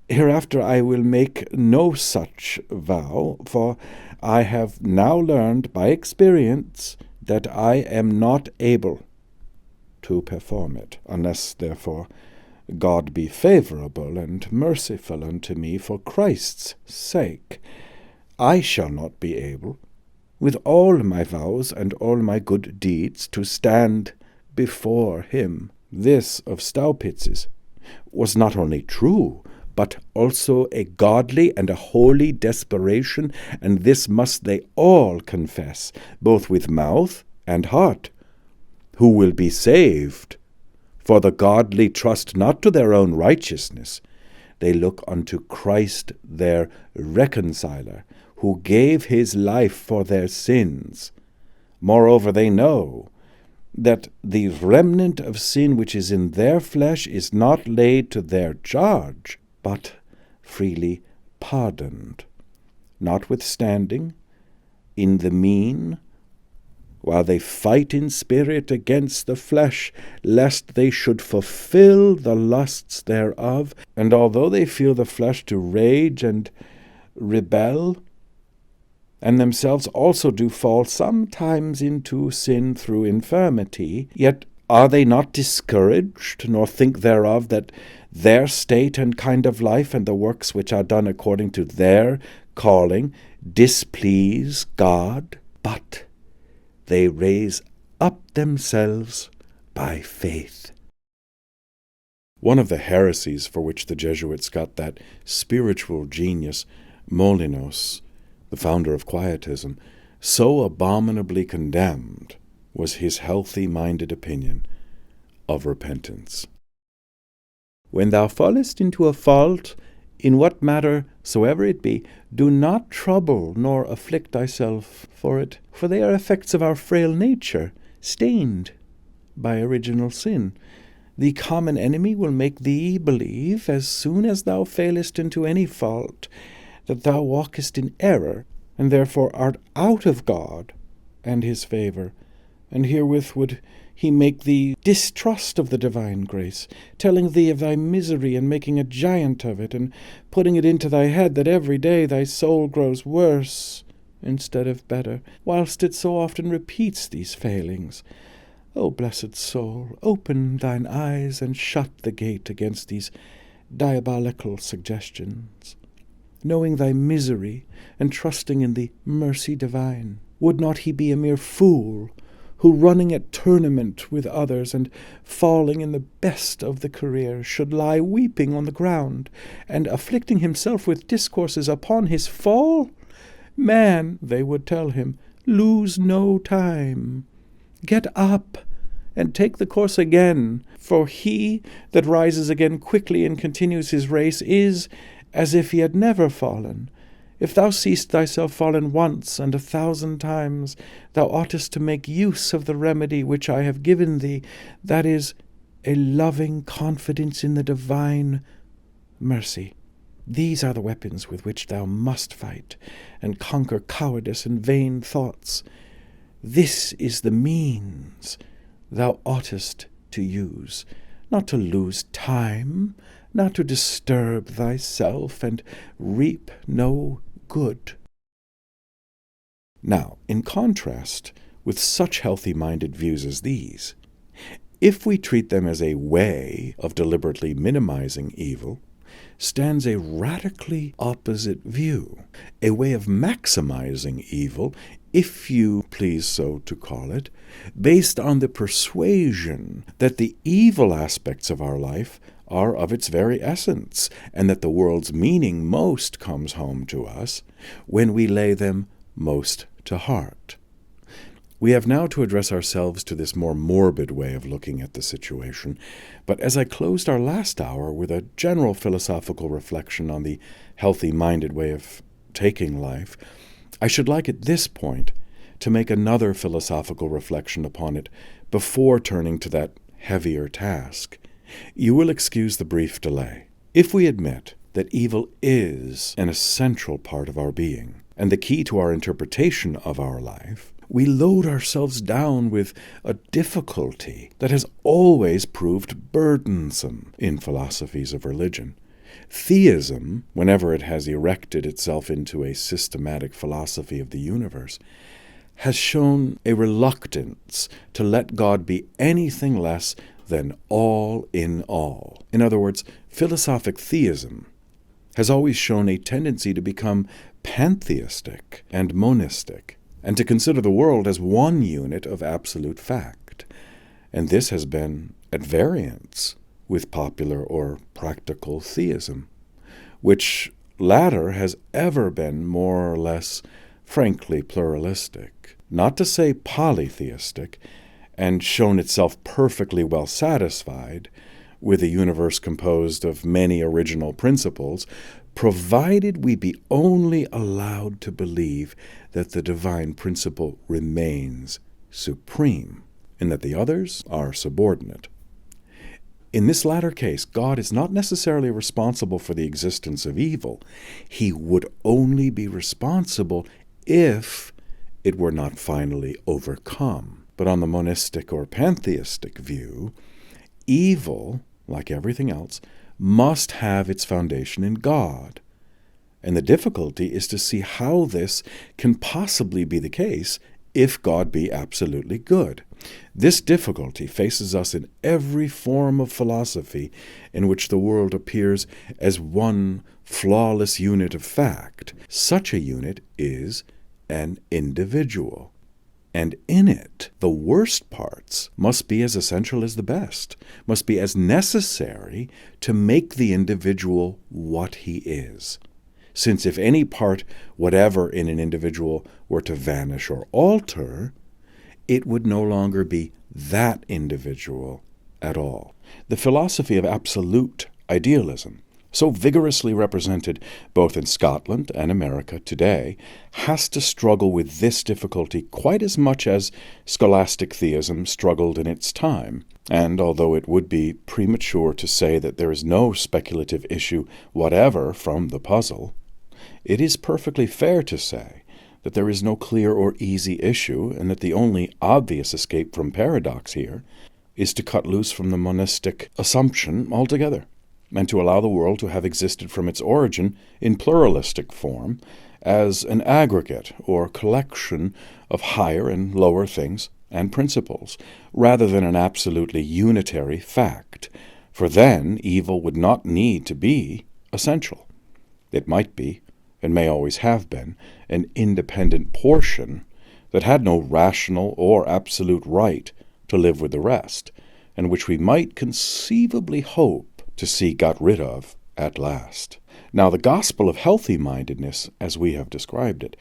Hereafter I will make no such vow, for I have now learned by experience that I am not able to perform it, unless, therefore, God be favorable and merciful unto me for Christ's sake. I shall not be able, with all my vows and all my good deeds, to stand before him. This of Staupitz's was not only true, but also a godly and a holy desperation, and this must they all confess, both with mouth and heart. Who will be saved? For the godly trust not to their own righteousness. They look unto Christ their reconciler, who gave his life for their sins. Moreover, they know that the remnant of sin which is in their flesh is not laid to their charge, but freely pardoned. Notwithstanding, in the mean, while they fight in spirit against the flesh, lest they should fulfill the lusts thereof, and although they feel the flesh to rage and rebel, and themselves also do fall sometimes into sin through infirmity, yet are they not discouraged, nor think thereof that their state and kind of life and the works which are done according to their calling displease God, but they raise up themselves by faith. One of the heresies for which the Jesuits got that spiritual genius, Molinos, the founder of Quietism, So abominably condemned was his healthy-minded opinion of repentance. When thou fallest into a fault, in what matter soever it be, do not trouble nor afflict thyself for it, for they are effects of our frail nature, stained by original sin. The common enemy will make thee believe, as soon as thou failest into any fault, that thou walkest in error, and therefore art out of God and his favour, and herewith would he make thee distrust of the divine grace, telling thee of thy misery and making a giant of it, and putting it into thy head that every day thy soul grows worse instead of better, whilst it so often repeats these failings. O blessed soul, open thine eyes and shut the gate against these diabolical suggestions, knowing thy misery and trusting in the mercy divine. Would not he be a mere fool, who, running at tournament with others and falling in the best of the career, should lie weeping on the ground, and afflicting himself with discourses upon his fall? Man, they would tell him, lose no time. Get up, and take the course again, for he that rises again quickly and continues his race is as if he had never fallen. If thou seest thyself fallen once and 1,000 times, thou oughtest to make use of the remedy which I have given thee, that is, a loving confidence in the divine mercy. These are the weapons with which thou must fight, and conquer cowardice and vain thoughts. This is the means thou oughtest to use, not to lose time, not to disturb thyself and reap no good. Now, in contrast with such healthy-minded views as these, if we treat them as a way of deliberately minimizing evil, stands a radically opposite view, a way of maximizing evil, if you please so to call it, based on the persuasion that the evil aspects of our life are of its very essence, and that the world's meaning most comes home to us when we lay them most to heart. We have now to address ourselves to this more morbid way of looking at the situation, but as I closed our last hour with a general philosophical reflection on the healthy-minded way of taking life, I should like at this point to make another philosophical reflection upon it before turning to that heavier task. You will excuse the brief delay. If we admit that evil is an essential part of our being, and the key to our interpretation of our life, we load ourselves down with a difficulty that has always proved burdensome in philosophies of religion. Theism, whenever it has erected itself into a systematic philosophy of the universe, has shown a reluctance to let God be anything less than all in all. In other words, philosophic theism has always shown a tendency to become pantheistic and monistic, and to consider the world as one unit of absolute fact. And this has been at variance with popular or practical theism, which latter has ever been more or less frankly pluralistic, not to say polytheistic, and shown itself perfectly well satisfied with a universe composed of many original principles, provided we be only allowed to believe that the divine principle remains supreme, and that the others are subordinate. In this latter case, God is not necessarily responsible for the existence of evil. He would only be responsible if it were not finally overcome. But on the monistic or pantheistic view, evil, like everything else, must have its foundation in God. And the difficulty is to see how this can possibly be the case if God be absolutely good. This difficulty faces us in every form of philosophy in which the world appears as one flawless unit of fact. Such a unit is an individual. And in it, the worst parts must be as essential as the best, must be as necessary to make the individual what he is. since if any part whatever in an individual were to vanish or alter, it would no longer be that individual at all. The philosophy of absolute idealism, so vigorously represented both in Scotland and America today, has to struggle with this difficulty quite as much as scholastic theism struggled in its time. And although it would be premature to say that there is no speculative issue whatever from the puzzle, it is perfectly fair to say that there is no clear or easy issue, and that the only obvious escape from paradox here is to cut loose from the monistic assumption altogether, and to allow the world to have existed from its origin in pluralistic form as an aggregate or collection of higher and lower things and principles, rather than an absolutely unitary fact, for then evil would not need to be essential. It might be, and may always have been, an independent portion that had no rational or absolute right to live with the rest, and which we might conceivably hope to see got rid of at last. Now, the gospel of healthy-mindedness, as we have described it,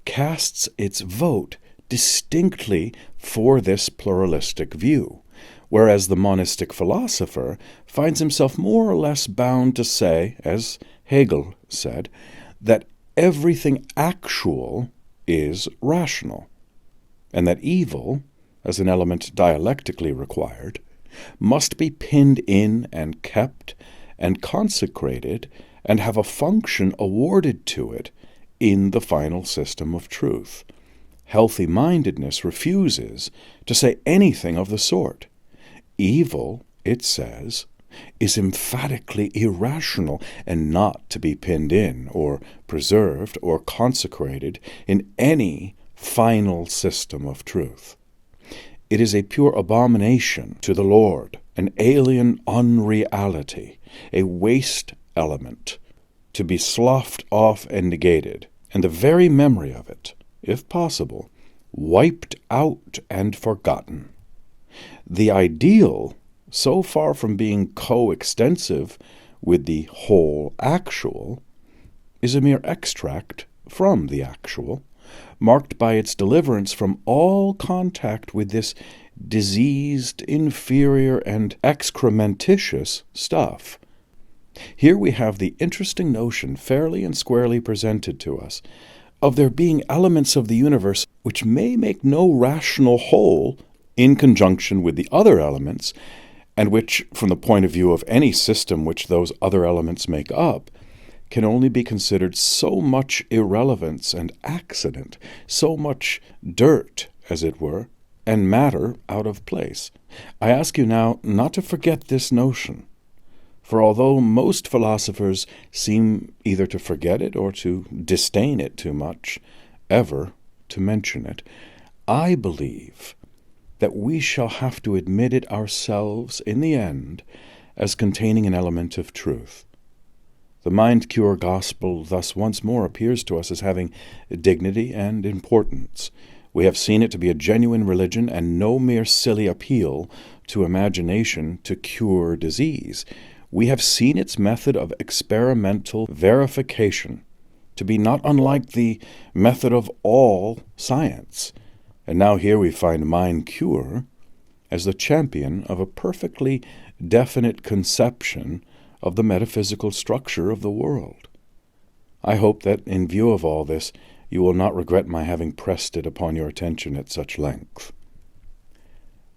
casts its vote distinctly for this pluralistic view, whereas the monistic philosopher finds himself more or less bound to say, as Hegel said, that everything actual is rational, and that evil, as an element dialectically required, must be pinned in and kept and consecrated and have a function awarded to it in the final system of truth. Healthy-mindedness refuses to say anything of the sort. Evil, it says, is emphatically irrational and not to be pinned in or preserved or consecrated in any final system of truth. It is a pure abomination to the Lord, an alien unreality, a waste element, to be sloughed off and negated, and the very memory of it, if possible, wiped out and forgotten. The ideal, so far from being coextensive with the whole actual, is a mere extract from the actual, marked by its deliverance from all contact with this diseased, inferior, and excrementitious stuff. Here we have the interesting notion fairly and squarely presented to us of there being elements of the universe which may make no rational whole in conjunction with the other elements, and which, from the point of view of any system which those other elements make up, can only be considered so much irrelevance and accident, so much dirt, as it were, and matter out of place. I ask you now not to forget this notion, for although most philosophers seem either to forget it or to disdain it too much, ever to mention it, I believe that we shall have to admit it ourselves in the end as containing an element of truth. The mind-cure gospel thus once more appears to us as having dignity and importance. We have seen it to be a genuine religion and no mere silly appeal to imagination to cure disease. We have seen its method of experimental verification to be not unlike the method of all science. And now here we find mind cure as the champion of a perfectly definite conception of the metaphysical structure of the world. I hope that, in view of all this, you will not regret my having pressed it upon your attention at such length.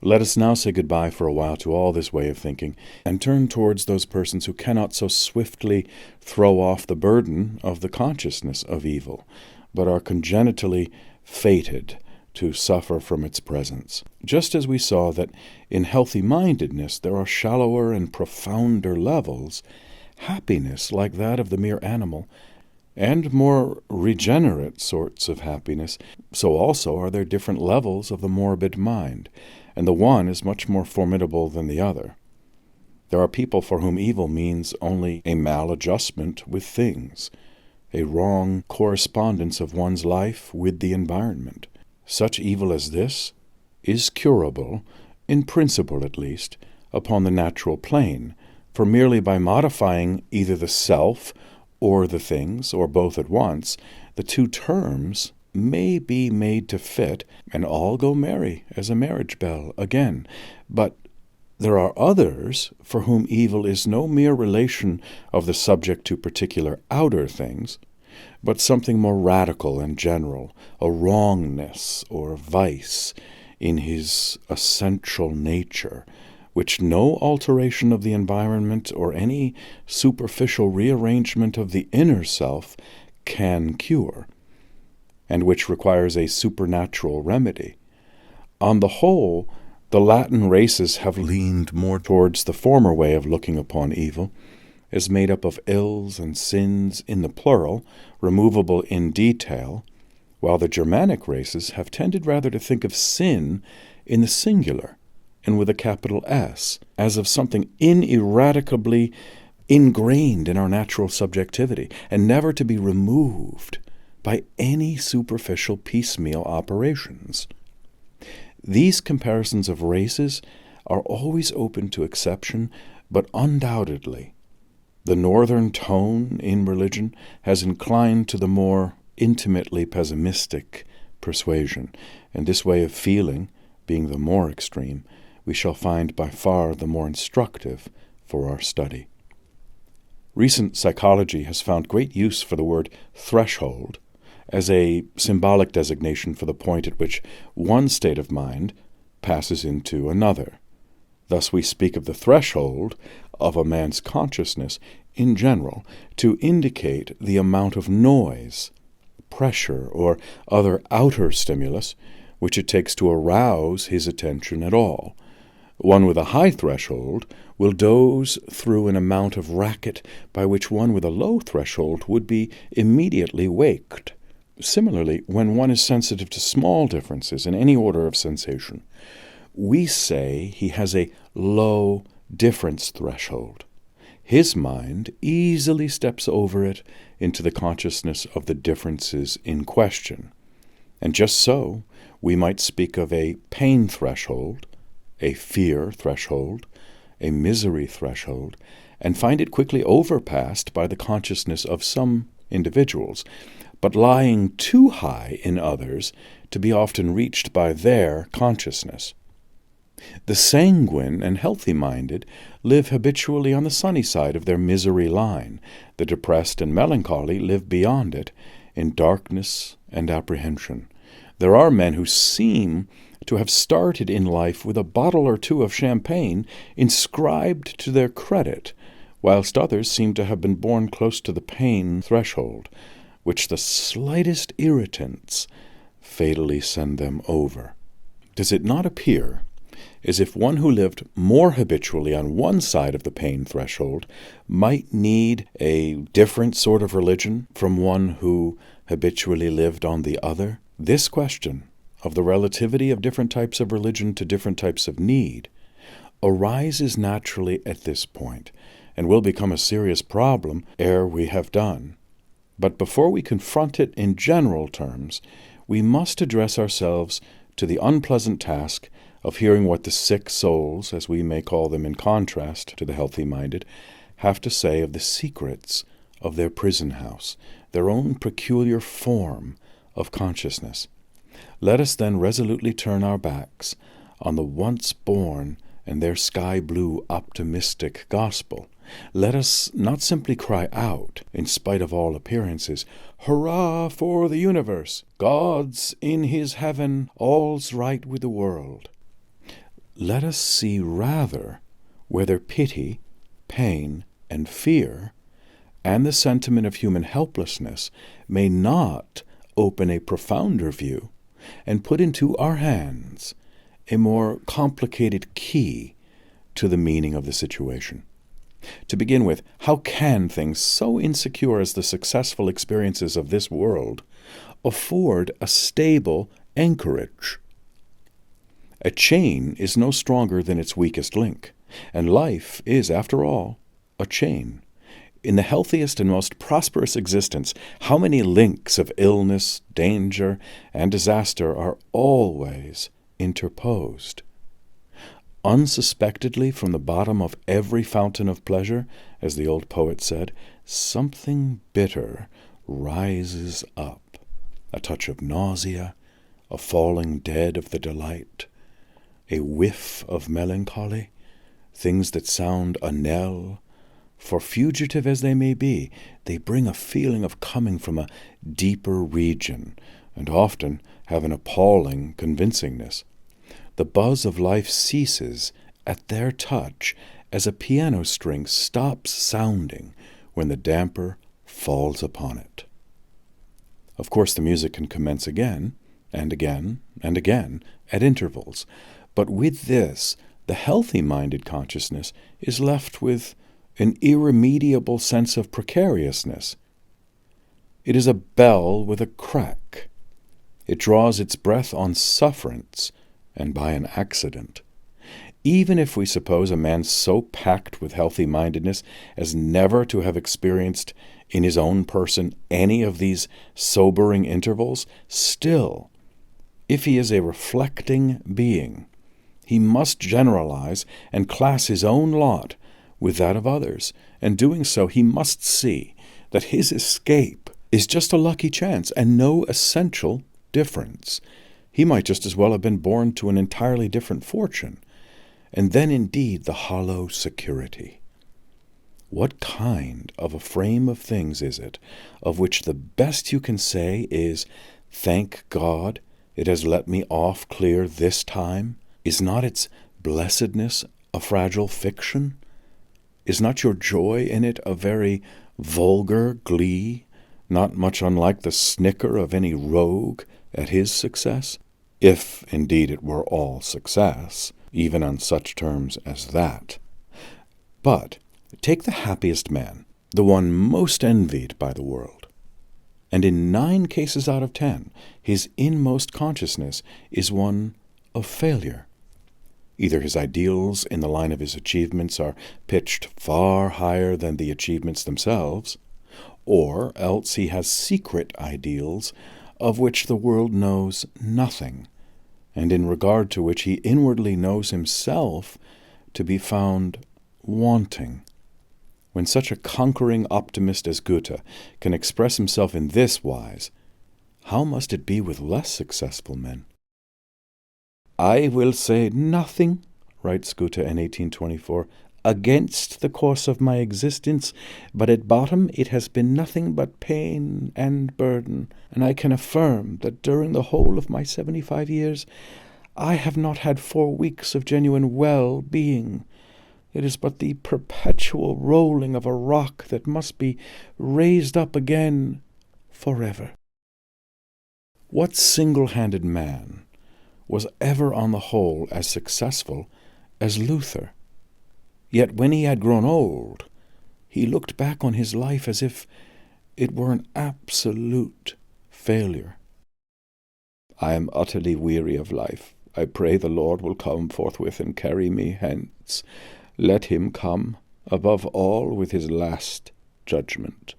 Let us now say goodbye for a while to all this way of thinking, and turn towards those persons who cannot so swiftly throw off the burden of the consciousness of evil, but are congenitally fated to suffer from its presence. Just as we saw that in healthy-mindedness there are shallower and profounder levels, happiness like that of the mere animal, and more regenerate sorts of happiness, so also are there different levels of the morbid mind, and the one is much more formidable than the other. There are people for whom evil means only a maladjustment with things, a wrong correspondence of one's life with the environment. Such evil as this is curable, in principle at least, upon the natural plane, for merely by modifying either the self or the things, or both at once, the two terms may be made to fit, and all go merry as a marriage bell again. But there are others for whom evil is no mere relation of the subject to particular outer things, but something more radical and general, a wrongness or vice in his essential nature, which no alteration of the environment or any superficial rearrangement of the inner self can cure, and which requires a supernatural remedy. On the whole, the Latin races have leaned more towards the former way of looking upon evil, as made up of ills and sins in the plural, removable in detail, while the Germanic races have tended rather to think of sin in the singular, and with a capital S, as of something ineradicably ingrained in our natural subjectivity, and never to be removed by any superficial piecemeal operations. These comparisons of races are always open to exception, but undoubtedly the northern tone in religion has inclined to the more intimately pessimistic persuasion, and this way of feeling, being the more extreme, we shall find by far the more instructive for our study. Recent psychology has found great use for the word threshold as a symbolic designation for the point at which one state of mind passes into another. Thus we speak of the threshold of a man's consciousness in general to indicate the amount of noise, pressure, or other outer stimulus which it takes to arouse his attention at all. One with a high threshold will doze through an amount of racket by which one with a low threshold would be immediately waked. Similarly, when one is sensitive to small differences in any order of sensation, we say he has a low difference threshold. His mind easily steps over it into the consciousness of the differences in question. And just so, we might speak of a pain threshold, a fear threshold, a misery threshold, and find it quickly overpassed by the consciousness of some individuals, but lying too high in others to be often reached by their consciousness. The sanguine and healthy-minded live habitually on the sunny side of their misery line. The depressed and melancholy live beyond it, in darkness and apprehension. There are men who seem to have started in life with a bottle or two of champagne inscribed to their credit, whilst others seem to have been born close to the pain threshold, which the slightest irritants fatally send them over. Does it not appear as if one who lived more habitually on one side of the pain threshold might need a different sort of religion from one who habitually lived on the other? This question of the relativity of different types of religion to different types of need arises naturally at this point, and will become a serious problem ere we have done. But before we confront it in general terms, we must address ourselves to the unpleasant task of hearing what the sick souls, as we may call them in contrast to the healthy-minded, have to say of the secrets of their prison house, their own peculiar form of consciousness. Let us then resolutely turn our backs on the once-born and their sky-blue optimistic gospel. Let us not simply cry out, in spite of all appearances, "Hurrah for the universe! God's in his heaven, all's right with the world." Let us see rather whether pity, pain, and fear, and the sentiment of human helplessness may not open a profounder view and put into our hands a more complicated key to the meaning of the situation. To begin with, how can things so insecure as the successful experiences of this world afford a stable anchorage? A chain is no stronger than its weakest link, and life is, after all, a chain. In the healthiest and most prosperous existence, how many links of illness, danger, and disaster are always interposed? Unsuspectedly from the bottom of every fountain of pleasure as the old poet said, something bitter rises up, a touch of nausea, a falling dead of the delight, a whiff of melancholy, things that sound a knell, for fugitive as they may be, they bring a feeling of coming from a deeper region, and often have an appalling convincingness. The buzz of life ceases at their touch as a piano string stops sounding when the damper falls upon it. Of course, the music can commence again, and again, and again, at intervals, but with this, the healthy-minded consciousness is left with an irremediable sense of precariousness. It is a bell with a crack. It draws its breath on sufferance and by an accident. Even if we suppose a man so packed with healthy-mindedness as never to have experienced in his own person any of these sobering intervals, still, if he is a reflecting being, he must generalize and class his own lot with that of others, and doing so he must see that his escape is just a lucky chance and no essential difference. He might just as well have been born to an entirely different fortune. And then indeed the hollow security. What kind of a frame of things is it, of which the best you can say is, "Thank God, it has let me off clear this time"? Is not its blessedness a fragile fiction? Is not your joy in it a very vulgar glee, not much unlike the snicker of any rogue at his success? If, indeed, it were all success, even on such terms as that. But take the happiest man, the one most envied by the world, and in 9 cases out of 10, his inmost consciousness is one of failure. Either his ideals in the line of his achievements are pitched far higher than the achievements themselves, or else he has secret ideals of which the world knows nothing, and in regard to which he inwardly knows himself to be found wanting. When such a conquering optimist as Goethe can express himself in this wise, how must it be with less successful men? "I will say nothing," writes Goethe in 1824, "against the course of my existence, but at bottom it has been nothing but pain and burden, and I can affirm that during the whole of my 75 years I have not had 4 weeks of genuine well-being. It is but the perpetual rolling of a rock that must be raised up again forever." What single-handed man was ever on the whole as successful as Luther? Yet when he had grown old, he looked back on his life as if it were an absolute failure. "I am utterly weary of life. I pray the Lord will come forthwith and carry me hence. Let him come, above all, with his last judgment.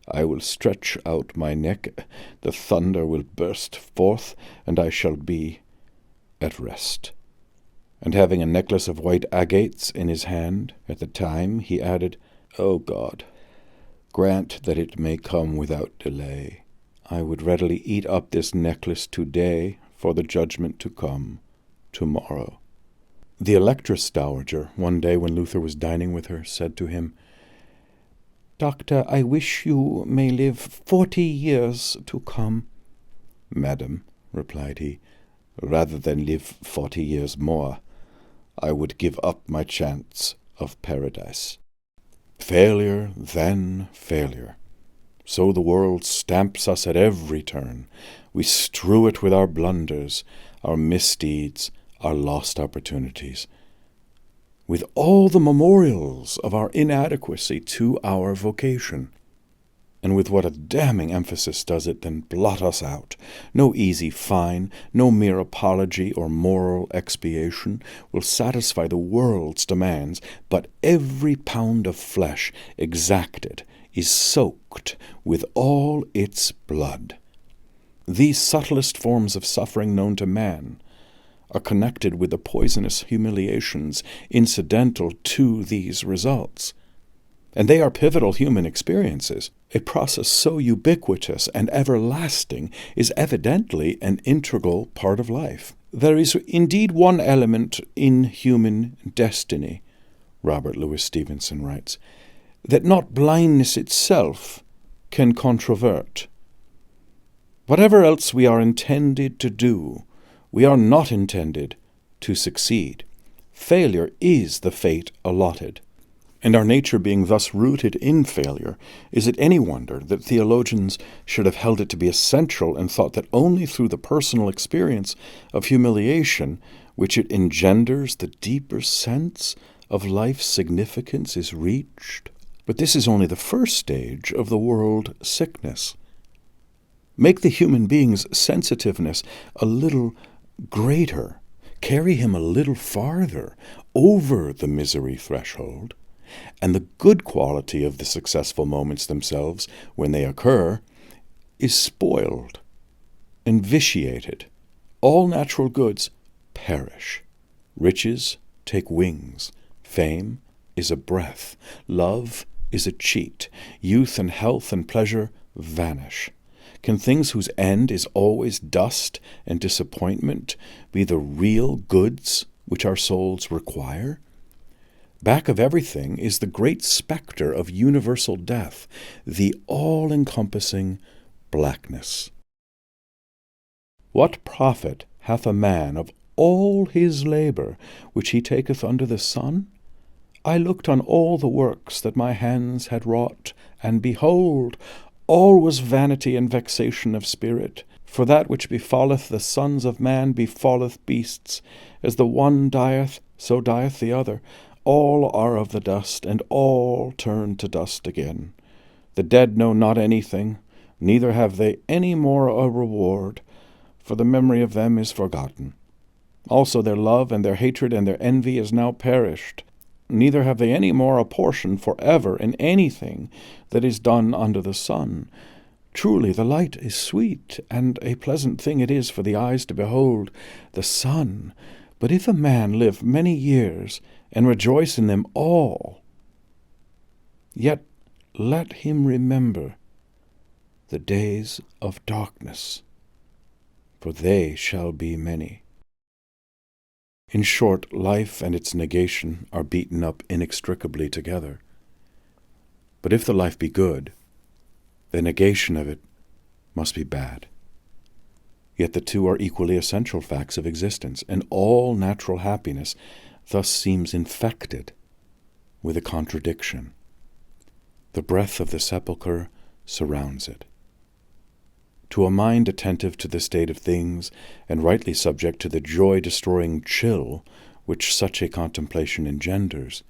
I will stretch out my neck, the thunder will burst forth, and I shall be at rest." And having a necklace of white agates in his hand at the time, he added, "O God, grant that it may come without delay. I would readily eat up this necklace today for the judgment to come tomorrow." The Electress Dowager, one day when Luther was dining with her, said to him, "Doctor, I wish you may live 40 years to come." "Madam," replied he, "rather than live 40 years more, I would give up my chance of paradise." Failure, then failure. So the world stamps us at every turn. We strew it with our blunders, our misdeeds, our lost opportunities, with all the memorials of our inadequacy to our vocation. And with what a damning emphasis does it then blot us out. No easy fine, no mere apology or moral expiation will satisfy the world's demands, but every pound of flesh exacted is soaked with all its blood. These subtlest forms of suffering known to man are connected with the poisonous humiliations incidental to these results. And they are pivotal human experiences. A process so ubiquitous and everlasting is evidently an integral part of life. There is indeed one element in human destiny, Robert Louis Stevenson writes, that not blindness itself can controvert. Whatever else we are intended to do, we are not intended to succeed. Failure is the fate allotted. And our nature being thus rooted in failure, is it any wonder that theologians should have held it to be essential and thought that only through the personal experience of humiliation, which it engenders, the deeper sense of life's significance is reached? But this is only the first stage of the world sickness. Make the human being's sensitiveness a little greater, carry him a little farther over the misery threshold, and the good quality of the successful moments themselves, when they occur, is spoiled and vitiated. All natural goods perish. Riches take wings. Fame is a breath. Love is a cheat. Youth and health and pleasure vanish. Can things whose end is always dust and disappointment be the real goods which our souls require? Back of everything is the great spectre of universal death, the all-encompassing blackness. What profit hath a man of all his labour which he taketh under the sun? I looked on all the works that my hands had wrought, and behold, all was vanity and vexation of spirit. For that which befalleth the sons of man befalleth beasts. As the one dieth, so dieth the other. All are of the dust, and all turn to dust again. The dead know not anything, neither have they any more a reward, for the memory of them is forgotten. Also their love and their hatred and their envy is now perished. Neither have they any more a portion for ever in anything that is done under the sun. Truly the light is sweet, and a pleasant thing it is for the eyes to behold the sun. But if a man live many years, and rejoice in them all, yet let him remember the days of darkness, for they shall be many. In short, life and its negation are beaten up inextricably together. But if the life be good, the negation of it must be bad. Yet the two are equally essential facts of existence, and all natural happiness thus seems infected with a contradiction. The breath of the sepulchre surrounds it. To a mind attentive to the state of things, and rightly subject to the joy-destroying chill which such a contemplation engenders,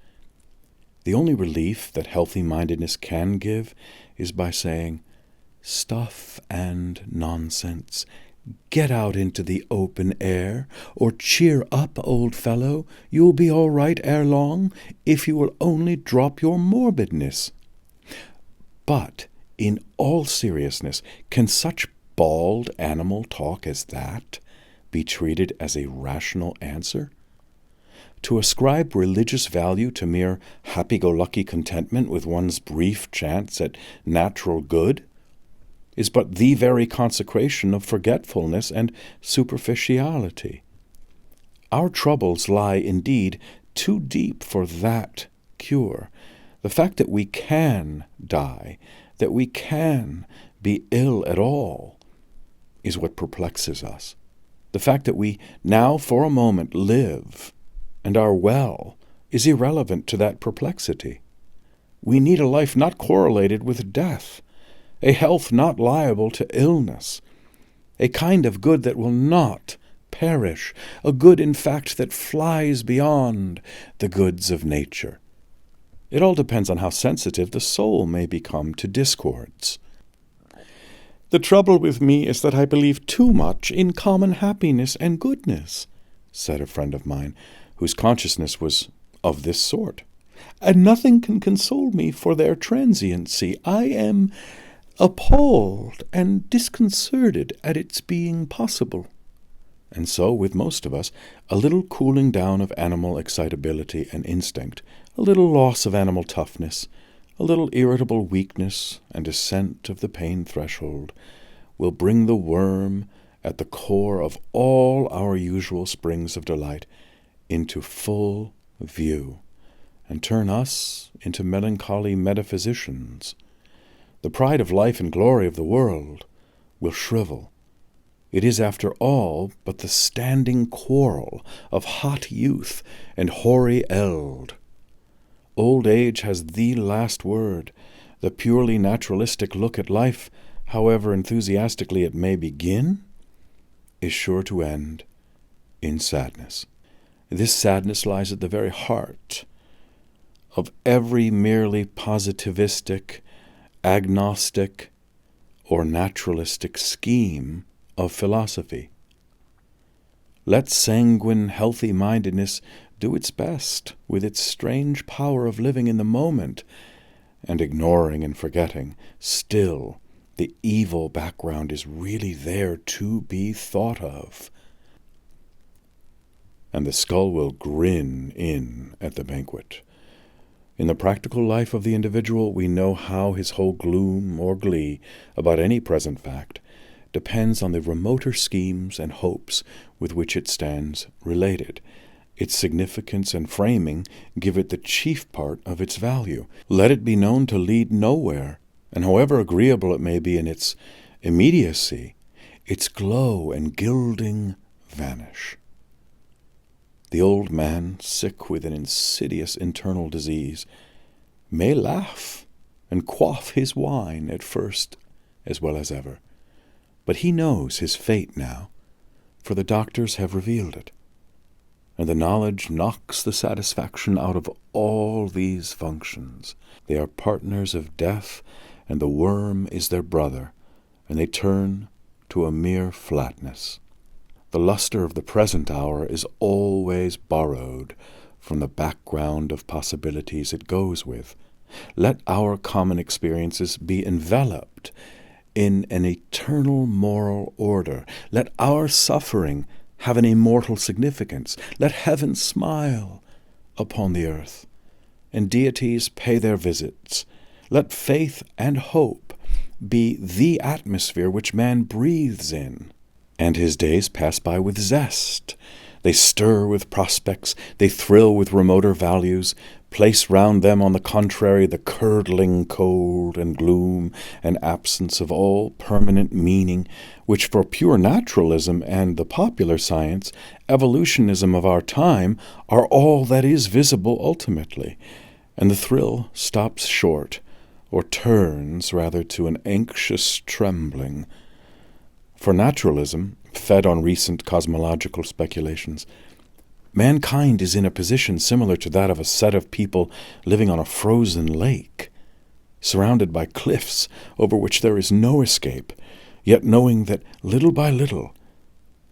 the only relief that healthy-mindedness can give is by saying, "Stuff and nonsense. Get out into the open air, or cheer up, old fellow. You'll be all right ere long, if you will only drop your morbidness." But, in all seriousness, can such bald animal talk as that be treated as a rational answer? To ascribe religious value to mere happy-go-lucky contentment with one's brief chance at natural good is but the very consecration of forgetfulness and superficiality. Our troubles lie, indeed, too deep for that cure. The fact that we can die, that we can be ill at all, is what perplexes us. The fact that we now for a moment live and are well is irrelevant to that perplexity. We need a life not correlated with death, a health not liable to illness, a kind of good that will not perish, a good, in fact, that flies beyond the goods of nature. It all depends on how sensitive the soul may become to discords. "The trouble with me is that I believe too much in common happiness and goodness," said a friend of mine, whose consciousness was of this sort, "and nothing can console me for their transiency. I am appalled and disconcerted at its being possible." And so, with most of us, a little cooling down of animal excitability and instinct, a little loss of animal toughness, A little irritable weakness and descent of the pain threshold will bring the worm at the core of all our usual springs of delight into full view, and turn us into melancholy metaphysicians. The pride of life and glory of the world will shrivel. It is, after all, but the standing quarrel of hot youth and hoary eld. Old age has the last word. The purely naturalistic look at life, however enthusiastically it may begin, is sure to end in sadness. This sadness lies at the very heart of every merely positivistic, agnostic, or naturalistic scheme of philosophy. Let sanguine healthy-mindedness do its best with its strange power of living in the moment and ignoring and forgetting. Still, the evil background is really there to be thought of. And the skull will grin in at the banquet. In the practical life of the individual, we know how his whole gloom or glee about any present fact depends on the remoter schemes and hopes with which it stands related. Its significance and framing give it the chief part of its value. Let it be known to lead nowhere, and however agreeable it may be in its immediacy, its glow and gilding vanish. The old man, sick with an insidious internal disease, may laugh and quaff his wine at first as well as ever. But he knows his fate now, for the doctors have revealed it, and the knowledge knocks the satisfaction out of all these functions. They are partners of death, and the worm is their brother, and they turn to a mere flatness. The luster of the present hour is always borrowed from the background of possibilities it goes with. Let our common experiences be enveloped in an eternal moral order. Let our suffering have an immortal significance. Let heaven smile upon the earth, and deities pay their visits. Let faith and hope be the atmosphere which man breathes in, and his days pass by with zest. They stir with prospects, they thrill with remoter values. Place round them, on the contrary, the curdling cold and gloom and absence of all permanent meaning, which for pure naturalism and the popular science, evolutionism of our time, are all that is visible ultimately, and the thrill stops short, or turns rather to an anxious trembling. For naturalism, fed on recent cosmological speculations, mankind is in a position similar to that of a set of people living on a frozen lake, surrounded by cliffs over which there is no escape, yet knowing that little by little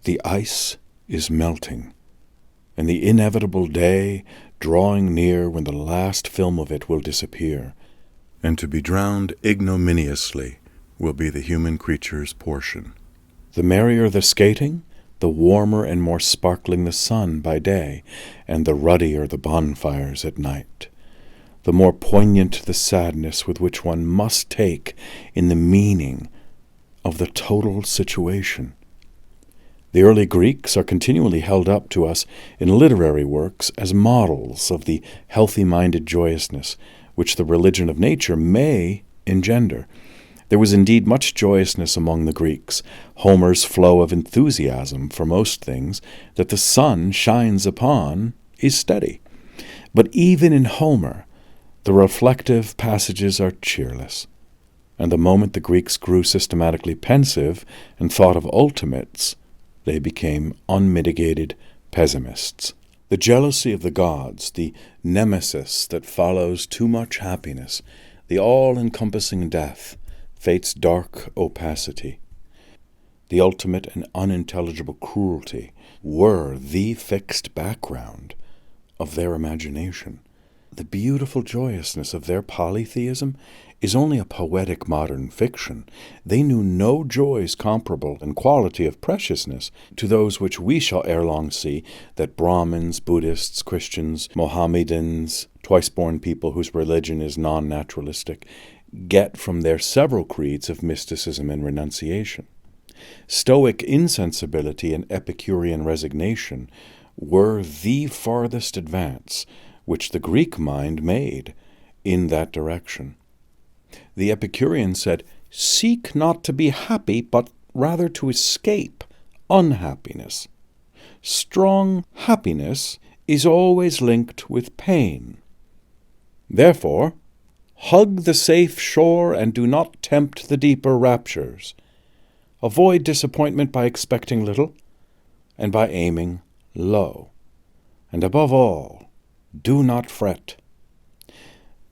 the ice is melting, and the inevitable day drawing near when the last film of it will disappear, and to be drowned ignominiously will be the human creature's portion. The merrier the skating, the warmer and more sparkling the sun by day, and the ruddier the bonfires at night, the more poignant the sadness with which one must take in the meaning of the total situation. The early Greeks are continually held up to us in literary works as models of the healthy-minded joyousness which the religion of nature may engender. There was indeed much joyousness among the Greeks, Homer's flow of enthusiasm for most things that the sun shines upon is steady. But even in Homer, the reflective passages are cheerless, and the moment the Greeks grew systematically pensive and thought of ultimates, they became unmitigated pessimists. The jealousy of the gods, the nemesis that follows too much happiness, the all-encompassing death, fate's dark opacity, the ultimate and unintelligible cruelty were the fixed background of their imagination. the beautiful joyousness of their polytheism is only a poetic modern fiction. They knew no joys comparable in quality of preciousness to those which we shall ere long see that Brahmins, Buddhists, Christians, Mohammedans, twice-born people whose religion is non-naturalistic, get from their several creeds of mysticism and renunciation. Stoic insensibility and Epicurean resignation were the farthest advance which the Greek mind made in that direction. The Epicurean said, "Seek not to be happy, but rather to escape unhappiness. Strong happiness is always linked with pain. Therefore, hug the safe shore and do not tempt the deeper raptures. Avoid disappointment by expecting little and by aiming low. And above all, do not fret."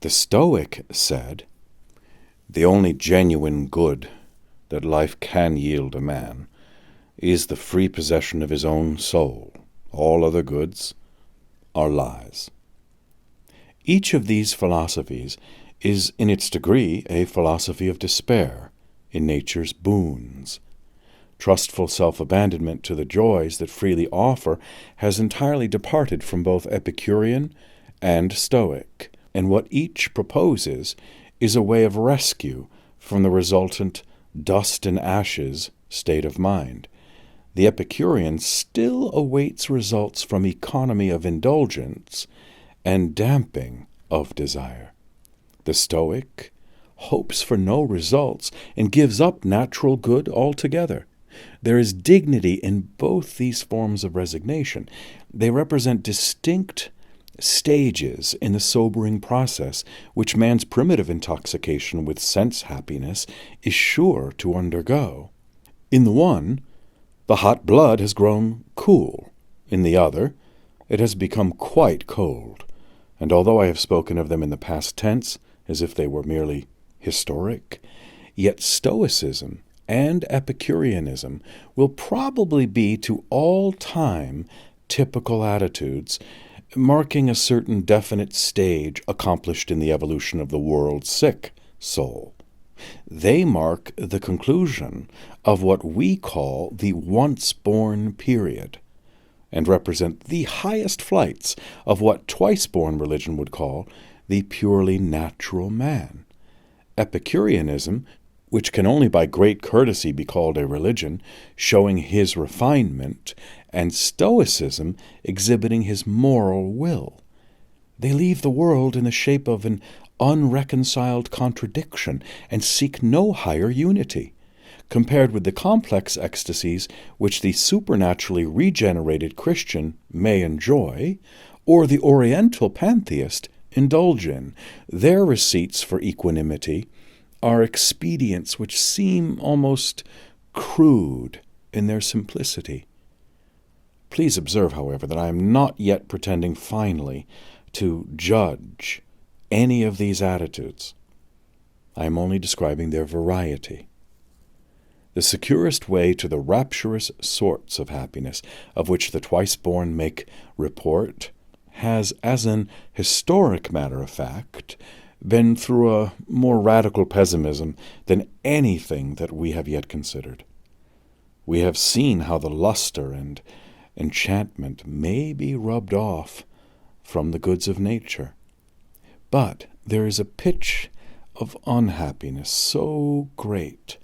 The Stoic said, "The only genuine good that life can yield a man is the free possession of his own soul. All other goods are lies." Each of these philosophies is in its degree a philosophy of despair in nature's boons. Trustful self-abandonment to the joys that freely offer has entirely departed from both Epicurean and Stoic, and what each proposes is a way of rescue from the resultant dust and ashes state of mind. The Epicurean still awaits results from economy of indulgence and damping of desire. The Stoic hopes for no results and gives up natural good altogether. There is dignity in both these forms of resignation. They represent distinct stages in the sobering process which man's primitive intoxication with sense happiness is sure to undergo. In the one, the hot blood has grown cool. In the other, it has become quite cold. And although I have spoken of them in the past tense, as if they were merely historic, yet Stoicism and Epicureanism will probably be to all time typical attitudes, marking a certain definite stage accomplished in the evolution of the world's sick soul. They mark the conclusion of what we call the once-born period, and represent the highest flights of what twice-born religion would call the purely natural man. Epicureanism, which can only by great courtesy be called a religion, showing his refinement, and Stoicism exhibiting his moral will. They leave the world in the shape of an unreconciled contradiction and seek no higher unity. Compared with the complex ecstasies which the supernaturally regenerated Christian may enjoy, or the Oriental pantheist indulge in, their receipts for equanimity are expedients which seem almost crude in their simplicity. Please observe, however, that I am not yet pretending finally to judge any of these attitudes. I am only describing their variety. The securest way to the rapturous sorts of happiness of which the twice-born make report has, as an historic matter of fact, been through a more radical pessimism than anything that we have yet considered. We have seen how the luster and enchantment may be rubbed off from the goods of nature. But there is a pitch of unhappiness so great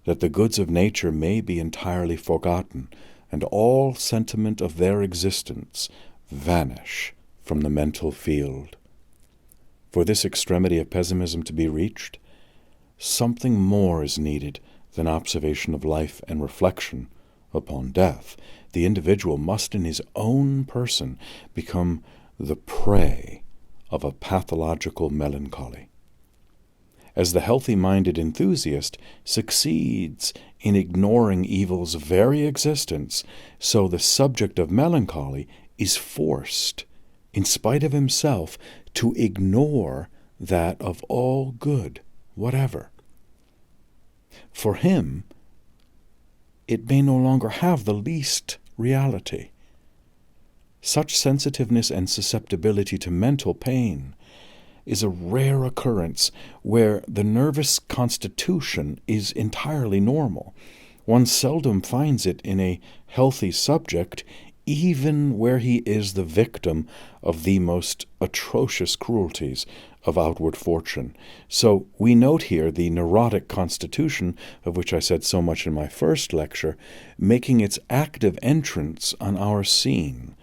that the goods of nature may be entirely forgotten, and all sentiment of their existence vanish from the mental field. For this extremity of pessimism to be reached, something more is needed than observation of life and reflection upon death. The individual must in his own person become the prey of a pathological melancholy. As the healthy-minded enthusiast succeeds in ignoring evil's very existence, so the subject of melancholy is forced, in spite of himself, to ignore that of all good, whatever. For him, it may no longer have the least reality. Such sensitiveness and susceptibility to mental pain is a rare occurrence where the nervous constitution is entirely normal. One seldom finds it in a healthy subject, even where he is the victim of the most atrocious cruelties of outward fortune. So we note here the neurotic constitution, of which I said so much in my first lecture, making its active entrance on our scene,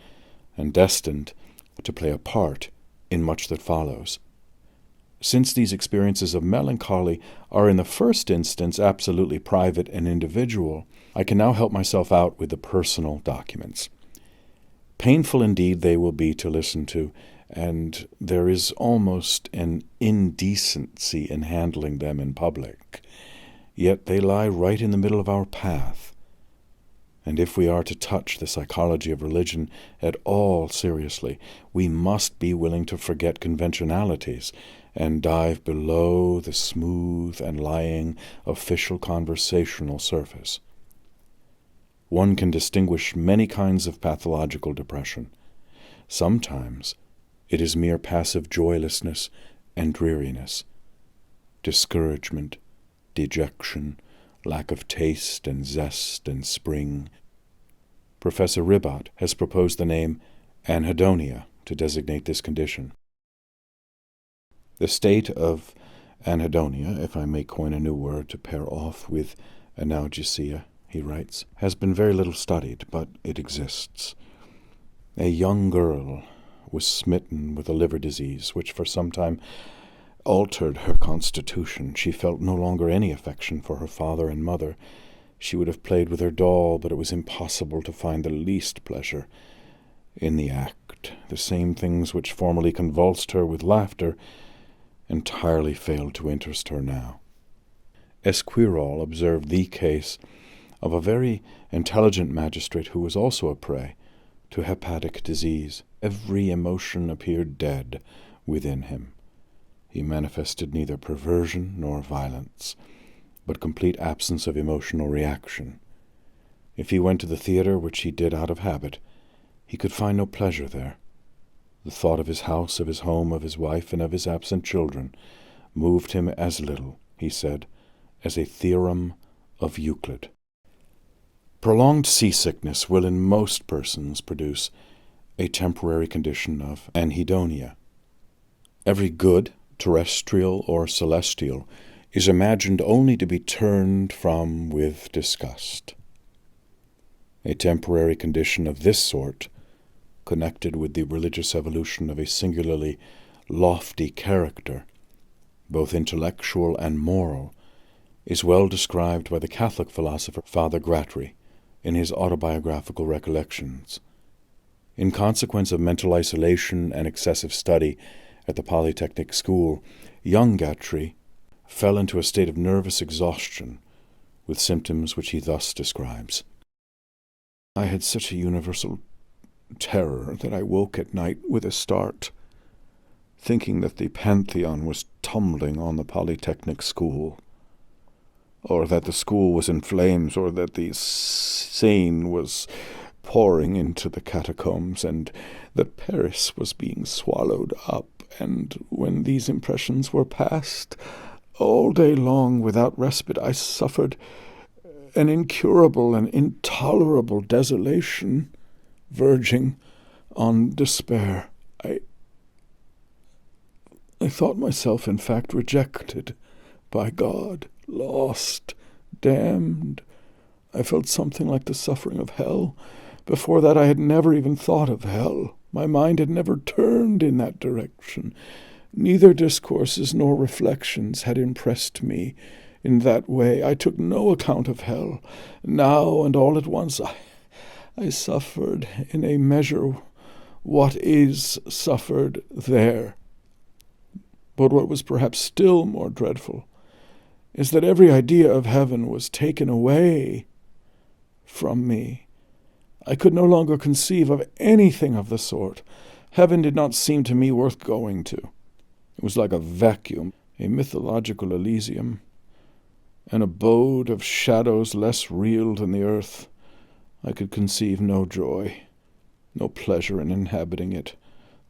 and destined to play a part in much that follows. Since these experiences of melancholy are in the first instance absolutely private and individual, I can now help myself out with the personal documents. Painful indeed they will be to listen to, and there is almost an indecency in handling them in public. Yet they lie right in the middle of our path. And if we are to touch the psychology of religion at all seriously, we must be willing to forget conventionalities and dive below the smooth and lying official conversational surface. One can distinguish many kinds of pathological depression. Sometimes it is mere passive joylessness and dreariness, discouragement, dejection, lack of taste and zest and spring. Professor Ribot has proposed the name anhedonia to designate this condition. The state of anhedonia, if I may coin a new word to pair off with analgesia, he writes, has been very little studied, but it exists. A young girl was smitten with a liver disease, which for some time altered her constitution. She felt no longer any affection for her father and mother. She would have played with her doll, but it was impossible to find the least pleasure in the act. The same things which formerly convulsed her with laughter entirely failed to interest her now. Esquirol observed the case of a very intelligent magistrate who was also a prey to hepatic disease. Every emotion appeared dead within him. He manifested neither perversion nor violence, but complete absence of emotional reaction. If he went to the theatre, which he did out of habit, he could find no pleasure there. The thought of his house, of his home, of his wife, and of his absent children moved him as little, he said, as a theorem of Euclid. Prolonged seasickness will in most persons produce a temporary condition of anhedonia. Every good, terrestrial or celestial, is imagined only to be turned from with disgust. A temporary condition of this sort, connected with the religious evolution of a singularly lofty character, both intellectual and moral, is well described by the Catholic philosopher Father Gratry in his autobiographical recollections. In consequence of mental isolation and excessive study at the Polytechnic School, young Gratry fell into a state of nervous exhaustion with symptoms which he thus describes. I had such a universal terror that I woke at night with a start, thinking that the Pantheon was tumbling on the Polytechnic School, or that the school was in flames, or that the Seine was pouring into the catacombs, and that Paris was being swallowed up. And when these impressions were past, all day long, without respite, I suffered an incurable and intolerable desolation, verging on despair. I thought myself, in fact, rejected by God, lost, damned. I felt something like the suffering of hell. Before that I had never even thought of hell. My mind had never turned in that direction. Neither discourses nor reflections had impressed me in that way. I took no account of hell. Now and all at once I suffered in a measure what is suffered there. But what was perhaps still more dreadful is that every idea of heaven was taken away from me. I could no longer conceive of anything of the sort. Heaven did not seem to me worth going to. It was like a vacuum, a mythological Elysium, an abode of shadows less real than the earth. I could conceive no joy. no pleasure in inhabiting it.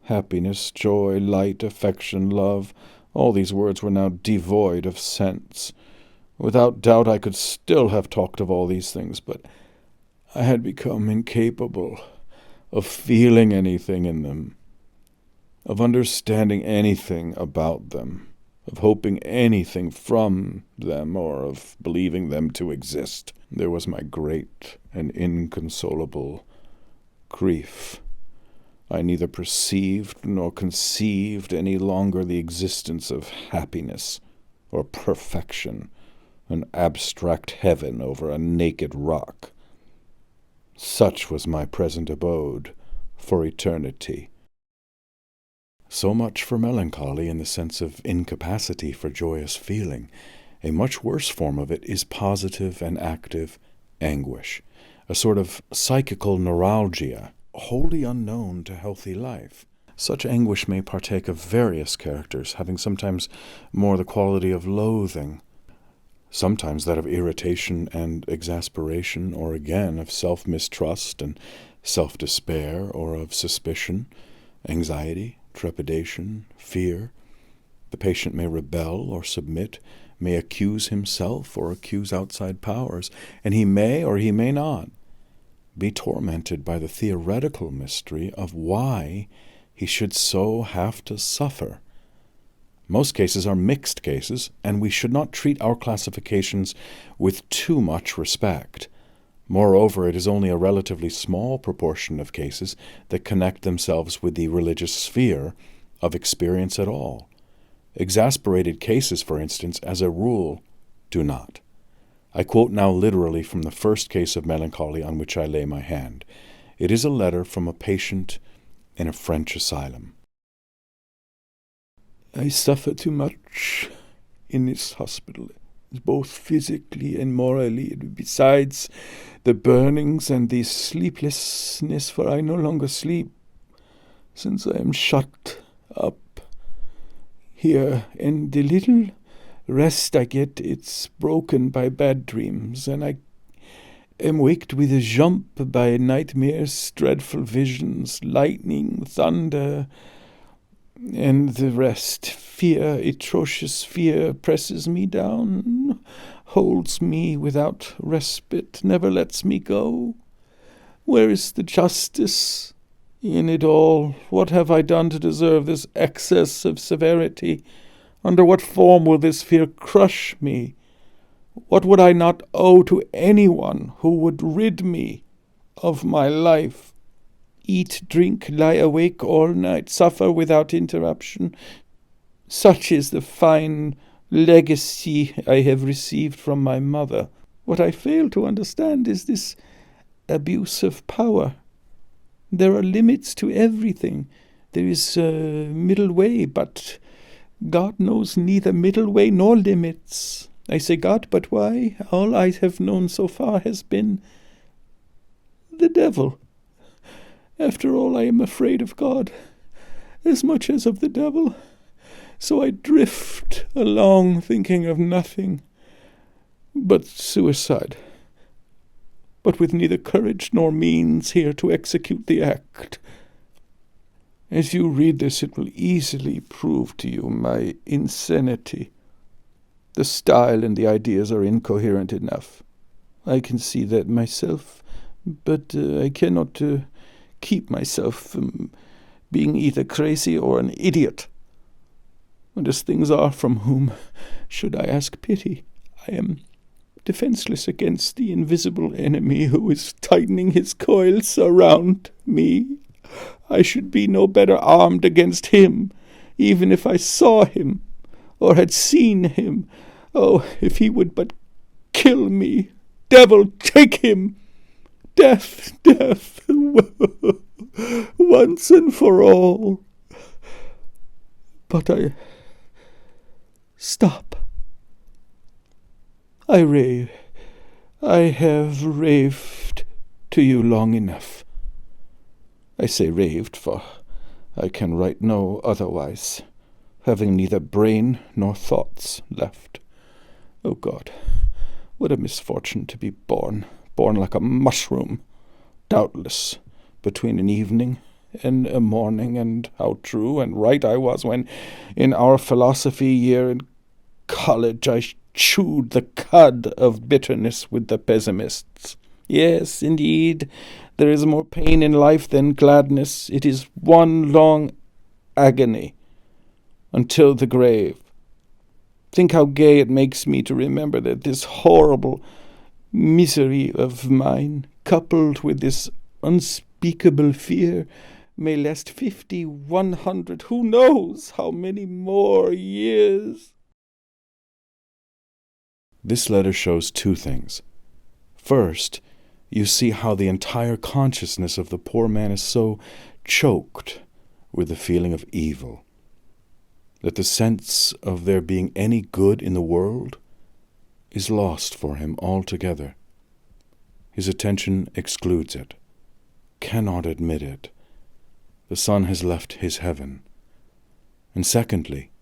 Happiness, joy, light, affection, love, all these words were now devoid of sense. Without doubt I could still have talked of all these things, but I had become incapable of feeling anything in them, of understanding anything about them, of hoping anything from them, or of believing them to exist. There was my great and inconsolable grief. I neither perceived nor conceived any longer the existence of happiness or perfection, an abstract heaven over a naked rock. Such was my present abode for eternity. So much for melancholy in the sense of incapacity for joyous feeling. A much worse form of it is positive and active anguish, a sort of psychical neuralgia, wholly unknown to healthy life. Such anguish may partake of various characters, having sometimes more the quality of loathing, sometimes that of irritation and exasperation, or again of self-mistrust and self-despair, or of suspicion, anxiety, trepidation, fear. The patient may rebel or submit, may accuse himself or accuse outside powers, and he may or he may not be tormented by the theoretical mystery of why he should so have to suffer. Most cases are mixed cases, and we should not treat our classifications with too much respect. Moreover, it is only a relatively small proportion of cases that connect themselves with the religious sphere of experience at all. Exasperated cases, for instance, as a rule, do not. I quote now literally from the first case of melancholy on which I lay my hand. It is a letter from a patient in a French asylum. I suffer too much in this hospital, both physically and morally, besides the burnings and the sleeplessness, for I no longer sleep, since I am shut up here, and the little rest I get, it's broken by bad dreams, and I am waked with a jump by nightmares, dreadful visions, lightning, thunder, and the rest. Fear, atrocious fear, presses me down, holds me without respite, never lets me go. Where is the justice in it all? What have I done to deserve this excess of severity? Under what form will this fear crush me? What would I not owe to anyone who would rid me of my life? Eat, drink, lie awake all night, suffer without interruption. Such is the fine legacy I have received from my mother. What I fail to understand is this abuse of power. There are limits to everything. There is a middle way, but God knows neither middle way nor limits. I say God, but why? All I have known so far has been the devil. After all, I am afraid of God as much as of the devil. So I drift along thinking of nothing but suicide, but with neither courage nor means here to execute the act. As you read this, it will easily prove to you my insanity. The style and the ideas are incoherent enough. I can see that myself, but I cannot keep myself from being either crazy or an idiot. And as things are, from whom should I ask pity? I am defenseless against the invisible enemy who is tightening his coils around me. I should be no better armed against him, even if I saw him, or had seen him. Oh, if he would but kill me! Devil, take him! Death, death, once and for all. But I stop. I rave. I have raved to you long enough. I say raved, for I can write no otherwise, having neither brain nor thoughts left. O God, what a misfortune to be born like a mushroom, doubtless, between an evening and a morning, and how true and right I was when, in our philosophy year in college, I chewed the cud of bitterness with the pessimists. Yes, indeed, there is more pain in life than gladness. It is one long agony until the grave. Think how gay it makes me to remember that this horrible misery of mine, coupled with this unspeakable fear, may last 50, 100, who knows how many more years. This letter shows two things. First, you see how the entire consciousness of the poor man is so choked with the feeling of evil, that the sense of there being any good in the world is lost for him altogether. His attention excludes it, cannot admit it. The sun has left his heaven. And secondly,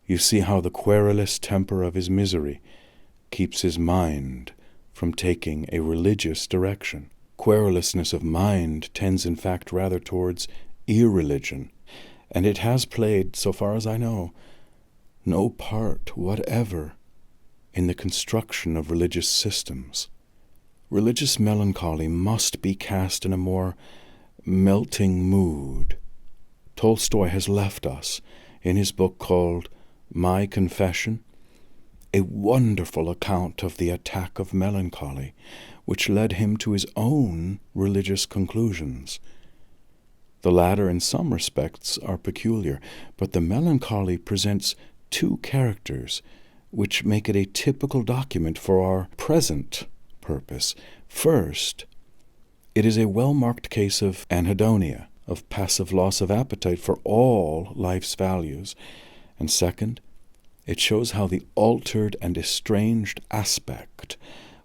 you see how the querulous temper of his misery keeps his mind from taking a religious direction. Querulousness of mind tends in fact rather towards irreligion, and it has played, so far as I know, no part whatever in the construction of religious systems. Religious melancholy must be cast in a more melting mood. Tolstoy has left us, in his book called My Confession, a wonderful account of the attack of melancholy, which led him to his own religious conclusions. The latter, in some respects, are peculiar, but the melancholy presents two characters which make it a typical document for our present purpose. First, it is a well-marked case of anhedonia, of passive loss of appetite for all life's values. And second, it shows how the altered and estranged aspect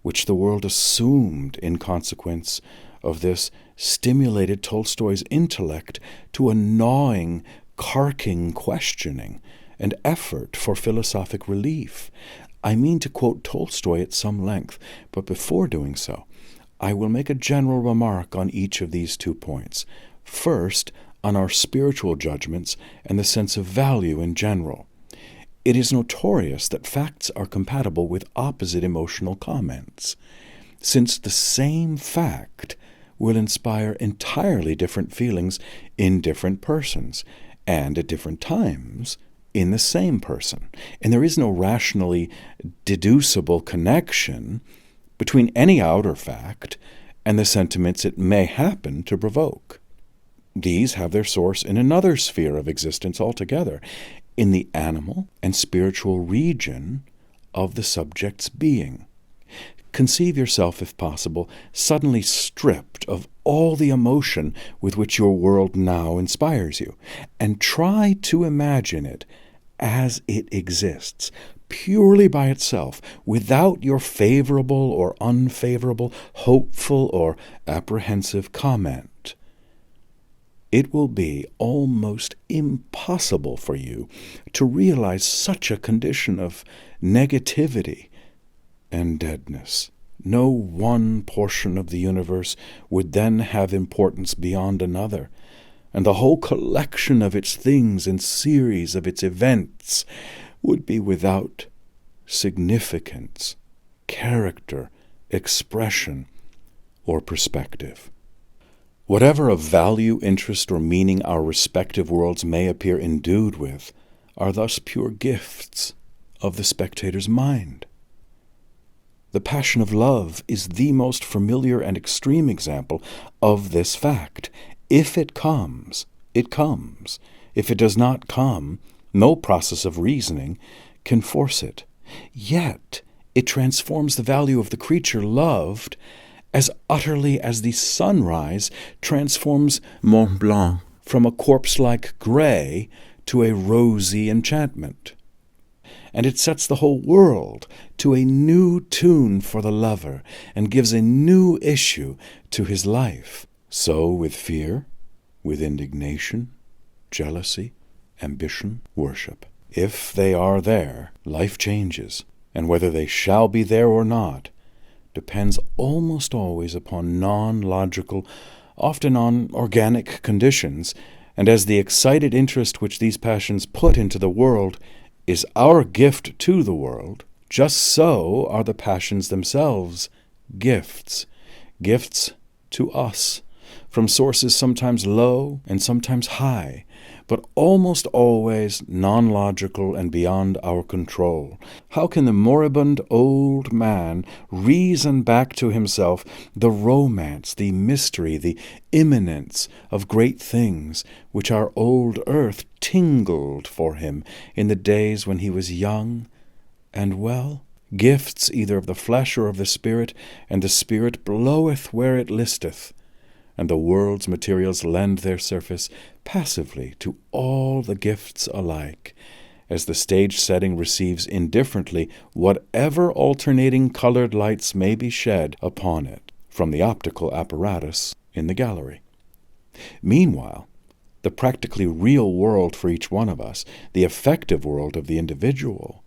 which the world assumed in consequence of this stimulated Tolstoy's intellect to a gnawing, carking questioning and effort for philosophic relief. I mean to quote Tolstoy at some length, but before doing so, I will make a general remark on each of these 2 points. First, on our spiritual judgments and the sense of value in general. It is notorious that facts are compatible with opposite emotional comments, since the same fact will inspire entirely different feelings in different persons, and at different times in the same person. And there is no rationally deducible connection between any outer fact and the sentiments it may happen to provoke. These have their source in another sphere of existence altogether, in the animal and spiritual region of the subject's being. Conceive yourself, if possible, suddenly stripped of all the emotion with which your world now inspires you, and try to imagine it as it exists, purely by itself, without your favorable or unfavorable, hopeful or apprehensive comment. It will be almost impossible for you to realize such a condition of negativity and deadness. No one portion of the universe would then have importance beyond another, and the whole collection of its things and series of its events would be without significance, character, expression, or perspective. Whatever of value, interest, or meaning our respective worlds may appear endued with are thus pure gifts of the spectator's mind. The passion of love is the most familiar and extreme example of this fact. If it comes, it comes. If it does not come, no process of reasoning can force it. Yet it transforms the value of the creature loved as utterly as the sunrise transforms Mont Blanc from a corpse-like gray to a rosy enchantment. And it sets the whole world to a new tune for the lover and gives a new issue to his life. So with fear, with indignation, jealousy, ambition, worship. If they are there, life changes, and whether they shall be there or not depends almost always upon non-logical, often on organic conditions, and as the excited interest which these passions put into the world is our gift to the world, just so are the passions themselves gifts to us, from sources sometimes low and sometimes high, but almost always non-logical and beyond our control. How can the moribund old man reason back to himself the romance, the mystery, the imminence of great things which our old earth tingled for him in the days when he was young and well? Gifts either of the flesh or of the spirit, and the spirit bloweth where it listeth, and the world's materials lend their surface passively to all the gifts alike, as the stage setting receives indifferently whatever alternating colored lights may be shed upon it from the optical apparatus in the gallery. Meanwhile, the practically real world for each one of us, the effective world of the individual,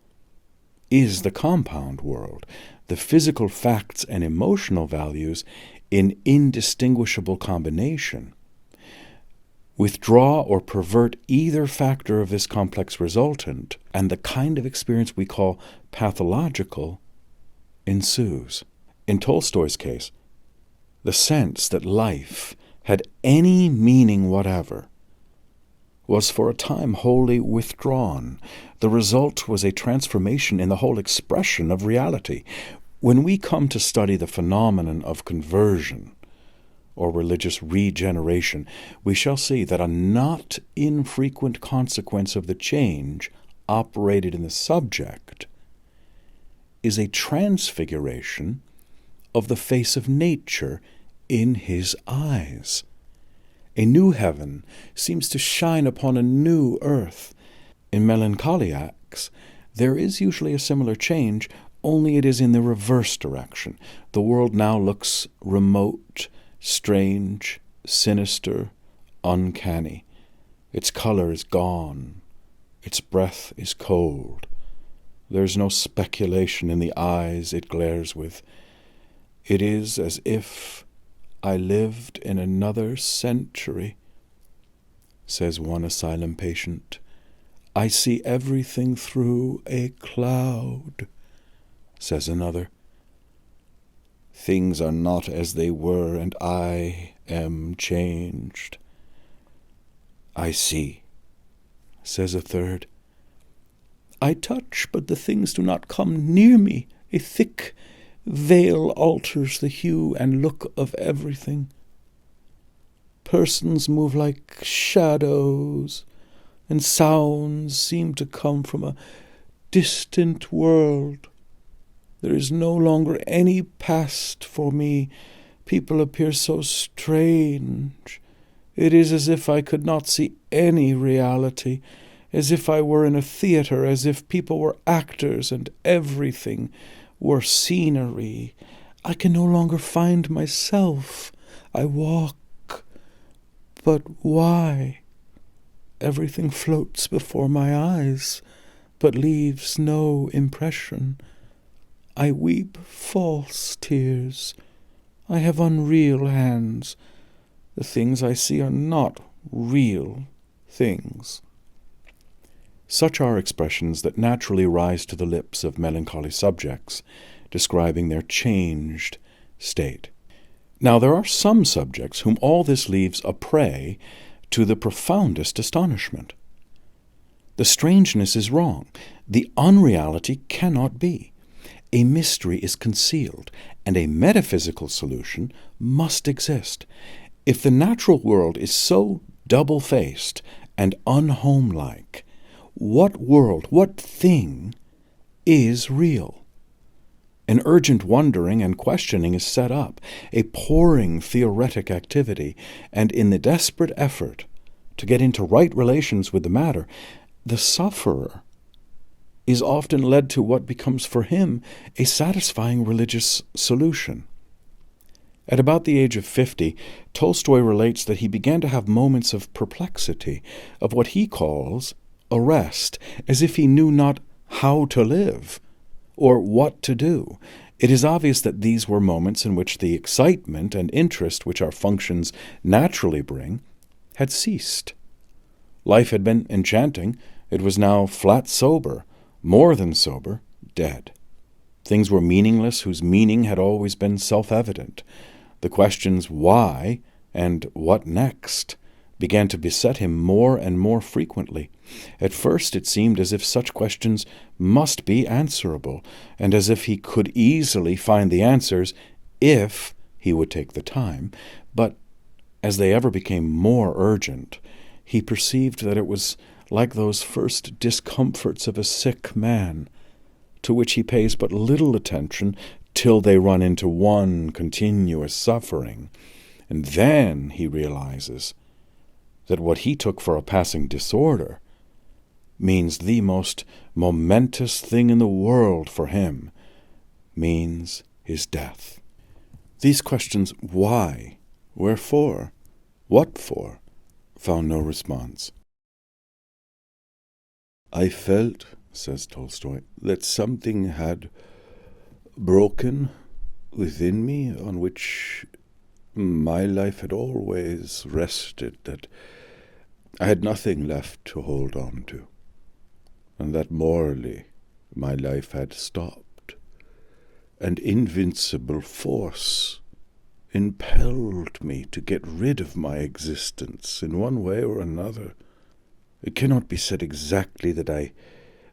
is the compound world, the physical facts and emotional values in indistinguishable combination. Withdraw or pervert either factor of this complex resultant, and the kind of experience we call pathological ensues. In Tolstoy's case, the sense that life had any meaning whatever was for a time wholly withdrawn. The result was a transformation in the whole expression of reality. When we come to study the phenomenon of conversion or religious regeneration, we shall see that a not infrequent consequence of the change operated in the subject is a transfiguration of the face of nature in his eyes. A new heaven seems to shine upon a new earth. In melancholiacs, there is usually a similar change, only it is in the reverse direction. The world now looks remote, strange, sinister, uncanny. Its color is gone. Its breath is cold. There is no speculation in the eyes it glares with. It is as if I lived in another century, says one asylum patient. I see everything through a cloud, says another. Things are not as they were, and I am changed. I see, says a third. I touch, but the things do not come near me. A thick veil alters the hue and look of everything. Persons move like shadows, and sounds seem to come from a distant world. There is no longer any past for me. People appear so strange. It is as if I could not see any reality, as if I were in a theatre, as if people were actors and everything were scenery. I can no longer find myself. I walk, but why? Everything floats before my eyes, but leaves no impression. I weep false tears. I have unreal hands. The things I see are not real things. Such are expressions that naturally rise to the lips of melancholy subjects, describing their changed state. Now there are some subjects whom all this leaves a prey to the profoundest astonishment. The strangeness is wrong. The unreality cannot be. A mystery is concealed, and a metaphysical solution must exist. If the natural world is so double-faced and unhomelike, what world, what thing is real? An urgent wondering and questioning is set up, a pouring theoretic activity, and in the desperate effort to get into right relations with the matter, the sufferer is often led to what becomes for him a satisfying religious solution. At about the age of 50, Tolstoy relates that he began to have moments of perplexity, of what he calls arrest, as if he knew not how to live or what to do. It is obvious that these were moments in which the excitement and interest which our functions naturally bring had ceased. Life had been enchanting. It was now flat sober, more than sober, dead. Things were meaningless whose meaning had always been self-evident. The questions why and what next began to beset him more and more frequently. At first it seemed as if such questions must be answerable, and as if he could easily find the answers if he would take the time. But as they ever became more urgent, he perceived that it was like those first discomforts of a sick man, to which he pays but little attention till they run into one continuous suffering. And then he realizes that what he took for a passing disorder means the most momentous thing in the world for him, means his death. These questions, why, wherefore, what for, found no response. I felt, says Tolstoy, that something had broken within me on which my life had always rested, that I had nothing left to hold on to, and that morally my life had stopped. An invincible force impelled me to get rid of my existence in one way or another. It cannot be said exactly that I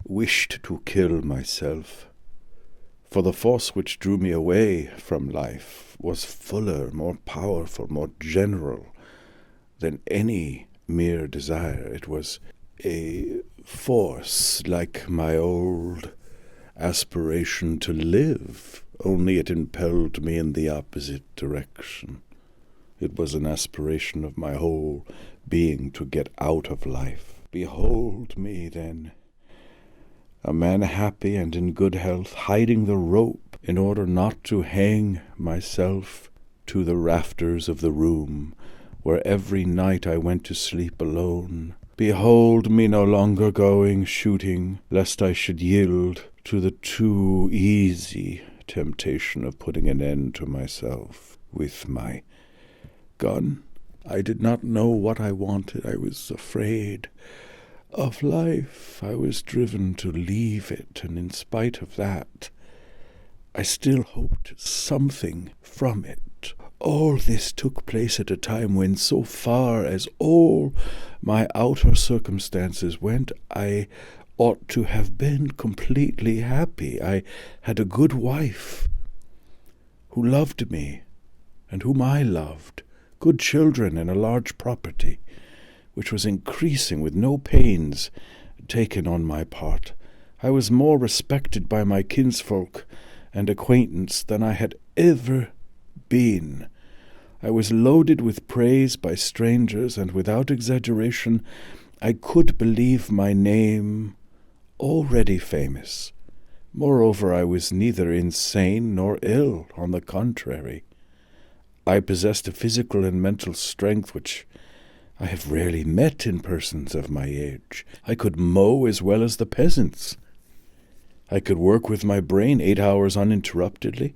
wished to kill myself, for the force which drew me away from life was fuller, more powerful, more general than any mere desire. It was a force like my old aspiration to live, only it impelled me in the opposite direction. It was an aspiration of my whole being to get out of life. Behold me, then, a man happy and in good health, hiding the rope in order not to hang myself to the rafters of the room where every night I went to sleep alone. Behold me no longer going shooting, lest I should yield to the too easy temptation of putting an end to myself with my gun. I did not know what I wanted. I was afraid of life. I was driven to leave it, and in spite of that, I still hoped something from it. All this took place at a time when, so far as all my outer circumstances went, I ought to have been completely happy. I had a good wife who loved me and whom I loved, good children and a large property, which was increasing with no pains taken on my part. I was more respected by my kinsfolk and acquaintance than I had ever been. I was loaded with praise by strangers, and without exaggeration, I could believe my name already famous. Moreover, I was neither insane nor ill. On the contrary, I possessed a physical and mental strength which I have rarely met in persons of my age. I could mow as well as the peasants. I could work with my brain 8 hours uninterruptedly,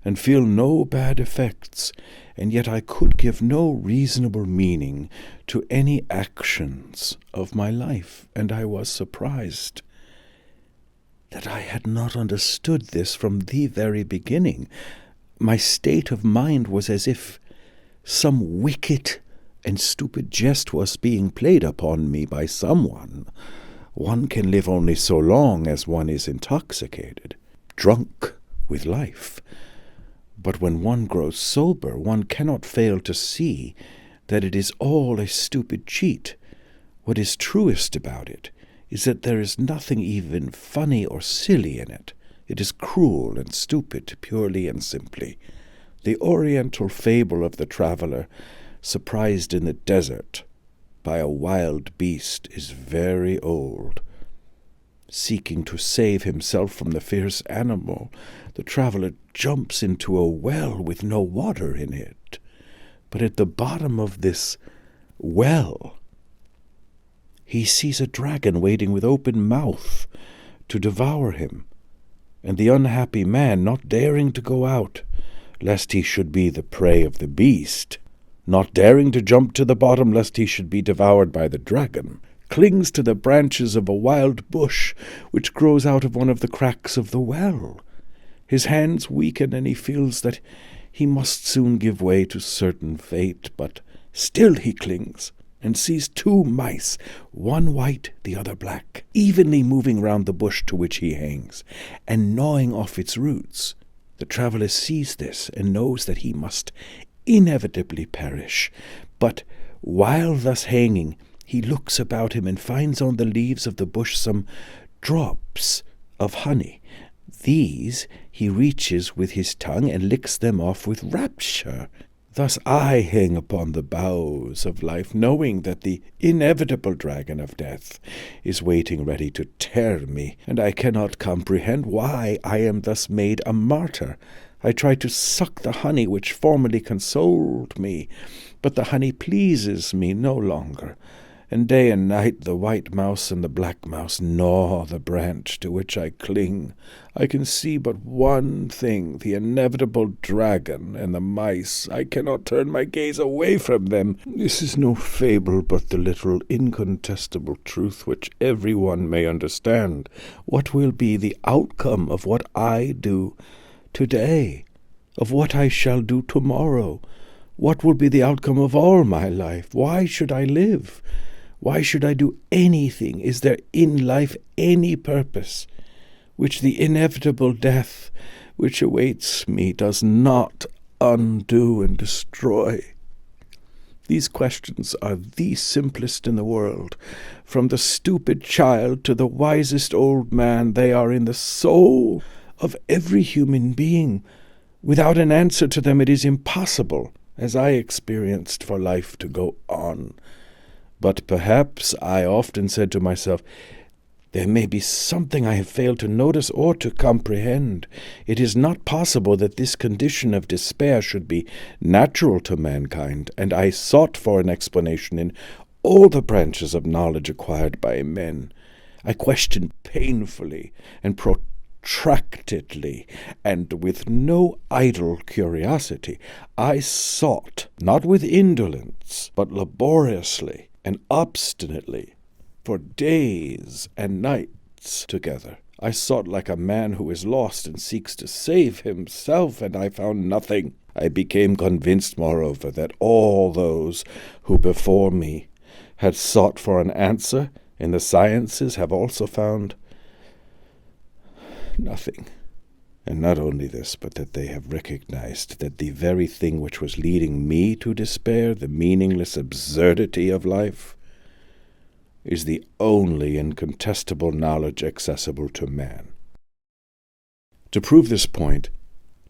and feel no bad effects, and yet I could give no reasonable meaning to any actions of my life, and I was surprised that I had not understood this from the very beginning. My state of mind was as if some wicked and stupid jest was being played upon me by someone. One can live only so long as one is intoxicated, drunk with life. But when one grows sober, one cannot fail to see that it is all a stupid cheat. What is truest about it is that there is nothing even funny or silly in it. It is cruel and stupid, purely and simply. The oriental fable of the traveller surprised in the desert by a wild beast is very old. Seeking to save himself from the fierce animal, the traveller jumps into a well with no water in it. But at the bottom of this well, he sees a dragon waiting with open mouth to devour him. and the unhappy man, not daring to go out, lest he should be the prey of the beast, not daring to jump to the bottom lest he should be devoured by the dragon, clings to the branches of a wild bush which grows out of one of the cracks of the well. His hands weaken, and he feels that he must soon give way to certain fate, but still he clings, and sees 2 mice, one white, the other black, evenly moving round the bush to which he hangs, and gnawing off its roots. The traveller sees this, and knows that he must inevitably perish, but while thus hanging, he looks about him and finds on the leaves of the bush some drops of honey. These he reaches with his tongue and licks them off with rapture. Thus I hang upon the boughs of life, knowing that the inevitable dragon of death is waiting ready to tear me, and I cannot comprehend why I am thus made a martyr. I try to suck the honey which formerly consoled me, but the honey pleases me no longer, and day and night the white mouse and the black mouse gnaw the branch to which I cling. I can see but one thing, the inevitable dragon and the mice. I cannot turn my gaze away from them. This is no fable, but the literal incontestable truth which everyone may understand. What will be the outcome of what I do today, of what I shall do tomorrow? What will be the outcome of all my life? Why should I live? Why should I do anything? Is there in life any purpose which the inevitable death which awaits me does not undo and destroy? These questions are the simplest in the world. From the stupid child to the wisest old man, they are in the soul of every human being. Without an answer to them, it is impossible, as I experienced, for life to go on. But perhaps, I often said to myself, there may be something I have failed to notice or to comprehend. It is not possible that this condition of despair should be natural to mankind, and I sought for an explanation in all the branches of knowledge acquired by men. I questioned painfully and protractedly, and with no idle curiosity. I sought, not with indolence, but laboriously and obstinately, for days and nights together. I sought like a man who is lost and seeks to save himself, and I found nothing. I became convinced, moreover, that all those who before me had sought for an answer in the sciences have also found nothing. And not only this, but that they have recognized that the very thing which was leading me to despair, the meaningless absurdity of life, is the only incontestable knowledge accessible to man. To prove this point,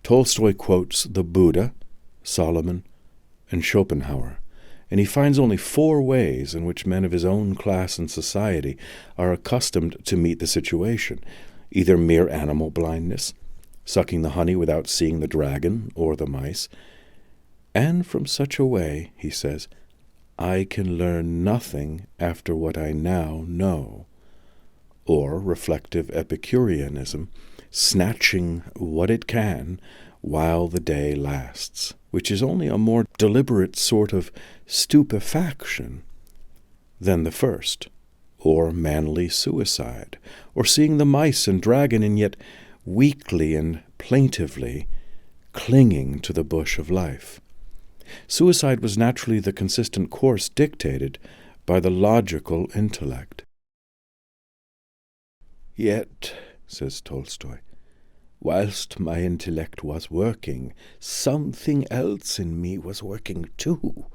Tolstoy quotes the Buddha, Solomon, and Schopenhauer, and he finds only 4 ways in which men of his own class and society are accustomed to meet the situation: either mere animal blindness, sucking the honey without seeing the dragon or the mice, and from such a way, he says, I can learn nothing after what I now know, or reflective Epicureanism, snatching what it can while the day lasts, which is only a more deliberate sort of stupefaction than the first, or manly suicide, or seeing the mice and dragon and yet weakly and plaintively clinging to the bush of life. Suicide was naturally the consistent course dictated by the logical intellect. Yet, says Tolstoy, whilst my intellect was working, something else in me was working too,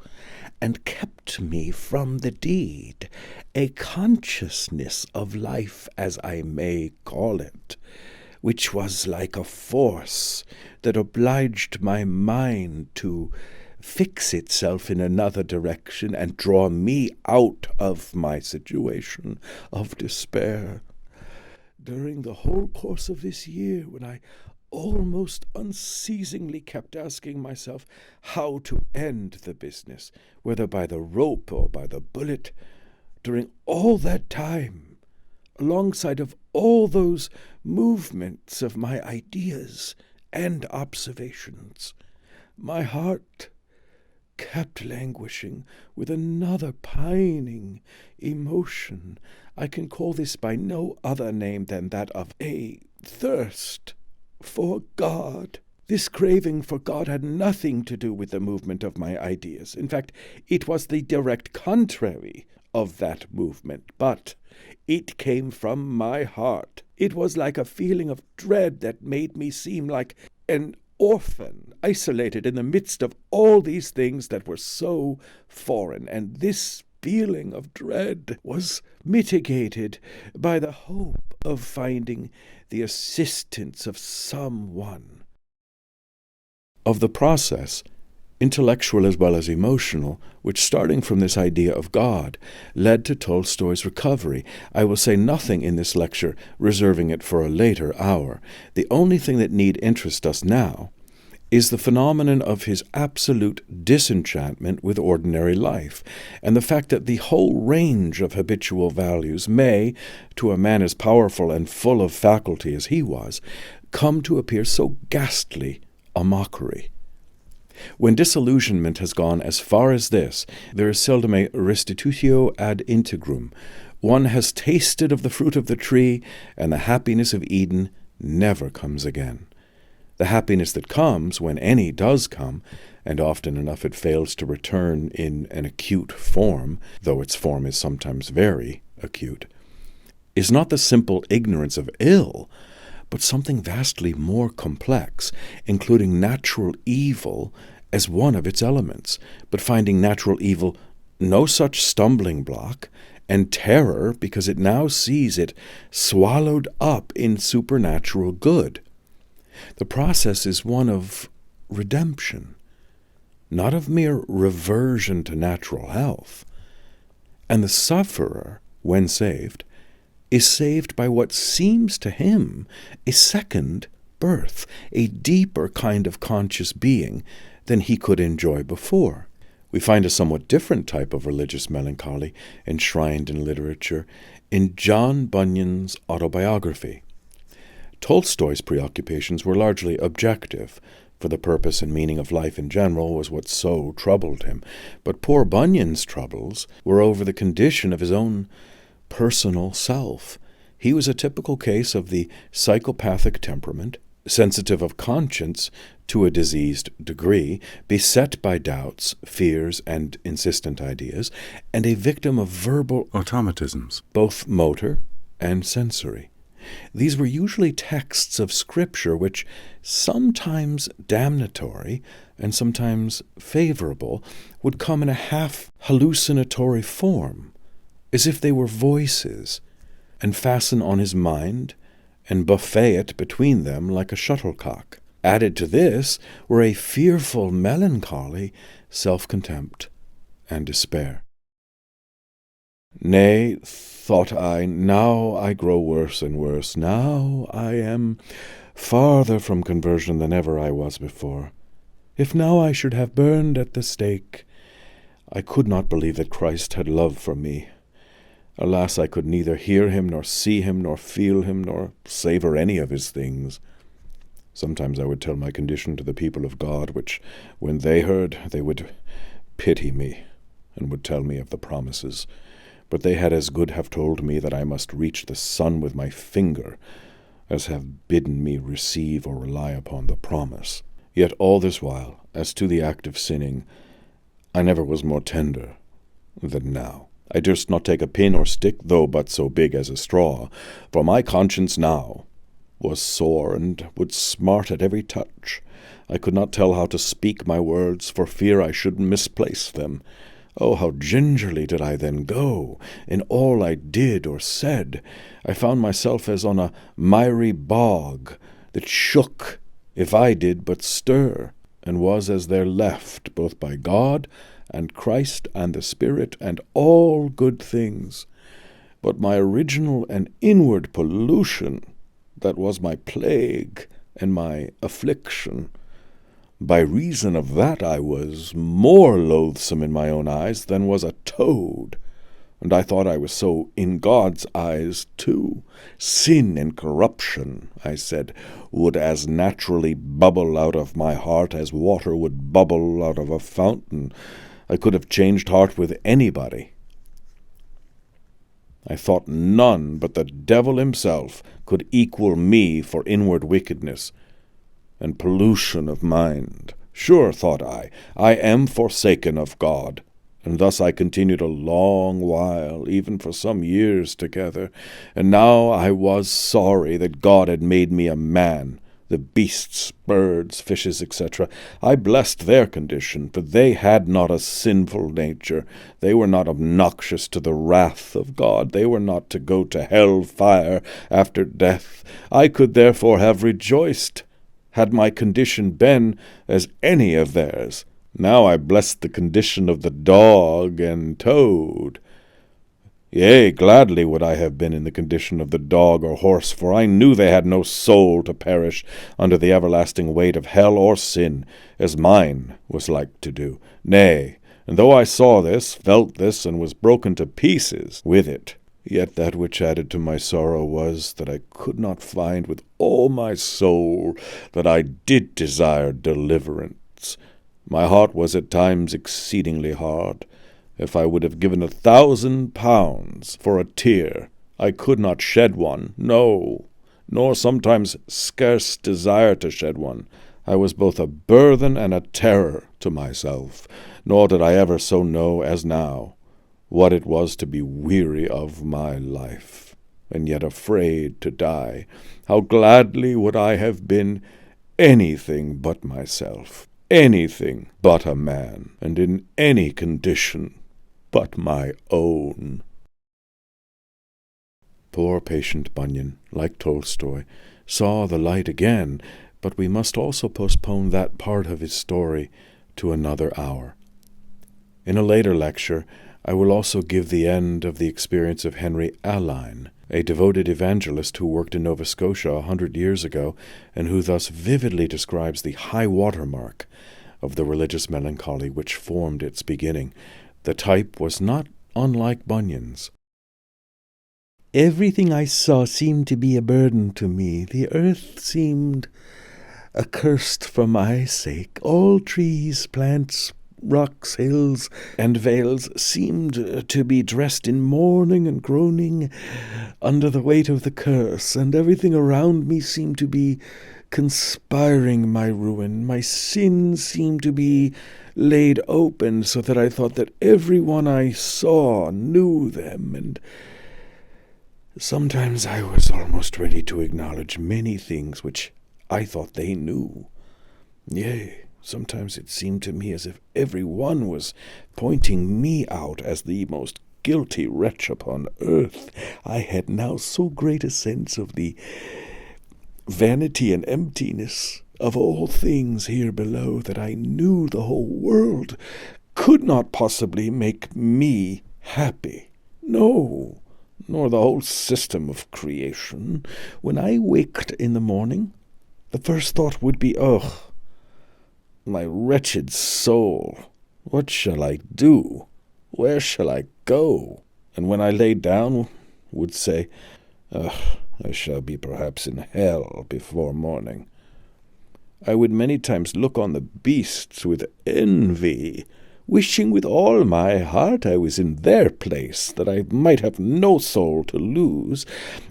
and kept me from the deed, a consciousness of life, as I may call it, which was like a force that obliged my mind to fix itself in another direction and draw me out of my situation of despair. During the whole course of this year, when I almost unceasingly kept asking myself how to end the business, whether by the rope or by the bullet, during all that time, alongside of all those movements of my ideas and observations, my heart kept languishing with another pining emotion. I can call this by no other name than that of a thirst for God. This craving for God had nothing to do with the movement of my ideas. In fact, it was the direct contrary of that movement, but it came from my heart. It was like a feeling of dread that made me seem like an orphan, isolated in the midst of all these things that were so foreign, and this feeling of dread was mitigated by the hope of finding the assistance of someone. Of the process, intellectual as well as emotional, which, starting from this idea of God, led to Tolstoy's recovery, I will say nothing in this lecture, reserving it for a later hour. The only thing that need interest us now is the phenomenon of his absolute disenchantment with ordinary life, and the fact that the whole range of habitual values may, to a man as powerful and full of faculty as he was, come to appear so ghastly a mockery. When disillusionment has gone as far as this, there is seldom a restitutio ad integrum. One has tasted of the fruit of the tree, and the happiness of Eden never comes again. The happiness that comes, when any does come, and often enough it fails to return in an acute form, though its form is sometimes very acute, is not the simple ignorance of ill, but something vastly more complex, including natural evil as one of its elements, but finding natural evil no such stumbling block, and terror because it now sees it swallowed up in supernatural good. The process is one of redemption, not of mere reversion to natural health. And the sufferer, when saved, is saved by what seems to him a second birth, a deeper kind of conscious being than he could enjoy before. We find a somewhat different type of religious melancholy enshrined in literature in John Bunyan's autobiography. Tolstoy's preoccupations were largely objective, for the purpose and meaning of life in general was what so troubled him. But poor Bunyan's troubles were over the condition of his own personal self. He was a typical case of the psychopathic temperament, sensitive of conscience to a diseased degree, beset by doubts, fears, and insistent ideas, and a victim of verbal automatisms, both motor and sensory. These were usually texts of Scripture which, sometimes damnatory and sometimes favorable, would come in a half-hallucinatory form, as if they were voices, and fasten on his mind and buffet it between them like a shuttlecock. Added to this were a fearful melancholy, self-contempt, and despair. Nay, thought I, now I grow worse and worse. Now I am farther from conversion than ever I was before. If now I should have burned at the stake, I could not believe that Christ had love for me. Alas, I could neither hear him, nor see him, nor feel him, nor savour any of his things. Sometimes I would tell my condition to the people of God, which, when they heard, they would pity me, and would tell me of the promises. But they had as good have told me that I must reach the sun with my finger, as have bidden me receive or rely upon the promise. Yet all this while, as to the act of sinning, I never was more tender than now. I durst not take a pin or stick, though but so big as a straw, for my conscience now was sore and would smart at every touch. I could not tell how to speak my words, for fear I should misplace them. Oh, how gingerly did I then go in all I did or said! I found myself as on a miry bog that shook if I did but stir, and was as there left, both by God and Christ and the Spirit and all good things. But my original and inward pollution, that was my plague and my affliction, by reason of that I was more loathsome in my own eyes than was a toad And I thought I was so in God's eyes, too. Sin and corruption, I said, would as naturally bubble out of my heart as water would bubble out of a fountain. I could have changed heart with anybody. I thought none but the devil himself could equal me for inward wickedness and pollution of mind. Sure, thought I am forsaken of God. And thus I continued a long while, even for some years together. And now I was sorry that God had made me a man. The beasts, birds, fishes, etc., I blessed their condition, for they had not a sinful nature. They were not obnoxious to the wrath of God. They were not to go to hell fire after death. I could therefore have rejoiced, had my condition been as any of theirs. Now I blessed the condition of the dog and toad. Yea, gladly would I have been in the condition of the dog or horse, for I knew they had no soul to perish under the everlasting weight of hell or sin, as mine was like to do. Nay, and though I saw this, felt this, and was broken to pieces with it, yet that which added to my sorrow was that I could not find with all my soul that I did desire deliverance. My heart was at times exceedingly hard. If I would have given 1,000 pounds for a tear, I could not shed one, no, nor sometimes scarce desire to shed one. I was both a burthen and a terror to myself, nor did I ever so know as now what it was to be weary of my life, and yet afraid to die. How gladly would I have been anything but myself, anything but a man, and in any condition but my own. Poor patient Bunyan, like Tolstoy, saw the light again, but we must also postpone that part of his story to another hour. In a later lecture, I will also give the end of the experience of Henry Alline, a devoted evangelist who worked in Nova Scotia 100 years ago, and who thus vividly describes the high water mark of the religious melancholy which formed its beginning. The type was not unlike Bunyan's. Everything I saw seemed to be a burden to me. The earth seemed accursed for my sake. All trees, plants, rocks, hills, and vales seemed to be dressed in mourning and groaning under the weight of the curse, and everything around me seemed to be conspiring my ruin. My sins seemed to be laid open, so that I thought that everyone I saw knew them, and sometimes I was almost ready to acknowledge many things which I thought they knew. Yea, sometimes it seemed to me as if every one was pointing me out as the most guilty wretch upon earth. I had now so great a sense of the vanity and emptiness of all things here below that I knew the whole world could not possibly make me happy. No, nor the whole system of creation. When I waked in the morning, the first thought would be, oh, my wretched soul, what shall I do? Where shall I go? And when I lay down, would say, I shall be perhaps in hell before morning. I would many times look on the beasts with envy, wishing with all my heart I was in their place, that I might have no soul to lose.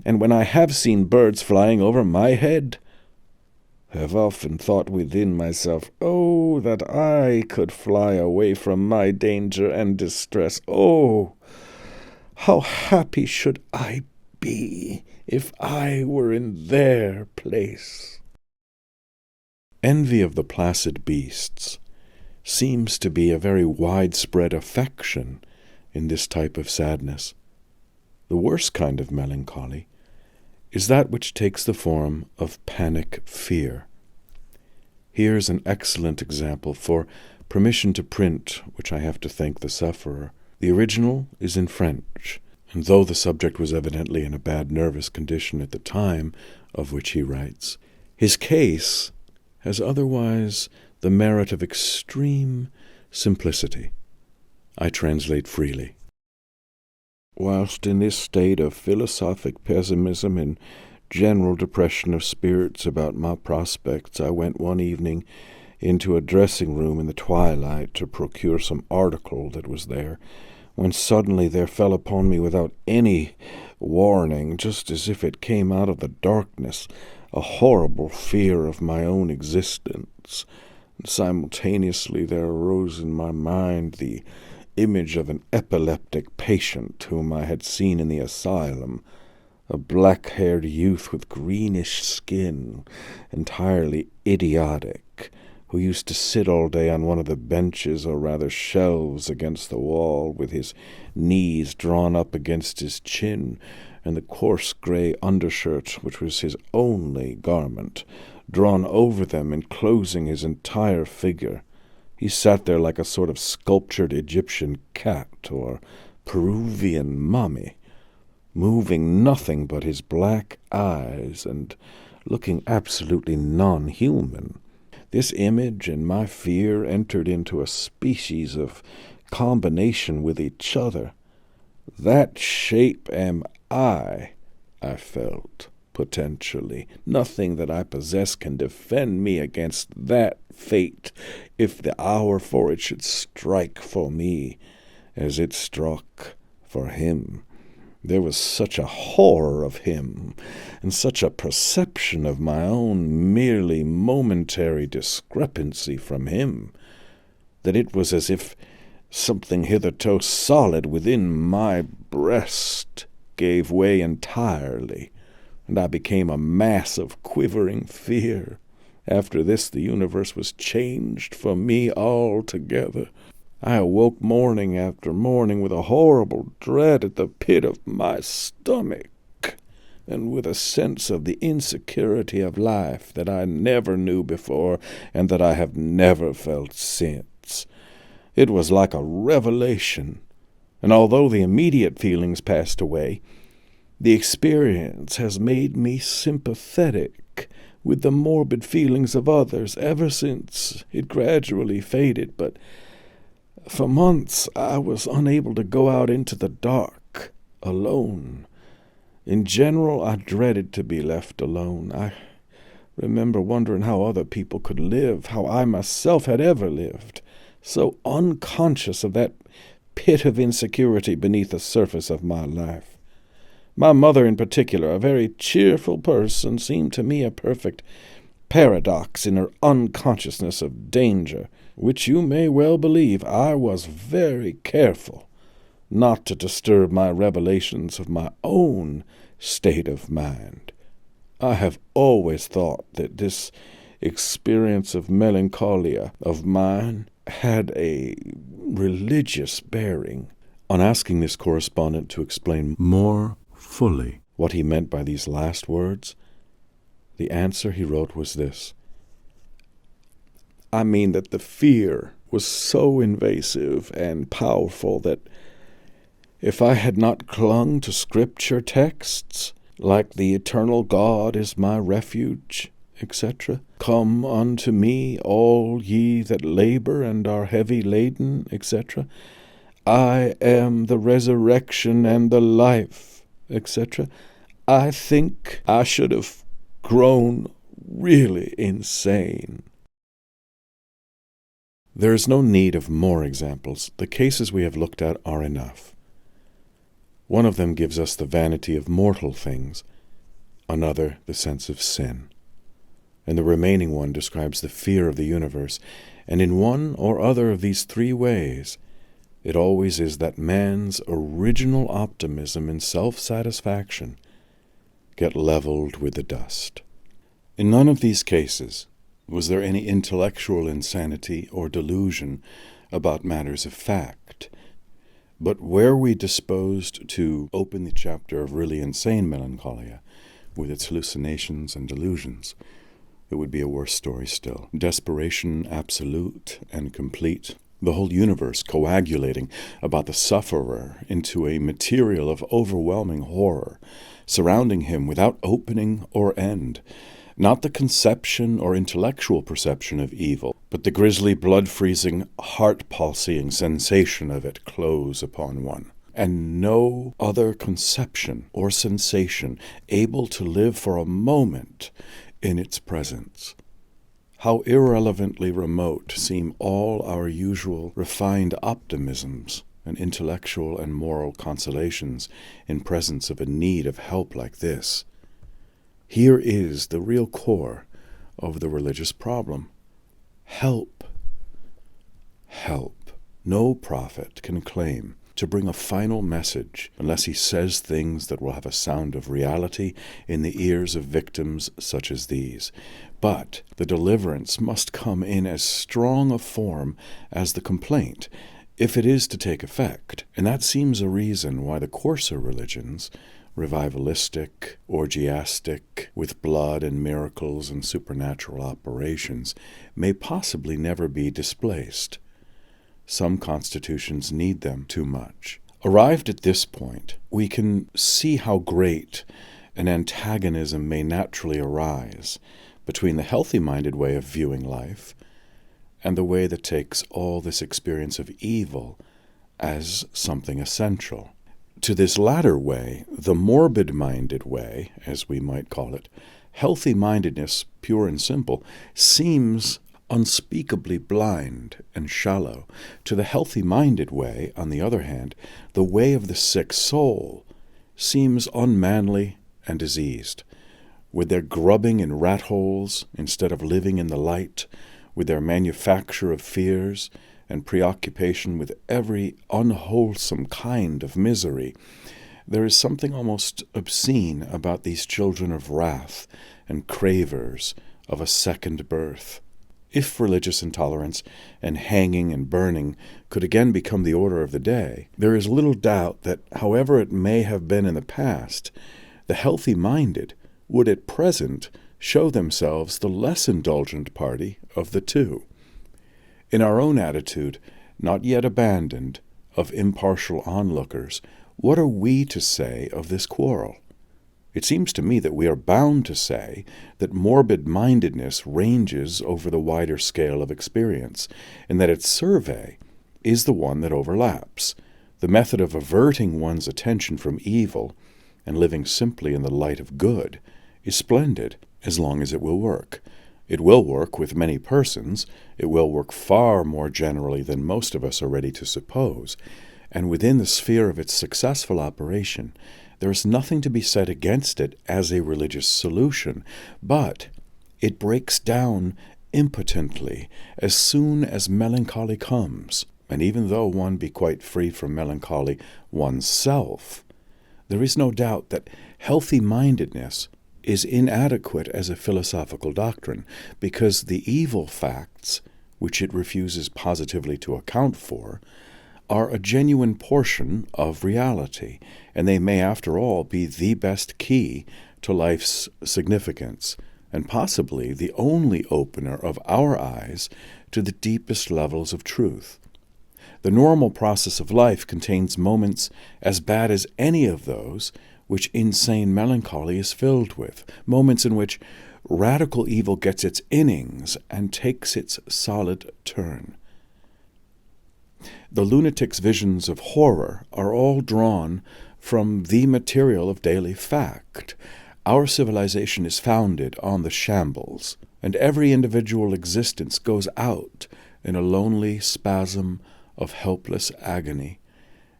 And when I have seen birds flying over my head, I have often thought within myself, oh, that I could fly away from my danger and distress. Oh, how happy should I be if I were in their place. Envy of the placid beasts seems to be a very widespread affection in this type of sadness. The worst kind of melancholy is that which takes the form of panic fear. Here's an excellent example for permission to print, which I have to thank the sufferer. The original is in French, and though the subject was evidently in a bad nervous condition at the time of which he writes, his case has otherwise the merit of extreme simplicity. I translate freely. whilst in this state of philosophic pessimism and general depression of spirits about my prospects, I went one evening into a dressing room in the twilight to procure some article that was there, when suddenly there fell upon me without any warning, just as if it came out of the darkness, a horrible fear of my own existence. And simultaneously there arose in my mind the image of an epileptic patient whom I had seen in the asylum, a black-haired youth with greenish skin, entirely idiotic, who used to sit all day on one of the benches, or rather shelves, against the wall, with his knees drawn up against his chin, and the coarse grey undershirt, which was his only garment, drawn over them, enclosing his entire figure. He sat there like a sort of sculptured Egyptian cat or Peruvian mummy, moving nothing but his black eyes and looking absolutely non-human. This image and my fear entered into a species of combination with each other. That shape am I felt, potentially. Nothing that I possess can defend me against that fate, if the hour for it should strike for me, as it struck for him. There was such a horror of him, and such a perception of my own merely momentary discrepancy from him, that it was as if something hitherto solid within my breast gave way entirely, and I became a mass of quivering fear. After this the universe was changed for me altogether. I awoke morning after morning with a horrible dread at the pit of my stomach, and with a sense of the insecurity of life that I never knew before, and that I have never felt since. It was like a revelation, and although the immediate feelings passed away, the experience has made me sympathetic with the morbid feelings of others ever since it gradually faded, but for months I was unable to go out into the dark alone. In general, I dreaded to be left alone. I remember wondering how other people could live, how I myself had ever lived, so unconscious of that pit of insecurity beneath the surface of my life. My mother in particular, a very cheerful person, seemed to me a perfect paradox in her unconsciousness of danger, which you may well believe I was very careful not to disturb my revelations of my own state of mind. I have always thought that this experience of melancholia of mine had a religious bearing. On asking this correspondent to explain more fully what he meant by these last words, the answer he wrote was this: I mean that the fear was so invasive and powerful that if I had not clung to scripture texts, like the eternal God is my refuge, etc., come unto me, all ye that labor and are heavy laden, etc., I am the resurrection and the life, etc., I think I should have grown really insane. There is no need of more examples. The cases we have looked at are enough. One of them gives us the vanity of mortal things, another the sense of sin, and the remaining one describes the fear of the universe, and in one or other of these three ways, it always is that man's original optimism and self-satisfaction get leveled with the dust. In none of these cases was there any intellectual insanity or delusion about matters of fact, but were we disposed to open the chapter of really insane melancholia with its hallucinations and delusions, it would be a worse story still. Desperation absolute and complete, the whole universe coagulating about the sufferer into a material of overwhelming horror, surrounding him without opening or end, not the conception or intellectual perception of evil, but the grisly, blood-freezing, heart-pulsing sensation of it close upon one. and no other conception or sensation able to live for a moment in its presence. How irrelevantly remote seem all our usual refined optimisms and intellectual and moral consolations in presence of a need of help like this. Here is the real core of the religious problem. Help. Help. No prophet can claim to bring a final message unless he says things that will have a sound of reality in the ears of victims such as these. But the deliverance must come in as strong a form as the complaint, if it is to take effect. And that seems a reason why the coarser religions, revivalistic, orgiastic, with blood and miracles and supernatural operations, may possibly never be displaced. Some constitutions need them too much. Arrived at this point, we can see how great an antagonism may naturally arise between the healthy-minded way of viewing life and the way that takes all this experience of evil as something essential. To this latter way, the morbid-minded way, as we might call it, healthy-mindedness, pure and simple, seems unspeakably blind and shallow. To the healthy-minded way, on the other hand, the way of the sick soul seems unmanly and diseased. With their grubbing in rat holes instead of living in the light, with their manufacture of fears and preoccupation with every unwholesome kind of misery, there is something almost obscene about these children of wrath and cravers of a second birth. If religious intolerance and hanging and burning could again become the order of the day, there is little doubt that, however it may have been in the past, the healthy-minded would at present show themselves the less indulgent party of the two. In our own attitude, not yet abandoned, of impartial onlookers, what are we to say of this quarrel? It seems to me that we are bound to say that morbid-mindedness ranges over the wider scale of experience, and that its survey is the one that overlaps. The method of averting one's attention from evil and living simply in the light of good is splendid, as long as it will work. It will work with many persons. It will work far more generally than most of us are ready to suppose. And within the sphere of its successful operation, there is nothing to be said against it as a religious solution, but it breaks down impotently as soon as melancholy comes. And even though one be quite free from melancholy oneself, there is no doubt that healthy-mindedness is inadequate as a philosophical doctrine, because the evil facts, which it refuses positively to account for, are a genuine portion of reality, and they may, after all, be the best key to life's significance, and possibly the only opener of our eyes to the deepest levels of truth. The normal process of life contains moments as bad as any of those which insane melancholy is filled with, moments in which radical evil gets its innings and takes its solid turn. The lunatic's visions of horror are all drawn from the material of daily fact. Our civilization is founded on the shambles, and every individual existence goes out in a lonely spasm of helpless agony.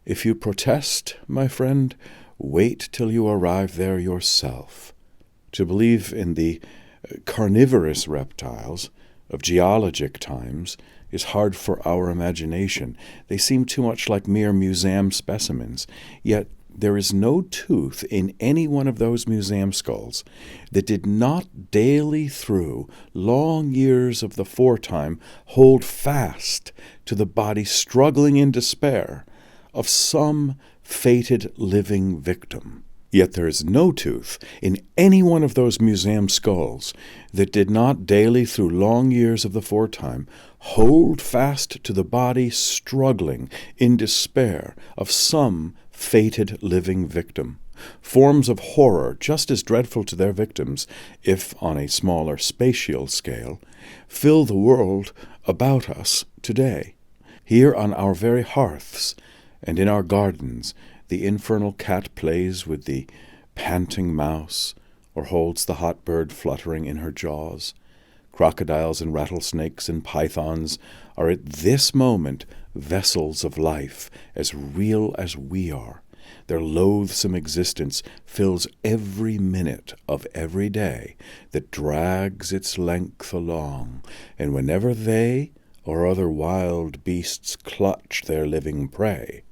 If you protest, my friend, wait till you arrive there yourself. To believe in the carnivorous reptiles of geologic times is hard for our imagination. They seem too much like mere museum specimens, yet there is no tooth in any one of those museum skulls that did not daily through long years of the foretime hold fast to the body struggling in despair of some fated living victim. Yet there is no tooth in any one of those museum skulls that did not daily through long years of the foretime hold fast to the body struggling in despair of some fated living victim. Forms of horror just as dreadful to their victims, if on a smaller spatial scale, fill the world about us today. Here on our very hearths, And in our gardens, the infernal cat plays with the panting mouse, or holds the hot bird fluttering in her jaws. Crocodiles and rattlesnakes and pythons are at this moment vessels of life, as real as we are. Their loathsome existence fills every minute of every day that drags its length along, and whenever they or other wild beasts clutch their living prey,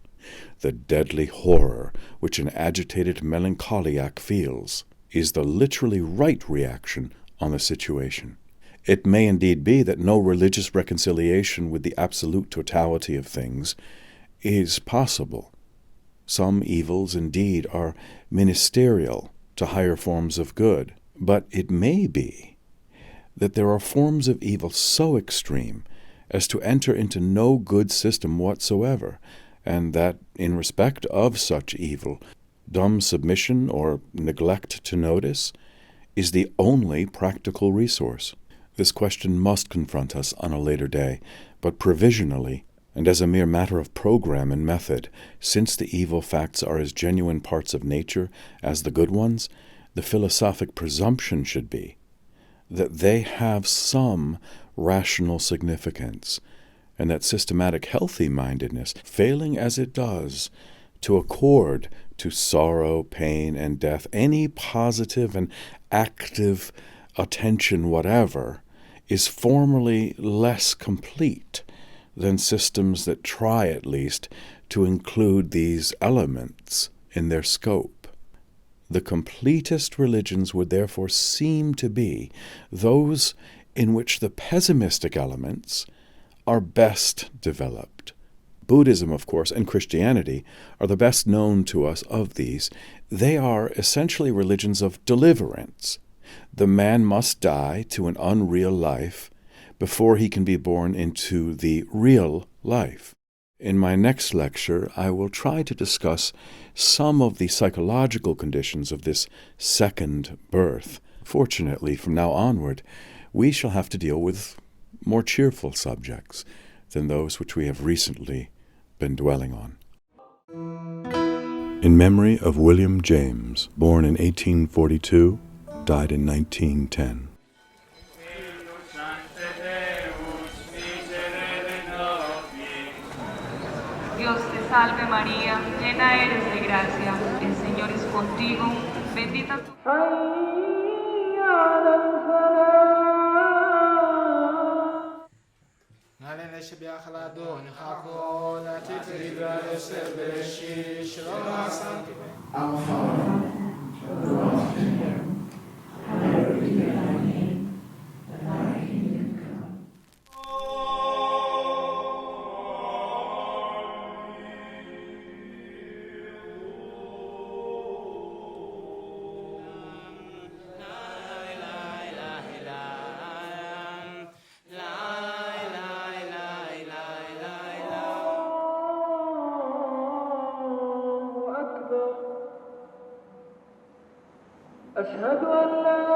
the deadly horror which an agitated melancholiac feels is the literally right reaction on the situation. It may indeed be that no religious reconciliation with the absolute totality of things is possible. Some evils indeed are ministerial to higher forms of good, but it may be that there are forms of evil so extreme as to enter into no good system whatsoever, and that in respect of such evil, dumb submission or neglect to notice is the only practical resource. This question must confront us on a later day, but provisionally, and as a mere matter of program and method, since the evil facts are as genuine parts of nature as the good ones, the philosophic presumption should be that they have some rational significance, and that systematic healthy-mindedness, failing as it does to accord to sorrow, pain, and death any positive and active attention whatever, is formally less complete than systems that try at least to include these elements in their scope. The completest religions would therefore seem to be those in which the pessimistic elements are best developed. Buddhism, of course, and Christianity are the best known to us of these. They are essentially religions of deliverance. The man must die to an unreal life before he can be born into the real life. In my next lecture, I will try to discuss some of the psychological conditions of this second birth. Fortunately, from now onward, we shall have to deal with more cheerful subjects than those which we have recently been dwelling on. In memory of William James, born in 1842, died in 1910. Dios te salve María, llena eres de gracia, el Señor es contigo, bendita tú. حي على الفلاح. Nalene shibya khalado ni khako la titri brado sebreshi shloma santi. Our Father, who art in heaven, hallowed be thy name. Thy kingdom come. أشهد أن لا